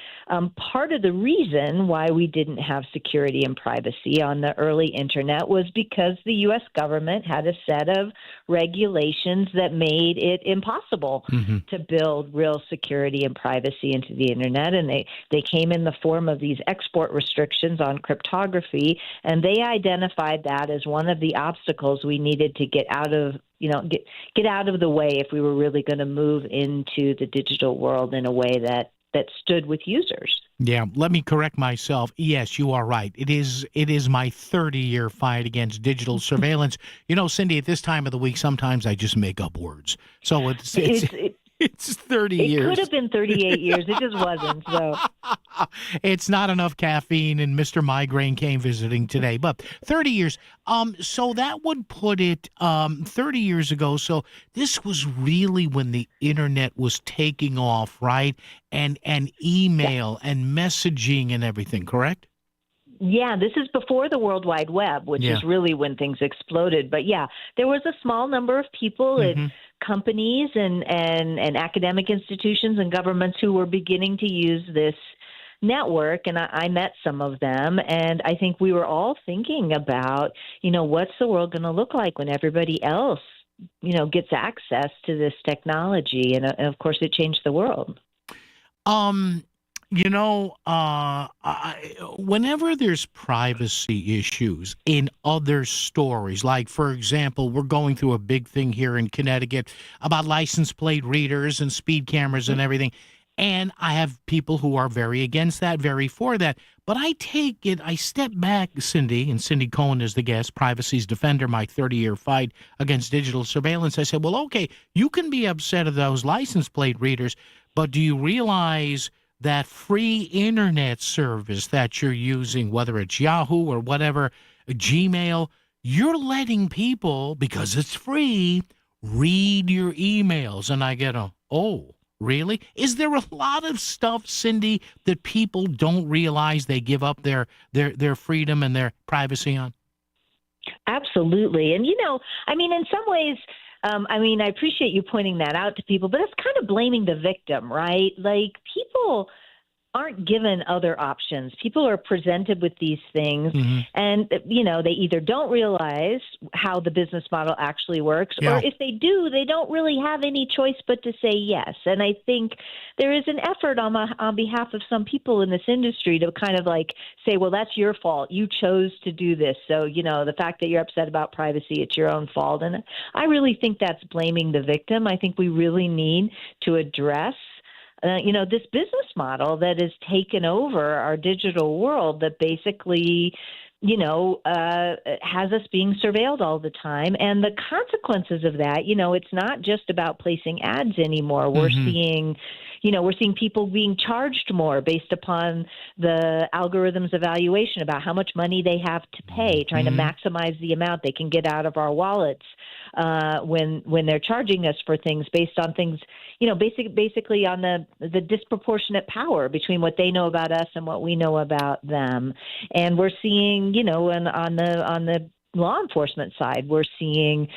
part of the reason why we didn't have security and privacy on the early internet was because the U.S. government had a set of regulations that made it impossible to build real security and privacy into the internet. And they came in the form of these export restrictions on cryptography, and they identified that as one of the obstacles we needed to get out of get out of the way if we were really going to move into the digital world in a way that stood with users. Yeah, let me correct myself. Yes, you are right. It is my 30-year fight against digital surveillance. Cindy, at this time of the week, sometimes I just make up words. So it's 30 years. It could have been 38 years. It just wasn't. So it's not enough caffeine, and Mr. Migraine came visiting today. But 30 years. So that would put it 30 years ago. So this was really when the internet was taking off, right? And email and messaging and everything, correct? Yeah, this is before the World Wide Web, which is really when things exploded. But yeah, there was a small number of people at companies and academic institutions and governments who were beginning to use this network, and I met some of them, and I think we were all thinking about, what's the world going to look like when everybody else, gets access to this technology, and of course it changed the world. Whenever there's privacy issues in other stories, like, for example, we're going through a big thing here in Connecticut about license plate readers and speed cameras and everything, and I have people who are very against that, very for that. But I step back, Cindy, and Cindy Cohen is the guest, Privacy's Defender, my 30-year fight against digital surveillance. I said, well, okay, you can be upset at those license plate readers, but do you realize that free internet service that you're using, whether it's Yahoo or whatever, Gmail, you're letting people, because it's free, read your emails? And I get oh, really? Is there a lot of stuff, Cindy, that people don't realize they give up their freedom and their privacy on? Absolutely. And, in some ways, I appreciate you pointing that out to people, but it's kind of blaming the victim, right? Like, people aren't given other options. People are presented with these things, and, they either don't realize how the business model actually works, or if they do, they don't really have any choice but to say yes. And I think there is an effort on behalf of some people in this industry to kind of like say, well, that's your fault. You chose to do this. So, the fact that you're upset about privacy, it's your own fault. And I really think that's blaming the victim. I think we really need to address this business model that has taken over our digital world that basically, has us being surveilled all the time. And the consequences of that, it's not just about placing ads anymore. We're seeing people being charged more based upon the algorithm's evaluation about how much money they have to pay, trying to maximize the amount they can get out of our wallets when they're charging us for things based on things, basically on the disproportionate power between what they know about us and what we know about them. And we're seeing, and on the law enforcement side, we're seeing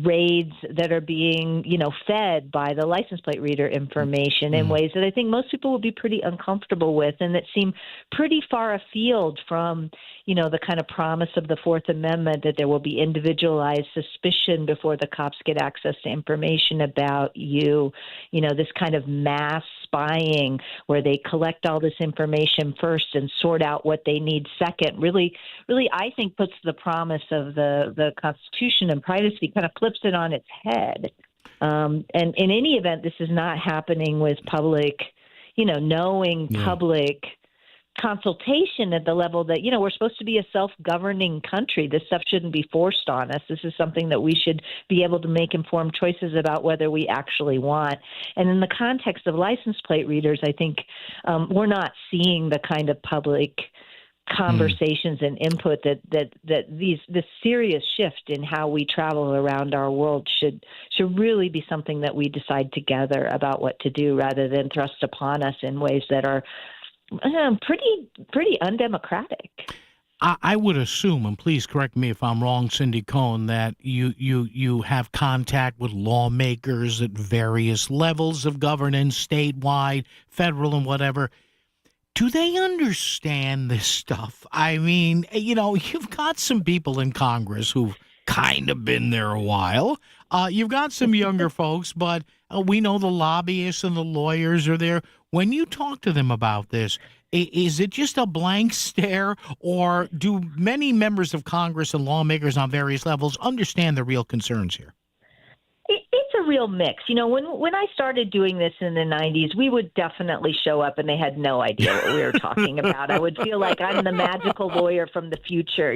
raids that are being, fed by the license plate reader information in ways that I think most people would be pretty uncomfortable with, and that seem pretty far afield from, the kind of promise of the Fourth Amendment that there will be individualized suspicion before the cops get access to information about you. This kind of mass spying where they collect all this information first and sort out what they need second really, I think, puts the promise of the Constitution and privacy, kind of flips it on its head. And in any event, this is not happening with public, public consultation at the level that, we're supposed to be a self-governing country. This stuff shouldn't be forced on us. This is something that we should be able to make informed choices about whether we actually want. And in the context of license plate readers, I think we're not seeing the kind of public conversations and input that this serious shift in how we travel around our world should really be something that we decide together about what to do, rather than thrust upon us in ways that are pretty undemocratic. I would assume, and please correct me if I'm wrong, Cindy Cohn, that you have contact with lawmakers at various levels of governance, statewide, federal, and whatever. Do they understand this stuff? I mean, you've got some people in Congress who've kind of been there a while. You've got some younger folks, but we know the lobbyists and the lawyers are there. When you talk to them about this, is it just a blank stare, or do many members of Congress and lawmakers on various levels understand the real concerns here? It's a real mix. When I started doing this in the 90s, we would definitely show up and they had no idea what we were talking about. I would feel like I'm the magical lawyer from the future,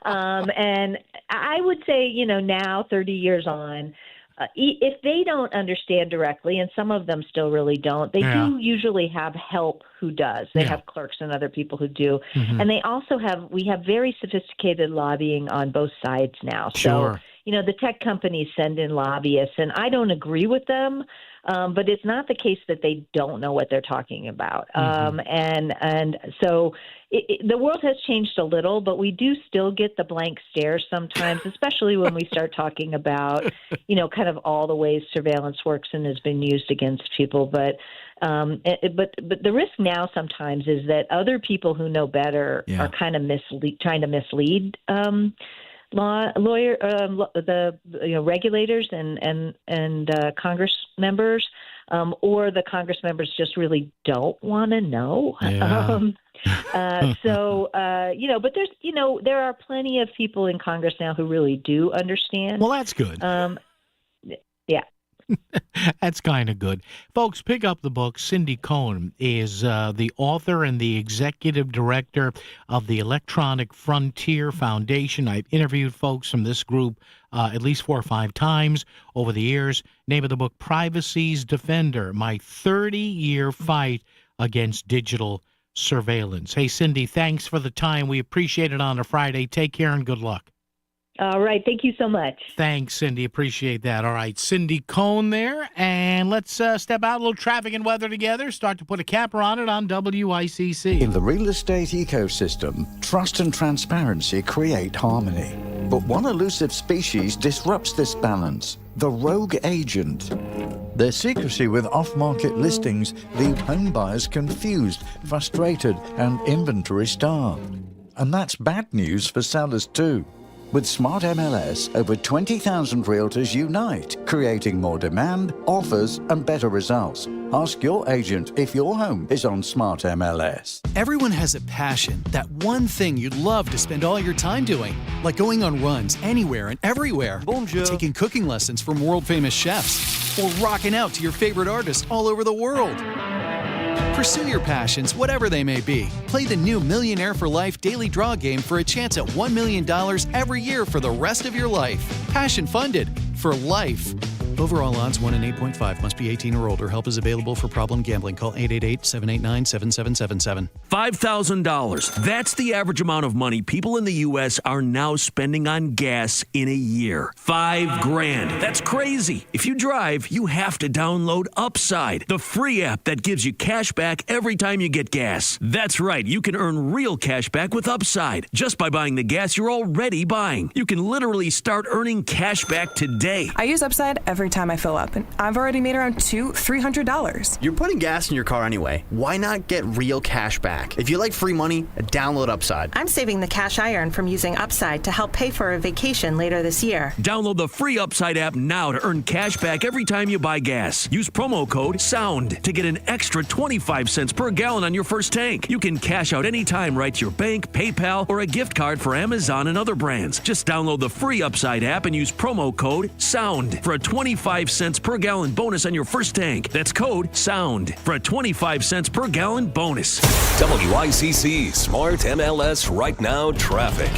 and I would say, now 30 years on, if they don't understand directly, and some of them still really don't, they do usually have help who does. They have clerks and other people who do. Mm-hmm. And they also we have very sophisticated lobbying on both sides now. Sure. So, the tech companies send in lobbyists, and I don't agree with them, but it's not the case that they don't know what they're talking about. Mm-hmm. And so the world has changed a little, but we do still get the blank stares sometimes, especially when we start talking about, kind of all the ways surveillance works and has been used against people. But the risk now sometimes is that other people who know better are kind of trying to mislead regulators and Congress members, or the Congress members just really don't want to know. But there's, there are plenty of people in Congress now who really do understand. Well, that's good. Yeah. That's kind of good. Folks, pick up the book. Cindy Cohn is the author and the executive director of the Electronic Frontier Foundation. I've interviewed folks from this group at least 4 or 5 times over the years. Name of the book, Privacy's Defender, My 30-Year Fight Against Digital Surveillance. Hey, Cindy, thanks for the time. We appreciate it on a Friday. Take care and good luck. All right. Thank you so much. Thanks, Cindy. Appreciate that. All right. Cindy Cohn there. And let's step out a little traffic and weather together. Start to put a capper on it on WICC. In the real estate ecosystem, trust and transparency create harmony. But one elusive species disrupts this balance, the rogue agent. Their secrecy with off-market listings leave home buyers confused, frustrated, and inventory starved. And that's bad news for sellers too. With Smart MLS, over 20,000 realtors unite, creating more demand, offers, and better results. Ask your agent if your home is on Smart MLS. Everyone has a passion, that one thing you'd love to spend all your time doing, like going on runs anywhere and everywhere, taking cooking lessons from world-famous chefs, or rocking out to your favorite artists all over the world. Pursue your passions, whatever they may be. Play the new Millionaire for Life daily draw game for a chance at $1 million every year for the rest of your life. Passion funded for life. Overall odds 1 in 8.5. Must be 18 or older. Help is available for problem gambling. Call 888-789-7777. $5,000. That's the average amount of money people in the U.S. are now spending on gas in a year. $5,000. That's crazy. If you drive, you have to download Upside, the free app that gives you cash back every time you get gas. That's right. You can earn real cash back with Upside just by buying the gas you're already buying. You can literally start earning cash back today. I use Upside every time I fill up, and I've already made around $300. You're putting gas in your car anyway. Why not get real cash back? If you like free money, download Upside. I'm saving the cash I earn from using Upside to help pay for a vacation later this year. Download the free Upside app now to earn cash back every time you buy gas. Use promo code SOUND to get an extra 25 cents per gallon on your first tank. You can cash out anytime right to your bank, PayPal, or a gift card for Amazon and other brands. Just download the free Upside app and use promo code SOUND for a 25 cents per gallon bonus on your first tank. That's code SOUND for a 25 cents per gallon bonus. WICC Smart MLS Right Now Traffic.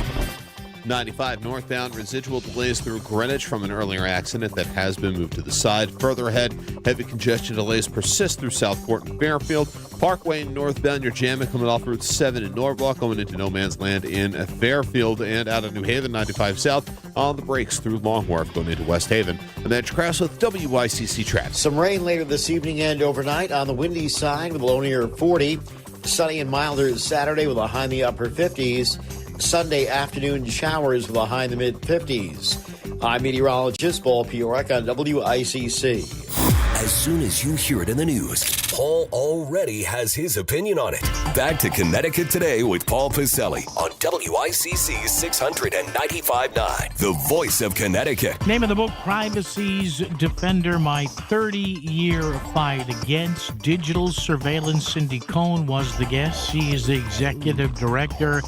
95 northbound, residual delays through Greenwich from an earlier accident that has been moved to the side. Further ahead, heavy congestion delays persist through Southport and Fairfield. Parkway northbound, you're jamming coming off Route 7 in Norwalk, going into no man's land in Fairfield, and out of New Haven, 95 south on the brakes through Long Wharf going into West Haven. And then crash with WICC traffic. Some rain later this evening and overnight on the windy side with a low near 40. Sunny and milder Saturday with a high in the upper 50s. Sunday afternoon showers with a high in the mid-50s. I'm meteorologist Paul Piorek on WICC. As soon as you hear it in the news, Paul already has his opinion on it. Back to Connecticut Today with Paul Pacelli on WICC 695.9, the voice of Connecticut. Name of the book, Privacy's Defender, My 30-Year Fight Against Digital Surveillance. Cindy Cohn was the guest. She is the executive director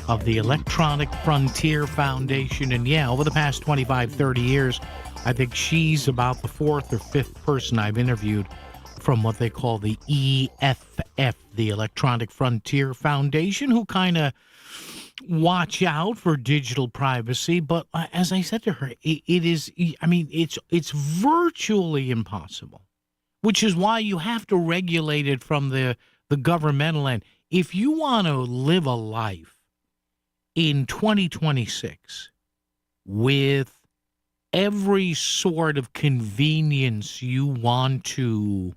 of the Electronic Frontier Foundation. And yeah, over the past 25, 30 years, I think she's about the fourth or fifth person I've interviewed from what they call the EFF, the Electronic Frontier Foundation, who kind of watch out for digital privacy. But as I said to her, it's virtually impossible, which is why you have to regulate it from the governmental end. If you want to live a life in 2026 with every sort of convenience you want to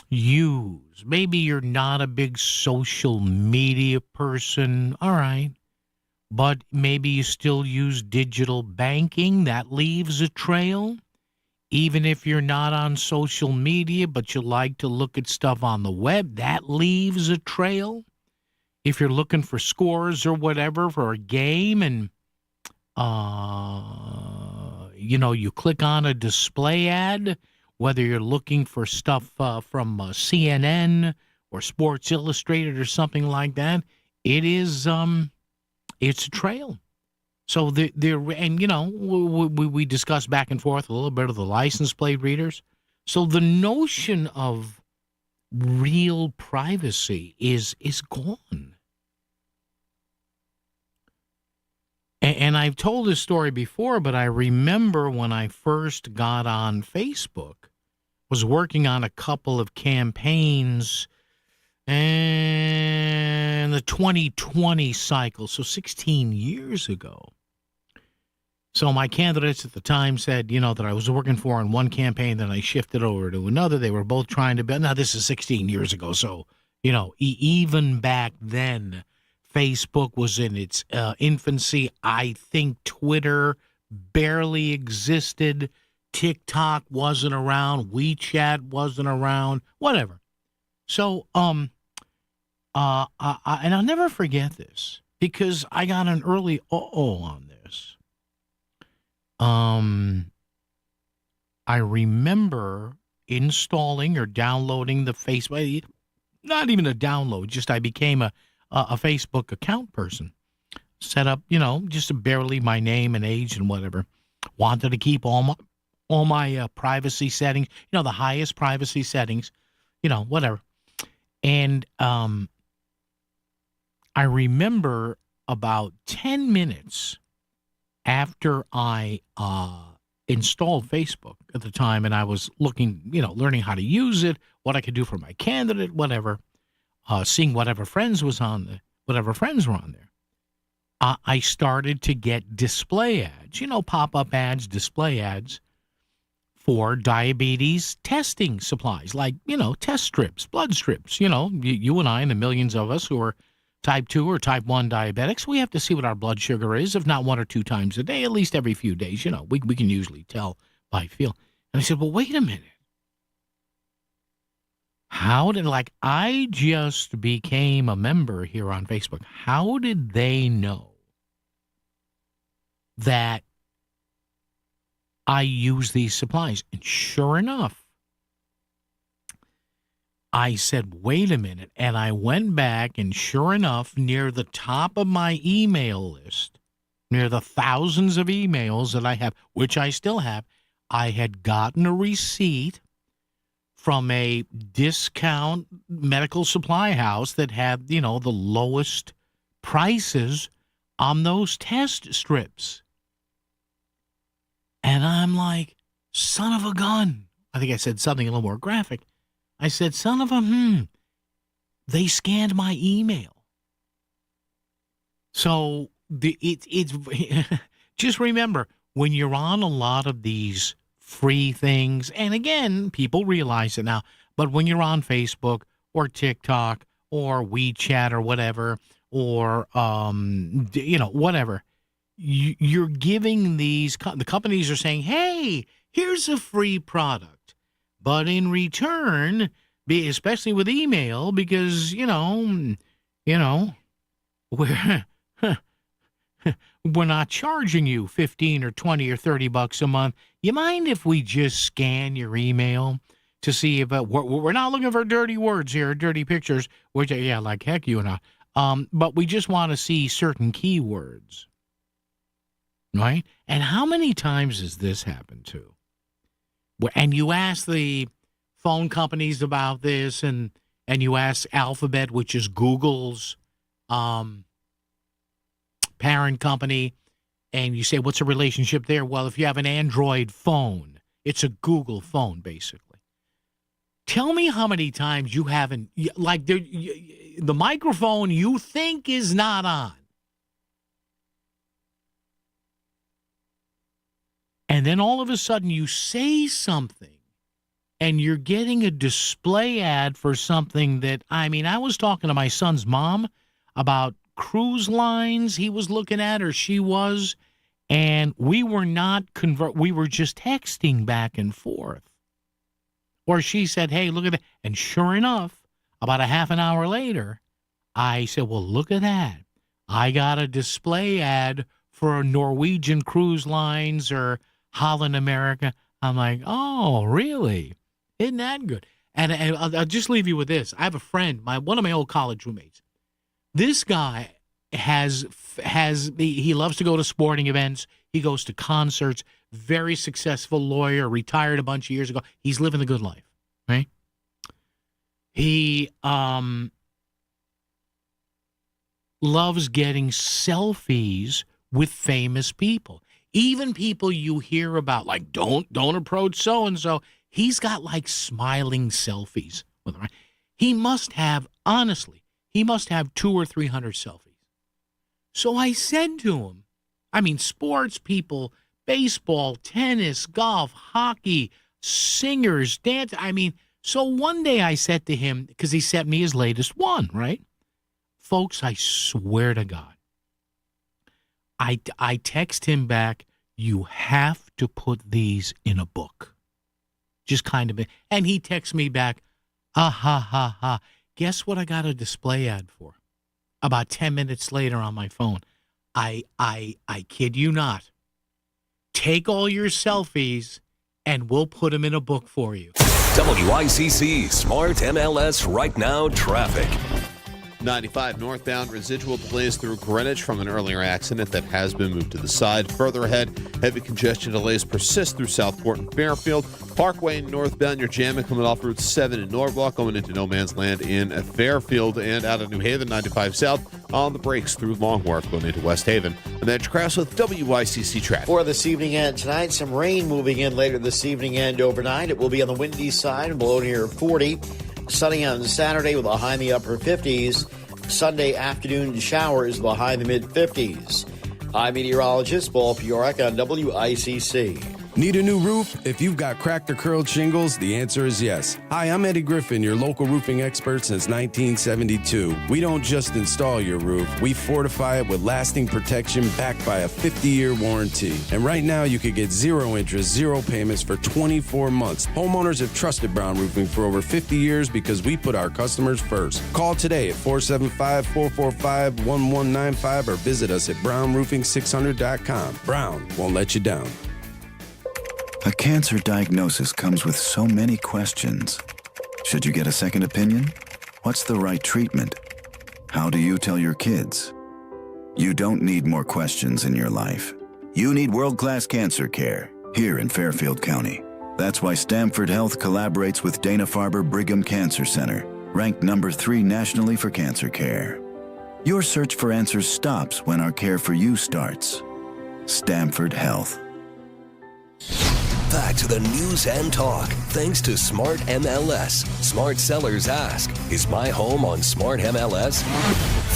use. Maybe you're not a big social media person, all right, but maybe you still use digital banking. That leaves a trail. Even if you're not on social media, but you like to look at stuff on the web, that leaves a trail. If you're looking for scores or whatever for a game and you click on a display ad, whether you're looking for stuff from CNN or Sports Illustrated or something like that, it's a trail. So we discussed back and forth a little bit of the license plate readers. So the notion of real privacy is gone. And I've told this story before, but I remember when I first got on Facebook, was working on a couple of campaigns in the 2020 cycle, so 16 years ago. So my candidates at the time said, that I was working for in one campaign, then I shifted over to another. They were both trying to be, now this is 16 years ago, so, even back then, Facebook was in its infancy. I think Twitter barely existed. TikTok wasn't around. WeChat wasn't around. Whatever. So, and I'll never forget this because I got an early on this. I remember installing or downloading the Facebook. Not even a download. Just I became a Facebook account person. Set up, just barely my name and age and whatever. Wanted to keep all my privacy settings, the highest privacy settings, whatever. And I remember about 10 minutes after I installed Facebook at the time, and I was looking, learning how to use it, what I could do for my candidate, whatever. Seeing whatever friends were on there, I started to get display ads, pop-up ads, display ads for diabetes testing supplies, like, test strips, blood strips. You and I and the millions of us who are type 2 or type 1 diabetics, we have to see what our blood sugar is, if not 1 or 2 times a day, at least every few days. We can usually tell by feel. And I said, well, wait a minute. I just became a member here on Facebook. How did they know that I use these supplies? And sure enough, I said, wait a minute. And I went back, and sure enough, near the top of my email list, near the thousands of emails that I have, which I still have, I had gotten a receipt from a discount medical supply house that had, the lowest prices on those test strips. And I'm like, son of a gun. I think I said something a little more graphic. I said, son of a, they scanned my email. So it's just remember, when you're on a lot of these free things, and again, people realize it now, but when you're on Facebook or TikTok or WeChat or whatever, or, whatever, you're giving the companies are saying, hey, here's a free product. But in return, especially with email, because, we're not charging you $15 or $20 or $30 a month. You mind if we just scan your email to see if we're not looking for dirty words here, dirty pictures, which, yeah, like heck you and I. But we just want to see certain keywords, right? And how many times has this happened to? And you ask the phone companies about this, and you ask Alphabet, which is Google's parent company, and you say, what's the relationship there? Well, if you have an Android phone, it's a Google phone, basically. Tell me how many times you haven't, like the microphone you think is not on. And then all of a sudden you say something and you're getting a display ad for something that, I was talking to my son's mom about cruise lines he was looking at, or she was, and we were not we were just texting back and forth. Or she said, hey, look at that. And sure enough, about a half an hour later, I said, well, look at that. I got a display ad for Norwegian Cruise Lines or Holland America. I'm like, oh, really? Isn't that good? And I'll just leave you with this. I have a friend, one of my old college roommates. This guy he loves to go to sporting events. He goes to concerts. Very successful lawyer, retired a bunch of years ago. He's living the good life, right? He loves getting selfies with famous people. Even people you hear about, like don't approach so-and-so. He's got like smiling selfies with them, right? He must have 200 or 300 selfies. So I said to him, sports people, baseball, tennis, golf, hockey, singers, dance. So one day I said to him, because he sent me his latest one, right? Folks, I swear to God, I text him back, you have to put these in a book. Just kind of, and he texts me back, ha. Guess what I got a display ad for? About 10 minutes later on my phone. I kid you not. Take all your selfies and we'll put them in a book for you. WICC Smart MLS Right Now Traffic. 95 northbound, residual delays through Greenwich from an earlier accident that has been moved to the side. Further ahead, heavy congestion delays persist through Southport and Fairfield. Parkway northbound, you're jamming coming off Route 7 in Norwalk, going into no man's land in Fairfield, and out of New Haven, 95 south on the brakes through Long Wharf going into West Haven. And then crash with WICC traffic. For this evening and tonight, some rain moving in later this evening and overnight. It will be on the windy side and below near 40. Sunny on Saturday with a high in the upper 50s. Sunday afternoon showers with a high in the mid-50s. I'm meteorologist Paul Fiorek on WICC. Need a new roof? If you've got cracked or curled shingles, the answer is yes. Hi, I'm Eddie Griffin, your local roofing expert since 1972. We don't just install your roof, we fortify it with lasting protection backed by a 50-year warranty. And right now, you could get zero interest, zero payments for 24 months. Homeowners have trusted Brown Roofing for over 50 years because we put our customers first. Call today at 475-445-1195 or visit us at brownroofing600.com. Brown won't let you down. A cancer diagnosis comes with so many questions. Should you get a second opinion? What's the right treatment? How do you tell your kids? You don't need more questions in your life. You need world-class cancer care here in Fairfield County. That's why Stamford Health collaborates with Dana-Farber Brigham Cancer Center, ranked number 3 nationally for cancer care. Your search for answers stops when our care for you starts. Stamford Health. Back to the news and talk. Thanks to Smart MLS. Smart sellers ask, is my home on Smart MLS?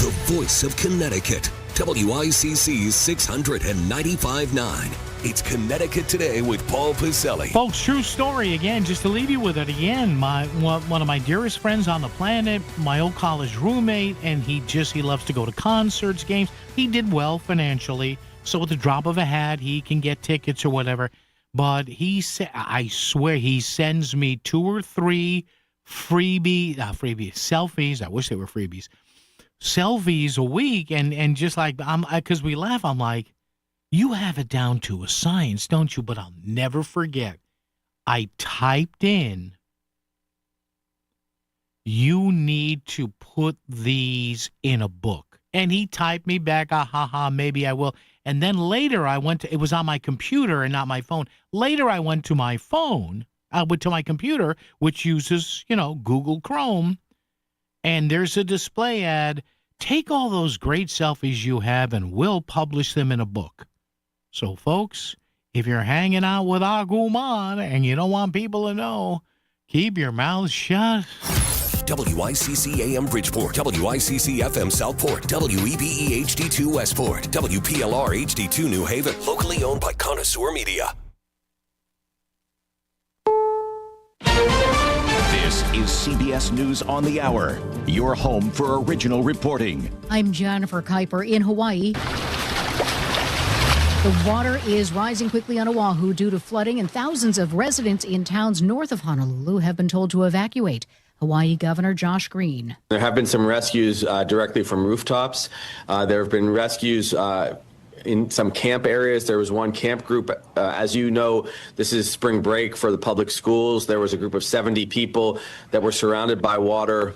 The voice of Connecticut. WICC's 695.9. It's Connecticut Today with Paul Pacelli. Folks, true story again, just to leave you with it again. One of my dearest friends on the planet, my old college roommate, and he loves to go to concerts, games. He did well financially, so with the drop of a hat, he can get tickets or whatever. But I swear, he sends me 2 or 3 selfies. I wish they were freebies. Selfies a week, and just like, because we laugh, I'm like, you have it down to a science, don't you? But I'll never forget. I typed in, you need to put these in a book. And he typed me back, maybe I will. And then later it was on my computer and not my phone. Later I went to my phone, to my computer, which uses, Google Chrome. And there's a display ad. Take all those great selfies you have and we'll publish them in a book. So, folks, if you're hanging out with Agumon and you don't want people to know, keep your mouth shut. WICC AM Bridgeport, WICC FM Southport, WEBE HD2 Westport, WPLR HD2 New Haven, locally owned by Connoisseur Media. This is CBS News on the Hour, your home for original reporting. I'm Jennifer Kuiper in Hawaii. The water is rising quickly on Oahu due to flooding, and thousands of residents in towns north of Honolulu have been told to evacuate. Hawaii Governor Josh Green. There have been some rescues directly from rooftops. There have been rescues in some camp areas. There was one camp group, as you know, this is spring break for the public schools. There was a group of 70 people that were surrounded by water